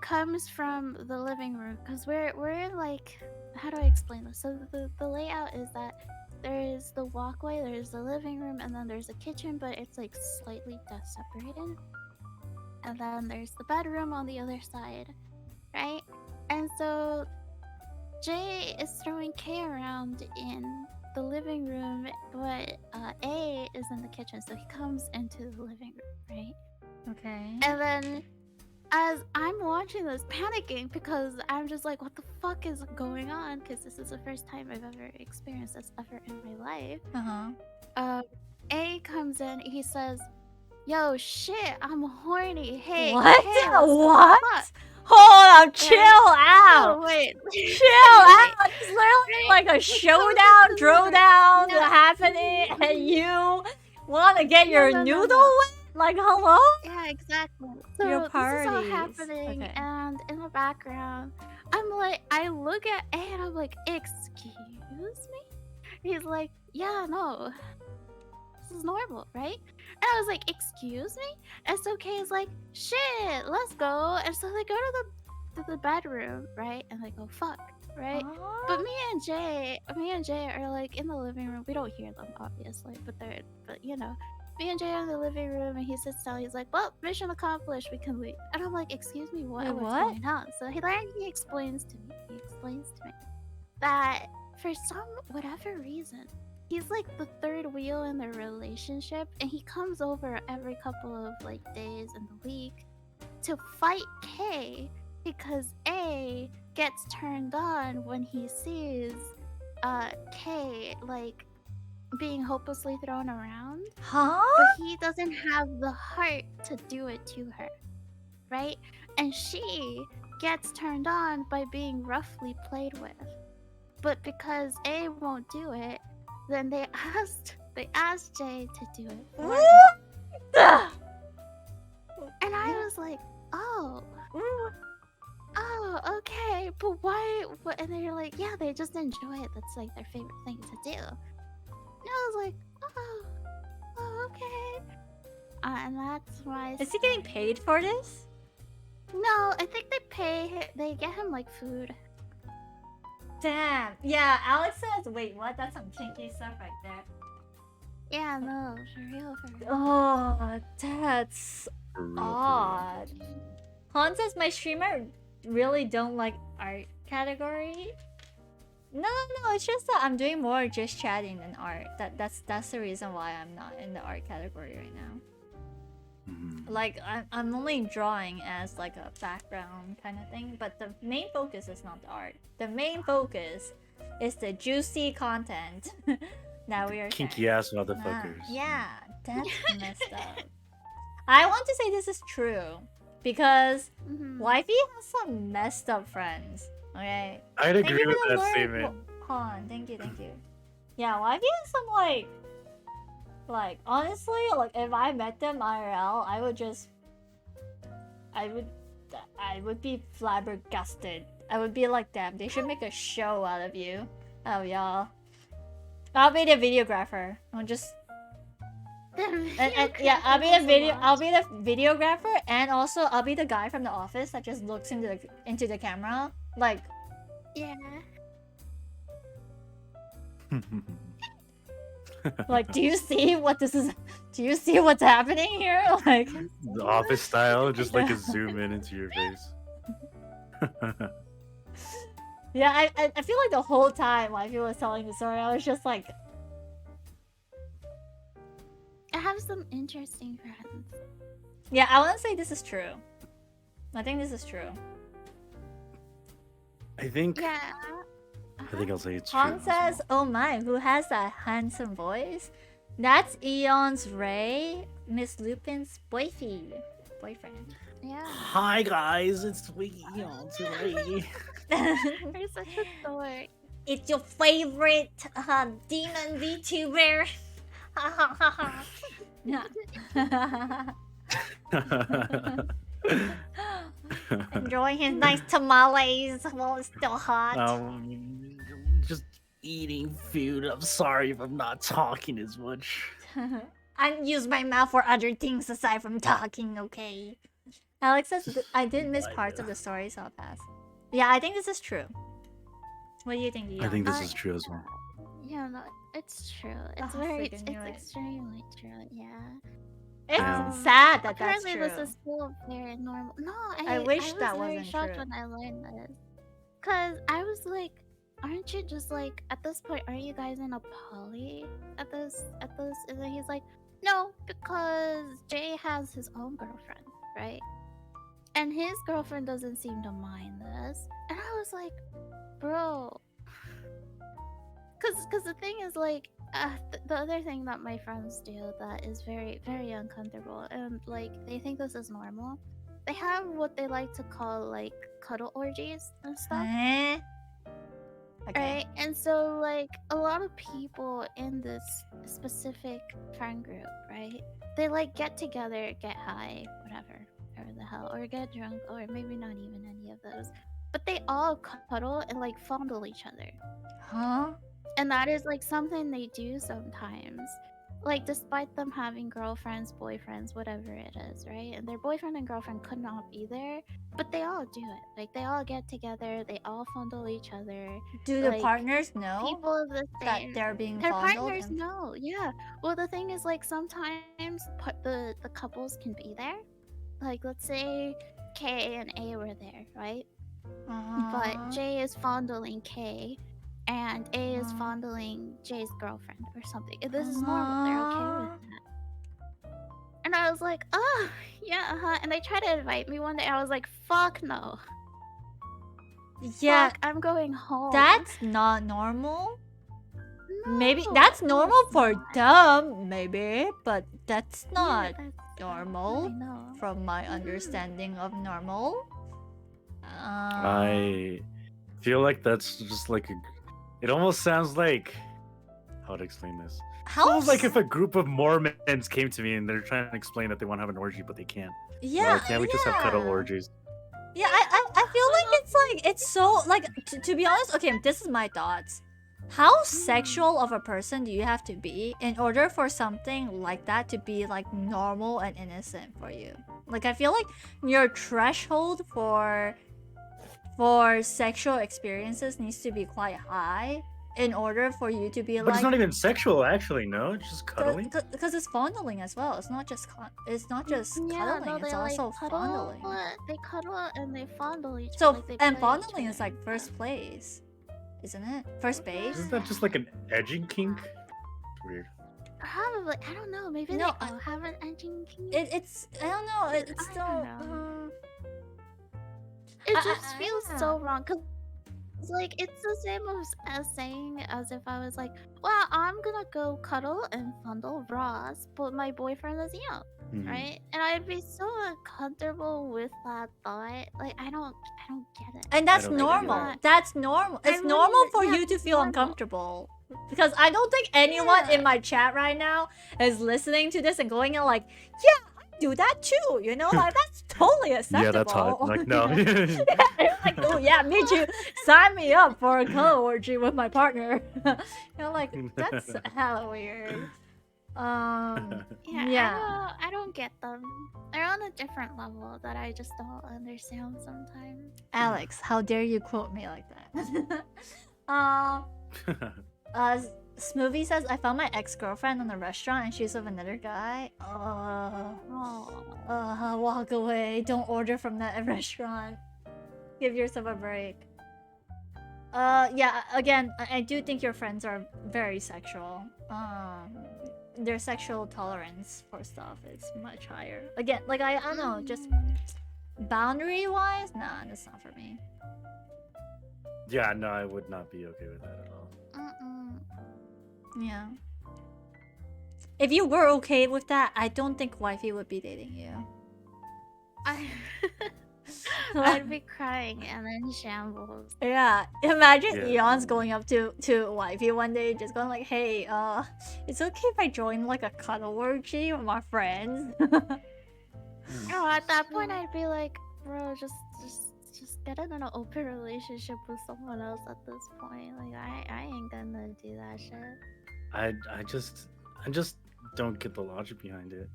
comes from the living room because we're in like, how do I explain this? So the layout is that there is the walkway, there's the living room, and then there's a kitchen, but it's like slightly separated. and then there's the bedroom on the other side, right? And so Jay is throwing K around in the living room, but A is in the kitchen, so he comes into the living room, right? Okay. And then as I'm watching this, panicking because I'm just like, what the fuck is going on? Because this is the first time I've ever experienced this ever in my life. A comes in, he says, "Yo, shit, I'm horny. Hey, What? hey, let's go What? fuck." Hold up, chill out. Oh, wait. Chill Wait. out. It's literally like a Wait, showdown, this is throwdown yeah. happening, and you want to get your No. noodle wet? Like, hello? Yeah, exactly. So Your this is all parties. happening, Okay. and in the background, I'm like, I look at A and I'm like, "Excuse me?" He's like, "Yeah, no, this is normal, right?" And I was like, "Excuse me?" And so Kay's like, "Shit, let's go." And so they go to the bedroom, right? And they go fuck, right? But me and Jay are like in the living room. We don't hear them obviously, but you know, me and Jay are in the living room, and he sits down. He's like, "Well, mission accomplished. We can leave." And I'm like, "Excuse me, Wait, what's what? going on?" So he explains to me. He explains to me that for some whatever reason, he's like the third wheel in their relationship, and he comes over every couple of like days in the week to fight K because A gets turned on when he sees K like being hopelessly thrown around, Huh? but he doesn't have the heart to do it to her, right? And she gets turned on by being roughly played with. But because A won't do it, then they asked Jay to do it for them. What? And I was like, oh, okay, but why? What? And they're like, yeah, they just enjoy it. That's like their favorite thing to do. And I was like, oh, okay. And that's why. Is he getting paid for this? No, I think they get him like food. Damn. Yeah, Alex says, wait, what? That's some kinky stuff right there. Yeah, no, for real. Oh, that's odd. Han says my streamer really don't like art category. No, it's just that I'm doing more just chatting than art. That's the reason why I'm not in the art category right now. Like I'm only drawing as like a background kind of thing, but the main focus is not the art. The main focus is the juicy content that we are Kinky sharing. ass motherfuckers. Yeah, that's messed up. I want to say this is true because Wifey has some messed up friends. Okay. I'd Thank agree you with for the that Lord statement. Han, thank you. Yeah, Wifey has some like honestly, like if I met them IRL, I would be flabbergasted. I would be like, damn, they should make a show out of you. Oh y'all. I'll be the videographer. I'll just yeah, I'll be the videographer, and also I'll be the guy from the office that just looks into the camera. Like, yeah. Like, do you see what this is? Do you see what's happening here? Like The office style, just like a zoom in into your face. yeah, I feel like the whole time while he was telling the story, I was just like, I have some interesting friends. yeah, I want to say this is true. I think this is true. I think Yeah. I'll say it's Han true. says, "Oh my, who has that handsome voice? That's EonsRei, Miss Lupin's boyfriend." Yeah. Hi guys, it's EonsRei. You're such a dork. It's your favorite demon VTuber. Enjoying his nice tamales while it's still hot. Just eating food. I'm sorry if I'm not talking as much. I use my mouth for other things aside from talking, okay? Alex says, I did miss parts of the story, so I'll pass. Yeah, I think this is true. What do you think, Eon? I think this is true as well. Yeah, no, it's true. It's Oh, very, freaking it's knew it. extremely true. Yeah. It's Yeah. sad that that's Apparently, true. this is still very normal. No, I wish was that very wasn't shocked true. when I learned this. Cause I was like, aren't you just like at this point? Aren't you guys in a poly at this? And then he's like, no, because Jay has his own girlfriend, right? And his girlfriend doesn't seem to mind this. And I was like, bro, because the thing is like the other thing that my friends do that is very very uncomfortable, and like they think this is normal. They have what they like to call like cuddle orgies and stuff, Eh? Okay. right? And so like a lot of people in this specific friend group, right, they like get together, get high, whatever the hell, or get drunk, or maybe not even any of those, but they all cuddle and like fondle each other. Huh? And that is like something they do sometimes. Like despite them having girlfriends, boyfriends, whatever it is, right? And their boyfriend and girlfriend could not be there, but they all do it. Like they all get together, they all fondle each other. Do the Like, partners know People of the that same they're being their fondled? partners and- know, yeah. Well, the thing is, like sometimes the couples can be there. Like let's say K and A were there, right? But Uh-huh. J is fondling K, and A is Uh-huh. fondling J's girlfriend or something. This is normal. They're okay with that. And I was like, oh, yeah, And they tried to invite me one day. I was like, fuck no. Yeah, Fuck, I'm going home. that's not normal. Maybe No, that's no, normal it's for not. them, maybe, but that's Yeah, not that's- normal I know. from my understanding of normal. I feel like that's just like it almost sounds like how to explain this. How Sounds like if a group of Mormons came to me and they're trying to explain that they want to have an orgy but they can't. yeah, Can't we just have cuddle yeah. orgies? Yeah, I feel like it's so like to be honest. Okay, this is my thoughts. How sexual of a person do you have to be in order for something like that to be like normal and innocent for you? Like I feel like your threshold for sexual experiences needs to be quite high in order for you to be But like it's not even sexual, actually. No, it's just cuddling. because it's fondling as well. It's not just it's not just Yeah, cuddling. no, It's they also like cuddle, fondling. They cuddle and they fondle each So other. Like, they and play each fondling is other. like first place, isn't it? First base. Isn't that just like an edging kink? It's weird. Probably, I don't know. Maybe No, they all have an edging kink. It's I don't know. It's I still. don't know. It just feels yeah. so wrong. Cause like it's the same as saying as if I was like, well, I'm gonna go cuddle and fondle Ross, but my boyfriend is you, Mhm. right? And I'd be so uncomfortable with that thought. Like I don't get it. And that's I don't think normal. either. That's normal. I It's really- normal for yeah, you to it's feel normal. uncomfortable. Because I don't think anyone Yeah. in my chat right now is listening to this and going in like, yeah, I do that too. You know, like that's totally acceptable. Yeah, that's hot. Like no. They're like, oh yeah, me too. Sign me up for a color orgy with my partner. You're like, that's hella weird. Yeah, Yeah. I don't get them. They're on a different level that I just don't understand sometimes. Alex, how dare you quote me like that? Smoothie says, I found my ex-girlfriend in a restaurant and she's with another guy. Walk away. Don't order from that restaurant. Give yourself a break. Yeah, again, I do think your friends are very sexual. Their sexual tolerance for stuff is much higher. Again, like, I don't know, just boundary-wise, nah, that's not for me. Yeah, no, I would not be okay with that at all. Yeah. If you were okay with that, I don't think wifey would be dating you. I'd be crying and in shambles. Yeah, imagine Yeah. Eon's going up to wifey one day, just going like, "Hey, it's okay if I join like a cuddle orgy with my friends." Oh, at that point, I'd be like, bro, just get in an open relationship with someone else at this point. Like, I ain't gonna do that shit. I just don't get the logic behind it.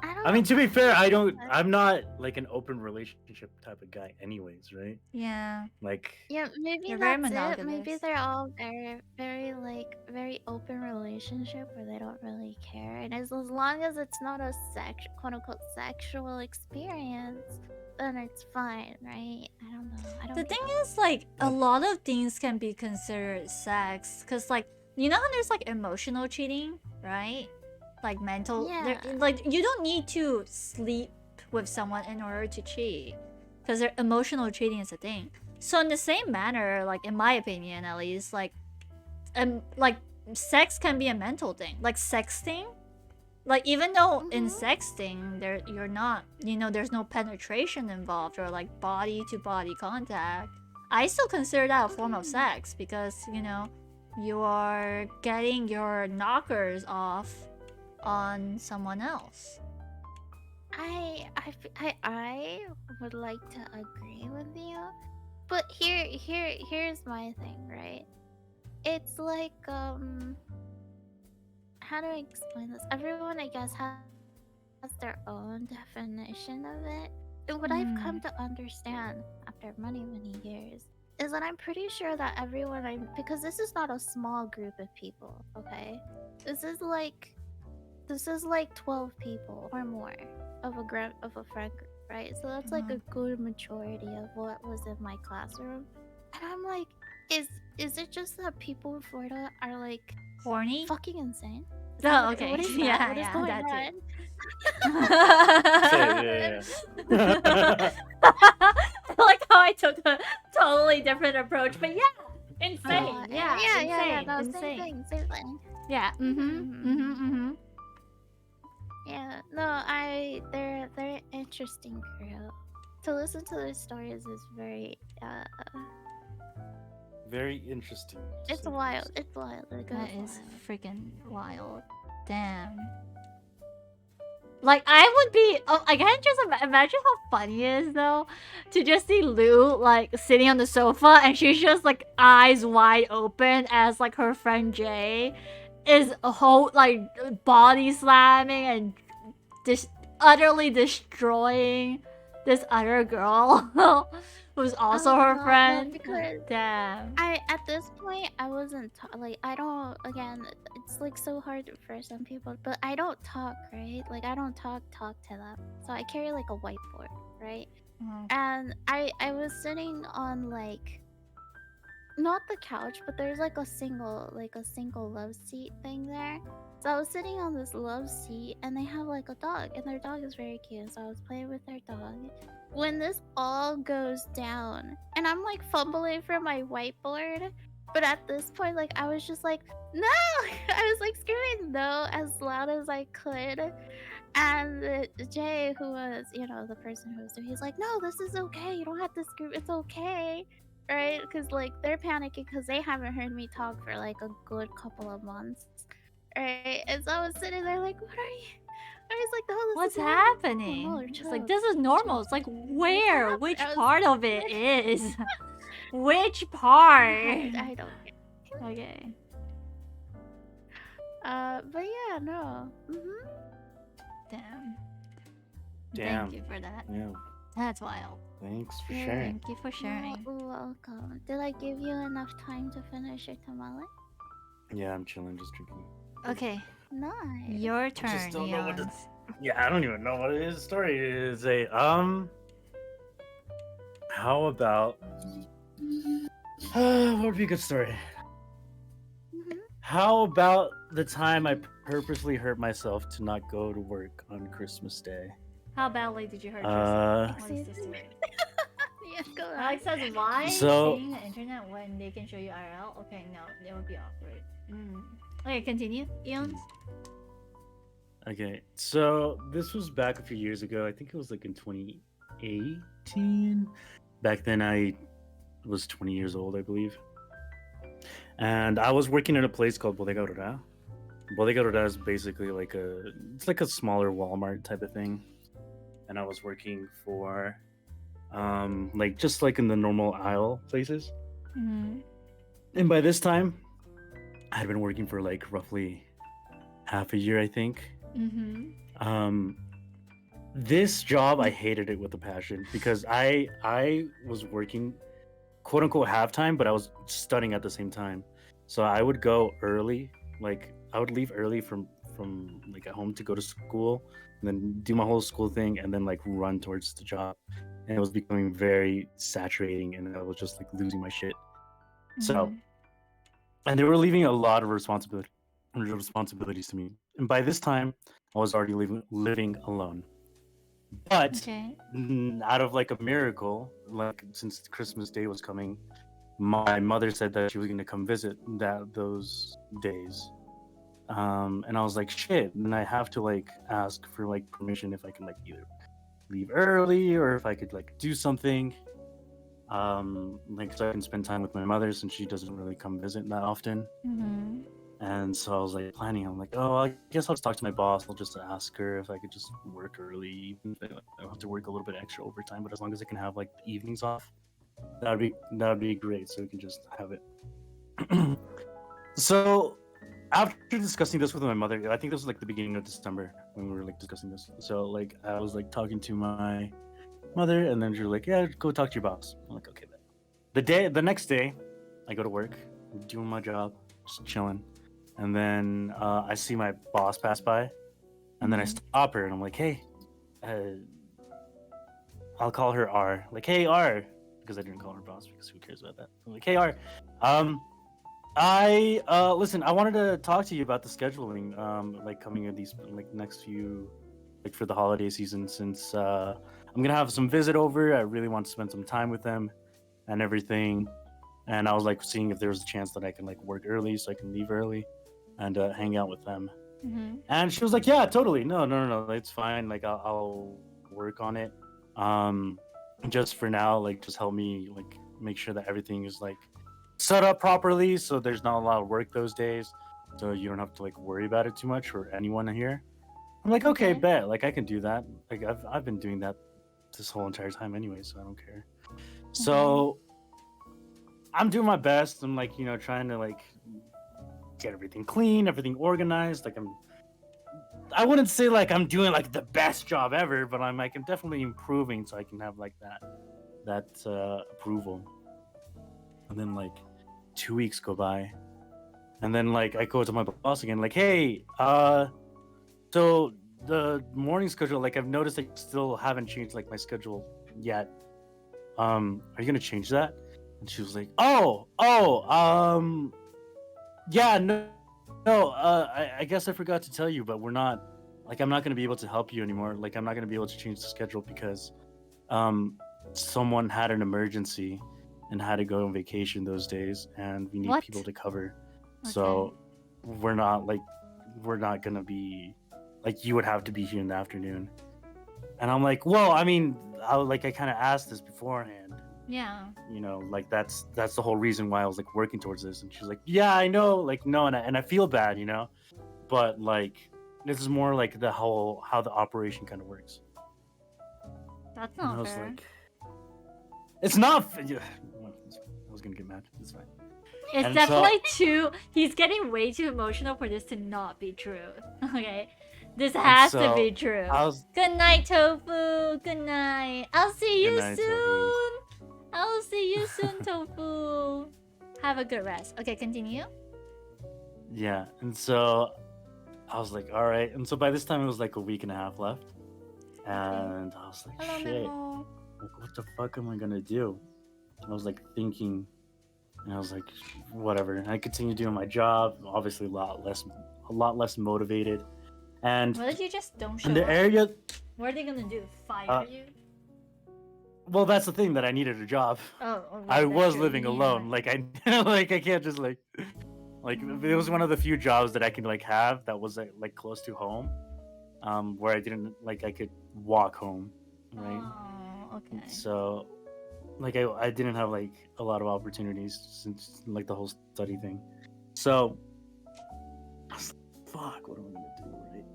don't. I mean, to be fair, I'm not like an open relationship type of guy, anyways, right? Yeah. Like, Yeah, maybe You're very that's it. Maybe monogamous. they're all very like very open relationship where they don't really care, and as long as it's not a quote unquote sexual experience, then it's fine, right? I don't know. I don't. The give thing a- is, like, a lot of things can be considered sex, cause like, you know how there's like emotional cheating, right? Like mental, Yeah. like you don't need to sleep with someone in order to cheat, cause emotional cheating is a thing. So in the same manner, like in my opinion at least, like sex can be a mental thing, like sexting. Like even though in sexting you're not, you know, there's no penetration involved or like body to body contact, I still consider that a form of sex because, you know, you are getting your knockers off on someone else. I would like to agree with you, but here's my thing, right? It's like how do I explain this? Everyone, I guess, has their own definition of it. And what I've come to understand after many years is that I'm pretty sure that everyone because this is not a small group of people, okay? This is like 12 people or more of a friend group, right? So that's like a good majority of what was in my classroom. And I'm like, is it just that people in Florida are like horny, fucking insane? Oh, okay. What is that? Yeah, what is yeah, going that on? yeah. I like how I took a totally different approach, but yeah, insane. Yeah, insane. No, insane. same thing. Yeah. Yeah, no, they're an interesting crew. To listen to their stories is very Very interesting. it's wild. It's wild. It goes That is wild. freaking wild. Damn. Like I would be. Oh, I can't just imagine how funny it is though, to just see Lou like sitting on the sofa and she's just like eyes wide open as like her friend Jay is a whole like body slamming and just utterly destroying this other girl who's also her No, friend. because Damn. at this point I wasn't like I don't again it's like so hard for some people, but I don't talk, right? Like I don't talk to them, so I carry like a whiteboard, right? And I was sitting on like not the couch, but there's like a single love seat thing there. So I was sitting on this love seat and they have like a dog and their dog is very cute. So I was playing with their dog. When this all goes down and I'm like fumbling for my whiteboard, but at this point like I was just like, no! I was like screaming no as loud as I could. And Jay, who was, you know, the person who was doing, he's like, no, this is okay. You don't have to scream. It's okay. Right? Because like they're panicking because they haven't heard me talk for like a good couple of months. Right? And so I was sitting there like, what are you? I was like, oh, this What's is normal. happening? No, It's chill, like this is normal. chill. It's like where? Which I was- part of it is? Which part? I don't get Okay. but yeah, no. Damn. Damn. Thank you for that. Yeah. That's wild. Thanks for sharing. Thank you for sharing. You're welcome. Did I give you enough time to finish your tamale? Yeah, I'm chilling, just drinking. Okay, Nice. your just turn, don't know what to- Eons. Yeah, I don't even know what his story is. How about what would be a good story? How about the time I purposely hurt myself to not go to work on Christmas Day? How badly did you hurt yourself? What is the Excuse me. story? Yeah, go on. Alex says, why So- seeing the internet when they can show you IRL? Okay, no, it would be awkward. Okay, continue. Eons? Okay, so this was back a few years ago. I think it was like in 2018. Back then, I was 20 years old, I believe. And I was working in a place called Bodega Aurora. Bodega Aurora is basically like a smaller Walmart type of thing. And I was working for like just like in the normal aisle places. And by this time, I had been working for like roughly half a year, I think. This job, I hated it with a passion because I was working, quote unquote, halftime, but I was studying at the same time. So I would go early, like I would leave early from like at home to go to school, and then do my whole school thing, and then like run towards the job. And it was becoming very saturating, and I was just like losing my shit. So, and they were leaving a lot of responsibilities to me. And by this time, I was already living alone. But Okay. out of like a miracle, like since Christmas Day was coming, my mother said that she was gonna come visit those days. And I was like, shit, and I have to like ask for like permission if I can like either leave early or if I could like do something. Like so I can spend time with my mother since she doesn't really come visit that often. Mm-hmm. And so I was like planning. I'm like, oh, I guess I'll just talk to my boss. I'll just ask her if I could just work early, even if I have to work a little bit extra overtime. But as long as I can have like the evenings off, that'd be great. So we can just have it. So after discussing this with my mother, I think this was like the beginning of December when we were like discussing this. So like I was like talking to my mother, and then she was like, yeah, go talk to your boss. I'm like, okay. The next day, I go to work, I'm doing my job, just chilling. And then I see my boss pass by, and then I stop her, and I'm like, "Hey," I'll call her R. Like, "Hey R," because I didn't call her boss because who cares about that? I'm like, "Hey R, I listen. I wanted to talk to you about the scheduling, like coming in these like next few, like for the holiday season. Since I'm gonna have some visit over, I really want to spend some time with them, and everything." And I was like seeing if there was a chance that I can like work early so I can leave early and hang out with them. Mm-hmm. And she was like, yeah, totally. No, it's fine. Like I'll work on it. Just for now, like just help me like make sure that everything is like set up properly so there's not a lot of work those days. So you don't have to like worry about it too much or anyone here. I'm like, okay, bet. Like I can do that. Like I've been doing that this whole entire time anyway, so I don't care. So I'm doing my best. I'm like, trying to like get everything clean, everything organized. Like I wouldn't say like I'm doing like the best job ever, but I'm definitely improving so I can have like that approval. And then like 2 weeks go by, and then like I go to my boss again, like, hey, so the morning schedule, like I've noticed I still haven't changed like my schedule yet. Are you gonna change that? And she was like, yeah, no, I guess I forgot to tell you, but we're not, like, I'm not going to be able to help you anymore. Like, I'm not going to be able to change the schedule because someone had an emergency and had to go on vacation those days, and we need people to cover. Okay. So we're not going to be, like, you would have to be here in the afternoon. And I'm like, well, I mean, I kind of asked this beforehand. Yeah. Like that's the whole reason why I was like working towards this. And she's like, yeah, I know, like, no, and I feel bad, but like this is more like how the operation kind of works. That's not I was fair. like, it's not. I was gonna get mad. It's fine. It's And definitely too. He's getting way too emotional for this to not be true. Okay, this has to be true. Good night, Tofu. Good night. I'll see you soon. Tofu. I'll see you soon, Tofu. Have a good rest. Okay, continue. Yeah, and so I was like, all right. And so by this time, it was like a week and a half left. And I was like, hello, shit. Memo. Like, what the fuck am I going to do? And I was like thinking, and I was like, whatever. And I continued doing my job, obviously a lot less motivated. And what if you just don't show in the up? area, what are they going to do? Fire you? Well, that's the thing, that I needed a job. Oh, I was living alone. Like I can't just like it was one of the few jobs that I could like have that was like close to home, where I didn't like I could walk home, right? Oh, okay. So, like I didn't have like a lot of opportunities since like the whole study thing. So, I was like, fuck, what am I gonna do, right?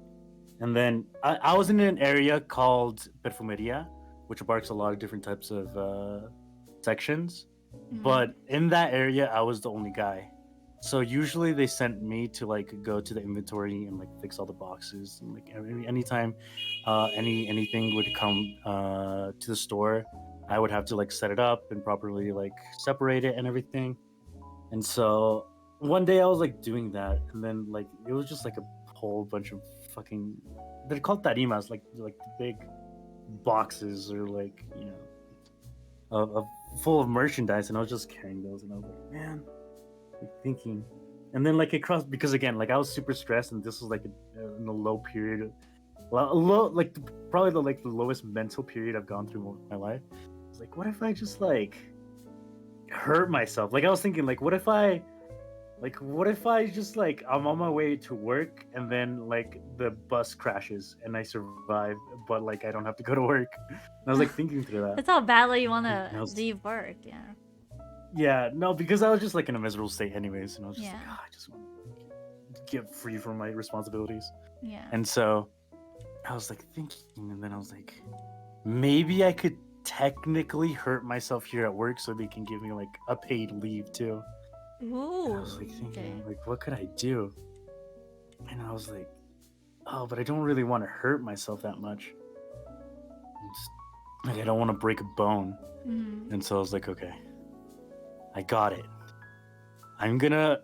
And then I was in an area called Perfumeria, which abarks a lot of different types of sections. Mm-hmm. But in that area, I was the only guy. So usually they sent me to like go to the inventory and like fix all the boxes, and like anytime anything would come to the store, I would have to like set it up and properly like separate it and everything. And so one day I was like doing that, and then like it was just like a whole bunch of fucking, they're called tarimas, like the big boxes, or like, you know, of full of merchandise, and I was just carrying those, and I was like, man, like thinking, and then like it crossed, because again, like I was super stressed, and this was like in a low period, low, like probably the lowest mental period I've gone through in my life. I was like, what if I just like hurt myself? Like I was thinking, like what if I just like I'm on my way to work, and then like the bus crashes and I survive, but like I don't have to go to work. And I was like thinking through that. That's how badly you want And I to was- leave work. Yeah. Yeah, no, because I was just like in a miserable state anyways, and I was just Yeah. like, oh, I just want to get free from my responsibilities. Yeah. And so I was like thinking, and then I was like, maybe I could technically hurt myself here at work so they can give me like a paid leave too. Ooh. I was like thinking, okay. like, what could I do? And I was like, oh, but I don't really want to hurt myself that much. Like, I don't want to break a bone. Mhm. And so I was like, okay, I got it. I'm gonna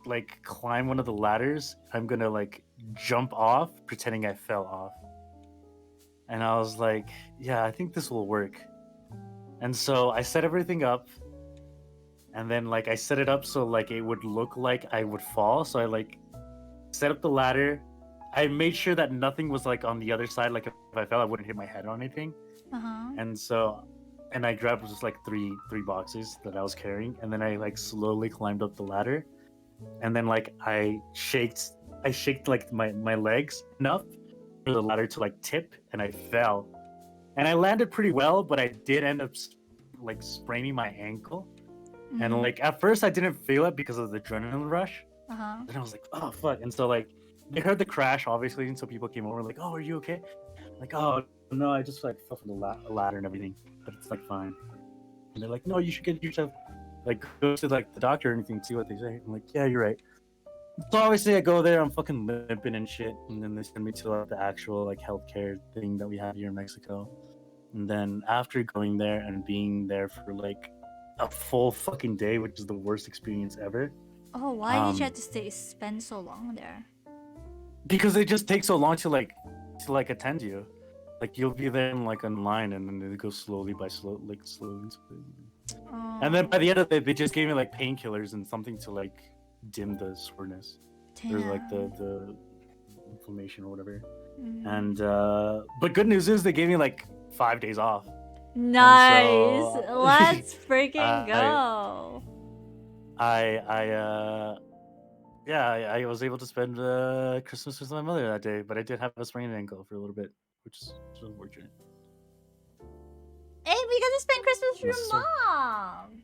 like climb one of the ladders. I'm gonna like jump off, pretending I fell off. And I was like, yeah, I think this will work. And so I set everything up. And then like I set it up so like it would look like I would fall. So I like set up the ladder. I made sure that nothing was like on the other side. Like if I fell, I wouldn't hit my head on anything. Uh-huh. And I grabbed just like three boxes that I was carrying, and then I like slowly climbed up the ladder. And then like I shaked like my legs enough for the ladder to like tip, and I fell. And I landed pretty well, but I did end up like spraining my ankle. And Mhm. like at first I didn't feel it because of the adrenaline rush. Uh-huh. Then I was like, oh fuck. And so like they heard the crash obviously, and so people came over like, oh, are you okay? Like, oh no, I just like fell from the ladder and everything, but it's like fine. And they're like, no, you should get yourself like go to like the doctor or anything, see what they say. I'm like, yeah, you're right. So obviously I go there, I'm fucking limping and shit, and then they send me to like the actual like healthcare thing that we have here in Mexico. And then after going there and being there for like a full fucking day, which is the worst experience ever, Oh, why did you have to spend so long there? because it just takes so long to like attend you. Like you'll be there in like online, and then they go slowly. Oh. And then by the end of it, they just gave me like painkillers and something to like dim the soreness or like the inflammation or whatever. Mhm. And but good news is they gave me like 5 days off. Nice. so- Let's freaking I- go. I was able to spend Christmas with my mother that day, but I did have a sprained ankle for a little bit, which is unfortunate. Hey, we got to spend Christmas with Yes, your sir. mom.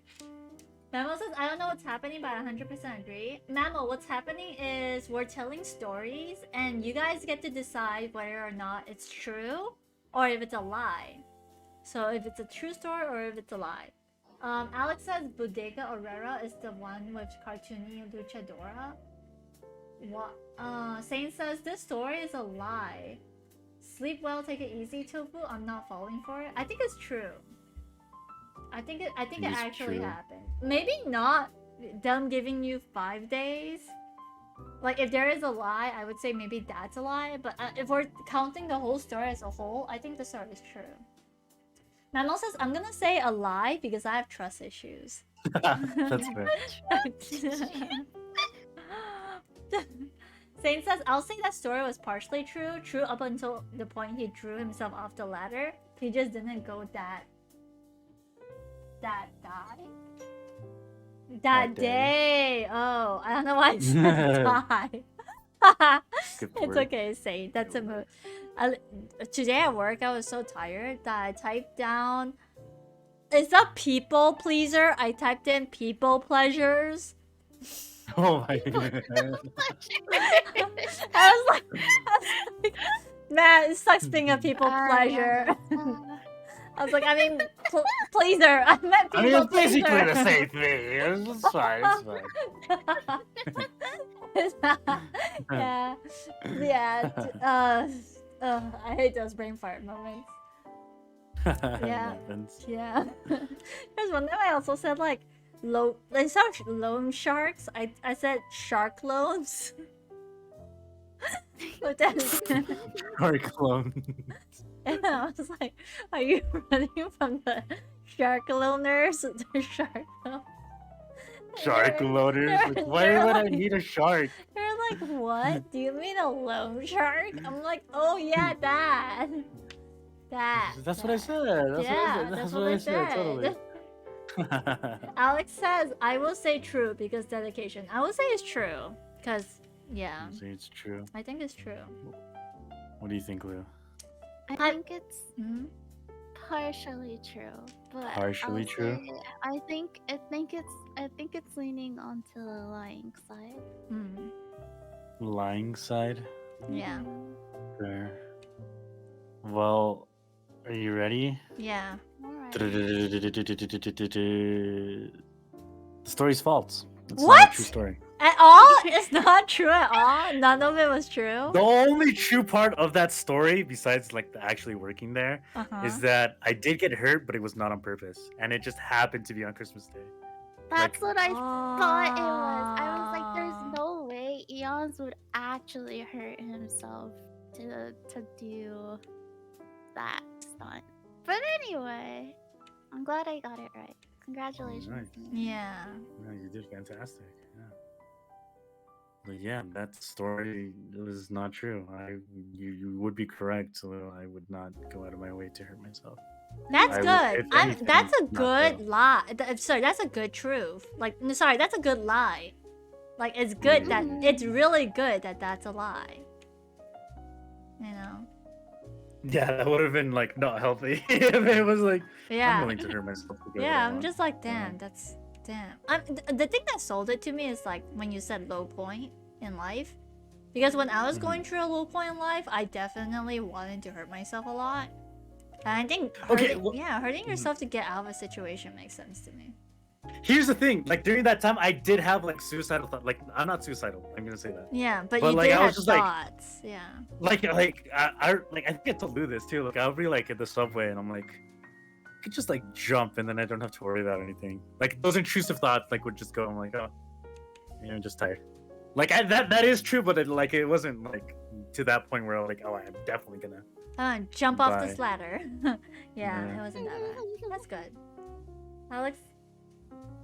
Mamo says, I don't know what's happening, but I 100% agree. Mamo, what's happening is we're telling stories, and you guys get to decide whether or not it's true or if it's a lie. So if it's a true story or if it's a lie. Alex says Bodega Herrera is the one with cartoony luchadora. What? Saint says this story is a lie. Sleep well, take it easy, Tofu. I'm not falling for it. I think it's true. I think it It's actually true. happened. Maybe not them giving you 5 days. Like if there is a lie, I would say maybe that's a lie. But if we're counting the whole story as a whole, I think the story is true. Mamo says I'm gonna say a lie because I have trust issues. That's fair. Saint says, I'll say that story was partially true up until the point he drew himself off the ladder. He just didn't go that day. Oh, I don't know why I said die. Good It's word. okay, Saint. That's a move. Today at work, I was so tired that I typed down. Is that people pleaser? I typed in people pleasures. Oh my god. I was like, man, it sucks being a people pleasure. I was like, I mean, pleaser. I meant I people mean, it's basically pleaser. the same thing. It's fine. It's fine. It's not- yeah, yeah. I hate those brain fart moments. Yeah. Happens. Yeah. There's one time I also said like loan sharks. I said shark loans. But then Sorry, clone. and I was like, are you running from the shark loaners to shark loans? Shark loaders. Like, why they're would I like- need a shark? They're like, what? Do you mean a loan shark? I'm like, oh yeah, that. That's what I said. That's what I said. Totally. Alex says, I will say true because dedication. I will say it's true. Because, yeah, Say it's true. I think it's true. What do you think, Lou? I think it's Hmm? partially true, but Partially I'll true? say I think it's leaning onto the lying side. Hmm. Lying side? Yeah. Fair. Well, are you ready? Yeah. Alright. The story's false. It's not What? a true story. At all? It's not true at all? None of it was true? The only true part of that story, besides like the actually working there, Uh-huh. is that I did get hurt, but it was not on purpose, and it just happened to be on Christmas Day. That's what I thought it was. I was like, Ah. there's no way Eons would actually hurt himself to do that stunt. But anyway, I'm glad I got it right. Congratulations. Nice. Ian. Yeah. No, you did fantastic. Yeah. But yeah, that story was not true. You would be correct, so I would not go out of my way to hurt myself. That's I would- good. if anything, That's a not good true. lie. Sorry, that's a good truth. Like, no, sorry, that's a good lie. Like, it's good that it's really good that that's a lie. You know? Yeah, that would have been like not healthy if it was like I'm Yeah. willing to hurt myself. To get what Yeah, I I'm want. just like, damn, that's damn. The thing that sold it to me is like when you said low point in life, because when I was going through a low point in life, I definitely wanted to hurt myself a lot. And I think Okay, hurting yourself to get out of a situation makes sense to me. Here's the thing, like during that time, I did have like suicidal thoughts. Like I'm not suicidal. I'm gonna say that. Yeah, but But, you like, did I was have just, like- thoughts. Yeah. Like I think I told Lou this too. Like I'll be like at the subway and I'm like, I could just like jump and then I don't have to worry about anything. Like those intrusive thoughts like would just go. I'm like, oh, I'm just tired. Like that is true, but it wasn't like to that point where I'm like, oh, I'm definitely gonna. Jump off Bye. this ladder. Yeah, Yeah. it wasn't that bad. That's good.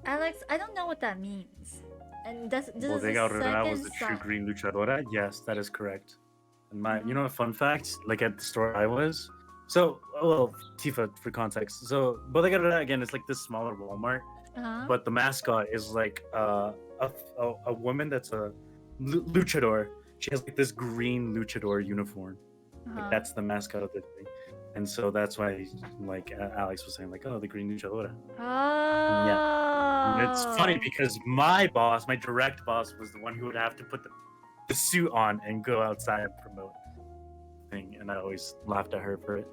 Alex, I don't know what that means. And this is the Bodega Aurrera was second the true song. green luchadora. Yes, that is correct. And you know, a fun fact, like at the store I was. So, well, Tifa for context. So, Bodega Aurrera again is like this smaller Walmart, Uh-huh. but the mascot is like a woman that's a luchador. She has like this green luchador uniform. Uh-huh. Like that's the mascot of the thing. And so that's why, like Alex was saying, like, oh, the green luchadora. Oh. And it's funny because my boss, my direct boss, was the one who would have to put the suit on and go outside and promote the thing, and I always laughed at her for it.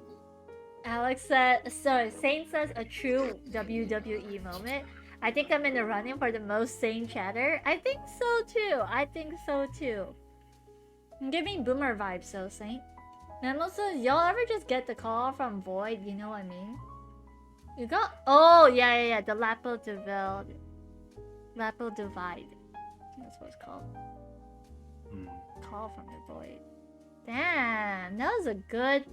Alex said, so Saint says a true WWE moment. I think I'm in the running for the most sane chatter. I think so too. I'm giving boomer vibes though, Saint. Memo says, y'all ever just get the call from Void? You know what I mean? You got, oh yeah, the Lapo Divide. That's what it's called. Call from the Void. Damn, that was a good,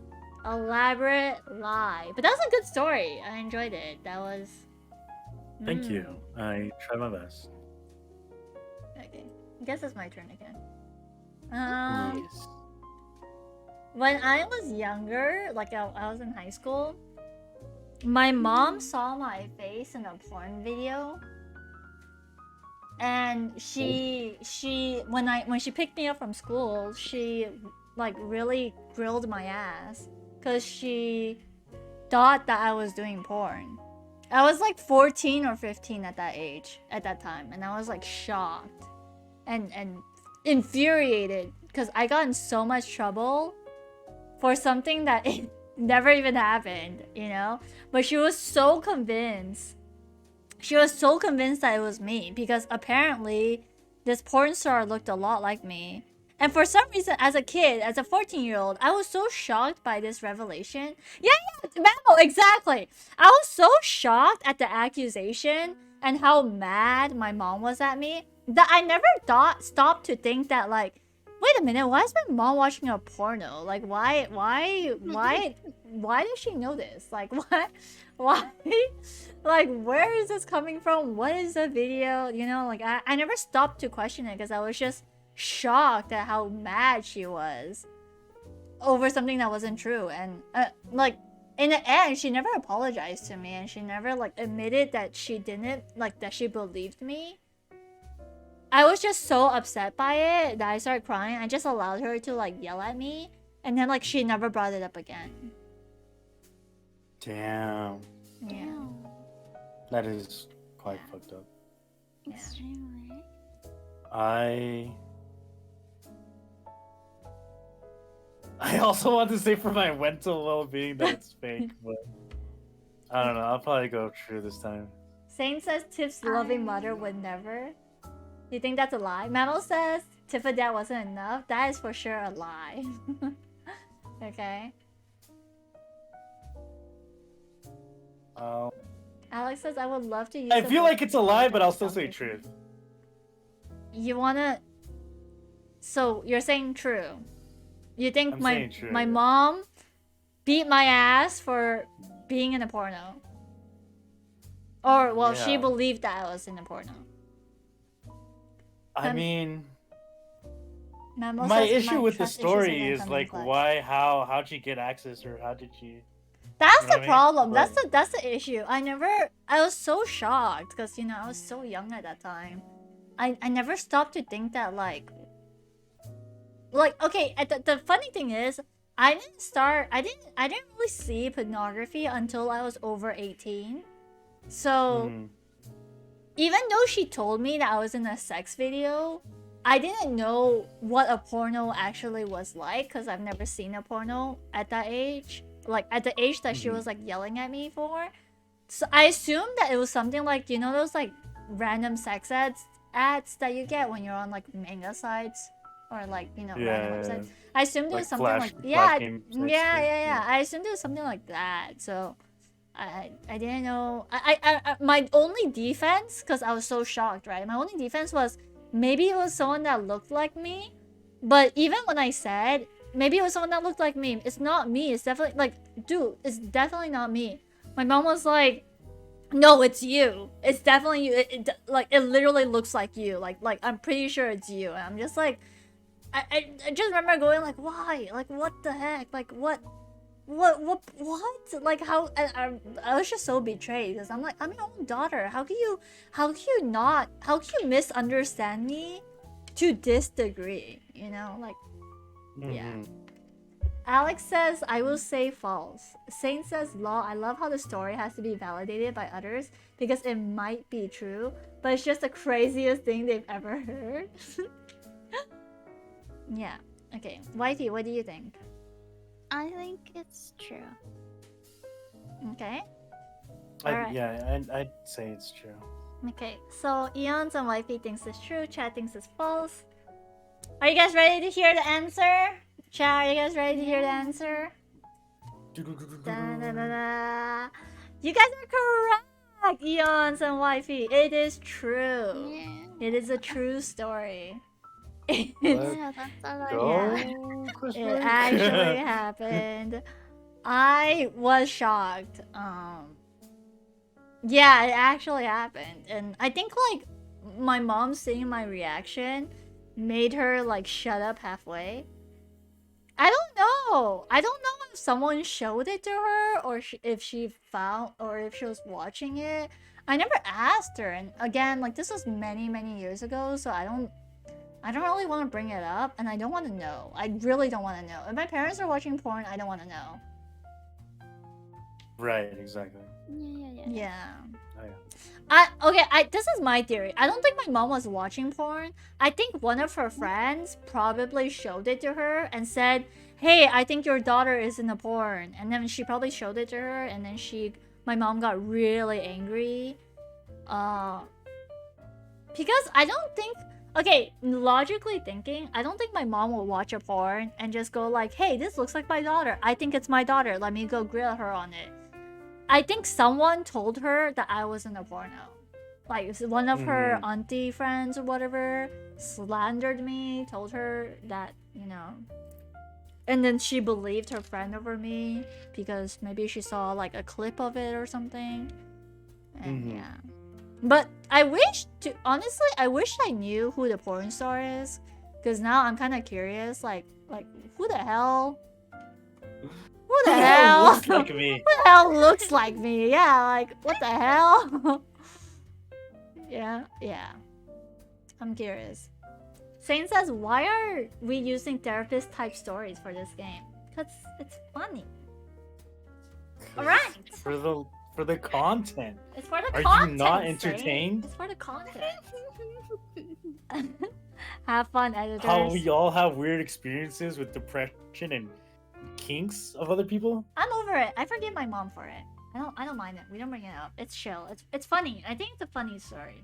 elaborate lie. But that was a good story. I enjoyed it. That was. Thank you. I tried my best. Okay, I guess it's my turn again. Yes. When I was younger, like I was in high school, my mom saw my face in a porn video, and she when she picked me up from school, she like really grilled my ass because she thought that I was doing porn. I was like 14 or 15 at that time, and I was like shocked and infuriated because I got in so much trouble for something that never even happened, you know? But she was so convinced. She was so convinced that it was me because apparently this porn star looked a lot like me. And for some reason, as a kid, as a 14-year-old, I was so shocked by this revelation. Yeah, Mamo, exactly. I was so shocked at the accusation and how mad my mom was at me that I never stopped to think that, like, wait a minute, why is my mom watching a porno? Like, why does she know this? Like, why? Like, where is this coming from? What is the video? You know, like, I never stopped to question it because I was just shocked at how mad she was over something that wasn't true. And, like, in the end, she never apologized to me and she never, like, admitted that she didn't, like, that she believed me. I was just so upset by it that I started crying. I just allowed her to, like, yell at me. And then, like, she never brought it up again. Damn. Yeah. That is quite fucked up. Extremely. I also want to say for my mental well-being that it's fake, but I don't know. I'll probably go true this time. Saint says Tiff's loving mother would never. You think that's a lie? Mamo says Tifa dad wasn't enough. That is for sure a lie. Okay. Alex says I would love to use. I feel like it's a lie, but I'll still say truth. You wanna? So you're saying true? You think I'm my saying true, my yeah. mom beat my ass for being in a porno? Or well, she Yeah. believed that I was in a porno. I mean, Memo my says issue with the trust issues story are is coming like, clutch. how'd she get access, or how did she? That's You know the what I mean? problem. But- That's the issue. I was so shocked because, you know, I was so young at that time. I never stopped to think that, like okay, the funny thing is, I didn't really see pornography until I was over 18. So even though she told me that I was in a sex video, I didn't know what a porno actually was like because I've never seen a porno at that age. Like, at the age that she was, like, yelling at me for. So I assumed that it was something like, you know, those, like, random sex ads that you get when you're on, like, manga sites or, like, you know, random websites. I assumed it was something like, yeah, game yeah. I assumed it was something like that. So I didn't know. I my only defense, because I was so shocked, right? My only defense was maybe it was someone that looked like me. But even when I said maybe it was someone that looked like me, it's not me. It's definitely like, dude, it's definitely not me. My mom was like, no, it's you. It's definitely you. It literally looks like you. Like I'm pretty sure it's you. And I'm just like, I just remember going like, why? Like, what the heck? Like, what? Like, how? I was just so betrayed because I'm like, I'm your own daughter. How can you misunderstand me to this degree? You know, like, yeah. Alex says, I will say false. Saint says, lol, I love how the story has to be validated by others because it might be true, but it's just the craziest thing they've ever heard. Yeah. Okay. Whitey, what do you think? I think it's true. Okay. Alright. Yeah, I'd say it's true. Okay. So Eons and Wifey thinks it's true. Chad thinks it's false. Are you guys ready to hear the answer? Chat, are you guys ready to hear the answer? Da-da-da-da. You guys are correct, Eons and Wifey. It is true. Yeah. It is a true story. It Yeah, that's all I got. it actually happened. I was shocked. Yeah, it actually happened. And I think, like, my mom seeing my reaction made her, like, shut up halfway. I don't know. I don't know if someone showed it to her or if she found or if she was watching it. I never asked her. And again, like, this was many, many years ago, so I don't really want to bring it up, and I don't want to know. I really don't want to know. If my parents are watching porn, I don't want to know. Right, exactly. Yeah. Oh, yeah. This is my theory. I don't think my mom was watching porn. I think one of her friends probably showed it to her and said, hey, I think your daughter is in a porn. And then she probably showed it to her, and then my mom got really angry. Because I don't think, okay, logically thinking, I don't think my mom will watch a porn and just go like, hey, this looks like my daughter. I think it's my daughter. Let me go grill her on it. I think someone told her that I was in a porno. Like, one of her auntie friends or whatever slandered me, told her that, you know. And then she believed her friend over me because maybe she saw like a clip of it or something. And yeah. But I wish I knew who the porn star is. Because now I'm kind of curious, like, who the hell? Who the hell looks like me? Who the hell looks like me? Yeah, like, what the hell? Yeah. I'm curious. Sane says, why are we using therapist type stories for this game? Because it's funny. Alright. For the content. It's for the Are content. you not Sane. entertained? It's for the content. Have fun, editors. How we all have weird experiences with depression and kinks of other people? I'm over it. I forgive my mom for it. I don't mind it. We don't bring it up. It's chill. It's funny. I think it's a funny story.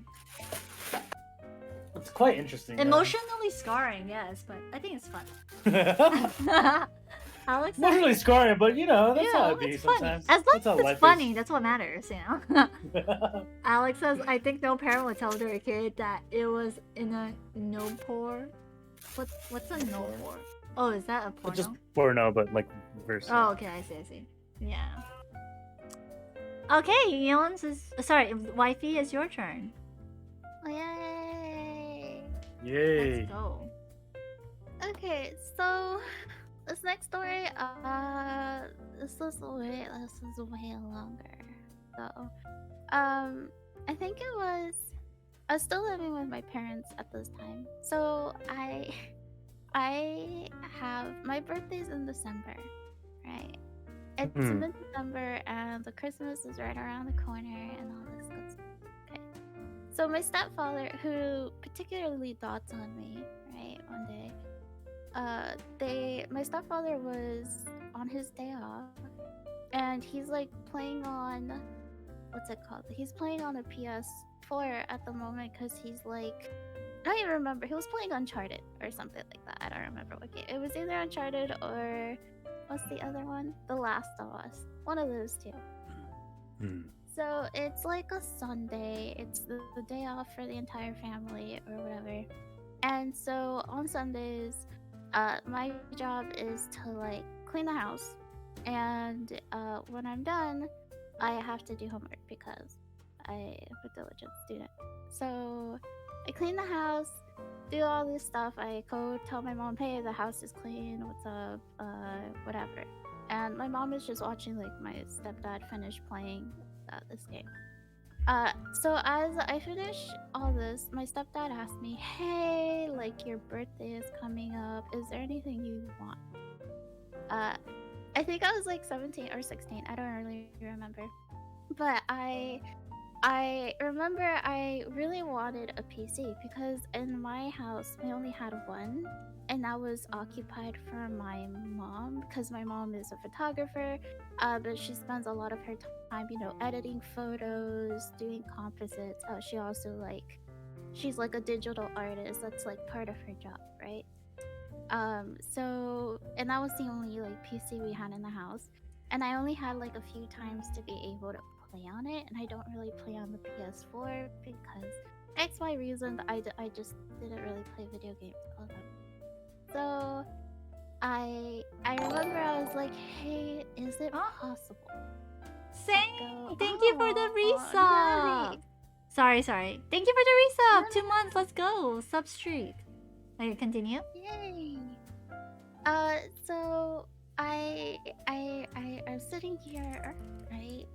It's quite interesting. Emotionally scarring, yes, but I think it's fun. Alex, Emotionally scarring, but you know, that's how it be it's funny. sometimes. As long That's how as life it's funny, is. that's what matters, you know. Alex says, I think no parent would tell their kid that it was in a no-por. What's a no-por? Oh, is that a porno? Just porno, but like verse. Oh, okay, I see. Yeah. Okay, Eons is... Sorry, Wifey, it's your turn. Oh, yay! Yay. Let's go. Okay, so this next story, this is way longer. So, I think I was still living with my parents at this time. So I have my birthday's in December, right? It's mid-December and the Christmas is right around the corner and all this good stuff. Okay. So my stepfather, who particularly dotes on me, right, one day, my stepfather was on his day off and he's like playing on, what's it called? He's playing on a PS4 at the moment because he's like, I don't even remember. He was playing Uncharted or something like that. I don't remember what game. It was either Uncharted or what's the other one? The Last of Us. One of those two. So it's like a Sunday. It's the day off for the entire family or whatever. And so on Sundays, my job is to like clean the house. And when I'm done, I have to do homework because I am a diligent student. So I clean the house, do all this stuff. I go tell my mom, hey, the house is clean, what's up, whatever. And my mom is just watching like my stepdad finish playing this game. So as I finish all this, my stepdad asked me, hey, like your birthday is coming up. Is there anything you want? I think I was like 17 or 16. I don't really remember. But I remember I really wanted a PC because in my house we only had one, and that was occupied for my mom because my mom is a photographer, but she spends a lot of her time, you know, editing photos, doing composites. She also she's like a digital artist. That's like part of her job, right? So, and that was the only like PC we had in the house, and I only had like a few times to be able to play on it, and I don't really play on the PS4 because XY reasons. I just didn't really play video games all that. So I remember I was like, hey, is it possible? Same. Thank you for the resub. Sorry. Thank you for the resub. 2 months. Let's go. Sub streak. Okay, continue. Yay. So I'm sitting here, right?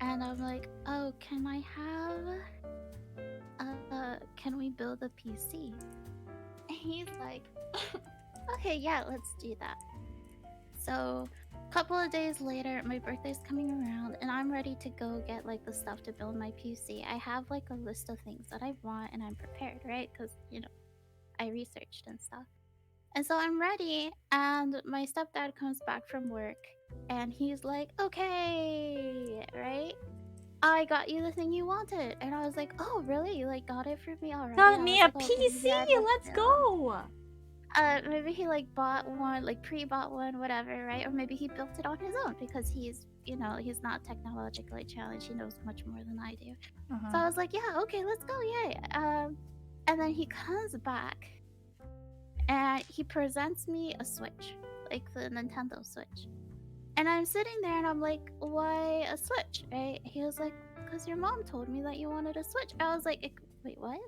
And I'm like, oh, can we build a PC? And he's like, okay, yeah, let's do that. So a couple of days later, my birthday's coming around and I'm ready to go get like the stuff to build my PC. I have like a list of things that I want and I'm prepared, right? Because, you know, I researched and stuff. And so I'm ready, and my stepdad comes back from work, and he's like, "Okay, right? I got you the thing you wanted." And I was like, "Oh, really? You like got it for me already?" Got I me was a like, "Okay, PC. maybe I must Let's go. maybe he like bought one, like pre-bought one, whatever, right? Or maybe he built it on his own because he's, you know, he's not technologically challenged. He knows much more than I do." So I was like, "Yeah, okay, let's go, yay!" And then he comes back, and he presents me a Switch, like the Nintendo Switch. And I'm sitting there, and I'm like, "Why a Switch?" Right? He was like, "Because your mom told me that you wanted a Switch." I was like, "Wait, what?"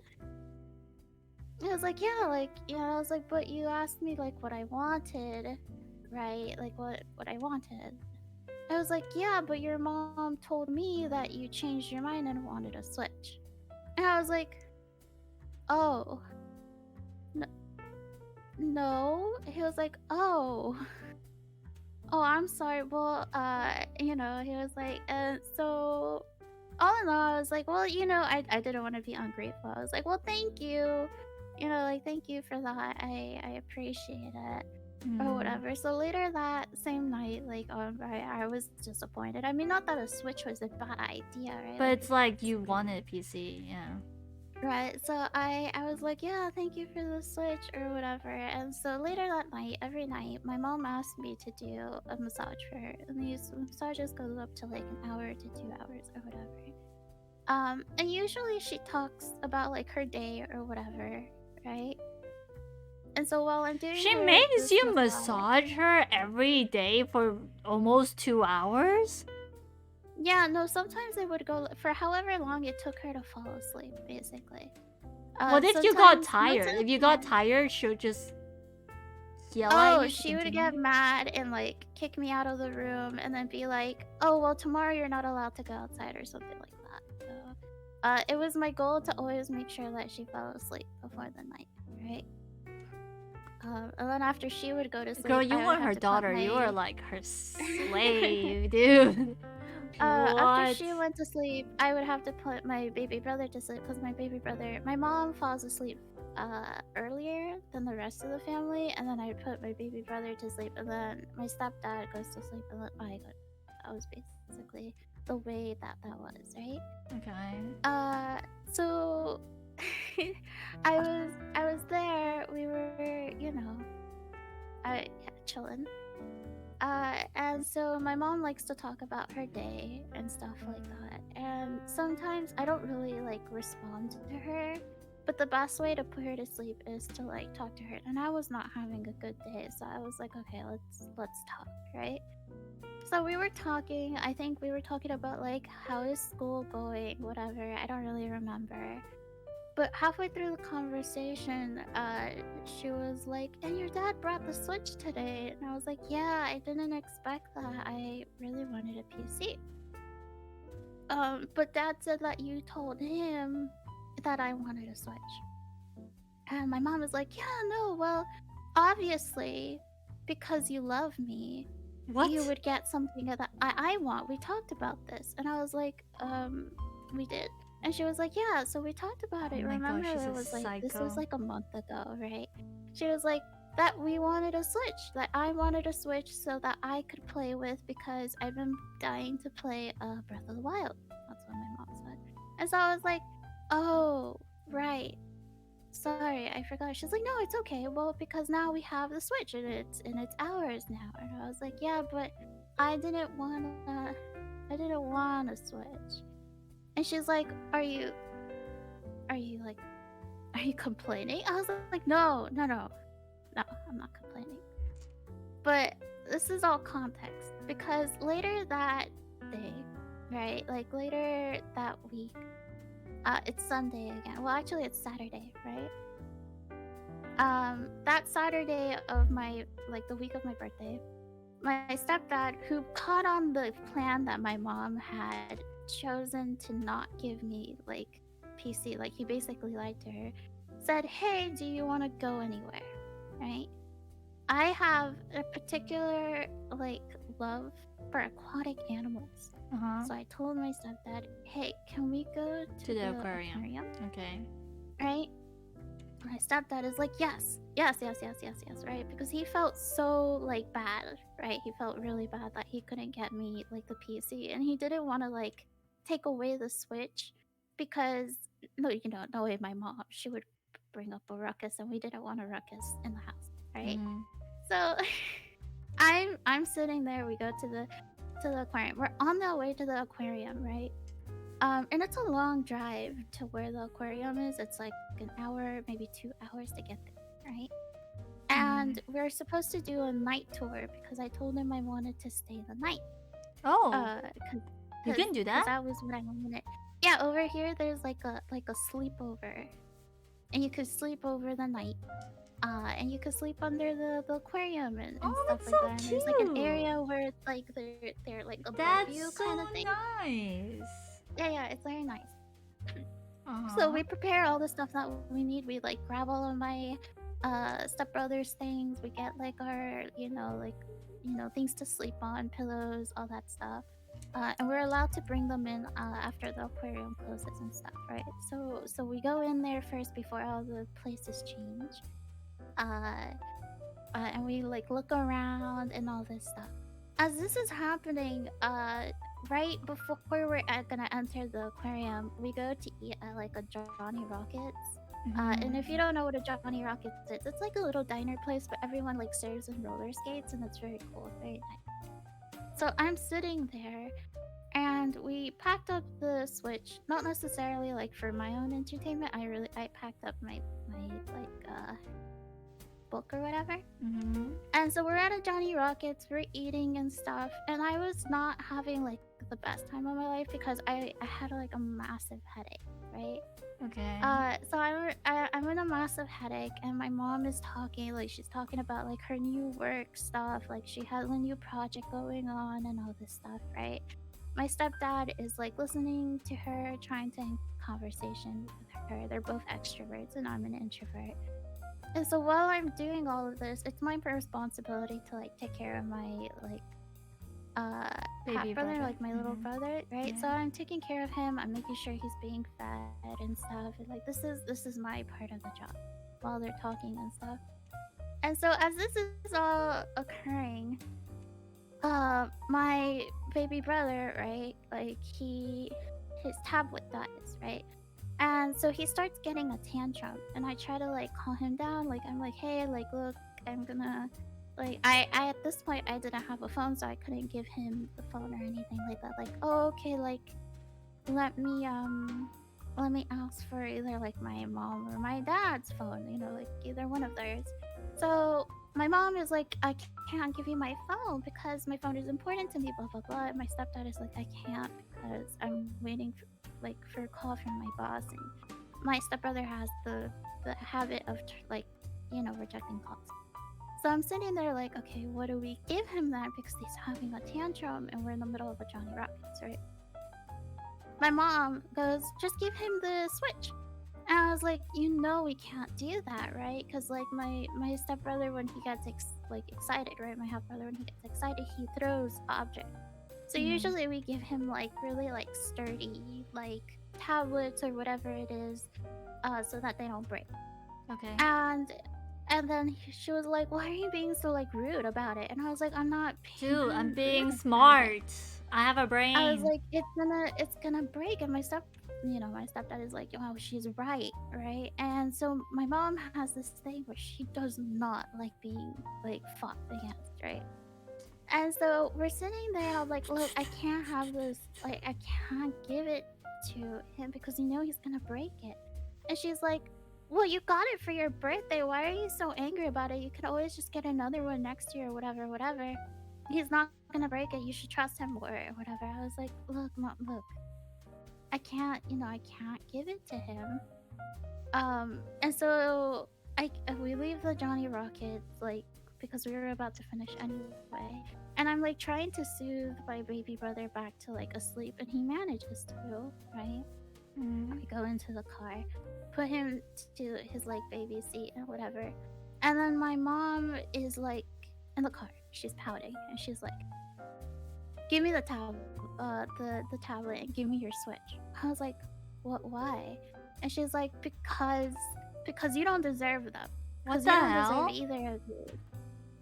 I was like, "Yeah, like, you know," I was like, "But you asked me like what I wanted, right? Like what I wanted." I was like, "Yeah, but your mom told me that you changed your mind and wanted a Switch." And I was like, "Oh, no." He was like, "Oh, oh, I'm sorry. Well, you know," he was like, so all in all, I was like, "Well, you know, I didn't want to be ungrateful." I was like, "Well, thank you. You know, like, thank you for that. I appreciate it." Or whatever. So later that same night, like, I was disappointed. I mean, not that a Switch was a bad idea, right? But it's like you wanted a PC, yeah. Right. So I was like, "Yeah, thank you for the Switch," or whatever. And so later that night, every night, my mom asked me to do a massage for her, and these massages goes up to like an hour to 2 hours or whatever. And usually she talks about like her day or whatever, right? And so while I'm doing She her makes this you massage her every day for almost 2 hours? Yeah, no, sometimes I would go for however long it took her to fall asleep, basically. What if you got sometimes- most tired? of the If you got time- tired, she'll just yell at Oh, you to she would continue? get mad and like kick me out of the room and then be like, "Oh, well, tomorrow you're not allowed to go outside," or something like that. So, it was my goal to always make sure that she fell asleep before the night, right? And then after she would go to sleep, Girl, you I would weren't have her to put daughter. You my- were like her slave, dude. After What? she went to sleep, I would have to put my baby brother to sleep because my mom falls asleep earlier than the rest of the family, and then I'd put my baby brother to sleep, and then my stepdad goes to sleep, and then I go. That was basically the way that was, right? Okay. So I was there. We were, you know, chilling. And so my mom likes to talk about her day and stuff like that. And sometimes I don't really like respond to her, but the best way to put her to sleep is to like talk to her. And I was not having a good day, so I was like, "Okay, let's talk," right? So we were talking. I think we were talking about like how is school going, whatever. I don't really remember. But halfway through the conversation, she was like, "And your dad brought the Switch today." And I was like, "Yeah, I didn't expect that. I really wanted a PC." But Dad said that you told him that I wanted a Switch. And my mom was like, "Yeah, no, well, obviously, because you love me, What? you would get something that I want. We talked about this." And I was like, we did." And she was like, "Yeah, so we talked about it. Oh my Remember, gosh, she's it a was like, this psycho. was like a month ago, right?" She was like, "That we wanted a Switch. That I wanted a Switch so that I could play with because I've been dying to play Breath of the Wild." That's what my mom said. And so I was like, "Oh, right. Sorry, I forgot." She's like, "No, it's okay. Well, because now we have the Switch and it's ours now." And I was like, "Yeah, but I didn't want a Switch." And she's like, are you complaining?" I was like, no, I'm not complaining. But this is all context because later that day, right? Like later that week, it's Sunday again. Well, actually, it's Saturday, right? That Saturday of the week of my birthday, my stepdad, who caught on the plan that my mom had chosen to not give me like PC, like he basically lied to her, said, "Hey, do you want to go anywhere?" Right? I have a particular like love for aquatic animals. So I told my stepdad, "Hey, can we go to the aquarium. Okay. Right? my stepdad is like, yes, yes, yes, yes, yes, yes, right? Because he felt so like bad, right? He felt really bad that he couldn't get me like the PC, and he didn't want to like take away the Switch because no, no way, my mom, she would bring up a ruckus, and we didn't want a ruckus in the house, right? Mhm. So I'm sitting there. We go to the aquarium. We're on the way to the aquarium, right? And it's a long drive to where the aquarium is. It's like an hour, maybe 2 hours to get there, right? And we're supposed to do a night tour because I told him I wanted to stay the night. Oh, Cause, you can do Cause that? that was what I wanted. Yeah, over here there's like a sleepover, and you could sleep over the night. And you could sleep under the aquarium and Oh, stuff that's like so that. And there's like an cute. area where it's like they're like above That's you so kind of thing. nice. Yeah, it's very nice. Uh-huh. So we prepare all the stuff that we need. We like grab all of my stepbrother's things. We get like our things to sleep on, pillows, all that stuff. And we're allowed to bring them in after the aquarium closes and stuff, right? So we go in there first before all the places change. And we like look around and all this stuff. As this is happening, right before we're gonna enter the aquarium, we go to eat at like a Johnny Rockets. And if you don't know what a Johnny Rockets is, it's like a little diner place, but everyone like serves in roller skates, and it's very cool, very nice. So I'm sitting there, and we packed up the Switch, not necessarily like for my own entertainment. I packed up my book or whatever. And so we're at a Johnny Rockets, we're eating and stuff, and I was not having like the best time of my life because I had like a massive headache, right? Okay. So I'm in a massive headache, and my mom is talking, like she's talking about like her new work stuff, like she has a new project going on and all this stuff, right? My stepdad is like listening to her, trying to in conversation with her. They're both extroverts, and I'm an introvert. And so while I'm doing all of this, it's my responsibility to like take care of my like Baby half brother, brother. like my little brother, right? Yeah. So I'm taking care of him. I'm making sure he's being fed and stuff. And like this is my part of the job while they're talking and stuff. And so as this is all occurring, my baby brother, right? Like his tablet dies, right? And so he starts getting a tantrum, and I try to like calm him down. Like I'm like, hey, like look, I'm gonna like I at this point I didn't have a phone, so I couldn't give him the phone or anything like that. Like, oh okay, like let me ask for either like my mom or my dad's phone, like either one of theirs. So my mom is like, I can't give you my phone because my phone is important to me, blah blah blah. And my stepdad is like, I can't because I'm waiting for a call from my boss, and my stepbrother has the habit of rejecting calls. So I'm sitting there like, okay, what do we give him then? Because he's having a tantrum and we're in the middle of a Johnny Rockets, right? My mom goes, just give him the Switch. And I was like, we can't do that, right? Because like my stepbrother, when he gets excited, right? My half brother, when he gets excited, he throws objects. So usually we give him like really like sturdy like tablets or whatever it is, so that they don't break. Okay. And then she was like, "Why are you being so like rude about it?" And I was like, "I'm not being Dude, I'm rude being about it." smart. I have a brain. I was like, it's gonna break. And my stepdad is like, "Wow, she's right, right?" And so my mom has this thing where she does not like being like fought against, right? And so we're sitting there. I'm like, look, I can't have this. Like, I can't give it to him because he's gonna break it. And she's like, well, you got it for your birthday. Why are you so angry about it? You could always just get another one next year or whatever. He's not gonna break it. You should trust him or whatever. I was like, look, Mom, look. I can't give it to him. And so we leave the Johnny Rockets, like, because we were about to finish anyway. And I'm like trying to soothe my baby brother back to like a sleep, and he manages to, right? We go into the car, put him to his like baby seat and whatever. And then my mom is like in the car. She's pouting and she's like, give me the tablet and give me your Switch. I was like, what, why? And she's like, because because you don't deserve them. What Because the you don't hell? deserve either of you.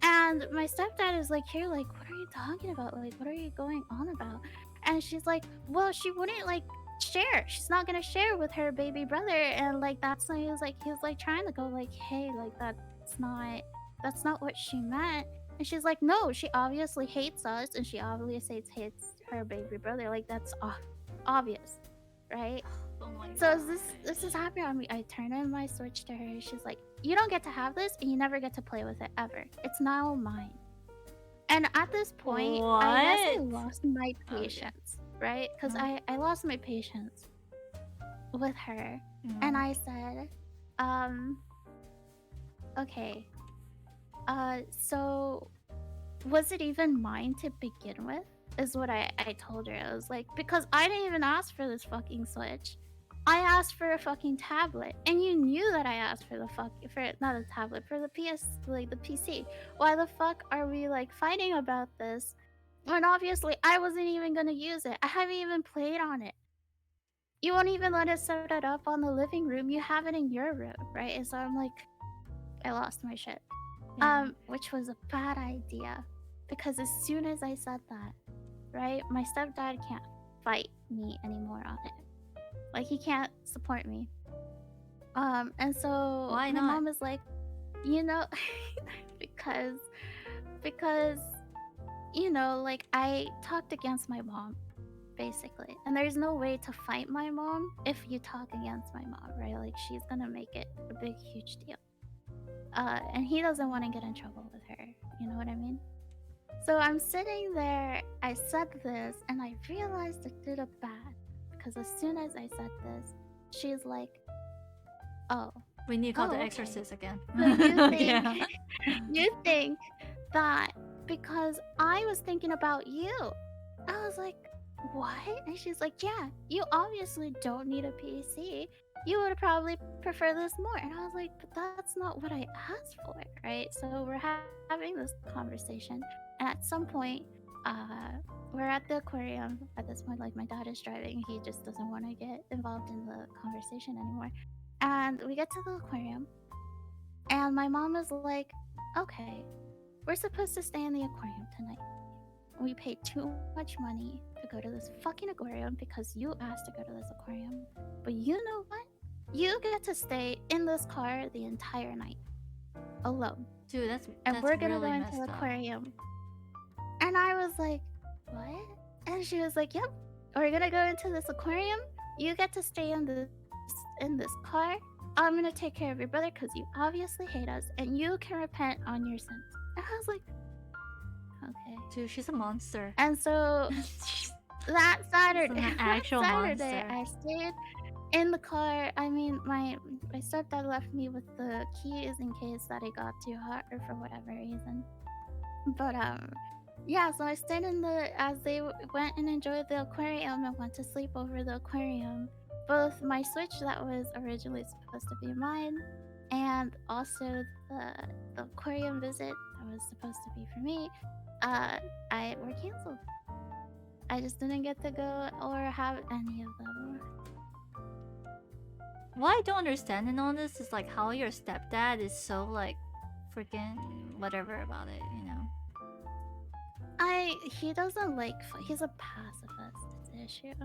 And my stepdad is like, here, like, what are you talking about? Like, what are you going on about? And she's like, well, she wouldn't like share. She's not gonna share with her baby brother. And like, that's why he was like trying to go like, hey, like that's not what she meant. And she's like, no, she obviously hates us, and she obviously hates her baby brother. Like that's obvious, right? Oh my So god. as this is happening on me, I turn in my Switch to her. She's like, you don't get to have this, and you never get to play with it ever. It's now mine. And at this point, I guess I What? lost my Okay. patience, right? Because Mhm. I lost my patience with her. Mm. And I said, okay, so was it even mine to begin with? Is what I told her. I was like, because I didn't even ask for this fucking Switch. I asked for a fucking tablet, and you knew that I asked for not a tablet, for the the PC. Why the fuck are we like fighting about this when obviously I wasn't even gonna use it? I haven't even played on it. You won't even let us set it up on the living room. You have it in your room, right? And so I'm like, I lost my shit. Yeah. Which was a bad idea, because as soon as I said that, right, my stepdad can't fight me anymore on it. Like he can't support me. And so Why my not? mom is like, you know, because you know, like I talked against my mom basically, and there's no way to fight my mom if you talk against my mom, right? Like she's gonna make it a big huge deal. And he doesn't want to get in trouble with her. You know what I mean? So I'm sitting there, I said this, and I realized I did it bad. Because as soon as I said this, she's like, oh. We need to call Oh, the okay. exorcist again. So you think, Yeah. you think that because I was thinking about you. I was like, what? And she's like, yeah, you obviously don't need a PC. You would probably prefer this more. And I was like, but that's not what I asked for, right? So we're having this conversation. And at some point, we're at the aquarium. At this point, like my dad is driving. He just doesn't want to get involved in the conversation anymore. And we get to the aquarium. And my mom is like, okay, we're supposed to stay in the aquarium tonight. We paid too much money to go to this fucking aquarium because you asked to go to this aquarium. But you know what? You get to stay in this car the entire night. Alone. Dude, that's We're gonna really go into messed the up. aquarium. And I was like, what? And she was like, yep, we're gonna go into this aquarium. You get to stay in this car. I'm gonna take care of your brother because you obviously hate us, and you can repent on your sins. And I was like, okay. Dude, she's a monster. And so that Saturday, an actual Saturday, monster. I stayed in the car. I mean, my stepdad left me with the keys in case that it got too hot or for whatever reason. But yeah. So I stayed as they went and enjoyed the aquarium and went to sleep over the aquarium. Both my Switch that was originally supposed to be mine, and also the aquarium visit that was supposed to be for me, were canceled. I just didn't get to go or have any of them. What I don't understand in all this is like how your stepdad is so like freaking whatever about it, you know? He doesn't like. He's a pacifist. It's the issue.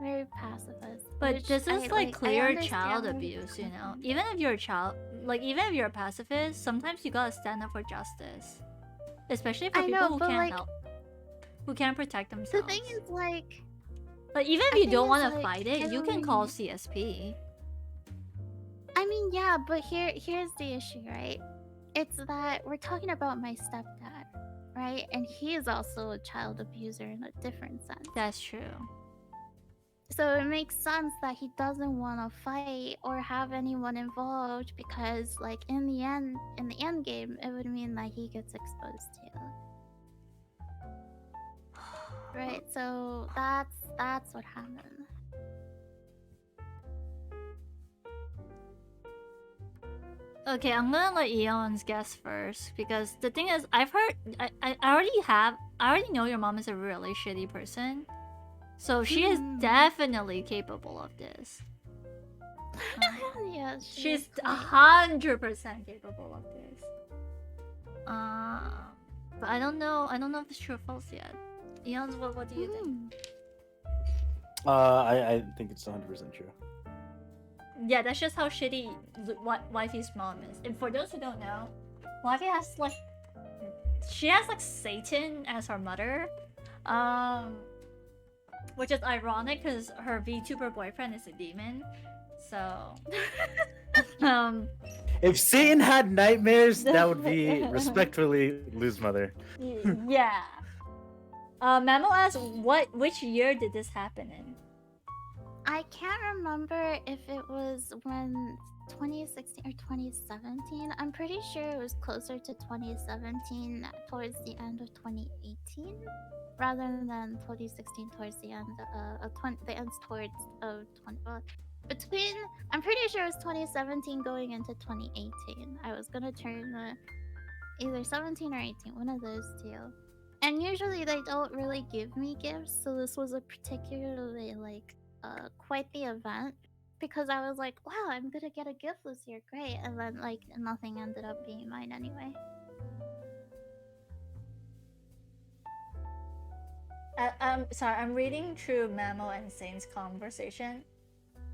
Very pacifist. But which this is I, like I clear child understand. abuse, you know? Even if you're a child, like even if you're a pacifist, sometimes you gotta stand up for justice. Especially for I people know, who but, can't like, help. Who can't protect The themselves. thing is, like, Like even if I you think don't it's, want to like, fight it, you can call CSP. I mean, yeah, but here's the issue, right? It's that we're talking about my stepdad, right? And he is also a child abuser in a different sense. That's true. So it makes sense that he doesn't want to fight or have anyone involved because, like, in the end game, it would mean that he gets exposed to. Right? So that's what happened. Okay, I'm gonna let Eons guess first because the thing is, I already know your mom is a really shitty person, so she is definitely capable of this. Yeah, She's quite- 100% capable of this. But I don't know. I don't know if it's true or false yet. Eons, what do you think? I think it's 100% true. Yeah, that's just how shitty Wifey's mom is. And for those who don't know, Wifey has like, she has like Satan as her mother, which is ironic because her VTuber boyfriend is a demon. So, If Satan had nightmares, that would be respectfully Lou's mother. yeah. Mamo asks, which year did this happen in? I can't remember if it was when 2016 or 2017. I'm pretty sure it was closer to 2017 towards the end of 2018 rather than 2016 towards the end the ends towards 20 between I'm pretty sure it was 2017 going into 2018. I was gonna turn either 17 or 18, one of those two. And usually they don't really give me gifts, so this was a particularly like quite the event because I was like, wow, I'm gonna get a gift this year, great, and then like nothing ended up being mine anyway. Sorry, I'm reading through Mamo and Saint's conversation,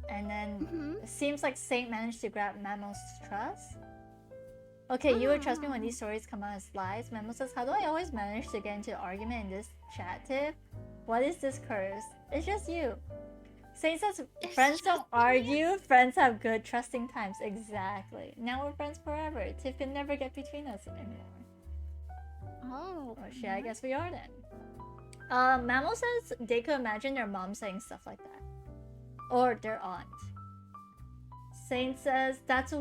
and then it seems like Saint managed to grab Mamo's trust. Okay, you would trust me when these stories come out as lies. Memo says, how do I always manage to get into an argument in this chat tip? What is this curse? It's just you. Saint says, friends don't argue, friends have good trusting times. Exactly. Now we're friends forever. Tiff can never get between us anymore. Oh. Oh shit, I guess we are then. Mamo says they could imagine their mom saying stuff like that. Or their aunt. Saint says that's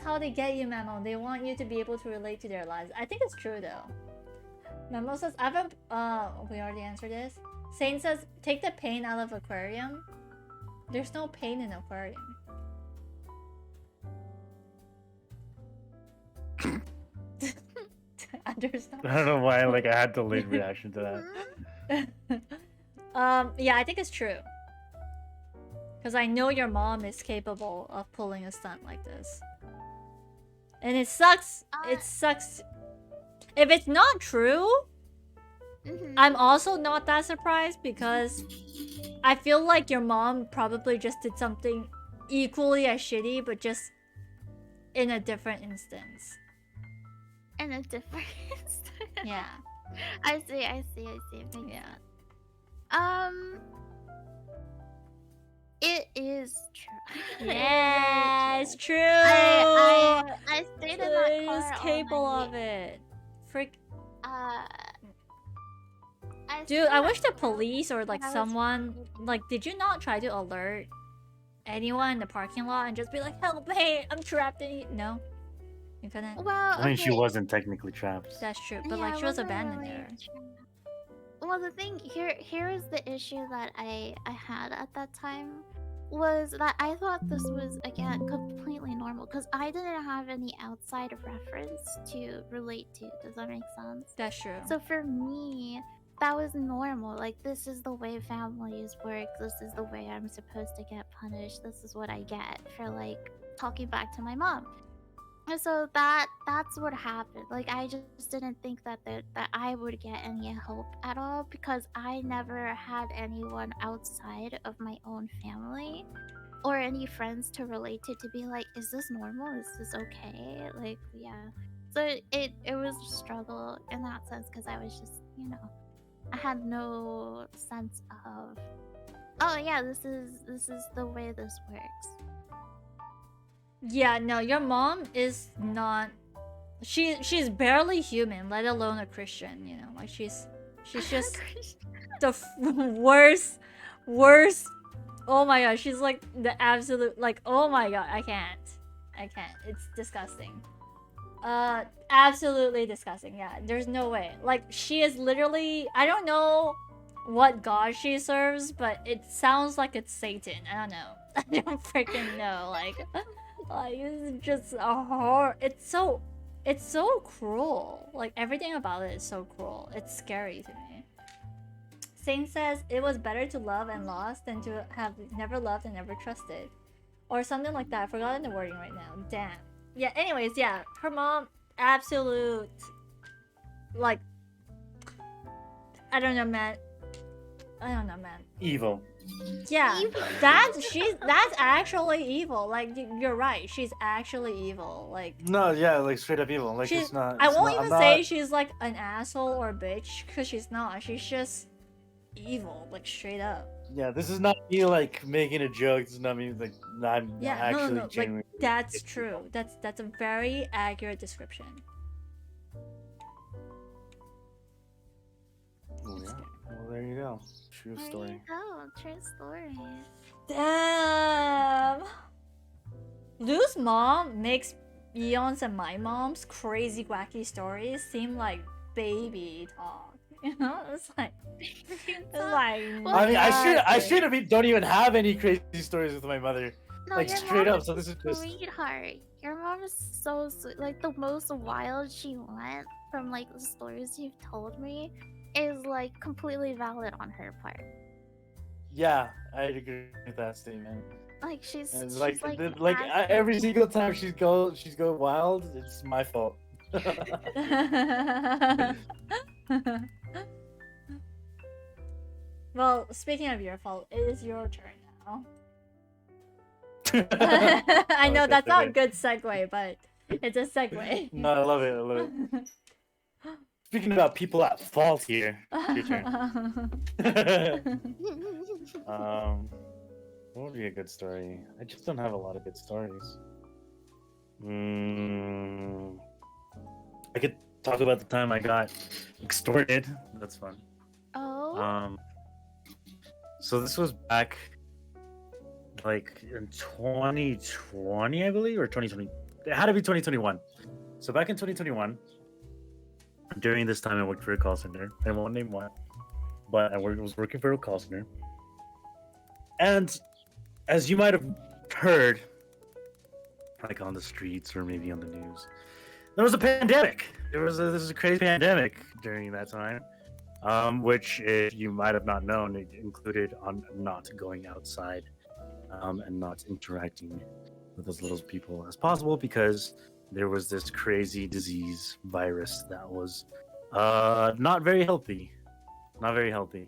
how they get you, Mamo. They want you to be able to relate to their lives. I think it's true though. Mamo says we already answered this. Saint says take the pain out of aquarium. There's no pain in aquarium. Understand? I don't know why I had delayed reaction to that. Yeah, I think it's true. Because I know your mom is capable of pulling a stunt like this. And it sucks. It sucks. If it's not true, I'm also not that surprised because I feel like your mom probably just did something equally as shitty, but just in a different instance. In a different instance. Yeah. I see. It makes Yeah. sense. It is true. Yeah, it's true. I stayed in that car She's all capable night. of it. Frick. Dude, I wish the police or like I was someone like, did you not try to alert anyone in the parking lot and just be like, help, hey, I'm trapped in. No, you couldn't. Well, I mean, she okay. wasn't technically trapped. That's true, but Yeah, like I she was wasn't abandoned really there. Well, the thing here is the issue that I had at that time was that I thought this was again completely normal because I didn't have any outside reference to relate to. Does that make sense? That's true. So for me, that was normal. Like, this is the way families work. This is the way I'm supposed to get punished. This is what I get for like talking back to my mom. And so that's what happened. Like, I just didn't think that I would get any help at all because I never had anyone outside of my own family or any friends to relate to be like, is this normal? Is this okay? Like, yeah. So it was a struggle in that sense because I was just, I had no sense of, oh yeah, this is the way this works. Yeah, no, your mom is not. She's barely human, let alone a Christian. Like she's just the worst. Oh my god, she's like the absolute like. Oh my god, I can't. It's disgusting. Absolutely disgusting. Yeah, there's no way. Like she is literally. I don't know what god she serves, but it sounds like it's Satan. I don't know. I don't freaking know. Like it's just a horror. It's so cruel. Like everything about it is so cruel. It's scary to me. Saint says it was better to love and lost than to have never loved and never trusted. or something like that. I've forgotten the wording right now. Damn. Yeah. Anyways, yeah, her mom, absolute, like, I don't know, man. Evil. Yeah, that's actually evil. Like you're right, she's actually evil. Like No, yeah, like straight up evil. Like she's, it's not. I it's won't not- I'm even say not- she's like an asshole or a bitch, because she's not. She's just evil, like straight up. Yeah, this is not me like making a joke. This is not me like I'm Yeah, actually no, like genuinely. that's true. That's a very accurate description. Oh, yeah. Well, there you go. True There story. you go. True story. Damn. Lou's mom makes Eon's and my mom's crazy wacky stories seem like baby talk. You know, it's like I mean, I nothing. don't even have any crazy stories with my mother. No, Like your straight mom up. So this is just. sweetheart. Your mom is so sweet. Like the most wild she went from like the stories you've told me is like completely valid on her part. Yeah, I agree with that statement. Like she's And she's like, like, an every single time she's go wild, it's my fault. Well, speaking of your fault, it is your turn now. I know Okay, that's not a okay. good segue, but it's a segue. No, I love it. I love it. Speaking about people at fault here, your turn. What would be a good story? I just don't have a lot of good stories. I could talk about the time I got extorted. That's fun. Oh, So this was back like in 2020, I believe, or 2020. It had to be 2021. So back in 2021, during this time I worked for a call center. I won't name what, but was working for a call center. And as you might have heard, like on the streets or maybe on the news, there was a pandemic. This is a crazy pandemic during that time. Which, if you might have not known, it included on not going outside, and not interacting with as little people as possible, because there was this crazy disease virus that was not very healthy. Not very healthy.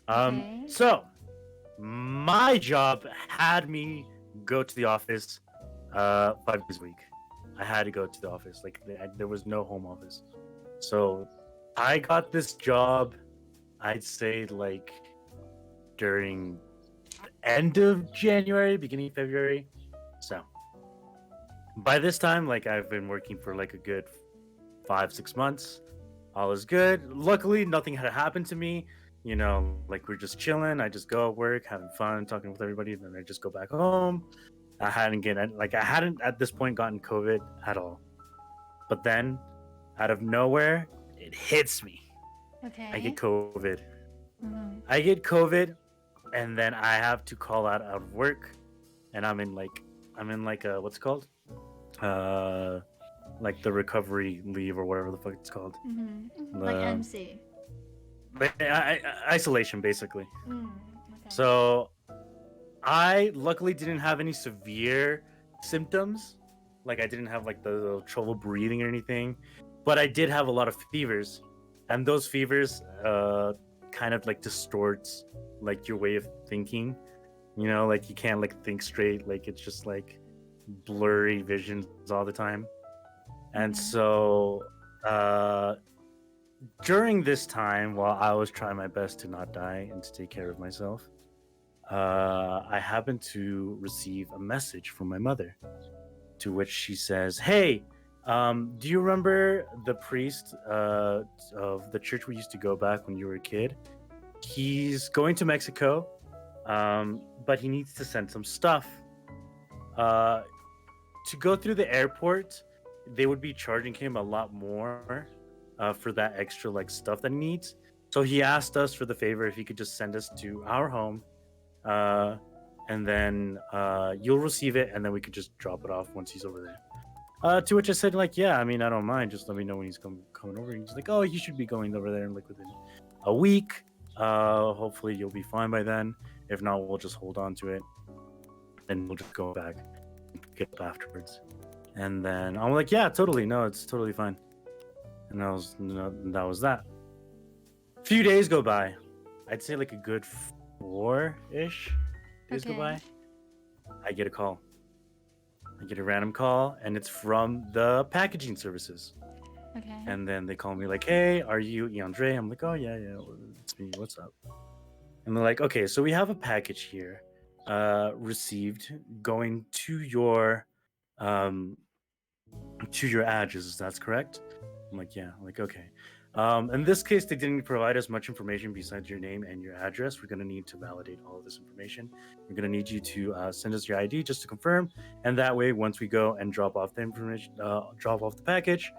Okay. So my job had me go to the office 5 days a week. I had to go to the office. Like there was no home office. So I got this job, I'd say like during the end of January, beginning of February. So by this time, like I've been working for like a good 5-6 months. All is good. Luckily, nothing had happened to me. You know, like we're just chilling. I just go at work, having fun, talking with everybody, and then I just go back home. I hadn't at this point gotten COVID at all. But then, out of nowhere, it hits me. Okay. I get COVID. Mhm. I get COVID, and then I have to call out of work, and I'm in like a what's it called? Like the recovery leave or whatever the fuck it's called. Mhm. Like Um, MC. Isolation, basically. Okay. So I luckily didn't have any severe symptoms. Like I didn't have like the trouble breathing or anything, but I did have a lot of fevers, and those fevers kind of like distorts like your way of thinking. You know, like you can't like think straight. Like it's just like blurry visions all the time. And Mhm. so during this time, while I was trying my best to not die and to take care of myself, I happened to receive a message from my mother, to which she says, "Hey, do you remember the priest of the church we used to go back when you were a kid? He's going to Mexico, but he needs to send some stuff. To go through the airport, they would be charging him a lot more for that extra like stuff that he needs. So he asked us for the favor if he could just send us to our home, and then you'll receive it, and then we could just drop it off once he's over there." To which I said, like, yeah, I mean, I don't mind. Just let me know when he's coming over. And he's like, "Oh, he should be going over there like within a week. Hopefully you'll be fine by then. If not, we'll just hold on to it." and we'll just go back and pick it up afterwards. And then I'm like, yeah, totally. No, it's totally fine. And that was that. A few days go by. I'd say like a good 4-ish days go Okay. by. I get a call. I get a random call, and it's from the packaging services. Okay. And then they call me like, hey, are you EonsRei? I'm like, oh, yeah, it's me. What's up? And they're like, okay, so we have a package here received going to your address. That's correct? I'm like, yeah. I'm like, okay. In this case, they didn't provide us much information besides your name and your address. We're going to need to validate all of this information. We're going to need you to send us your ID just to confirm. And that way, once we go and drop off the information, drop off the package,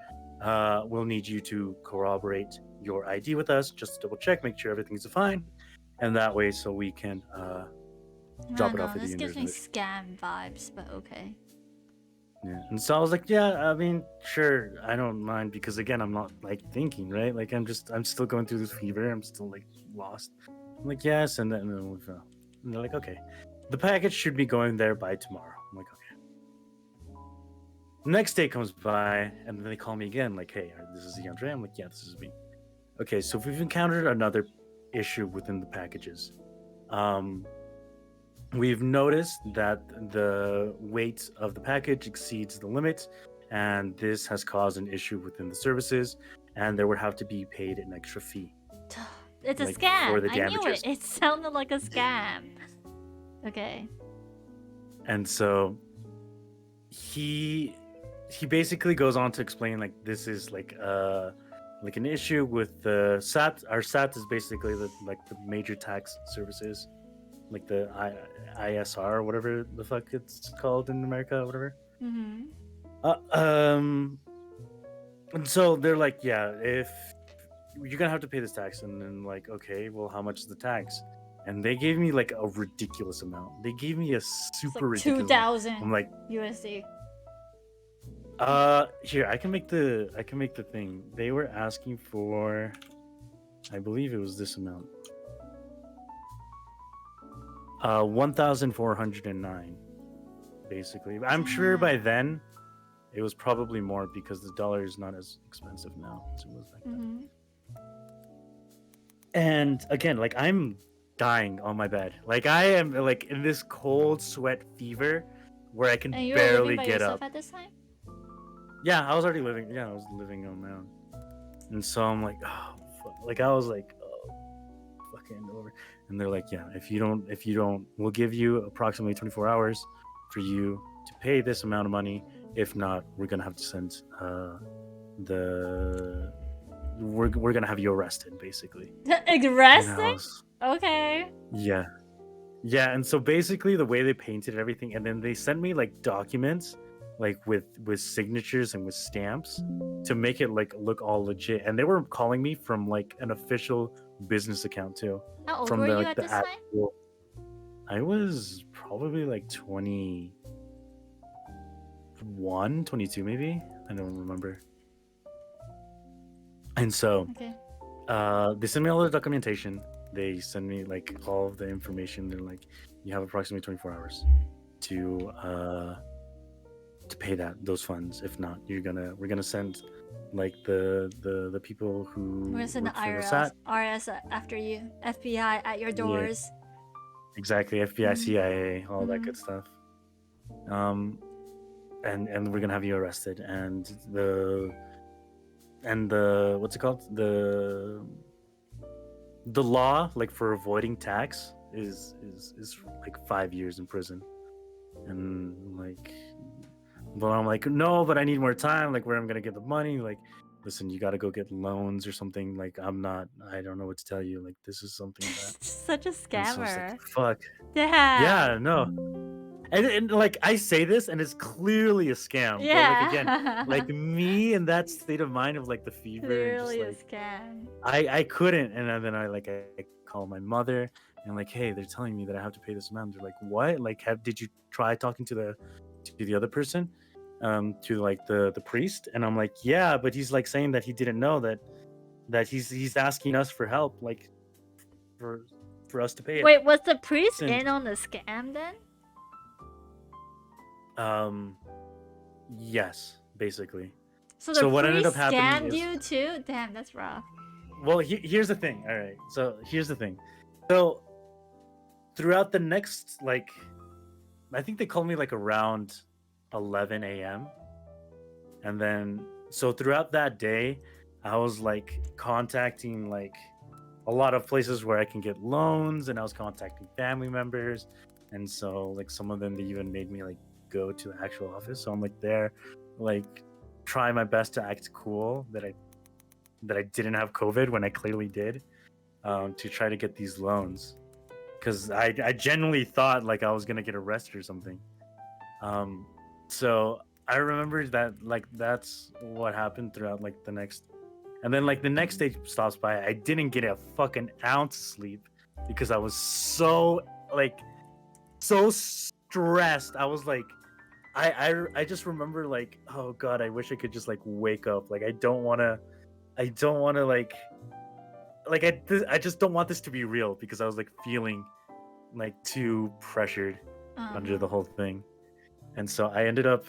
we'll need you to corroborate your ID with us just to double check, make sure everything's fine. And that way, so we can drop it off at the This gives me universe. scam vibes, but okay. Yeah. And so I was like, yeah, I mean, sure, I don't mind, because again, I'm not like thinking, right? Like I'm still going through this fever. I'm still like lost. I'm like, yes, and then and they're like, okay, the package should be going there by tomorrow. I'm like, okay. Next day comes by, and then they call me again, like, hey, this is EonsRei. I'm like, yeah, this is me. Okay, so we've encountered another issue within the packages. We've noticed that the weight of the package exceeds the limit, and this has caused an issue within the services, and there would have to be paid an extra fee. It's a Like, scam. for the I knew damages. it. It sounded like a scam. Okay. And so he basically goes on to explain, like, this is like an issue with the SAT. Our SAT is basically the major tax services, like the ISR or whatever the fuck it's called in America, whatever. Mm-hmm. And so they're like, yeah, if you're gonna have to pay this tax, and then like, okay, well, how much is the tax? And they gave me like a ridiculous amount. They gave me a super It's ridiculous. 2,000 I'm like, USD. here, I can make the thing. They were asking for, I believe it was this amount. 1,409, basically. I'm sure by then it was probably more, because the dollar is not as expensive now as it was back then. Mm-hmm. And again, like, I'm dying on my bed. Like, I am like in this cold sweat fever where I can And you were barely living by get yourself up. at this time? Yeah, I was already living. Yeah, I was living on my own. And so I'm like, oh, fuck. Like, I was like, oh, fucking over. And they're like, yeah, if you don't, we'll give you approximately 24 hours for you to pay this amount of money. If not, we're gonna have to send we're gonna have you arrested, basically. And I Arresting? was- Okay. yeah. Yeah, and so basically the way they painted everything, and then they sent me like documents, like with signatures and with stamps, to make it like look all legit. And they were calling me from like an official business account too. How old From were the you like at the this time? actual. I was probably like 21, 22 maybe. I don't remember. And so Okay. they send me all the documentation. They send me like all of the information. They're like, you have approximately 24 hours to pay those funds. If not, we're gonna send like the people who We're gonna send the work for IRS, SAT. RS after you. FBI at your doors. Exactly, FBI, Mhm. CIA, all that Mhm. good stuff. And we're gonna have you arrested, and the what's it called, the law, like, for avoiding tax is like 5 years in prison. And like, but I'm like, no, but I need more time. Like, where I'm gonna get the money? Like, listen, you gotta go get loans or something. Like, I don't know what to tell you. Like, this is something that. Such a And so it's scammer. like, fuck. Damn. Yeah, no. And like, I say this, and it's clearly a scam. Yeah. But like, again, like, me in that state of mind of like the fever, Clearly a and just like, scam. I couldn't. And then I call my mother, and like, hey, they're telling me that I have to pay this amount. They're like, what? Like, did you try talking to the other person, to like the priest? And I'm like, yeah, but he's like saying that he didn't know that he's asking us for help, like, for us to pay it. Wait, was the priest Since- in on the scam then? Yes, basically. So So the what ended up priest happening scammed is- you too? Damn, that's rough. Well, here's the thing. All right. So here's the thing. So throughout the next, like, I think they called me like around 11 a.m. And then, so throughout that day, I was like contacting like a lot of places where I can get loans, and I was contacting family members. And so, like, some of them, they even made me like go to the actual office. So I'm like there, like, trying my best to act cool that I didn't have COVID when I clearly did, to try to get these loans, because I genuinely thought like I was gonna get arrested or something. So I remember that like that's what happened throughout like the next, and then like the next day stops by. I didn't get a fucking ounce of sleep because I was so like so stressed. I was like, I just remember like, oh god, I wish I could just like wake up. Like I don't want to like I just don't want this to be real, because I was like feeling like too pressured under the whole thing. And so I ended up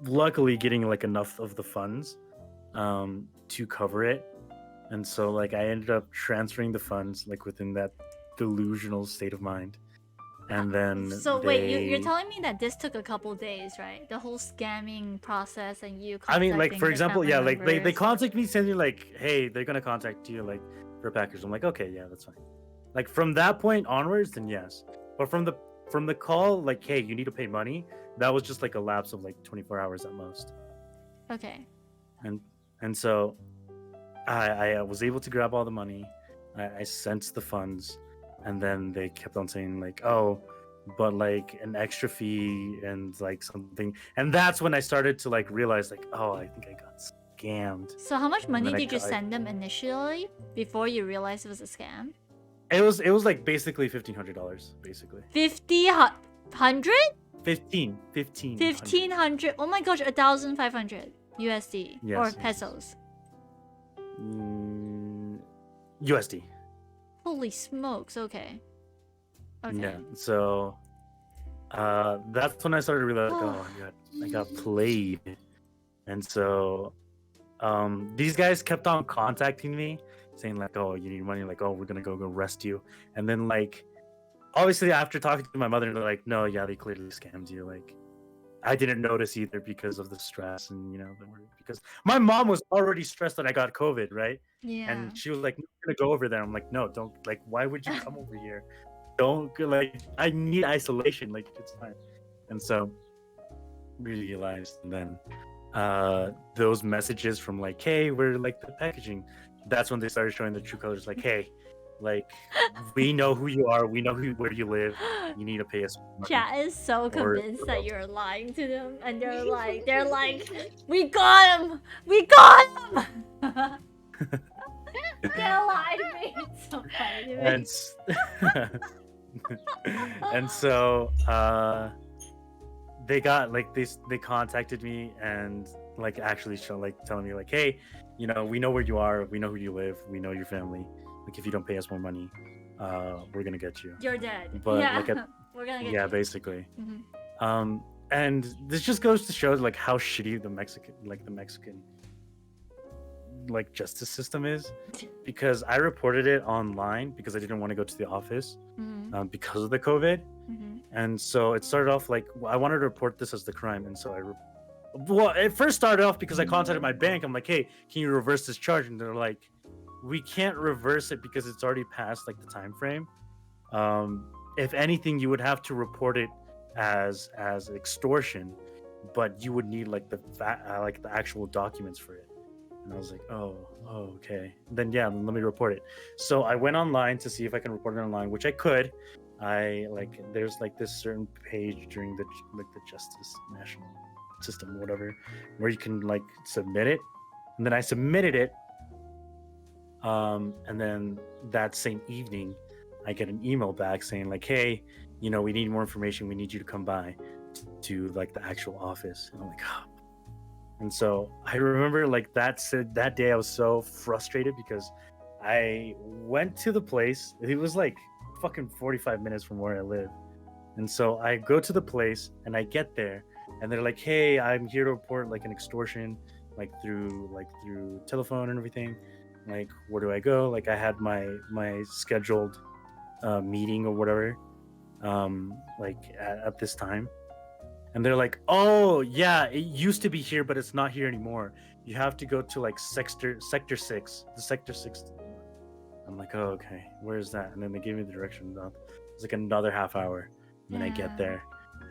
luckily getting like enough of the funds to cover it. And so like I ended up transferring the funds like within that delusional state of mind. And then So wait, you're they- telling me that this took a couple days, right? The whole scamming process and you. I mean, like contacting for the example, family yeah, like they members. contact me saying like, hey, they're gonna contact you like for a package. I'm like, okay, yeah, that's fine. Like from that point onwards, then yes. But from the call, like, hey, you need to pay money, that was just like a lapse of like 24 hours at most. Okay. And so I was able to grab all the money. I sent the funds, and then they kept on saying like, oh, but like an extra fee and like something. And that's when I started to like realize like, oh, I think I got scammed. So how much money then I did you got- send them initially before you realized it was a scam? It was like basically $1,500 basically. 1,500? 15. 1,500. Oh my gosh, 1,500 USD Yes, or yes. pesos. USD. Holy smokes. Okay. Okay. Yeah. So that's when I started to realize, like, oh, I got played. And so these guys kept on contacting me, saying like, oh, you need money, like, oh, we're gonna go arrest you. And then like obviously after talking to my mother, they're like, no, yeah, they clearly scammed you. Like I didn't notice either because of the stress, and because my mom was already stressed that I got COVID, right? Yeah. And she was like, "We're gonna go over there." I'm like, "No, don't. Like, why would you come over here? Don't go, like. I need isolation. Like, it's fine." And so, realized, and then, those messages from like, "Hey, we're like the packaging." That's when they started showing the true colors. Like, "Hey, like, we know who you are. We know where you live. You need to pay us money." Chat is so Or- convinced that you're lying to them, and they're like, we got him, we got him. They're lying to me. It's so funny to me. and and so they got like they contacted me and like actually telling me like, hey, we know where you are, we know who you live, we know your family, like if you don't pay us more money, we're gonna get you. You're dead. But, yeah, like, we're gonna get Yeah, you. basically. Mhm. And this just goes to show like how shitty the Mexican like justice system is, because I reported it online because I didn't want to go to the office Mhm. because of the COVID. Mhm. And so it started off like I wanted to report this as the crime, and so well, it first started off because I contacted my bank. I'm like, hey, can you reverse this charge? And they're like, we can't reverse it because it's already past like the time frame. If anything, you would have to report it as extortion, but you would need like the actual documents for it. And I was like, oh, okay. Then yeah, let me report it. So I went online to see if I can report it online, which I could. There's like this certain page during the Justice National System, whatever, where you can like submit it. And then I submitted it. And then that same evening, I get an email back saying like, hey, we need more information. We need you to come by to like the actual office. And I'm like, oh. And so I remember like that day I was so frustrated because I went to the place. It was like fucking 45 minutes from where I live. And so I go to the place and I get there and they're like, "Hey, I'm here to report like an extortion, like through telephone and everything. Like, where do I go?" Like, I had my scheduled meeting or whatever, like at this time, and they're like, "Oh yeah, it used to be here, but it's not here anymore. You have to go to like sector 6, the sector 6." I'm like, "Oh, okay, where's that?" And then they gave me the direction. It's like another half hour. And then I get there,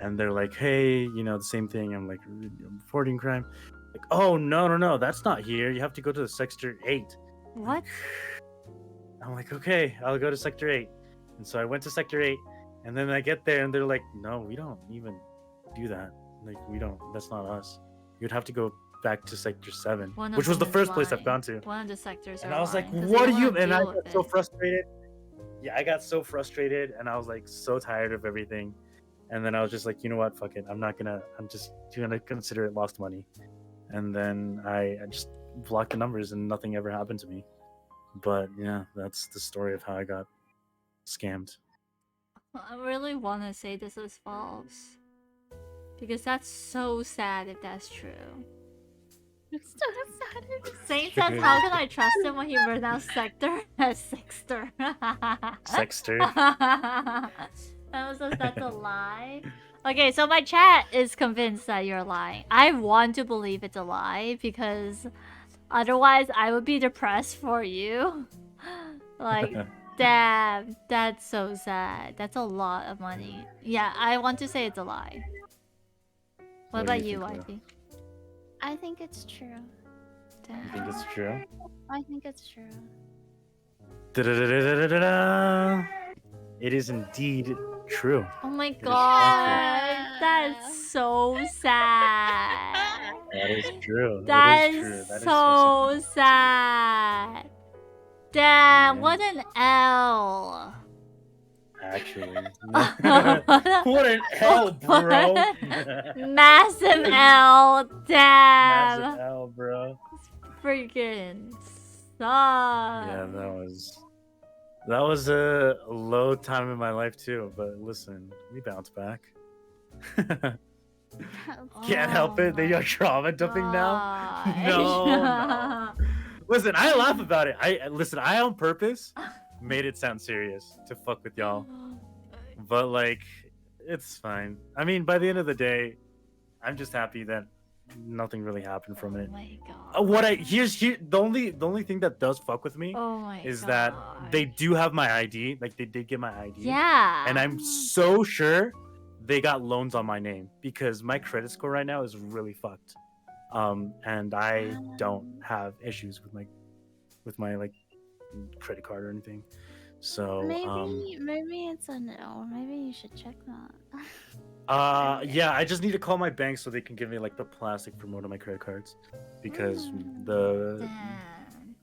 and they're like, "Hey, the same thing." I'm like, "Reporting crime." Like, "Oh no, that's not here. You have to go to the sector 8." What? I'm like, "Okay, I'll go to sector 8." And so I went to sector 8, and then I get there, and they're like, "No, we don't even do that. Like, we don't. That's not us. You'd have to go back to sector 7, One of which was the them is first place I've lying. gone to." One of the sectors And are I was like, lying, 'cause "What they are you?" wanna And I deal got with so it. frustrated. Yeah, I got so frustrated, and I was like so tired of everything. And then I was just like, "You know what? Fuck it. I'm just gonna consider it lost money." And then I just blocked the numbers, and nothing ever happened to me. But yeah, that's the story of how I got scammed. I really want to say this is false. Because that's so sad if that's true. It's so sad. Saint says, how can I trust him when he pronounced sector as sexter? Sexter. That says that's a lie. Okay, so my chat is convinced that you're lying. I want to believe it's a lie because otherwise I would be depressed for you. Like, damn, that's so sad. That's a lot of money. Yeah, I want to say it's a lie. What What do about you you, think, Ivy? I think it's true. You think it's true? I think it's true. Da-da-da-da-da-da-da. It is indeed true. Oh my is god, that's so sad. That is true. That It is is true. That is so sad. Damn, Yeah. what an L. Actually. What an L, bro. Massive L. Damn. Massive L, bro. Freaking sucks. Yeah, that was a low time in my life too. But listen, we bounce back. Can't help it. They are trauma dumping now. No. Listen, I laugh about it. I on purpose made it sound serious to fuck with y'all. But like, it's fine. I mean, by the end of the day, I'm just happy that nothing really happened from it. Oh my god. The only thing that does fuck with me Oh my is god. that they do have my ID. Like, they did get my ID. Yeah. And I'm so sure they got loans on my name because my credit score right now is really fucked. And I don't have issues with my like credit card or anything. So maybe it's a no. Maybe you should check that. yeah, I just need to call my bank so they can give me like the plastic for one of my credit cards because the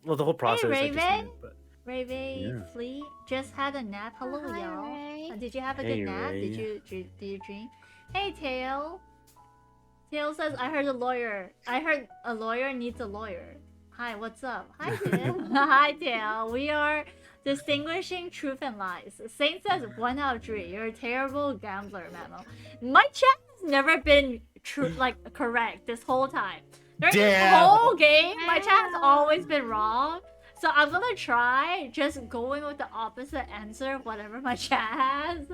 whole process. Hey, I just need Raven. it, but Ray Yeah. Fleet just had a nap. Hello, Hi, y'all. Ray. Did you have a Hey, good nap? Ray. Did you dream? Hey, Tail. Tail says, I heard a lawyer needs a lawyer. Hi, what's up? Hi, Tail. Hi, Tail. We are distinguishing truth and lies. Saint says 1 out of 3. You're a terrible gambler, Mamo. My chat has never been true, like correct this whole time. During this Damn. whole game, my chat has always been wrong. So I'm gonna try just going with the opposite answer of whatever my chat has.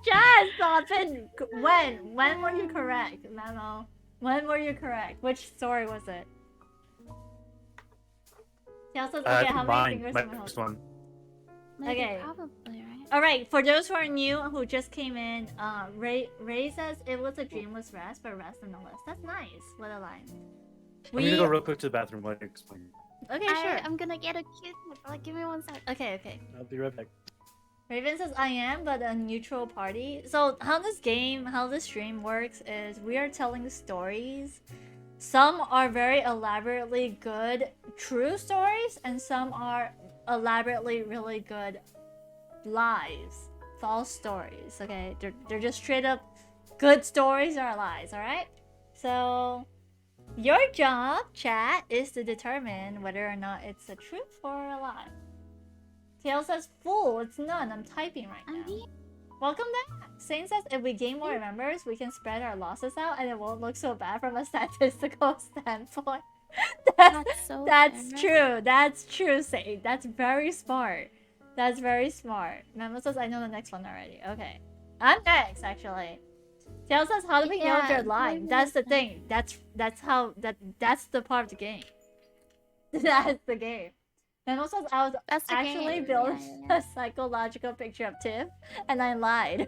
Chat, stop it. When were you correct, Memo? When were you correct? Which story was it? He also I okay, think how many mine, fingers my am I first holding? one. Maybe, Okay. probably, right? Alright, for those who are new who just came in, Ray says it was a dreamless rest, but rest nonetheless. That's nice. What a line. I'm gonna go real quick to the bathroom while you explain. Okay, sure. I'm gonna get a cute. Like, give me 1 sec. Okay. I'll be right back. Raven says I am, but a neutral party. So how this stream works is we are telling stories. Some are very elaborately good true stories, and some are elaborately really good lies, false stories. Okay, they're just straight up good stories or lies. All right. So your job, chat, is to determine whether or not it's a truth or a lie. Tail says full. It's none. I'm typing right I'm now. here. Welcome back. Sane says if we gain more members, we can spread our losses out, and it won't look so bad from a statistical standpoint. That's so That's fair. true. That's true, Sane. That's very smart. That's very smart. Memo says I know the next one already. Okay, I'm next actually. Tail says how do we know if Yeah, they're lying? That's the thing. That's the part of the game. That's the game. Memo says I was That's the actually game. building Yeah. a psychological picture of Tiff, and I lied.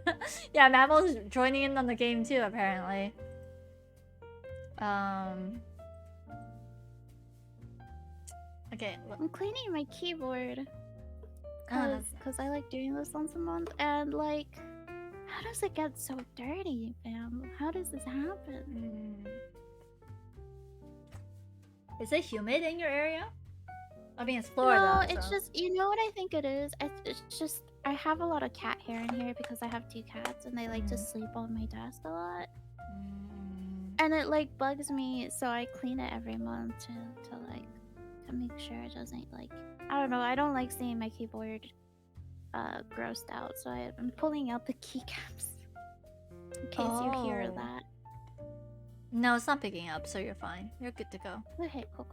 Yeah, Memo's joining in on the game too, apparently. Okay. I'm cleaning my keyboard. Oh, Cause I like doing this once a month, and like, how does it get so dirty, fam? How does this happen? Is it humid in your area? I mean, it's Florida. No, it's so- just, you know what I think it is? It's just, I have a lot of cat hair in here because I have 2 cats and they like to sleep on my desk a lot. And it like bugs me, so I clean it every month to make sure it doesn't like, I don't know, I don't like seeing my keyboard grossed out, so I'm pulling out the keycaps in case you hear Oh. that. No, it's not picking up, so you're fine. You're good to go. Okay, cool.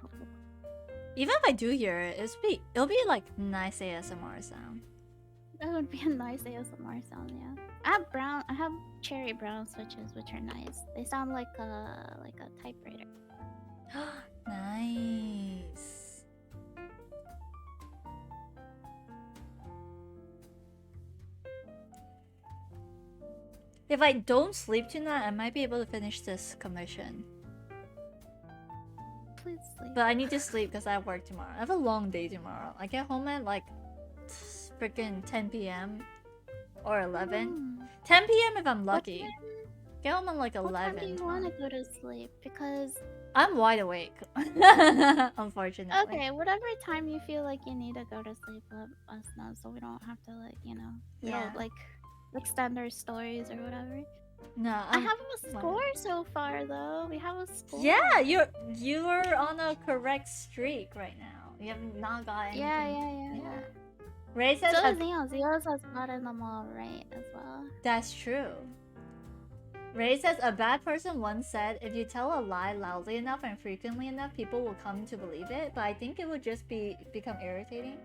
Even if I do hear it, it'll be like nice ASMR sound. That would be a nice ASMR sound, yeah. I have cherry brown switches, which are nice. They sound like a typewriter. Nice. If I don't sleep tonight, I might be able to finish this commission. Please sleep. But I need to sleep because I have work tomorrow. I have a long day tomorrow. I get home at like freaking 10 p.m. or 11. 10 p.m. if I'm lucky. Get home at like What time 11. do you want to go to sleep? Because I'm wide awake. Unfortunately. okay, whatever time you feel like you need to go to sleep, let us know so we don't have to Yeah. like extend our stories or whatever. No, I have a score so far though. We have a score. Yeah, you're on a correct streak right now. You have not got anything. Yeah. Ray says So does Eons. Eons has gotten them all right as well. that's true. Ray says a bad person once said, if you tell a lie loudly enough and frequently enough, people will come to believe it. But I think it would just become irritating.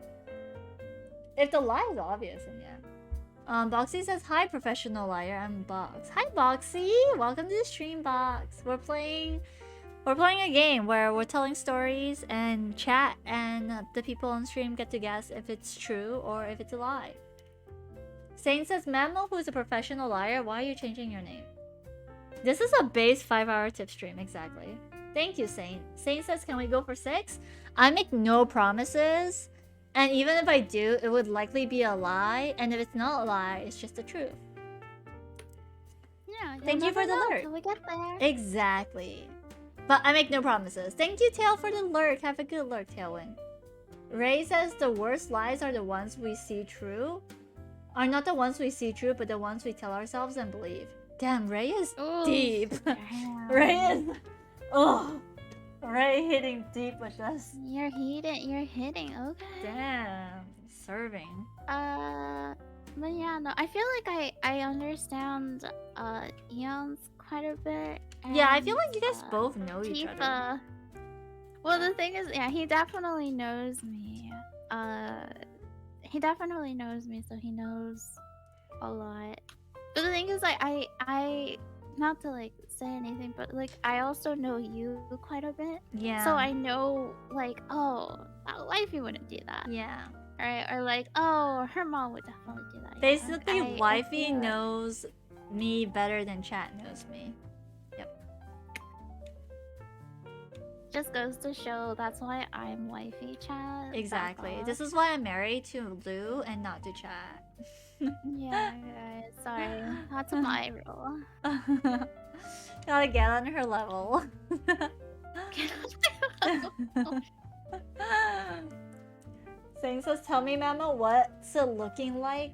If the lie is obvious, then yeah. Boxy says, hi, professional liar. I'm Box. Hi, Boxy. Welcome to the stream, Box. We're playing a game where we're telling stories and chat, and the people on stream get to guess if it's true or if it's a lie. Sane says, Mammal, who is a professional liar, why are you changing your name? This is a base 5-hour tip stream, exactly. Thank you, Sane. Sane says, can we go for 6? I make no promises. And even if I do, it would likely be a lie. And if it's not a lie, it's just the truth. Yeah. Thank you for the alert. Till we get there. Exactly. But I make no promises. Thank you, Tail, for the lurk. Have a good lurk, Tailwind. Ray says the worst lies are the ones we see true. Are not the ones we see true, but the ones we tell ourselves and believe. Damn, Ray is Ooh, deep. damn. Ray is... Oh. Ray hitting deep with this. You're hitting. Okay. Damn. Serving. But yeah, no, I feel like I understand Eons quite a bit. Yeah, I feel and, like you guys both know each other. Tifa. Well, the thing is, yeah, he definitely knows me. He definitely knows me, so he knows a lot. But the thing is, like, I not to like say anything, but like I also know you quite a bit. Yeah. So I know, like, oh, a wifey wouldn't do that. Yeah. Right? Or like, oh, her mom would definitely do that. Basically, I wifey feel that. knows me better than chat knows me. Just goes to show that's why I'm wifey chat. that's Exactly. all. This is why I'm married to Lou and not to chat. Yeah, guys, sorry. That's my rule. Gotta get on her level. Sing says, tell me, Mama, what's it looking like?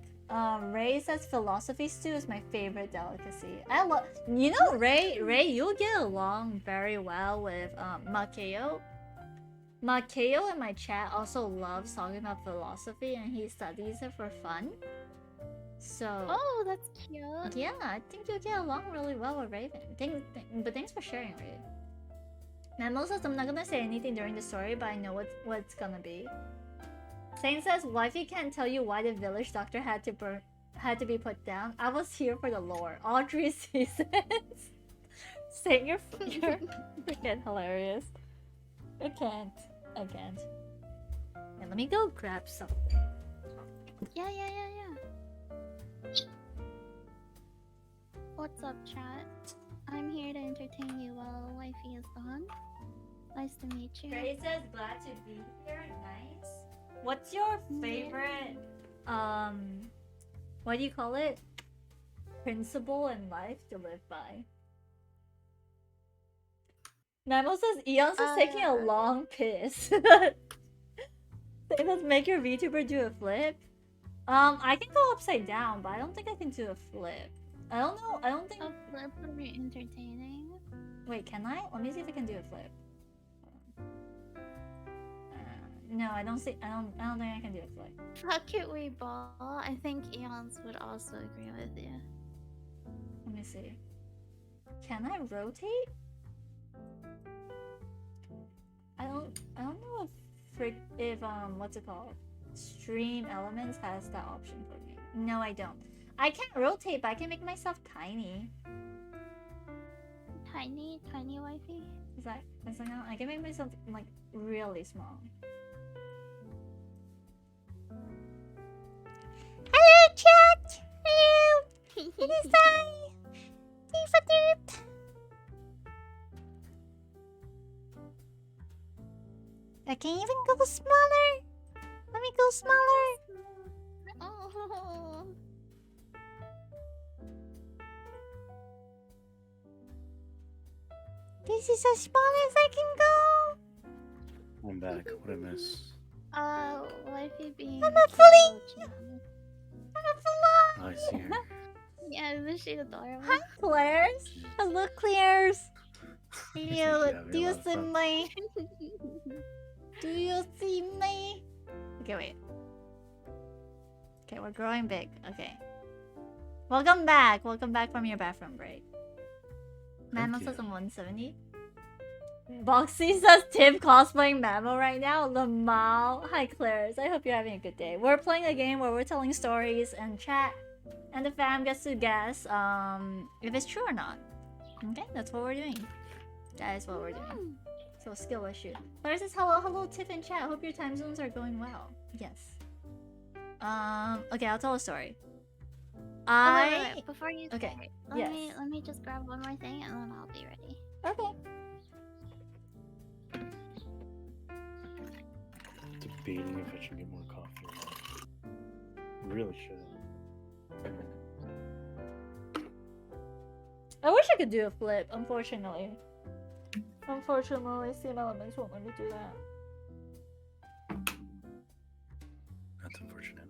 Ray says philosophy stew is my favorite delicacy. I love, you know, Ray, you'll get along very well with Makeo. Makeo in my chat also loves talking about philosophy and he studies it for fun. So Oh, that's cute. yeah, I think you'll get along really well with Raven. But thanks for sharing, Raven. Memo says I'm not gonna say anything during the story, but I know what it's gonna be. Saint says wifey can't tell you why the village doctor had to be put down. I was here for the lore. All 3 seasons. Saint, you're freaking hilarious. I can't. Yeah, let me go grab something. Yeah. What's up, chat? I'm here to entertain you while wifey is gone. Nice to meet you. Ray says glad to be here. Nice. What's your favorite what do you call it? Principle in life to live by? Memo says Eons is taking a long piss. Say let's make your VTuber do a flip. I can go upside down, but I don't think I can do a flip. I don't know. I don't think. A flip would be entertaining. Wait, can I? Let me see if I can do a flip. No, I don't think I can do a flip. Fuck it, we ball. I think Eons would also agree with you. Let me see. Can I rotate? I don't know if what's it called? Stream Elements has that option for me. No, I don't. I can't rotate, but I can make myself tiny. Tiny wifey? Is that now? I can make myself like really small. Hello, chat. Hello. It is TifaPod. I can even go smaller. Let me go smaller. Oh. This is as small as I can go. I'm back. What I miss? Wifey being. I'm a fully. I see her. Yeah, isn't she adorable? Hi, Claire's. Hello, Claire's. She's Yo, having do a you lot of see fun. me? Do you see me? Okay, wait. Okay, we're growing big. Okay. Welcome back. Welcome back from your bathroom break. Mammo says I'm 170. Boxy says Tim cosplaying Mammo right now. Lamau. Hi, Claire's. I hope you're having a good day. We're playing a game where we're telling stories and chat, and the fam gets to guess if it's true or not. Okay, that's what we're doing. That is what we're doing. So skill issue. Claire says hello Tiff in chat. Hope your time zones are going well. Yes. Okay, I'll tell a story. Wait. Before you okay. start, let me just grab one more thing and then I'll be ready. Okay. Debating if I should get more coffee or not. Really should. I wish I could do a flip, unfortunately. Unfortunately, Steam Elements won't let me do that. That's unfortunate.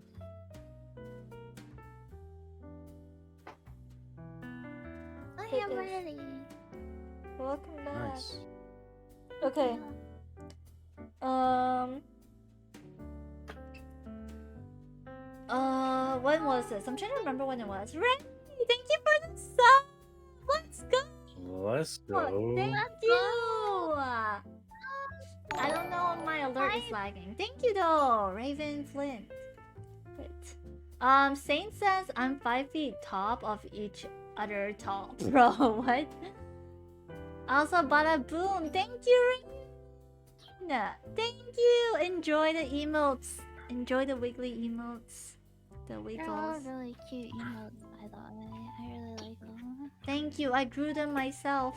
I am ready. Welcome back. Nice. Okay. When was this? I'm trying to remember when it was. Ray, thank you for the sub. Let's go. Let's go. Thank you. I don't know if my alert is lagging. Thank you though, Raven Flint. Wait. Saint says I'm 5 feet top of each other tall. Bro, what? Also, bada boom. Thank you, Raven. Thank you. Enjoy the emotes. Enjoy the wiggly emotes. The wiggles. They're all really cute emotes, by the way. I really like them. Thank you. I grew them myself.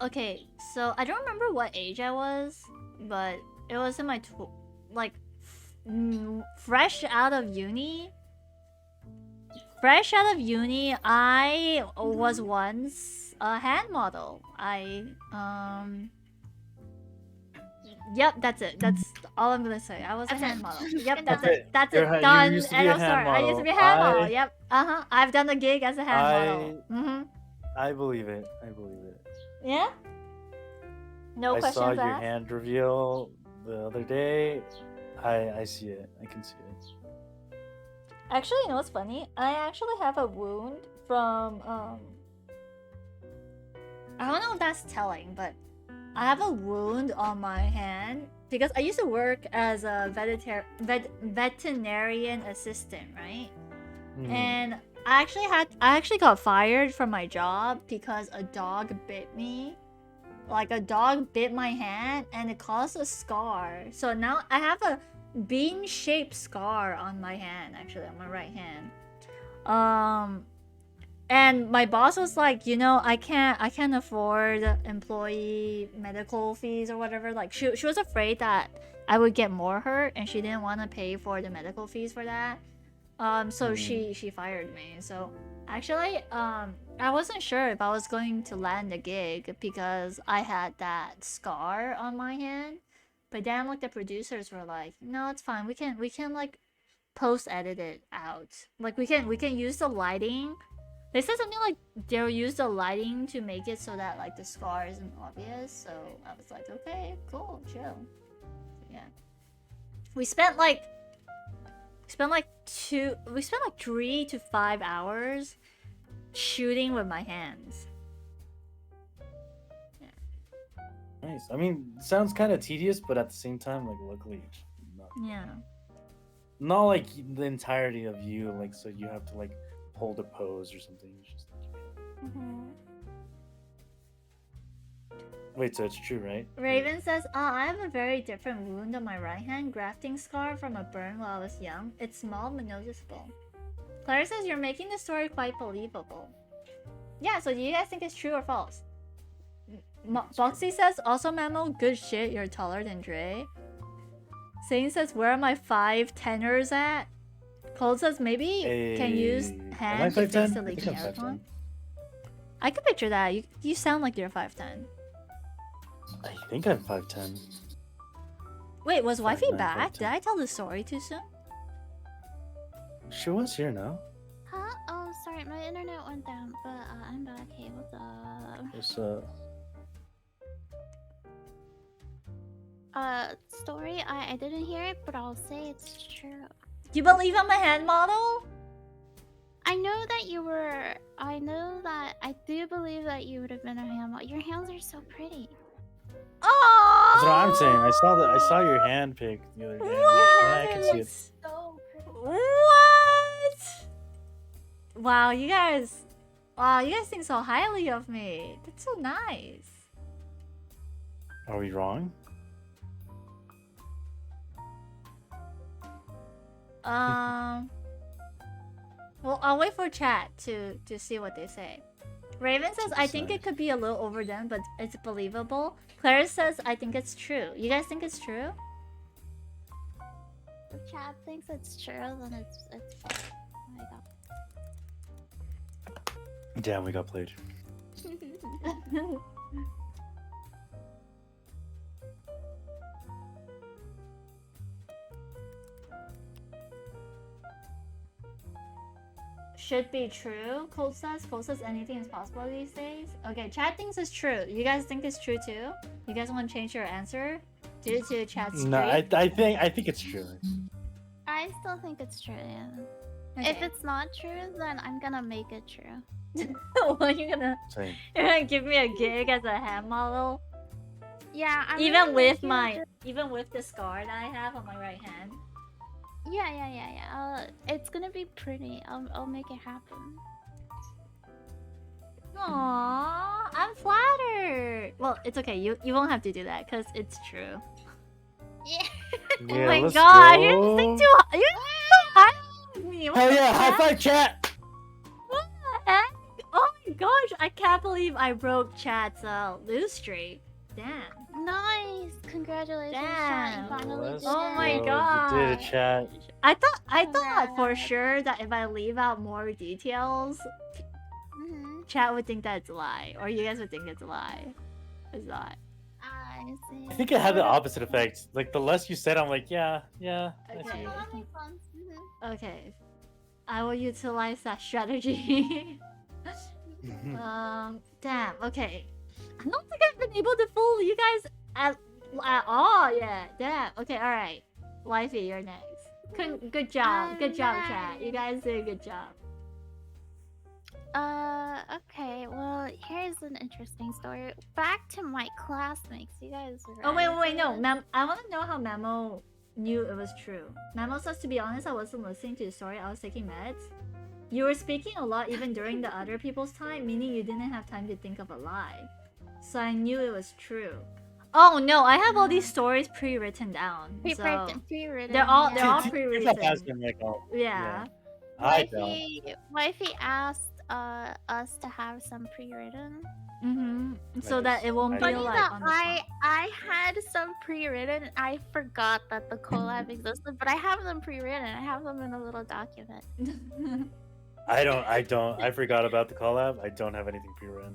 Okay. So I don't remember what age I was, but it was in my fresh out of uni. Fresh out of uni, I was once a hand model. Yep, that's it. That's all I'm gonna say. I was a hand model. Yep, that's it. That's it. Done. You used to be End a of hand story. I used to be a model. hand model. Yep. I've done a gig as a hand model. I believe it. I believe it. Yeah? No I saw questions your asked? hand reveal the other day. I see it. I can see it. Actually, you know what's funny? I actually have a wound from I don't know if that's telling, but I have a wound on my hand because I used to work as a veterinarian assistant, right? And I actually got fired from my job because a dog bit me. Like a dog bit my hand and it caused a scar. So now I have a bean-shaped scar on my hand, actually on my right hand. And my boss was like, you know, I can't afford employee medical fees or whatever. Like she was afraid that I would get more hurt and she didn't want to pay for the medical fees for that. So she fired me. So actually, I wasn't sure if I was going to land the gig because I had that scar on my hand. But then like the producers were like, no, it's fine. We can like post edit it out. Like we can use the lighting. They said something like they'll use the lighting to make it so that like the scar isn't obvious. So I was like, okay, cool, chill. So, yeah. We spent like 3 to 5 hours shooting with my hands. Nice. I mean, sounds kind of tedious, but at the same time, like, luckily, Yeah. not like the entirety of you, like, so you have to like hold a pose or something. It's just wait, so it's true, right? Raven says, I have a very different wound on my right hand, grafting scar from a burn while I was young. It's small but noticeable. Claire says, you're making the story quite believable. Yeah, so do you guys think it's true or false? Boxy says, also Memo, good shit, you're taller than Dre. Sane says, where are my 5'10ers at? Cold says, maybe can use hand to fix the leaking aircon. I could picture that. You sound like you're 5'10. I think I'm 5'10. Wait, was Wifey 5'9", back? 5'10". Did I tell the story too soon? She was here now. Huh? Oh, sorry, my internet went down, but I'm back. Hey, what's up? What's Story, I didn't hear it, but I'll say it's true. You believe I'm a hand model? I know that you were. I do believe that you would have been a hand model. Your hands are so pretty. Oh! That's what I'm saying. I saw your hand pic the other day. What? Yeah, I can see it. So pretty. What? Wow, you guys think so highly of me. That's so nice. Are we wrong? Well, I'll wait for chat to see what they say. Raven says, I think it could be a little overdone, but it's believable. Claire says, I think it's true. You guys think it's true? The chat thinks it's true, then it's fine. Oh my god. Damn, we got played. Should be true. Cold says anything is possible these days. Okay, chat thinks it's true. You guys think it's true too? You guys want to change your answer due to chat's streak? No, I think it's true. I still think it's true, yeah. Okay. If it's not true, then I'm gonna make it true. What, you're gonna give me a gig as a hand model? Yeah, I'm even gonna with make you even with the scar that I have on my right hand. Yeah. It's gonna be pretty. I'll make it happen. Aww, I'm flattered. Well, it's okay. You won't have to do that because it's true. Yeah. Oh my god, you're so high on me. What Hell the yeah! High heck? five, chat. What the heck? Oh my gosh, I can't believe I broke chat's lose streak. Damn. Nice. Congratulations, Damn. chat. You finally did Oh it. my god. You did it, chat. I thought for sure that if I leave out more details, chat would think that it's a lie, or you guys would think it's a lie. It's not. I see. I think it had the opposite effect. Like the less you said, I'm like, yeah. I see Okay. it. Oh, that makes sense. Okay. I will utilize that strategy. Damn. Okay. I don't think I've been able to fool you guys at all yet. Damn. Okay. All right. Wifey, you're next. Good job. Good job, chat. You guys did a good job. Okay, well, here's an interesting story. Back to my classmates. You guys Oh wait, ready no. for this? I want to know how Memo knew it was true. Memo says, to be honest, I wasn't listening to the story. I was taking meds. You were speaking a lot even during the other people's time, meaning you didn't have time to think of a lie. So I knew it was true. Oh no, I have all these stories pre-written down. Pre-written. They're all yeah. pre-written. Oh, Yeah. I don't. Wifey asked us to have some pre-written. So that it won't Funny feel like that on the spot. I had some pre-written. I forgot that the collab existed, but I have them pre-written. I have them in a little document. I don't. I forgot about the collab. I don't have anything pre-written.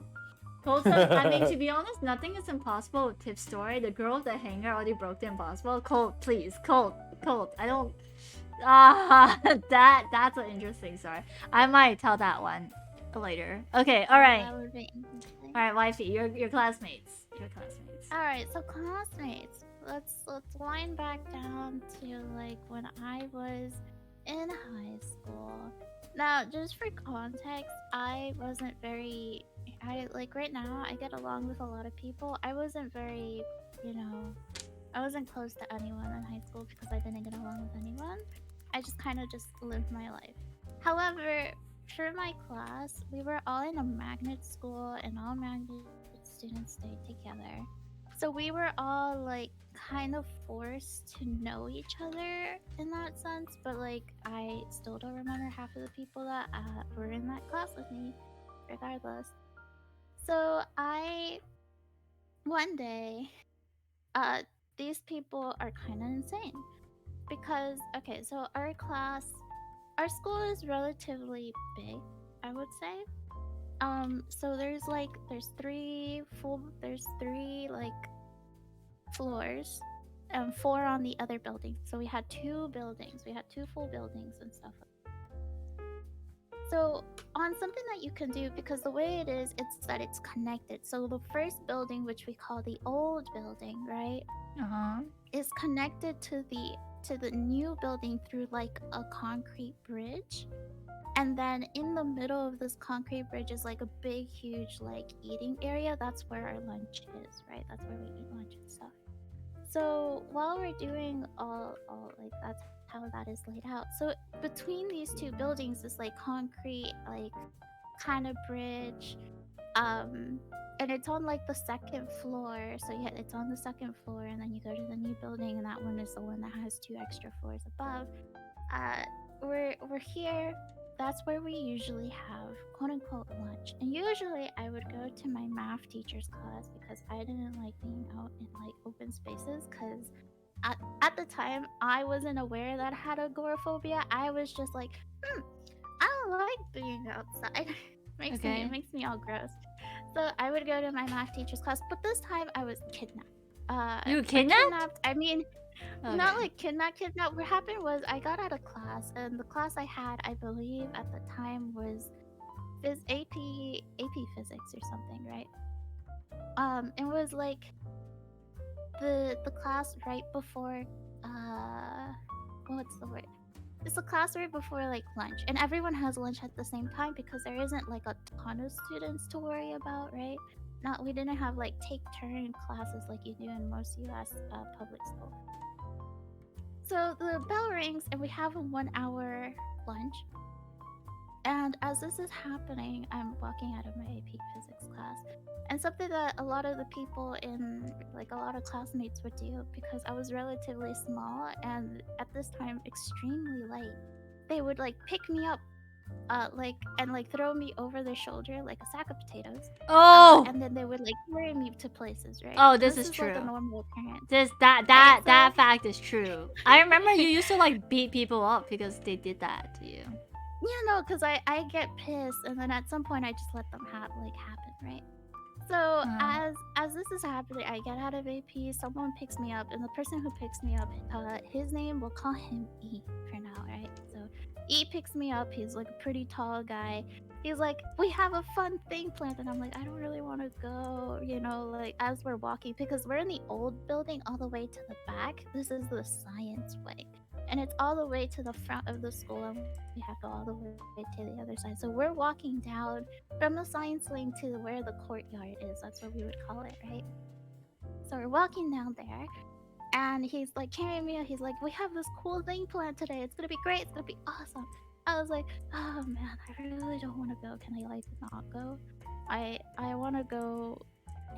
Colt says, I mean, to be honest, nothing is impossible with Tip's story. The girl with the hanger already broke the impossible. Colt, please. Colt. I don't... that's an interesting story. I might tell that one later. Okay, alright. That would be interesting. Alright, wifey, your classmates. Alright, so classmates. Let's wind back down to like when I was in high school. Now, just for context, I wasn't very... right now, I get along with a lot of people. I wasn't very, I wasn't close to anyone in high school because I didn't get along with anyone. I just kind of just lived my life. However, for my class, we were all in a magnet school and all magnet students stayed together. So we were all like kind of forced to know each other in that sense, but like I still don't remember half of the people that were in that class with me, regardless. So one day, these people are kind of insane because, okay, so our school is relatively big, I would say. So there's three like floors, and 4 on the other building. So we had 2 buildings. We had 2 full buildings and stuff. So on something that you can do, because the way it is, it's that it's connected. So the first building, which we call the old building, right, is connected to the new building through like a concrete bridge. And then in the middle of this concrete bridge is like a big, huge like eating area. That's where our lunch is, right? That's where we eat lunch and stuff. So while we're doing all like that's how that is laid out. So between these 2 buildings is like concrete, like kind of bridge, and it's on like the 2nd floor. So yeah, it's on the 2nd floor, and then you go to the new building, and that one is the one that has 2 extra floors above. We're here. That's where we usually have quote unquote lunch. And usually I would go to my math teacher's class because I didn't like being out in like open spaces, because at the time I wasn't aware that I had agoraphobia. I was just like, I don't like being outside. It makes me all gross. So I would go to my math teacher's class, but this time I was kidnapped. You were kidnapped? I mean, not like kidnapped. What happened was I got out of class, and the class I had, I believe at the time, was AP physics or something, right? It was like the class right before what's the word? It's the class right before like lunch, and everyone has lunch at the same time because there isn't like a ton of students to worry about, right? We didn't have like take turn classes like you do in most US public schools. So the bell rings and we have a 1-hour lunch. And as this is happening, I'm walking out of my AP physics class. And something that a lot of the people in, like a lot of classmates would do, because I was relatively small and at this time extremely light, they would like pick me up and throw me over their shoulder like a sack of potatoes. And then they would like carry me to places, right? Oh, this is true. Like a normal occurrence. That fact is true. I remember you used to like beat people up because they did that to you. Yeah, no, because I get pissed, and then at some point I just let them happen, right? So as this is happening, I get out of AP, someone picks me up, and the person who picks me up, his name, we'll call him E for now, right? So E picks me up. He's like a pretty tall guy. he's like, we have a fun thing planned, and I'm like, I don't really want to go, you know, like as we're walking, because we're in the old building all the way to the back. This is the science wing, and it's all the way to the front of the school, and we have to go all the way to the other side. So we're walking down from the science wing to where the courtyard is. That's what we would call it, right? So we're walking down there, and he's like carrying me. He's like, we have this cool thing planned today. It's gonna be great. It's gonna be awesome. I was like, oh man, I really don't want to go. Can I like not go? I want to go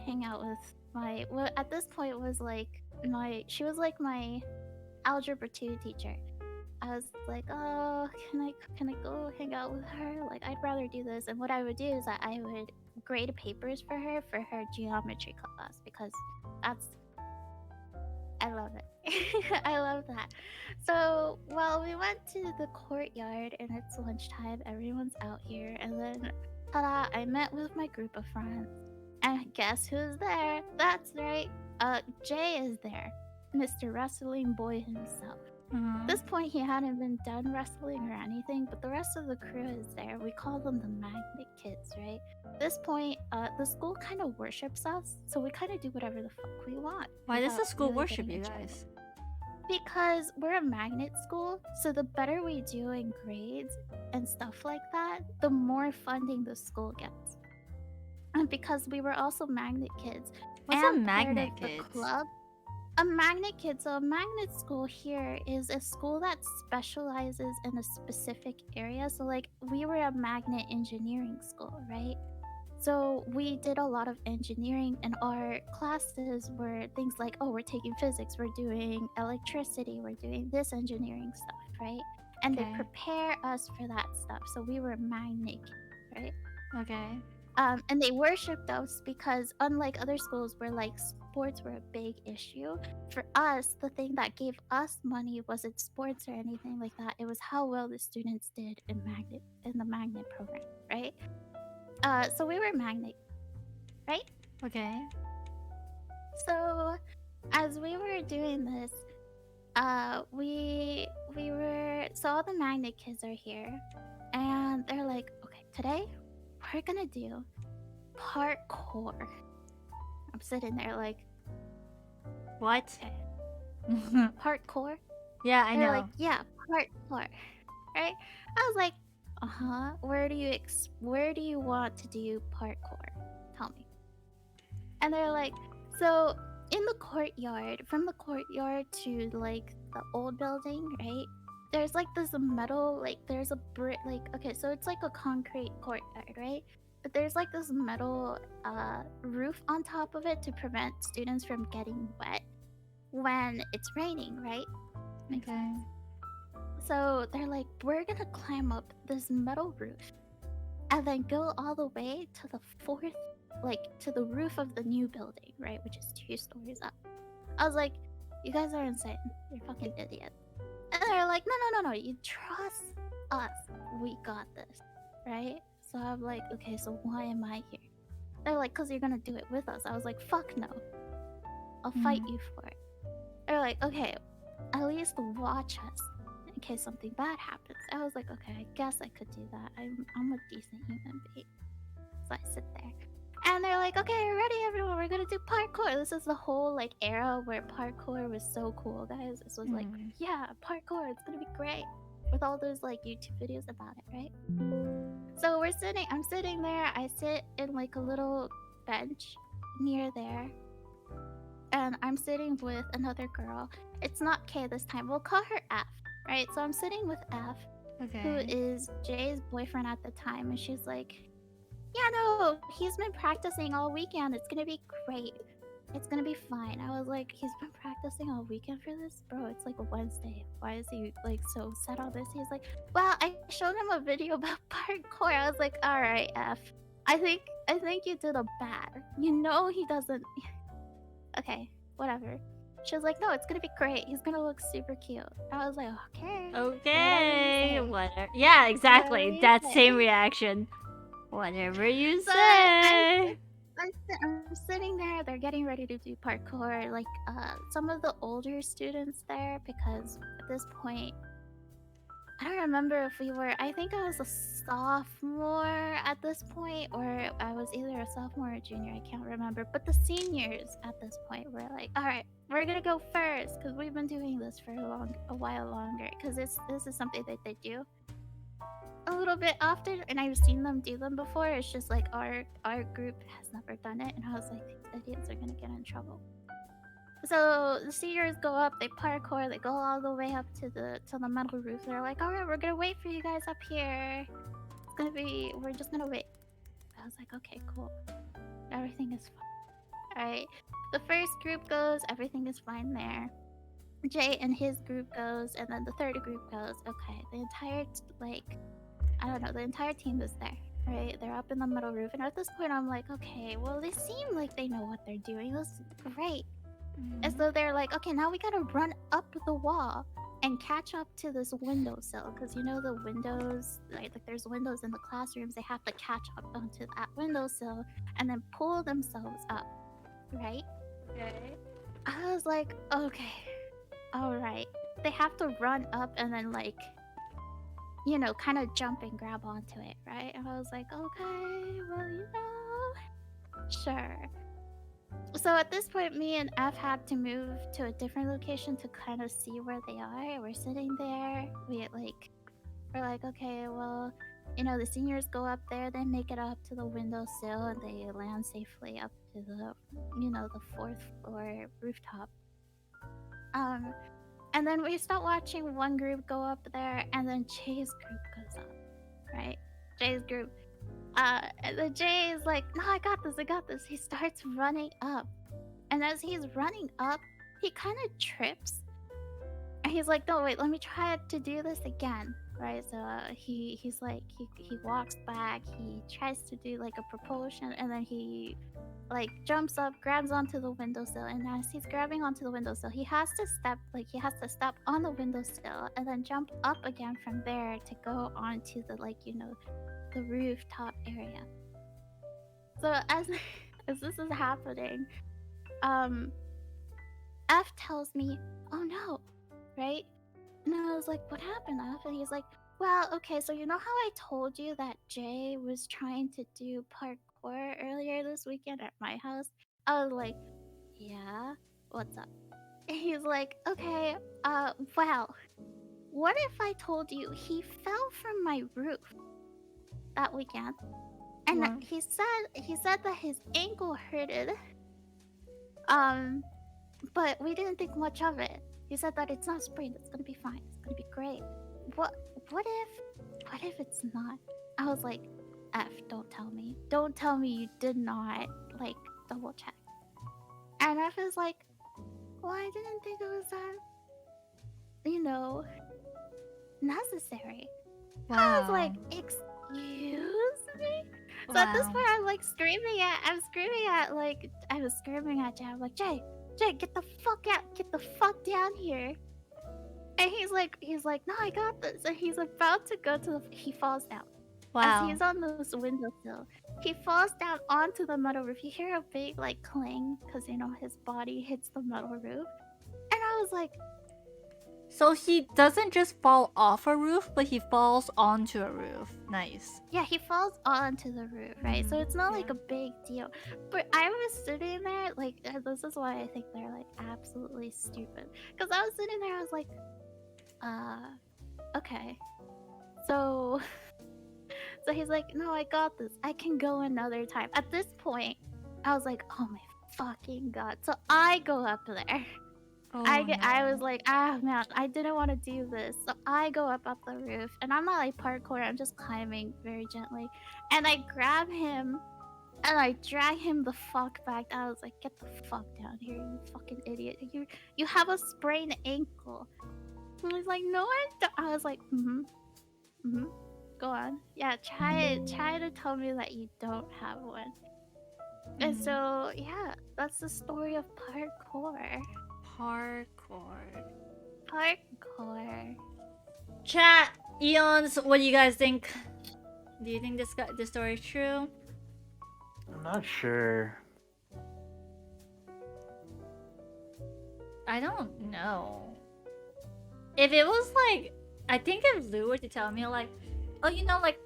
hang out with my. Well, at this point was like she was like my algebra 2 teacher. I was like, oh, can I go hang out with her? Like, I'd rather do this. And what I would do is that I would grade papers for her geometry class, because I love it. I love that. So, well, we went to the courtyard and it's lunchtime. Everyone's out here. And then, ta-da, I met with my group of friends. And guess who's there? That's right. Jay is there. Mr. Wrestling Boy himself. At this point, he hadn't been done wrestling or anything, but the rest of the crew is there. We call them the Magnet Kids, right? At this point, the school kind of worships us, so we kind of do whatever the fuck we want. Why does the without school really worship getting you in trouble. guys? Because we're a magnet school, so the better we do in grades and stuff like that, the more funding the school gets. And because we were also Magnet Kids, What's and a Magnet part of Kids? the club. A magnet kid, so a magnet school here is a school that specializes in a specific area. So like we were a magnet engineering school, right? So we did a lot of engineering, and our classes were things like, oh, we're taking physics, we're doing electricity, we're doing this engineering stuff, right? And Okay. they prepare us for that stuff. So we were magnet kids, right? Okay. And they worshipped us because, unlike other schools where like sports were a big issue, for us, the thing that gave us money wasn't sports or anything like that. It was how well the students did in the magnet program, right? So we were magnet, right? Okay. So as we were doing this, we were so all the magnet kids are here, and they're like, okay, today we're gonna do parkour. I'm sitting there like, What? okay, parkour. Yeah, I They're know. like, yeah, parkour, right? I was like, where do you want to do parkour? Tell me. And they're like, so in the courtyard, from the courtyard to like the old building, right? There's like this metal, like there's a brick, like, okay, so it's like a concrete courtyard, right? But there's like this metal roof on top of it to prevent students from getting wet when it's raining, right? Makes Okay. sense. So they're like, we're gonna climb up this metal roof and then go all the way to the fourth, like to the roof of the new building, right? Which is 2 stories up. I was like, you guys are insane. You're fucking idiots. And they're like, no, you trust us. We got this, right? So I'm like, okay, so why am I here? They're like, because you're gonna do it with us. I was like, fuck no. I'll fight you for it. They're like, okay, at least watch us in case something bad happens. I was like, okay, I guess I could do that. I'm a decent human being. So I sit there. And they're like, okay, ready everyone, we're gonna do parkour. This is the whole like era where parkour was so cool, guys. This was like, yeah, parkour, it's gonna be great. With all those like YouTube videos about it, right? So I'm sitting there, I sit in like a little bench near there. And I'm sitting with another girl. It's not K this time, we'll call her F, right? So I'm sitting with F, who Okay. is Jay's boyfriend at the time, and she's like, yeah, no, he's been practicing all weekend. It's gonna be great. It's gonna be fine. I was like, he's been practicing all weekend for this? Bro, it's like a Wednesday. Why is he like so set on this? He's like, well, I showed him a video about parkour. I was like, alright, F. I think you did a bad. You know he doesn't. Okay, whatever. She was like, no, it's gonna be great. He's gonna look super cute. I was like, okay. Okay. Whatever you say. Whatever. Yeah, exactly. Whatever you That say. same reaction. Whatever you So say. I'm sitting there. They're getting ready to do parkour. Like some of the older students there, because at this point, I don't remember if we were. I think I was a sophomore at this point, or I was either a sophomore or junior. I can't remember. But the seniors at this point were like, "All right, we're gonna go first because we've been doing this for a while longer. Because this is something that they do a little bit often, and I've seen them do them before. It's just like our group has never done it, and I was like, these idiots are gonna get in trouble." So the seniors go up, they parkour, they go all the way up to the metal roof. They're like, "All right, we're gonna wait for you guys up here. We're just gonna wait." I was like, "Okay, cool. Everything is fine." All right. The first group goes, everything is fine there. Jay and his group goes, and then the third group goes. Okay, the entire the entire team is there. Right, they're up in the metal roof, and at this point, I'm like, okay, well, they seem like they know what they're doing. This is great. And so they're like, okay, now we gotta run up the wall and catch up to this windowsill. Because you know the windows, like there's windows in the classrooms, they have to catch up onto that windowsill and then pull themselves up, right? Okay. I was like, okay, alright. They have to run up and then kind of jump and grab onto it, right? And I was like, okay, well, sure. So at this point, me and F had to move to a different location to kind of see where they are. We're sitting there. We're like, okay, well, the seniors go up there. They make it up to the windowsill and they land safely up to the fourth floor rooftop. And then we start watching one group go up there, and then Jay's group goes up, right? Jay's group. And then Jay is like, "No, I got this." He starts running up. And as he's running up, he kind of trips. And he's like, "No, wait, let me try to do this again." Right? So he's like, he walks back, he tries to do like a propulsion, and then he jumps up, grabs onto the windowsill, and as he's grabbing onto the windowsill, he has to step on the windowsill and then jump up again from there to go onto the the rooftop area. So as this is happening, F tells me, "Oh no," right? And I was like, "What happened, F?" And he's like, "Well, okay, so you know how I told you that Jay was trying to do parkour earlier this weekend at my house?" I was like, "Yeah, what's up?" And he's like, "Okay, well, what if I told you he fell from my roof that weekend, and Wow. he said that his ankle hurted, but we didn't think much of it. He said that it's not sprained, it's gonna be fine, it's gonna be great. What if it's not?" I was like, "F, don't tell me you did not double check." And F is like, "Well, I didn't think it was that necessary." I was like, "Excuse me?" So at this point, I'm screaming at Jay. I'm like, Jay, get the fuck out, get the fuck down here. And he's like, "No, I got this." And he's about to go he falls down. As he's on this windowsill, he falls down onto the metal roof. You hear a big clang because his body hits the metal roof. And I was like, So he doesn't just fall off a roof, but he falls onto a roof. Nice. yeah, he falls onto the roof, right? So it's not a big deal. But I was sitting there, this is why I think they're absolutely stupid. Because I was sitting there, I was like, okay. So he's like, "No, I got this. I can go another time." At this point, I was like, "Oh my fucking god." So I go up there. I was like, man, I didn't want to do this. So I go up the roof, and I'm not parkour, I'm just climbing very gently. And I grab him, and I drag him the fuck back. I was like, "Get the fuck down here, you fucking idiot. You have a sprained ankle." And he's like, "No, I don't." I was like, go on. Yeah, try to tell me that you don't have one. And so, yeah, that's the story of parkour. Parkour. Chat, Eons, what do you guys think? Do you think this story is true? I'm not sure. I don't know. If it was I think if Lou were to tell me like, oh, you know, like,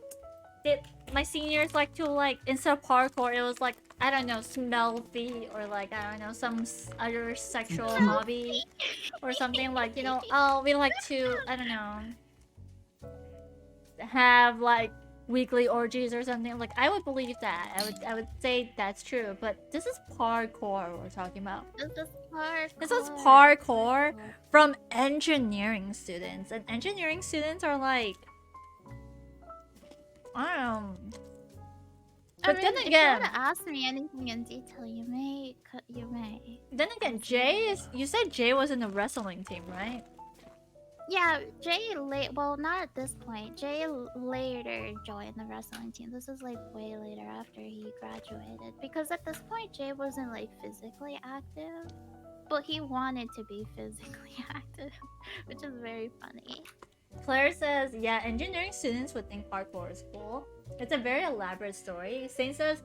my seniors like to like instead of parkour, it was like I don't know, smelty or like I don't know, some other sexual hobby or something like you know. Oh, we like to I don't know, have like weekly orgies or something. Like I would believe that. I would say that's true. But this is parkour we're talking about. This is parkour. This is parkour from engineering students, and engineering students are like. I don't know. But then if again, you want to ask me anything in detail, you may. You may. then again, Jay is. You said Jay was in the wrestling team, right? Yeah, Jay well, not at this point. Jay later joined the wrestling team. This is like way later after he graduated. Because at this point, Jay wasn't like physically active, but he wanted to be physically active, which is very funny. Claire says, yeah, engineering students would think parkour is cool. It's a very elaborate story. Saint says,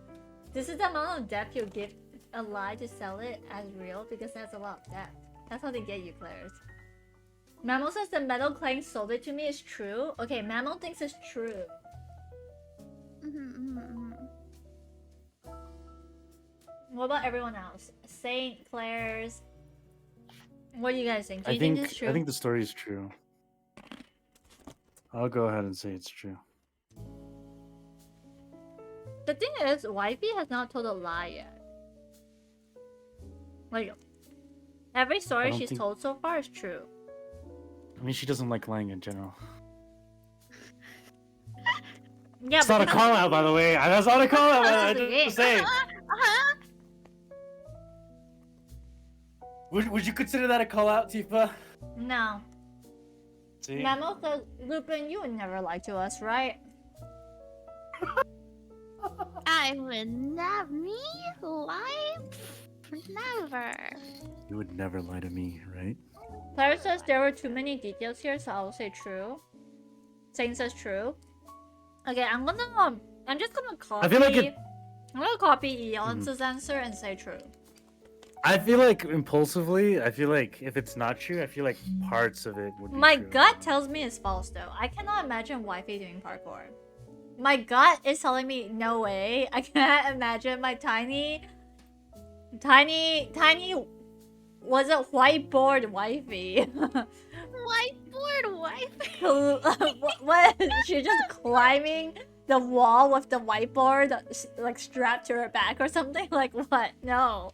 this is the amount of depth you'll give a lie to sell it as real because that's a lot of depth. That's how they get you, Claire's. Mammal says the metal Clang sold it to me is true. Okay, Mammal thinks it's true. What about everyone else? Saint, Claire's. What do you guys think? Do you think it's true? I think the story is true. I'll go ahead and say it's true. The thing is, Wifey has not told a lie yet. Like, every story she's told so far is true. I mean, she doesn't like lying in general. Yeah, it's not a call out, by the way. That's not a call out. I just say. Would you consider that a call out, Tifa? No. See? Memo says, Lupin, you would never lie to us, right? I would not lie. Never. You would never lie to me, right? Clara says there were too many details here, so I'll say true. Saint says true. Okay, I'm just gonna copy. I feel like I'm gonna copy Eons's answer and say true. I feel like impulsively, I feel like if it's not true, I feel like parts of it would be My true. gut tells me it's false though. I cannot imagine Wifey doing parkour. My gut is telling me no way. I can't imagine my tiny was it whiteboard Wifey? Whiteboard Wifey? what? She's just climbing the wall with the whiteboard like strapped to her back or something? Like what? No.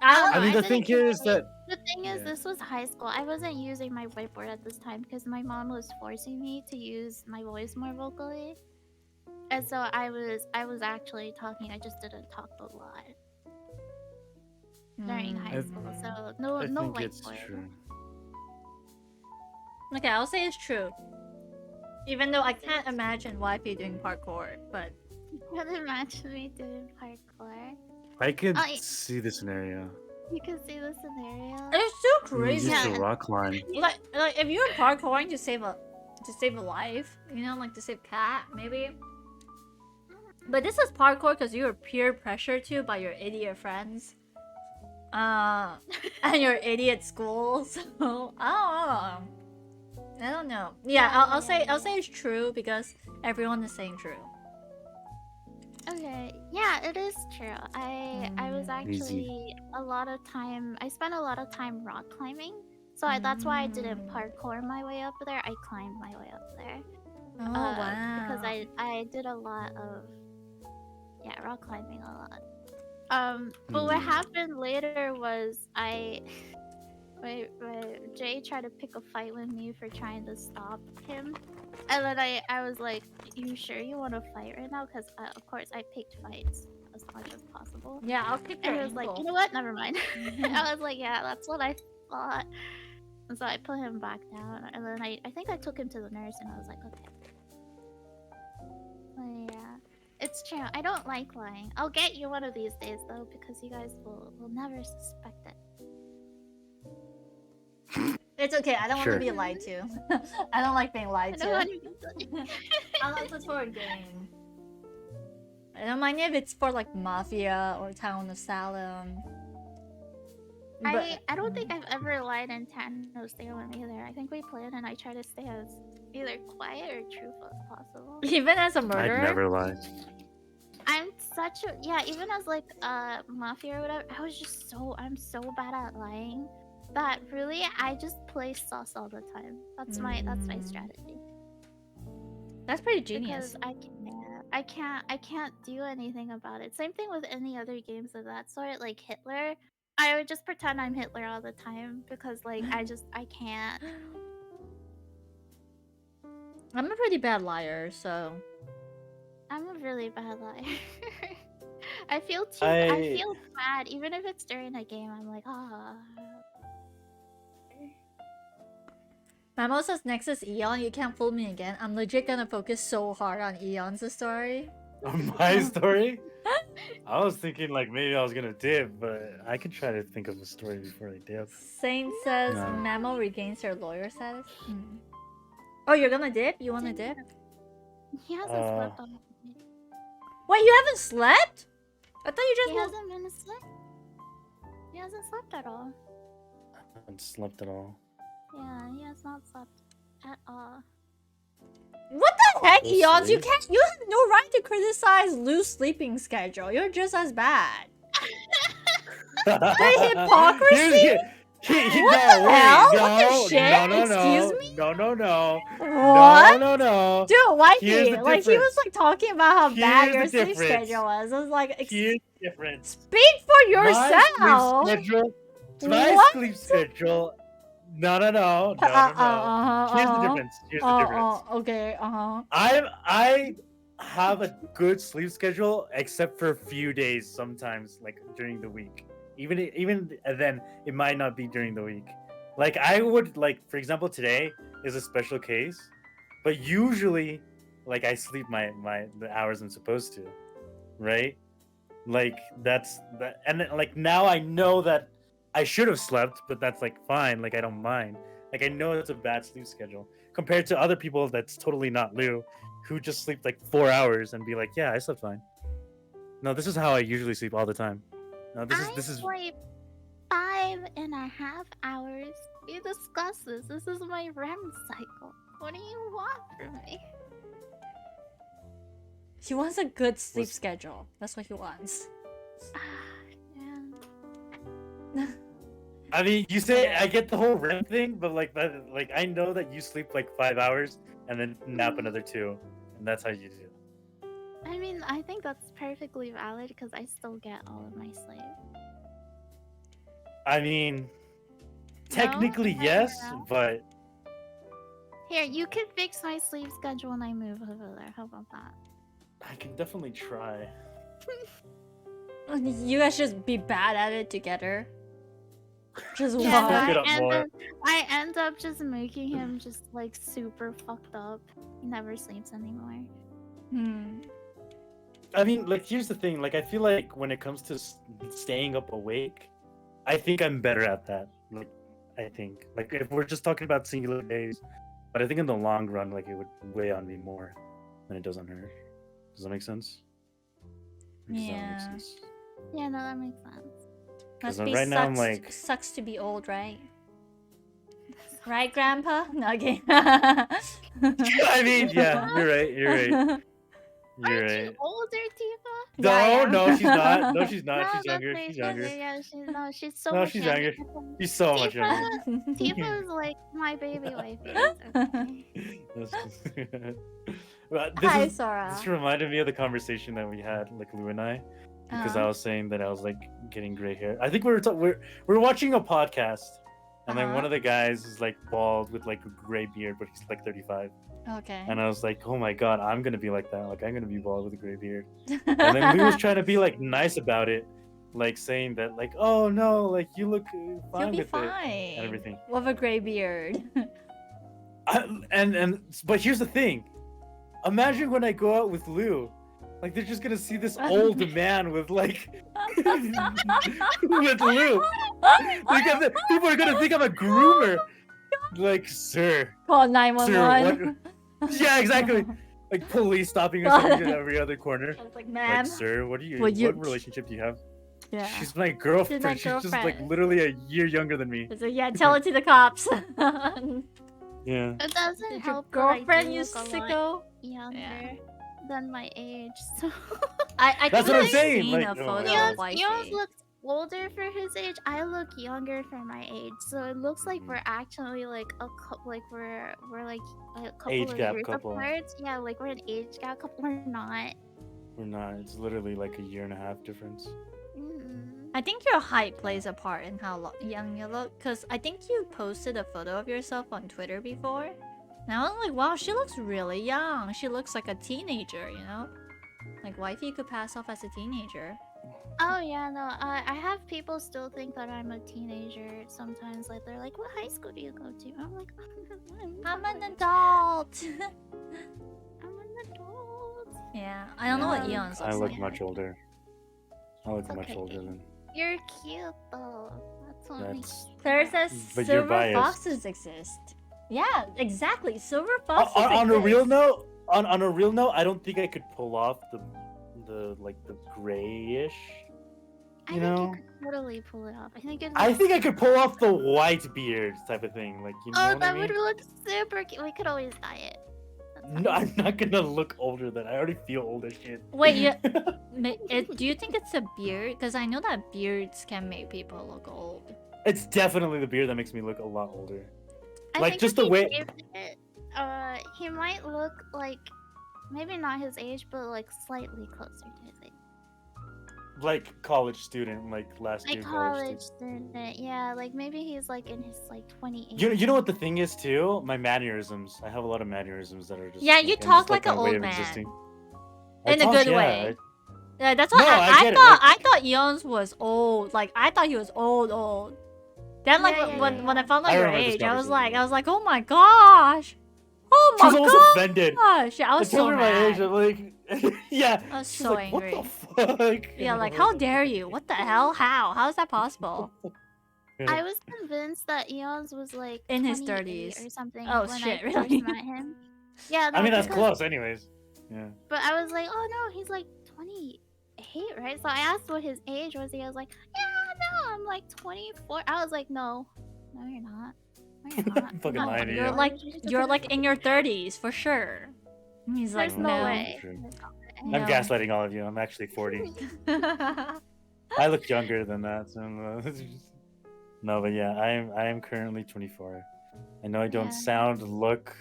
I mean, the thing here is that... The thing is, this was high school. I wasn't using my whiteboard at this time because my mom was forcing me to use my voice more vocally. And so I was actually talking. I just didn't talk a lot during high school. So no whiteboard. It's true. Okay, I'll say it's true. Even though I can't imagine Wifey doing parkour, but... You can't imagine me doing parkour. I could see the scenario. You can see the scenario. It's so crazy. Just a rock climb. Like if you're parkouring to save a life, you know, like to save cat, maybe. But this is parkour because you were peer pressured to by your idiot friends, and your idiot school. So I don't know. Yeah, I'll say it's true because everyone is saying true. Okay, yeah, it is true. I was actually I spent a lot of time rock climbing. So that's why I didn't parkour my way up there. I climbed my way up there. Oh wow. Because I did a lot of rock climbing a lot. But what happened later was Jay tried to pick a fight with me for trying to stop him. And then I was like, you sure you want to fight right now? Because of course I picked fights as much as possible. Yeah, I'll pick your And he was like, you know what? Never mind. I was like, yeah, that's what I thought. And so I put him back down. And then I think I took him to the nurse and I was like, okay. But yeah, it's true. I don't like lying. I'll get you one of these days though, because you guys will never suspect it. It's okay. I don't want to be lied to. I don't like being lied to. I like this for a game. I don't mind if it's for like Mafia or Town of Salem. I don't think I've ever lied and Tano stay with me either. I think we played and I try to stay as either quiet or truthful as possible. Even as a murderer. I'd never lie. I'm such a even as like mafia or whatever. I'm so bad at lying that really I just play sus all the time. That's my strategy. That's pretty genius. Because I can't do anything about it. Same thing with any other games of that sort, like Hitler. I would just pretend I'm Hitler all the time because like I can't. I'm a pretty bad liar, so I'm a really bad liar. I feel bad even if it's during a game. I'm like, Mamo says next is Eon. You can't fool me again. I'm legit gonna focus so hard on Eon's story. On my story? I was thinking like maybe I was gonna dip, but I can try to think of a story before I dip. Saint says No. Mamo regains her lawyer status. Oh, you're gonna dip? You wanna dip? He hasn't slept all night. Wait, you haven't slept? I thought you just. He hasn't been asleep. He hasn't slept at all. I haven't slept at all. Yeah, he has not slept at all. What the heck, Go Eons? You sleep. can't. You have no right to criticize Lou's sleeping schedule. You're just as bad. The hypocrisy? What the hell? What the shit? Excuse me? No. What? No. Dude, Here's wifey, the like he difference. was like talking about how bad Here's the your sleep difference. schedule was. I was like, Here's the difference. speak for My yourself. sleep schedule. My What? sleep schedule. No. Here's the difference. Here's the difference. Okay, I have a good sleep schedule except for a few days sometimes, like during the week. Even then, it might not be during the week. Like I would like, for example, today is a special case, but usually, like I sleep the hours I'm supposed to, right? Like that's that, and then, like now I know that I should have slept, but that's like fine. Like I don't mind. Like I know it's a bad sleep schedule compared to other people that's totally not Lou, who just sleep like 4 hours and be like, yeah, I slept fine. No, this is how I usually sleep all the time. No, this is. sleep 5.5 hours. We discussed this. This is my REM cycle. What do you want from me? He wants a good sleep Was- schedule. That's what he wants. Yeah. I mean, you say I get the whole REM thing, but like that, like I know that you sleep like 5 hours and then nap another 2, and that's how you do. I mean, I think that's perfectly valid because I still get all of my sleep. I mean, technically No? yes, No. but Here, you can fix my sleep schedule when I move over there. How about that? I can definitely try. You guys just be bad at it together. Just Yeah, one. Fuck it up I more. end up just making him just like super fucked up. He never sleeps anymore. I mean, like here's the thing. Like I feel like when it comes to staying up awake, I think I'm better at that. Like I think, like if we're just talking about singular days, but I think in the long run, like it would weigh on me more than it does on her. Does that make sense? Or does that not make Yeah. sense? Yeah, no, that makes sense. Must Because be right now I'm sucks, like, sucks to be old, right? Right, Grandpa? No, okay. I mean, yeah, you're right. You're right. You're Aren't right. you older, Tifa? No, Yeah, I am. no, she's not. No, she's not. No, She's that's younger. right, She's younger. Yeah, she's so No, much she's younger. She's so much younger. Tifa's like my baby wife. It's okay. That's just- But this Hi, is Sora. this reminded me of the conversation that we had, like Lou and I, because I was saying that I was like getting gray hair. I think we were watching a podcast, and then one of the guys is like bald with like a gray beard, but he's like 35, Okay. and I was like, oh my god, I'm gonna be like that. Like I'm gonna be bald with a gray beard. And then Lou was trying to be like nice about it, like saying that like, oh no, like you look You'll fine be with fine. it and everything. With a gray beard. But here's the thing. Imagine when I go out with Lou, like they're just gonna see this old man with like with Lou. People are gonna think I'm a groomer. Like, sir, Call sir, 911. what? Yeah, exactly. Like police stopping us God. at every other corner. I was like, Like, ma'am. sir, what would you- what relationship do you have? Yeah. She's my girlfriend. my She's just like girlfriend. literally a year younger than me. So yeah, tell it to the cops. Yeah. It doesn't Did your help that I girlfriend, do you look a lot sicko? younger than my age. So I That's think what I'm I've saying, seen like, a oh my photo God. of wifey. Eons looks older for his age. I look younger for my age. So it looks like we're actually like a couple, like we're like a couple Age of gap years couple. apart. Yeah, like we're an age gap couple. We're not. We're not. It's literally like a year and a half difference. I think your height plays a part in how young you look, because I think you posted a photo of yourself on Twitter before. And I was like, wow, she looks really young. She looks like a teenager, you know? Like, wifey could pass off as a teenager. Oh yeah, no. I have people still think that I'm a teenager sometimes. Like they're like, "What high school do you go to?" I'm like, I'm an adult. I'm an adult. Yeah, I don't know what Yeah. Eons I looks look like. much older. I look It's much okay. older than. You're cute though. That's what makes That's. Claire says But you're silver biased. foxes exist. Yeah, exactly. Silver foxes On a real exist. note, on a real note, I don't think I could pull off the like the grayish. I You think know. you could totally pull it off. I think it. I think I could pull off the white beard type of thing. Like you know Oh, what I that mean? would look super cute. We could always dye it. That's No, fine. I'm not gonna look older than I already feel old as shit. Wait, do you think it's a beard? Because I know that beards can make people look old. It's definitely the beard that makes me look a lot older. I Like, think just if the he way- shaved it, he might look like maybe not his age, but like slightly closer to his age. Like college student, like last Like year college college student. student, yeah. Like maybe he's like in his like 28. You know what the thing is too? My mannerisms. I have a lot of mannerisms that are just. Yeah, you I'm talk just, like an my way old of man. existing. In a talk- good yeah, way. Yeah, that's what No, I I get it, thought. like- I thought Eons was old. Like I thought he was old. Then like Yeah, when I found out I your remember this age, I was conversation. like, oh my gosh, oh She my was almost gosh. offended. I I was told so her my age. mad. I'm like, yeah. I was She's so like, angry. What the fuck? Yeah, And like I'm how dare you? What the hell? How is that possible? Yeah. I was convinced that Eons was like In his 28 30s. or something Oh, when shit, I first really? met him. Yeah, no, I mean, that's because- close, anyways. Yeah. But I was like, oh no, he's like 28, right? So I asked what his age was. He was like, yeah, no, I'm like 24. I was like, no, you're not. No, you're not. Fucking No, lying to You're you. like in your 30s for sure. And he's like, There's no no. way. True. No. I'm gaslighting all of you. I'm actually 40. I look younger than that. So no, but yeah, I am currently 24. I know I don't Yeah. sound, look,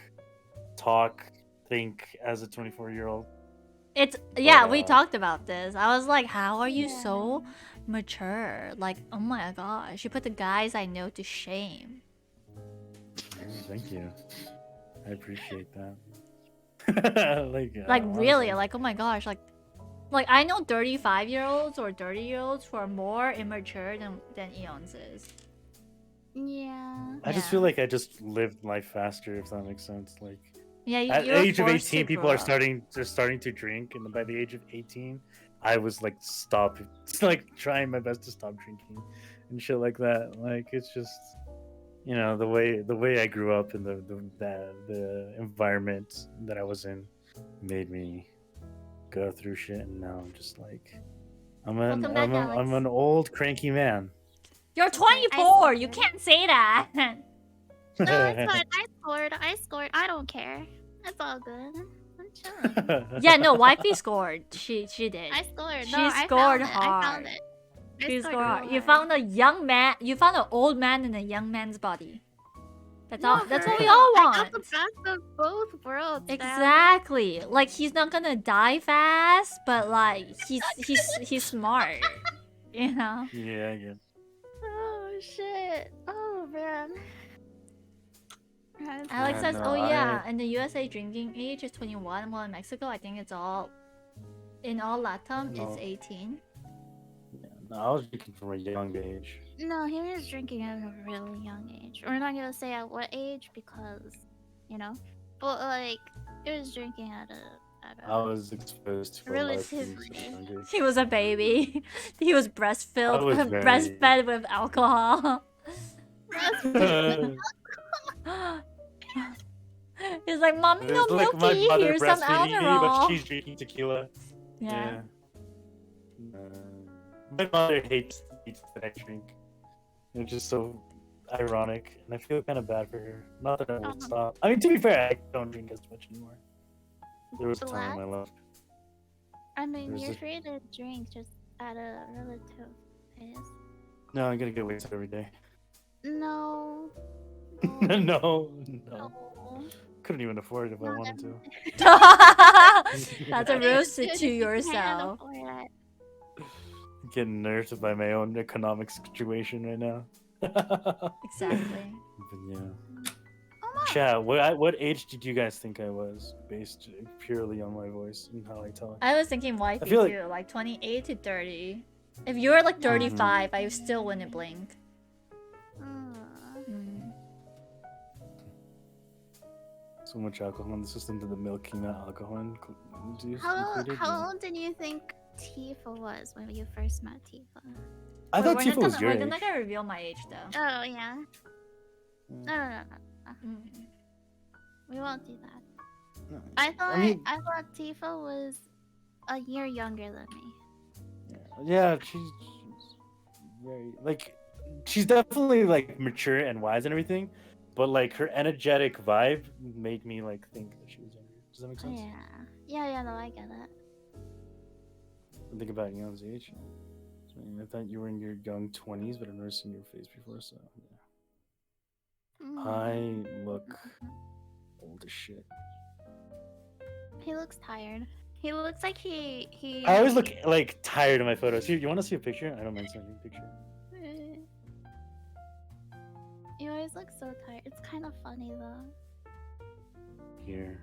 talk, think as a 24-year-old. It's yeah, we uh, talked about this. I was like, how are you Yeah. so mature? Like, oh my gosh, you put the guys I know to shame. Thank you. I appreciate that. Like really, honestly. like oh my gosh, like I know 35-year-olds or 30-year-olds who are more immature than Eons is. Yeah. I just Yeah. feel like I just lived life faster, if that makes sense. Like Yeah, at the you're age of forced to 18, people grow are up. starting to drink, and by the age of 18, I was like like trying my best to stop drinking and shit like that. Like it's just, you know, the way I grew up and the environment that I was in made me go through shit, and now I'm just like I'm Welcome back, Alex. an old cranky man. You're Okay, I 24. You see. can't say that. No, it's fine. I scored. I don't care. It's all good. I'm chilling. Yeah, no, wifey scored. She did. I scored. She No, I scored found it. I hard. found it. I She scored scored hard. real You hard. found a young man. You found an old man in a young man's body. That's No, all. That's for what we real. all I want. got the best of both worlds. man. Exactly. Like he's not gonna die fast, but like he's smart. You know. Yeah, I guess. Oh shit. Oh man. Alex Yeah, says, no, "Oh yeah, in the USA, drinking age is 21. Well, in Mexico, I think it's all in all LATAM, No. it's 18. Yeah, no, I was drinking from a young age. No, he was drinking at a really young age. We're not gonna say at what age because, you know, but like, he was drinking at a I was exposed to a lot of things Relatively. younger. He was a baby. He was breastfilled, I was very- breastfed with alcohol. He's like, "Mommy, no It's like my milky. mother Here's some breastfeeding me, but Adderall." she's drinking tequila. Yeah. Uh, My mother hates that I drink. It's just so ironic, and I feel kind of bad for her. Not that I would stop. I mean, to be fair, I don't drink as much anymore. There was a time in my life. I mean, There's you're a- free to drink just at a relative pace. No, I'm gonna get wasted every day. No. no, no. No. Couldn't even afford it if I Not wanted to. That's a roast Dude, to you can't yourself. afford it. Getting nerfed by my own economic situation right now. Exactly. But yeah. Oh my. Chat, what age did you guys think I was, based purely on my voice and how I talk? I was thinking wifey feel too, like 28 to 30. If you were like 35, Mm-hmm. I still wouldn't blink. Mm. So much alcohol in the system that the milking that alcohol included. How old did you think Tifa was when you first met Tifa? I thought we're Tifa was your we're age. not gonna reveal my age though. Oh yeah. Mm. No. Mm. We won't do that. No. I thought mean- I thought Tifa was a year younger than me. Yeah, she's very like she's definitely like mature and wise and everything, but like her energetic vibe made me like think that she was younger. Does that make sense? Yeah. No, I get it. Think about Eon's age. So, I thought you were in your young 20s, but I've never seen your face before, so yeah. Mm. I look old as shit. He looks tired. He looks like he. I always look like tired in my photos. Here, you want to see a picture? I don't mind sending you a picture. You always look so tired. It's kind of funny though. Here,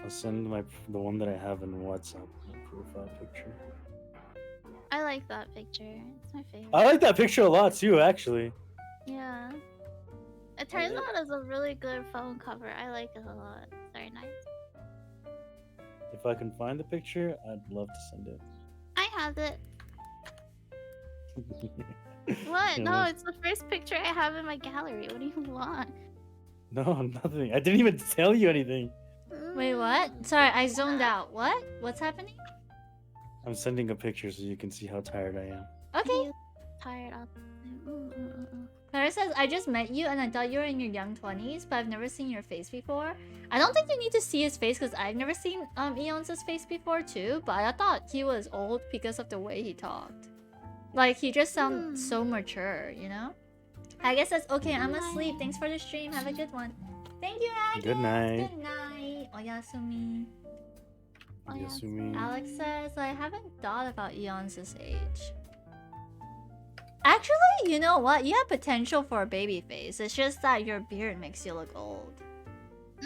I'll send the one that I have in WhatsApp, my profile picture. I like that picture. It's my favorite. I like that picture a lot too, actually. Yeah. It turns out as a really good phone cover. I like it a lot. It's very nice. If I can find the picture, I'd love to send it. I have it. What? Yeah, No, well- it's the first picture I have in my gallery. What do you want? No, nothing. I didn't even tell you anything. Wait, what? Sorry, I zoned out. What? What's happening? I'm sending a picture so you can see how tired I am. Okay. He's tired out. Clara says, I just met you and I thought you were in your young 20s, but I've never seen your face before. I don't think you need to see his face because I've never seen Eons' face before too, but I thought he was old because of the way he talked. Like, he just sounds so mature, you know? I guess that's okay. I'm asleep. Thanks for the stream. Have a good one. Thank you, Agnes. Good night. Good night. Oyasumi. Yasumi. Alex says, I haven't thought about Eons' age. Actually, you know what? You have potential for a baby face. It's just that your beard makes you look old.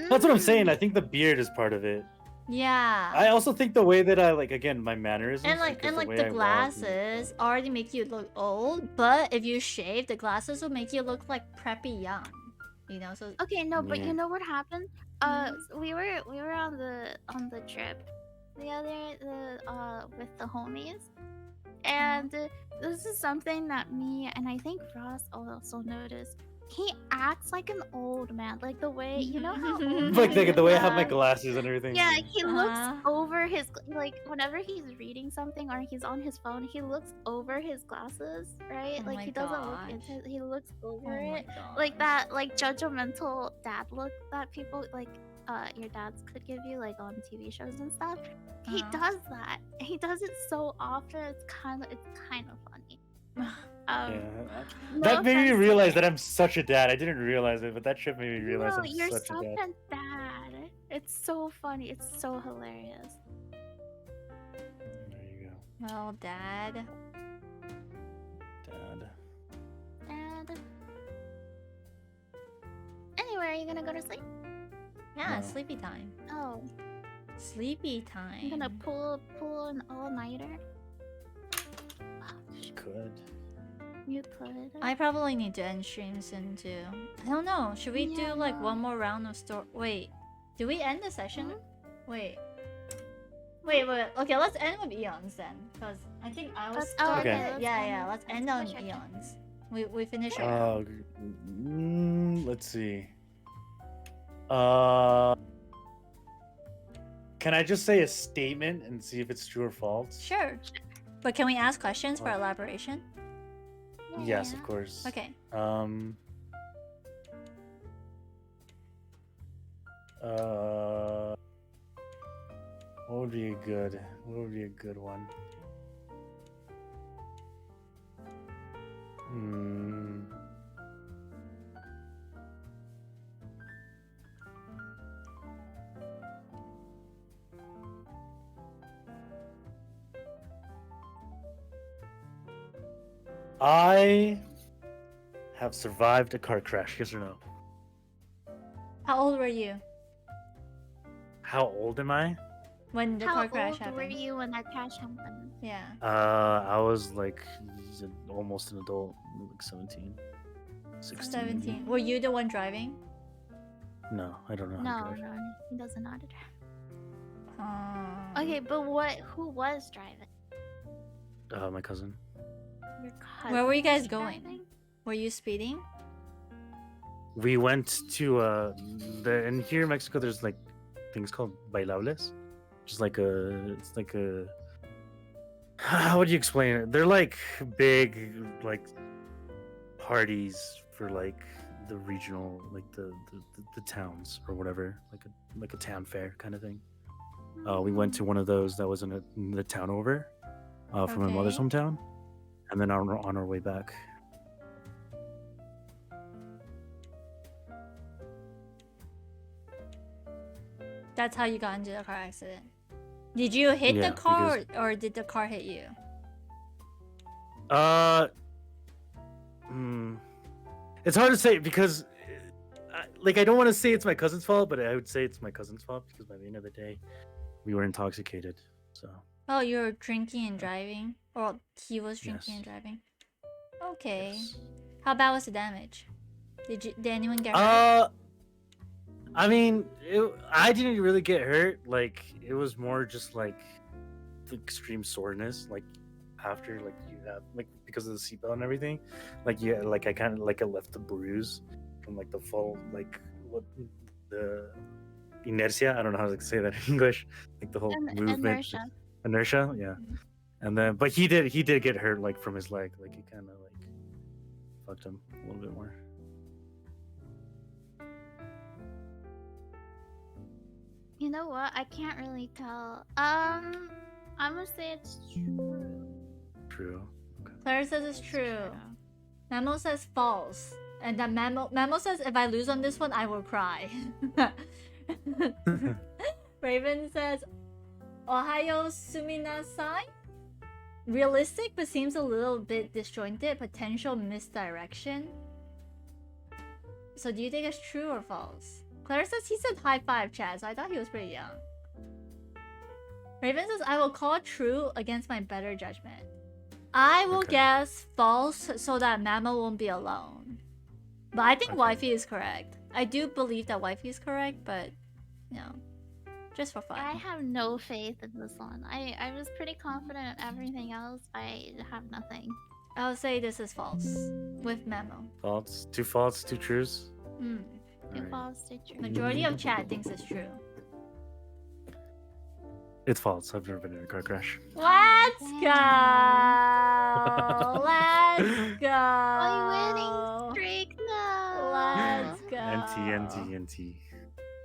That's what I'm saying. I think the beard is part of it. Yeah. I also think the way that I like, again, my mannerisms. And like because way the I walk glasses already make you look old, but if you shave, the glasses will make you look like preppy young. You know, so Okay, no, but Yeah. you know what happened? We were on the trip the other with the homies, and this is something that me and I think Ross also noticed. He acts like an old man, like the way you know how old Like men the way I have my are? glasses and everything. Yeah, he Uh-huh. looks over his like whenever he's reading something or he's on his phone, he looks over his glasses, right? Oh like my he doesn't look gosh. into he looks oh over my it. god. Like that like judgmental dad look that people like your dads could give you like on TV shows and stuff. He Uh-huh. does that. He does it so often. It's kind of funny. Yeah. No That made me offense to realize it. that I'm such a dad. I didn't realize it, but that trip made me realize No, I'm you're such such a dad. a dad. It's so funny. It's so hilarious. There you go, Well, Dad. dad. And anyway, are you gonna go to sleep? Yeah, No. sleepy time. Oh, Sleepy time. I'm gonna pull an all-nighter. Could. You could. I probably need to end stream soon too. I don't know. Should we do like Yeah. one more round of story? Wait, do we end the session? Hmm? Wait. Okay, let's end with Eons then, because I think I was. Oh, okay, started. let's Yeah, end. yeah. Let's end on Sure, sure. Eons. We finish it. out. Let's see. Can I just say a statement and see if it's true or false? Sure. But can we ask questions for elaboration? Yes, of course. Okay. What would be a good? What would be a good one? I have survived a car crash. Yes or no? How old were you How old am I? when the How car crash old were happened? you when that crash happened? Yeah. I was like almost an adult, like 17, 16. 17. Were you the one driving? No, I don't know. No, how to drive. no, he doesn't know how to drive. Um, Okay, but who was driving? My cousin. Your cousin. Where were you guys was going? driving? Were you speeding? We went to and here in Mexico there's like things called bailables, which is like a how would you explain it? They're like big like parties for like the regional like the towns or whatever, like a town fair kind of thing. We went to one of those that was in the town over from my mother's Okay. hometown, and then on our way back. That's how you got into the car accident. Did you hit Yeah, the car because- or did the car hit you? It's hard to say because, I don't want to say it's my cousin's fault, but I would say it's my cousin's fault because by the end of the day, we were intoxicated. So Oh, you were drinking and driving? Or he was drinking Yes. and driving? Okay. yes. How bad was the damage? Did anyone get hurt? I mean, I didn't really get hurt. Like it was more just like the extreme soreness, like after like you have like because of the seatbelt and everything. Like yeah, like I kind of like I left the bruise from like the full like what the inertia. I don't know how to say that in English. Like the whole movement. Inertia. Inertia, yeah. And then, but he did get hurt like from his leg. Like it kind of like fucked him a little bit more. You know what? I can't really tell. I'm gonna say it's true. True. Claire says it's true. Memo says false. And then Memo says if I lose on this one, I will cry. Raven says, Ohayo suminasai? Realistic, but seems a little bit disjointed. Potential misdirection. So do you think it's true or false? Claire says he said high five, Chad, so I thought he was pretty young. Raven says, I will call true against my better judgment. I will Okay. guess false so that Mama won't be alone. But I think Okay. Wifey is correct. I do believe that Wifey is correct, but, you know, just for fun. I have no faith in this one. I was pretty confident in everything else. I have nothing. I'll say this is false with Memo. False, two trues. Hmm. Too Alright. false, too true. Majority of chat thinks it's true. It's false. I've never been in a car crash. Let's go! Let's go! My winning streak, no. Let's go! NT.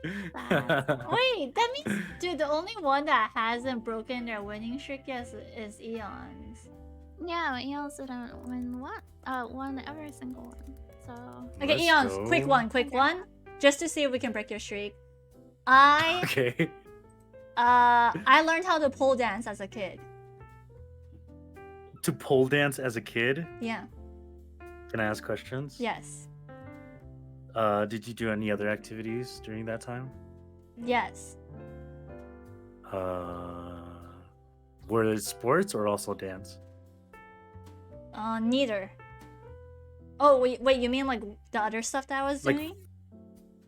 Wait, that means, dude, the only one that hasn't broken their winning streak yet is Eons. Yeah, Eons didn't win one. Won every single one. So Okay, Let's Eons, go. quick one, just to see if we can break your streak. I Okay. learned how to pole dance as a kid. To pole dance as a kid? Yeah. Can I ask questions? Yes. Did you do any other activities during that time? Yes. Were it sports or also dance? Neither. Oh wait, you mean like the other stuff that I was Like, doing?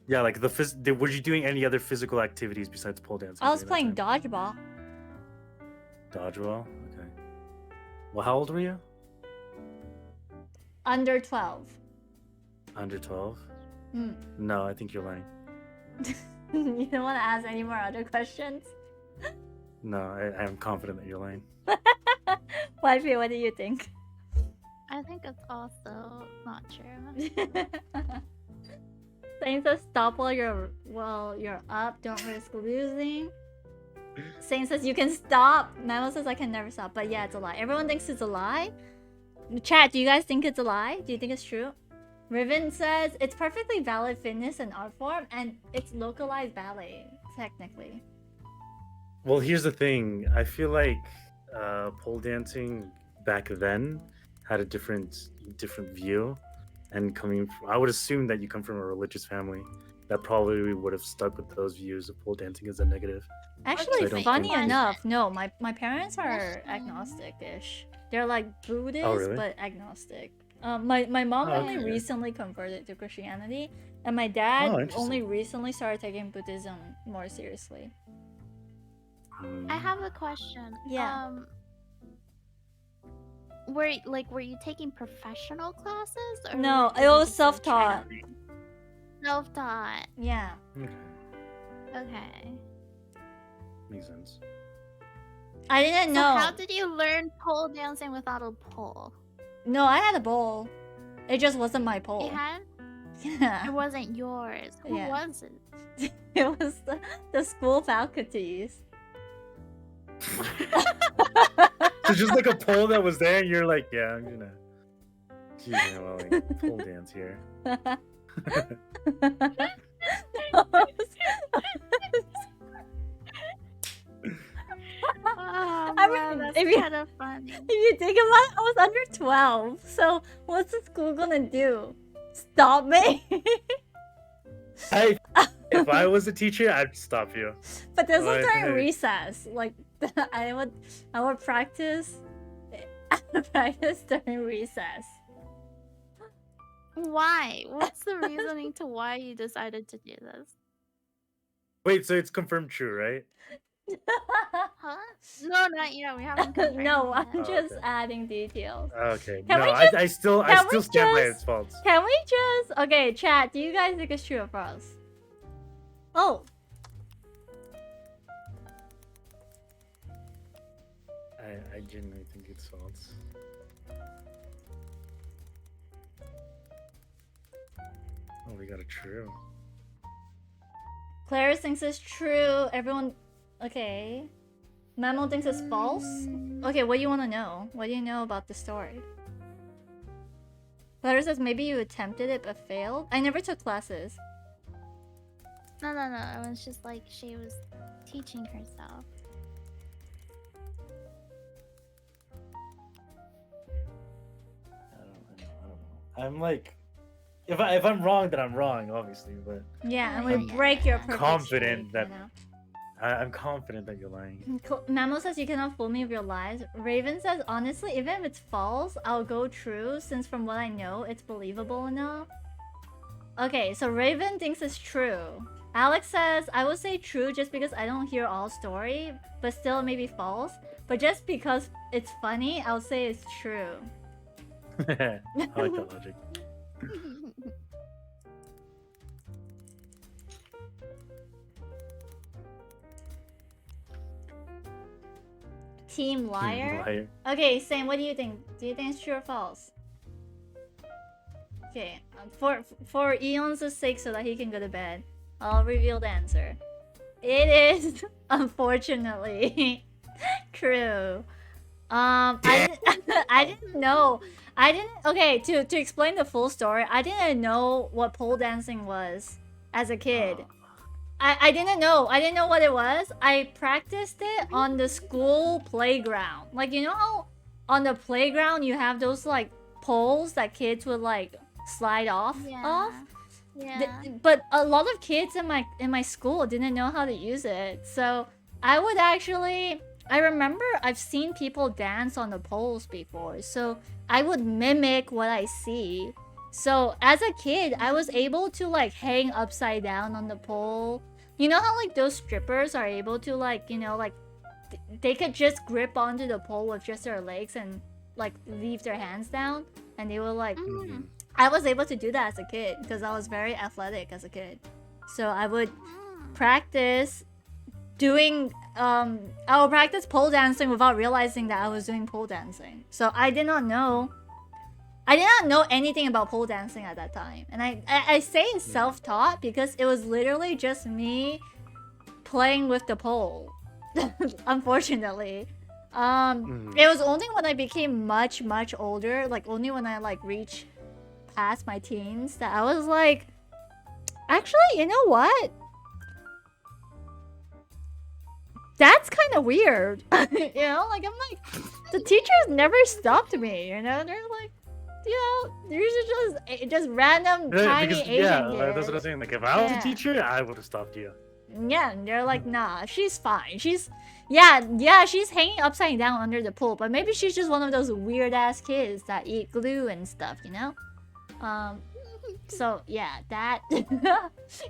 Yeah, like were you doing any other physical activities besides pole dancing? I was during playing that dodgeball. time? Dodgeball? Okay. Well, how old were you? Under 12. Under 12? Hmm. No, I think you're lying. You don't want to ask any more other questions? No, I am confident that you're lying. Wifey, what do you think? I think it's also not true. Saying says stop while you're up, don't risk losing. Saying says you can stop. Memo says I can never stop, but yeah, it's a lie. Everyone thinks it's a lie. Chat, do you guys think it's a lie? Do you think it's true? Riven says it's perfectly valid fitness and art form, and it's localized ballet, technically. Well, here's the thing. I feel like pole dancing back then had a different view, and I would assume that you come from a religious family that probably would have stuck with those views of pole dancing as a negative. Actually, So I don't funny think- enough, no, my parents are agnostic-ish. They're like Buddhist, really? but agnostic. My mom Oh, only okay. recently converted to Christianity, and my dad Oh, interesting. only recently started taking Buddhism more seriously. I have a question. Yeah. Were you taking professional classes or No, were it you was just, like, self-taught. Self-taught. Yeah. Okay, Okay. makes sense. I didn't So know. how did you learn pole dancing without a pole? No, I had a bowl. It just wasn't my pole. You had? Yeah. It wasn't yours. Who Yeah. was it? It was the school faculties. So just like a pole that was there, and you're like, yeah, I'm gonna pole dance here. Oh, I man, mean, that's if you- kind of funny. If you think about it, I was under 12. So what's the school gonna do? Stop me? If I was a teacher, I'd stop you. But this was Like, during hey. recess. Like I would practice practice during recess. Why? What's the reasoning to why you decided to do this? Wait, so it's confirmed true, right? Huh? No, not yet. We haven't confirmed No, yet. I'm Oh, just okay. adding details. Okay. Can no, we I still can we stand by just- its faults. Can we just okay, chat, do you guys think it's true or false? Oh, I genuinely think it's false. Oh, we got a true. Claire thinks it's true. Everyone okay. Memo thinks it's false. Okay, what do you want to know? What do you know about the story? Claire says maybe you attempted it but failed. I never took classes. No. It was just like she was teaching herself. I don't know. I'm like, if I'm wrong, then I'm wrong, obviously. But Yeah, and Yeah, we yeah, break your yeah. perfect Confident streak, that- you know? I'm confident that you're lying. Memo says you cannot fool me with your lies. Raven says honestly, even if it's false, I'll go true since from what I know, it's believable enough. Okay, so Raven thinks it's true. Alex says I would say true just because I don't hear all story, but still maybe false. But just because it's funny, I'll say it's true. I like that logic. Team liar. Liar. Okay, Sam, what do you think? Do you think it's true or false? Okay, for Eon's sake, so that he can go to bed, I'll reveal the answer. It is unfortunately true. I didn't know. Okay, to explain the full story, I didn't know what pole dancing was as a kid. I didn't know. I didn't know what it was. I practiced it on the school playground. Like, you know how on the playground you have those like poles that kids would like slide off of? Yeah. But a lot of kids in my school didn't know how to use it. So I would actually I remember I've seen people dance on the poles before. So I would mimic what I see. So as a kid, I was able to like hang upside down on the pole. You know how like those strippers are able to like, you know, like they could just grip onto the pole with just their legs and like leave their hands down and they will like Mhm. I was able to do that as a kid because I was very athletic as a kid. So I would practice doing I would practice pole dancing without realizing that I was doing pole dancing. So I did not know anything about pole dancing at that time. And I say it's self-taught because it was literally just me playing with the pole. Unfortunately. It was only when I became much older, like only when I like reached past my teens, that I was like, actually, you know what? That's kind of weird. You know, like I'm like, the teachers never stopped me. You know, they're like, you know, these are just random tiny Asian kids. That's what I'm saying. Like if I was a teacher, I would have stopped you. Yeah, and they're like, nah, she's fine. She's she's hanging upside down under the pool, but maybe she's just one of those weird ass kids that eat glue and stuff, you know? So yeah, that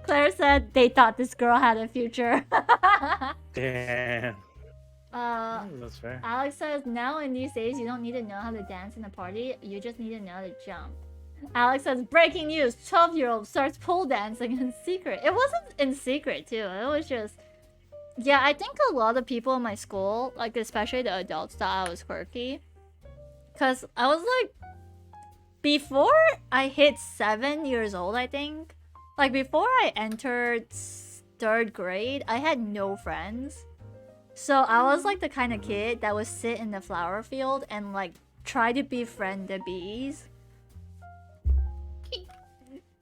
Claire said they thought this girl had a future. Damn. That's fair. Alex says now in these days you don't need to know how to dance in a party, you just need to know how to jump. Alex says breaking news, 12-year-old starts pole dancing in secret. It wasn't in secret too, it was just, yeah, I think a lot of people in my school, like especially the adults, thought I was quirky. Cause I was like, before I hit 7 years old, I think, like before I entered 3rd grade, I had no friends. So I was like the kind of kid that would sit in the flower field and like try to befriend the bees.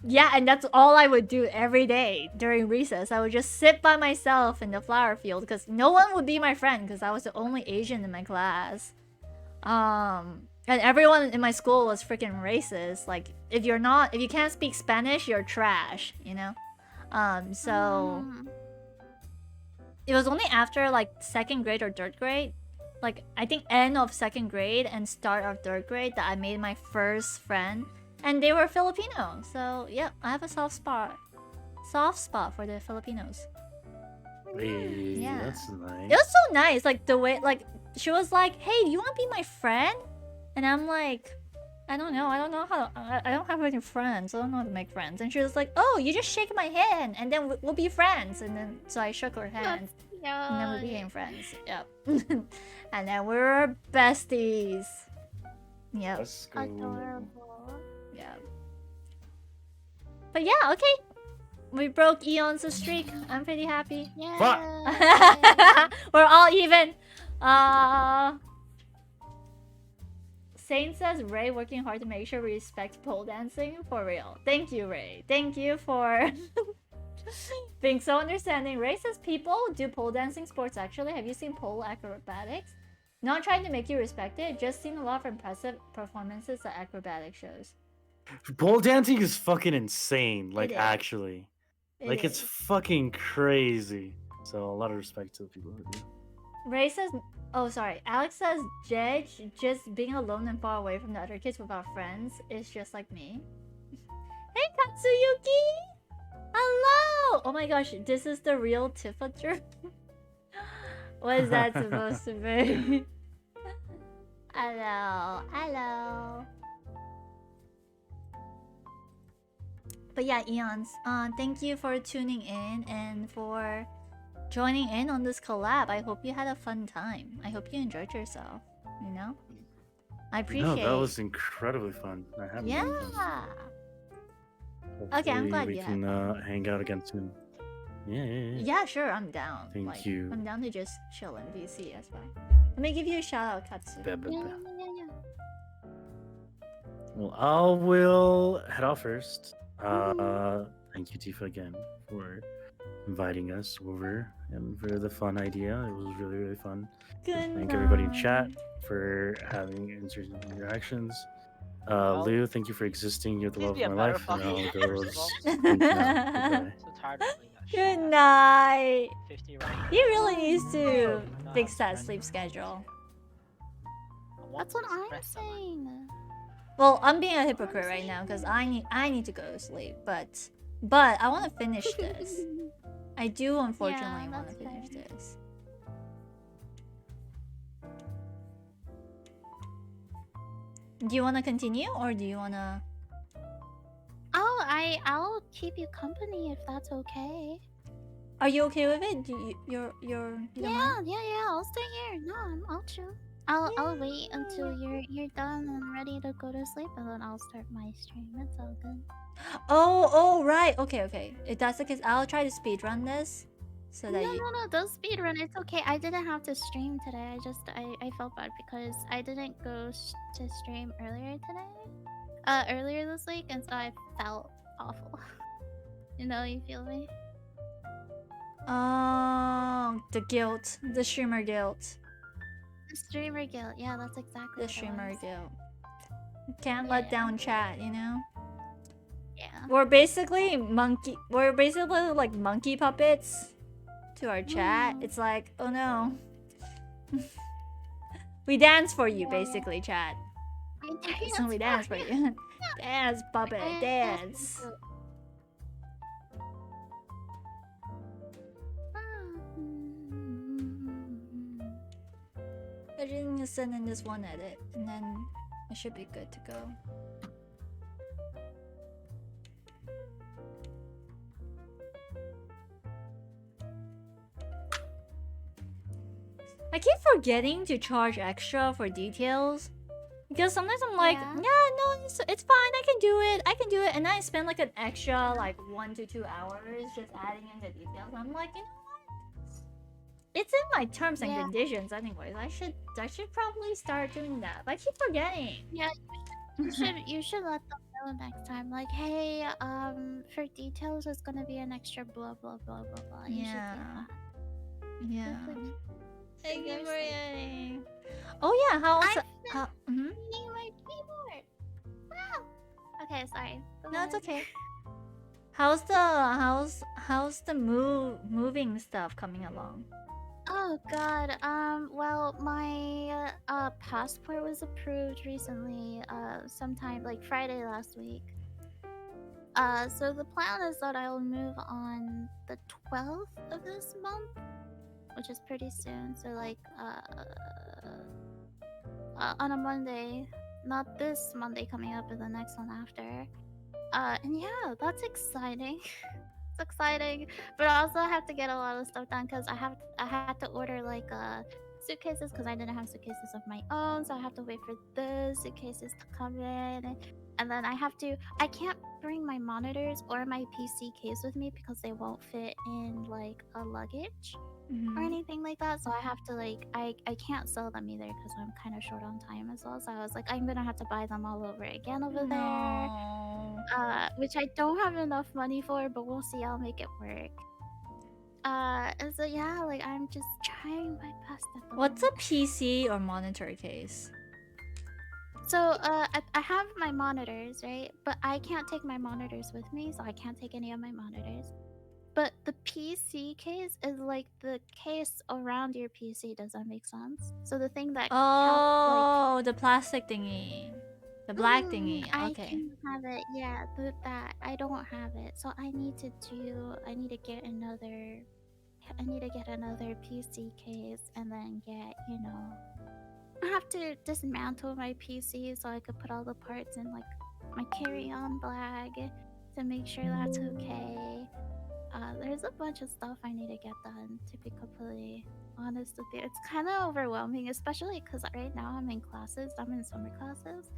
Yeah, and that's all I would do every day during recess. I would just sit by myself in the flower field because no one would be my friend because I was the only Asian in my class. And everyone in my school was freaking racist. Like, if you can't speak Spanish, you're trash, you know? So it was only after like 2nd grade or 3rd grade, like I think end of 2nd grade and start of 3rd grade, that I made my first friend. And they were Filipino, so yeah, I have a soft spot for the Filipinos. Hey, Yeah. that's nice. It was so nice, like the way, like she was like, "Hey, do you want to be my friend?" And I'm like, I don't know how. I don't have any friends. I don't know how to make friends. And she was like, "Oh, you just shake my hand, and then we'll be friends." And then so I shook her hand, and then we became friends. Yep. And then we were besties. Yep. That's cool. Adorable. Yeah. But yeah, okay. We broke Eon's streak. I'm pretty happy. Yeah. We're all even. Saint says Ray working hard to make sure we respect pole dancing. For real. Thank you, Ray. Thank you for being so understanding. Ray says people do pole dancing sports actually. Have you seen pole acrobatics? Not trying to make you respect it, just seen a lot of impressive performances at acrobatic shows. Pole dancing is fucking insane. Like, It is. actually. Like, it's fucking crazy. So, a lot of respect to the people who do. Ray says, oh sorry, Alex says Jedge just being alone and far away from the other kids without friends is just like me. Hey Katsuyuki! Hello! Oh my gosh, this is the real TifaPod. What is that supposed to be? Hello. But yeah, Eons, thank you for tuning in and for joining in on this collab. I hope you had a fun time. I hope you enjoyed yourself, you know? I appreciate No, that was incredibly fun. I had yeah. Okay, I'm glad we you can had hang out again soon. Yeah. Yeah, sure, I'm down. Thank you. I'm down to just chill in VC, that's fine. Let me give you a shout out, Katsu. Ba, ba, Yeah, ba. yeah. Well, I will head off first. Thank you, Tifa, again for inviting us over and for the fun idea. It was really, really fun. Good Thank everybody in night. chat for having interesting interactions. Well, Lou, thank you for existing. You're the please love be of a my better life. And fucking I'll gamer, go first of all. sleep now. Goodbye. So tired of playing that Good shit. night. 50 right. He really needs to I'm not fix that friends sleep with schedule. I want That's what to I'm express that much. saying. Well, I'm being a hypocrite right now because I need to go to sleep, but I want to finish this. I do unfortunately want to that's finish fair. this. Do you want to continue or do you want to? Oh, I'll keep you company if that's okay. Are you okay with it? Do you don't mind? Yeah. I'll stay here. No, I'll chill. I'll wait until you're done and ready to go to sleep, and then I'll start my stream. It's all good. Oh, right. Okay. If that's the case, I'll try to speedrun this. So that you... No, don't speedrun. It's okay. I didn't have to stream today. I felt bad because I didn't go to stream earlier today. Earlier this week, and so I felt awful. You feel me? Oh, the guilt. The streamer guilt. The streamer guilt. Yeah, that's exactly The what it streamer was. guilt. Can't let down chat, you know? Yeah. We're basically like monkey puppets to our chat. It's like, oh no. We dance for you, basically, chat. We dance for you. Dance, puppet, dance. I just need to send in this one edit, and then I should be good to go. I keep forgetting to charge extra for details. Because sometimes I'm like, yeah, no, it's fine, I can do it, and then I spend like an extra like 1 to 2 hours just adding in the details. I'm like, you know what? It's in my terms and conditions anyways. I should probably start doing that. But I keep forgetting. Yeah, you should let them know next time. Like, hey, for details it's gonna be an extra blah blah blah blah blah. You should do that. Yeah. Thank you for Seriously. getting. Oh yeah, how also Need my keyboard. Wow. Okay, sorry. Go No, it's ahead. okay. How's the moving stuff coming along? Oh god. Well, my passport was approved recently. Sometime like Friday last week. So the plan is that I'll move on the 12th of this month, which is pretty soon. So like on a Monday, not this Monday coming up, but the next one after. And yeah, that's exciting. It's exciting, but I also have to get a lot of stuff done because I had to order like suitcases because I didn't have suitcases of my own, so I have to wait for those suitcases to come in, and then I can't bring my monitors or my PC case with me because they won't fit in like a luggage or anything like that. So I have to like I can't sell them either because I'm kind of short on time as well. So I was like, I'm gonna have to buy them all over again over there, which I don't have enough money for, but we'll see. I'll make it work. And so yeah, like I'm just trying my best at the What's a PC or monitor case? So I have my monitors, right? But I can't take my monitors with me, so I can't take any of my monitors. But the PC case is like the case around your PC. Does that make sense? So the thing that the plastic thingy, the black thingy. I Okay. can have it. Yeah, that I don't have it, so I need to get another. I need to get another PC case and then get, I have to dismantle my PC so I could put all the parts in like my carry-on bag to make sure that's okay. There's a bunch of stuff I need to get done, to be completely honest with you. It's kind of overwhelming, especially because right now I'm in classes. I'm in summer classes.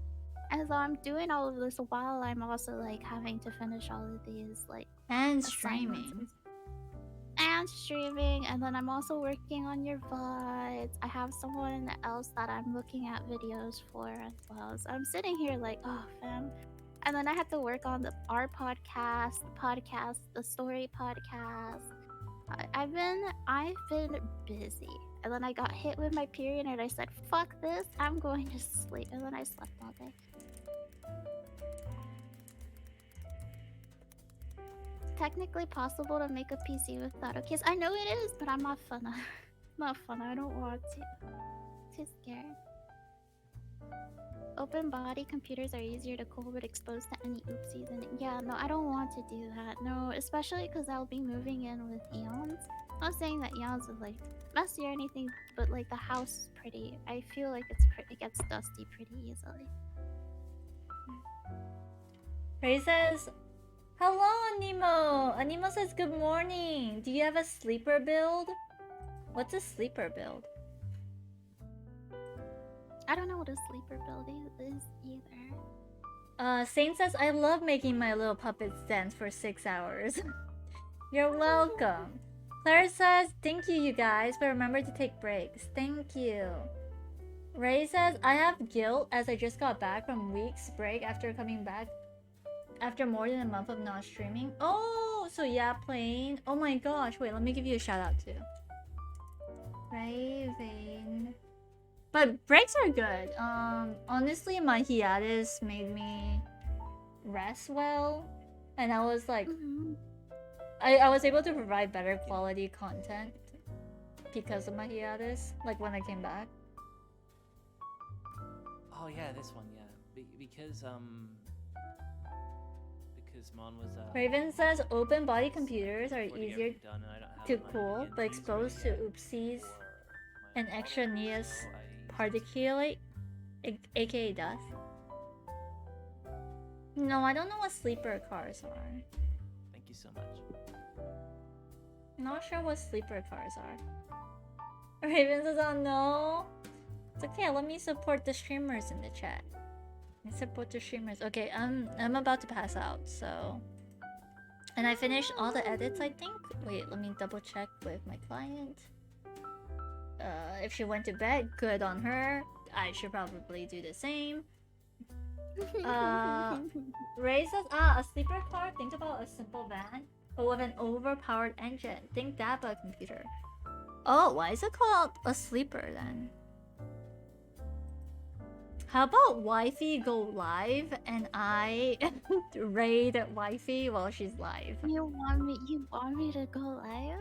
And so I'm doing all of this while I'm also like having to finish all of these like and assignments streaming. And streaming, and then I'm also working on your VODs. I have someone else that I'm looking at videos for as well. So I'm sitting here like, oh fam. And then I have to work on our podcast, the story podcast. I've been busy. And then I got hit with my period and I said, fuck this, I'm going to sleep. And then I slept all day. Technically possible to make a PC without a case. I know it is, but I'm not fun. Not fun. I don't want to. Too scared. Open body computers are easier to cool but exposed to any oopsies. And yeah, no, I don't want to do that. No, especially because I'll be moving in with Eons. I'm not saying that Eons is like messy or anything, but like the house is pretty. I feel like it gets dusty pretty easily. Ray says, Hello, Animo. Animo says good morning. Do you have a sleeper build? What's a sleeper build? I don't know what a sleeper build is either. Saint says I love making my little puppets dance for 6 hours. You're welcome. Claire says thank you, you guys, but remember to take breaks. Thank you. Ray says I have guilt as I just got back from week's break after coming back after more than a month of not streaming. Oh, so yeah, playing. Oh my gosh, wait, let me give you a shout out too. Raven. But breaks are good. Honestly, my hiatus made me rest well, and I was like, I was able to provide better quality content because of my hiatus. Like when I came back. Oh yeah, this one, yeah. Because Mon was Raven says open body computers are getting easier everything done, and I don't have to my cool, ENTs but exposed to ready oopsies for and my extraneous so particulate, aka dust. No, I don't know what sleeper cars are. Thank you so much. Not sure what sleeper cars are. Raven says, oh no. It's okay, let me support the streamers in the chat. Let me support the streamers. Okay, I'm about to pass out, so. And I finished all the edits, I think. Wait, let me double check with my client. If she went to bed, good on her. I should probably do the same. Ray says, a sleeper car. Think about a simple van, but with an overpowered engine. Think that, but a computer. Oh, why is it called a sleeper then? How about wifey go live and I raid wifey while she's live? You want me to go live?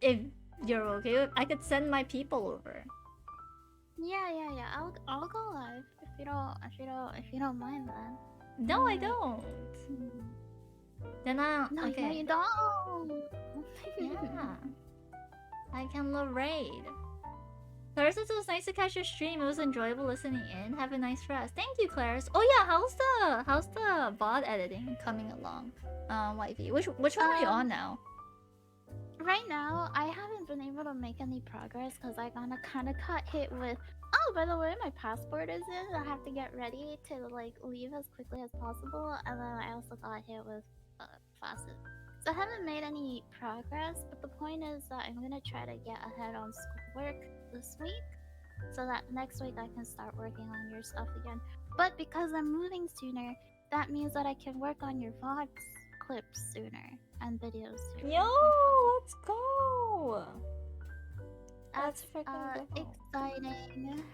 If you're okay with, I could send my people over. Yeah. I'll go live if you don't mind then. No, I don't. Then I No, okay. you don't. Yeah, I can love raid. Thursday, it was nice to catch your stream. It was enjoyable listening in. Have a nice rest. Thank you, Claris. Oh yeah, how's the VOD editing coming along? Wifey, which one are you on now? Right now, I haven't been able to make any progress because I kind of got hit with. Oh, by the way, my passport is in. I have to get ready to like leave as quickly as possible, and then I also got hit with classes. So I haven't made any progress, but the point is that I'm gonna try to get ahead on schoolwork this week, so that next week I can start working on your stuff again. But because I'm moving sooner, that means that I can work on your VODs clips sooner and videos sooner. Yo, let's go! That's freaking exciting.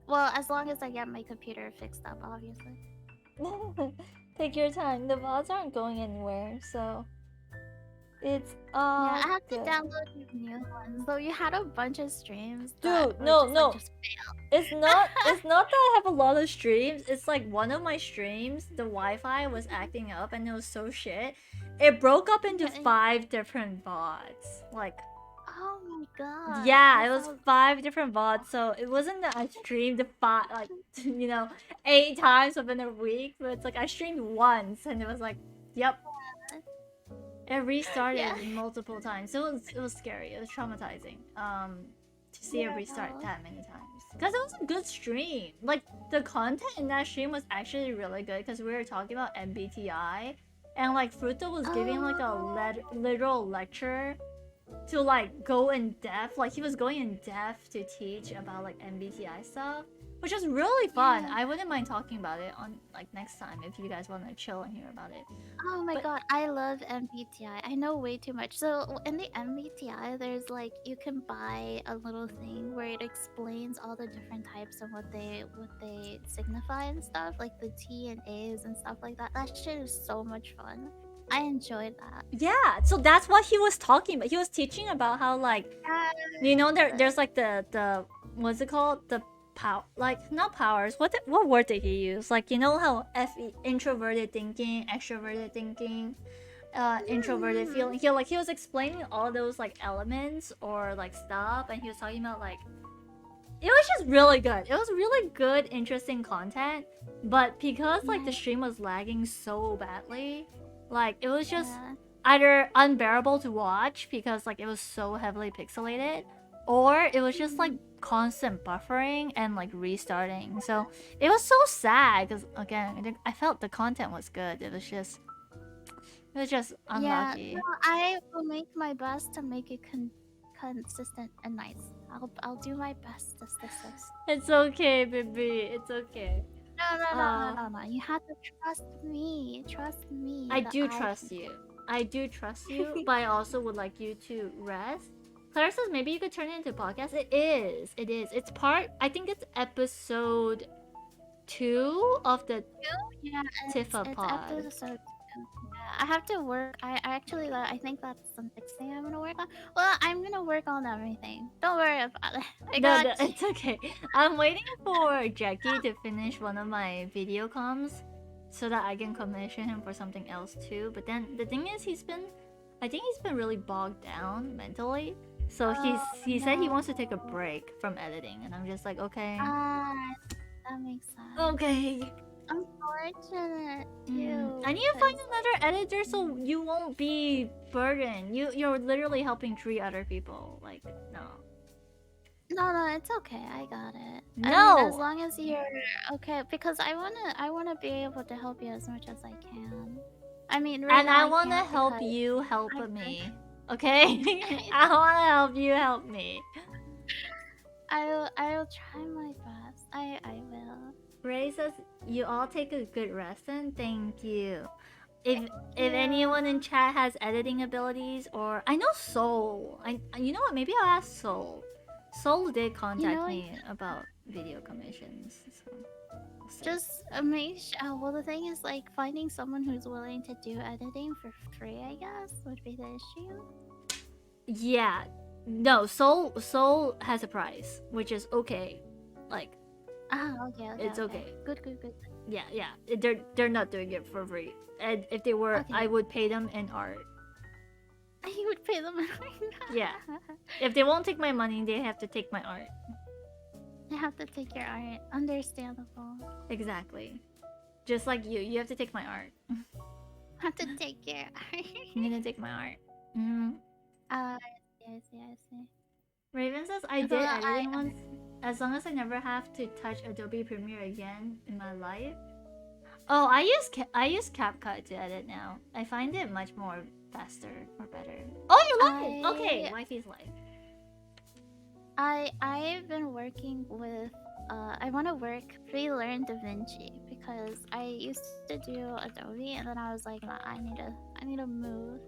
Well, as long as I get my computer fixed up, obviously. Take your time. The VODs aren't going anywhere, so it's Yeah, I have to good. download your new ones. So you had a bunch of streams. Dude, no. It's not that I have a lot of streams. It's like one of my streams, the Wi-Fi was acting up and it was so shit. It broke up into 5 different VODs. Like, oh my god. yeah, it was 5 different VODs. So it wasn't that I streamed 5, like, 8 times within a week. But it's like I streamed once and it was like, yep. It restarted multiple times. So it was scary. It was traumatizing. To see it restart that many times. Because it was a good stream. Like, the content in that stream was actually really good because we were talking about MBTI. And, like, Fruto was giving, like, a literal lecture to, like, go in depth. Like, he was going in depth to teach about, like, MBTI stuff. Which was really fun. I wouldn't mind talking about it on, like, next time if you guys want to chill and hear about it. Oh my god, I love MBTI. I know way too much. So in the MBTI, there's like you can buy a little thing where it explains all the different types and what they signify and stuff, like the T and A's and stuff like that. That shit is so much fun. I enjoyed that. Yeah, so that's what he was talking about. He was teaching about how, like, you know, there's like the what's it called? The power, like, not powers. What word did he use? Like, you know how introverted thinking, extroverted thinking, introverted feeling. He was explaining all those like elements or like stuff, and he was talking about like it was just really good. It was really good, interesting content. But because like the stream was lagging so badly, like it was just either unbearable to watch because like it was so heavily pixelated, or it was just like constant buffering and like restarting. So it was so sad because again, I felt the content was good. It was just unlucky. Yeah, no, I will make my best to make it consistent and nice. I'll do my best. This. It's okay, baby. It's okay. No. You have to trust me. Trust me. I that do trust you. I do trust you, but I also would like you to rest. Claire says maybe you could turn it into a podcast. It is. It's part. I think it's episode 2 of the Yeah, TifaPod. It's episode 2. Yeah, I have to work. I actually, I think that's the next thing I'm gonna work on. Well, I'm gonna work on everything. Don't worry about it. No, it's okay. I'm waiting for Jackie to finish one of my video comms so that I can commission him for something else too. But then the thing is, I think he's been really bogged down mentally. So he said he wants to take a break from editing, and I'm just like, okay. That makes sense. Okay. Unfortunate too. I need to find another editor so you won't be burdened. You're literally helping 3 other people. Like, no. No, it's okay. I got it. No. I mean, as long as you're okay, because I wanna be able to help you as much as I can. I mean, right and now I wanna can't help because you help me. Okay? I wanna help you help me. I'll try my best. I will. Ray says you all take a good rest and thank you. If anyone in chat has editing abilities, or I know Soul. You know what? Maybe I'll ask Soul. Soul did contact me about video commissions. So we'll see. Just well, the thing is, like, finding someone who's willing to do editing for free, I guess, would be the issue. Yeah. No, Soul has a price, which is okay. Like, okay. It's okay. Good. Yeah. They're not doing it for free. And if they were, I would pay them in art. You would pay them. Yeah. If they won't take my money, they have to take my art. They have to take your art. Understandable. Exactly. Just like you have to take my art. Have to take your art. I'm gonna take my art. I see. Raven says I did editing once. As long as I never have to touch Adobe Premiere again in my life. Oh, I use CapCut to edit now. I find it much more faster or better. Oh, you love it? Okay, wifey's life. I've been working with I want to relearn DaVinci because I used to do Adobe and then I was like, I need to move.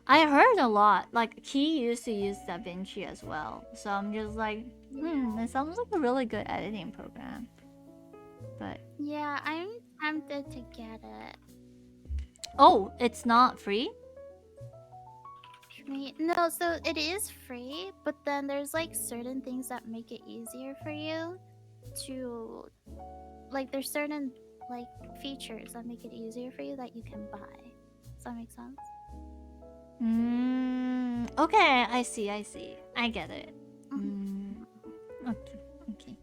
I heard a lot. Like, Key used to use DaVinci as well. So I'm just like, it sounds like a really good editing program. But yeah, I'm tempted to get it. Oh, it's not free? No, so it is free, but then there's like certain things that make it easier for you to, like, there's certain like features that make it easier for you that you can buy. Does that make sense? Okay, I see. I get it. Okay.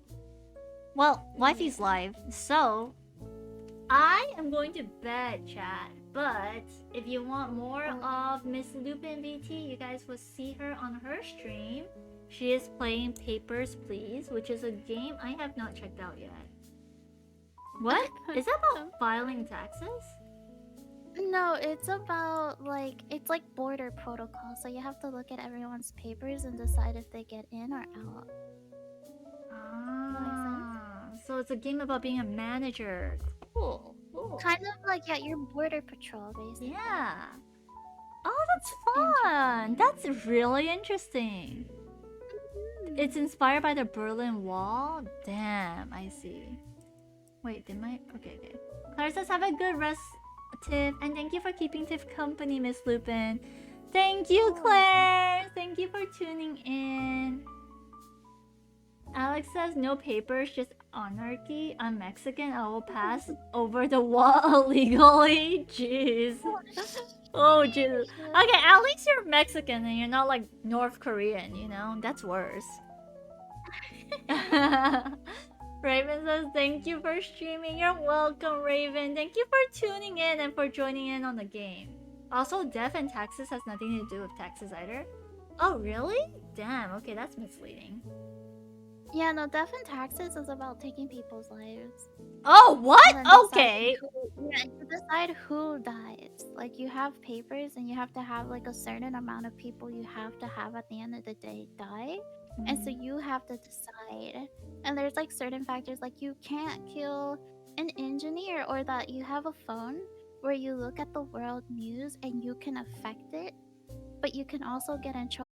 Well, wifey's live, so I am going to bed, chat. But if you want more of MissLupinVT, you guys will see her on her stream. She is playing Papers, Please, which is a game I have not checked out yet. What? Is that about filing taxes? No, it's about like border protocol. So you have to look at everyone's papers and decide if they get in or out. So it's a game about being a manager. Cool. Kind of like your border patrol, basically. Yeah. Oh, that's fun. That's really interesting. It's inspired by the Berlin Wall. Damn, I see. Wait, did my okay. Claire says have a good rest, Tiff, and thank you for keeping Tiff company, Miss Lupin. Thank you, Claire. Thank you for tuning in. Alex says no papers, just anarchy. I'm Mexican. I will pass over the wall illegally. Jeez. Oh, jeez. Okay, at least you're Mexican and you're not like North Korean. You know that's worse. Raven says thank you for streaming. You're welcome, Raven. Thank you for tuning in and for joining in on the game. Also, death and taxes has nothing to do with taxes either. Oh, really? Damn, okay, that's misleading. Yeah, no, death and taxes is about taking people's lives. Oh, what? And then deciding Okay. yeah, you decide who dies. Like, you have papers and you have to have, like, a certain amount of people you have to have at the end of the day die. And so you have to decide. And there's, like, certain factors, like, you can't kill an engineer, or that you have a phone where you look at the world news and you can affect it, but you can also get in trouble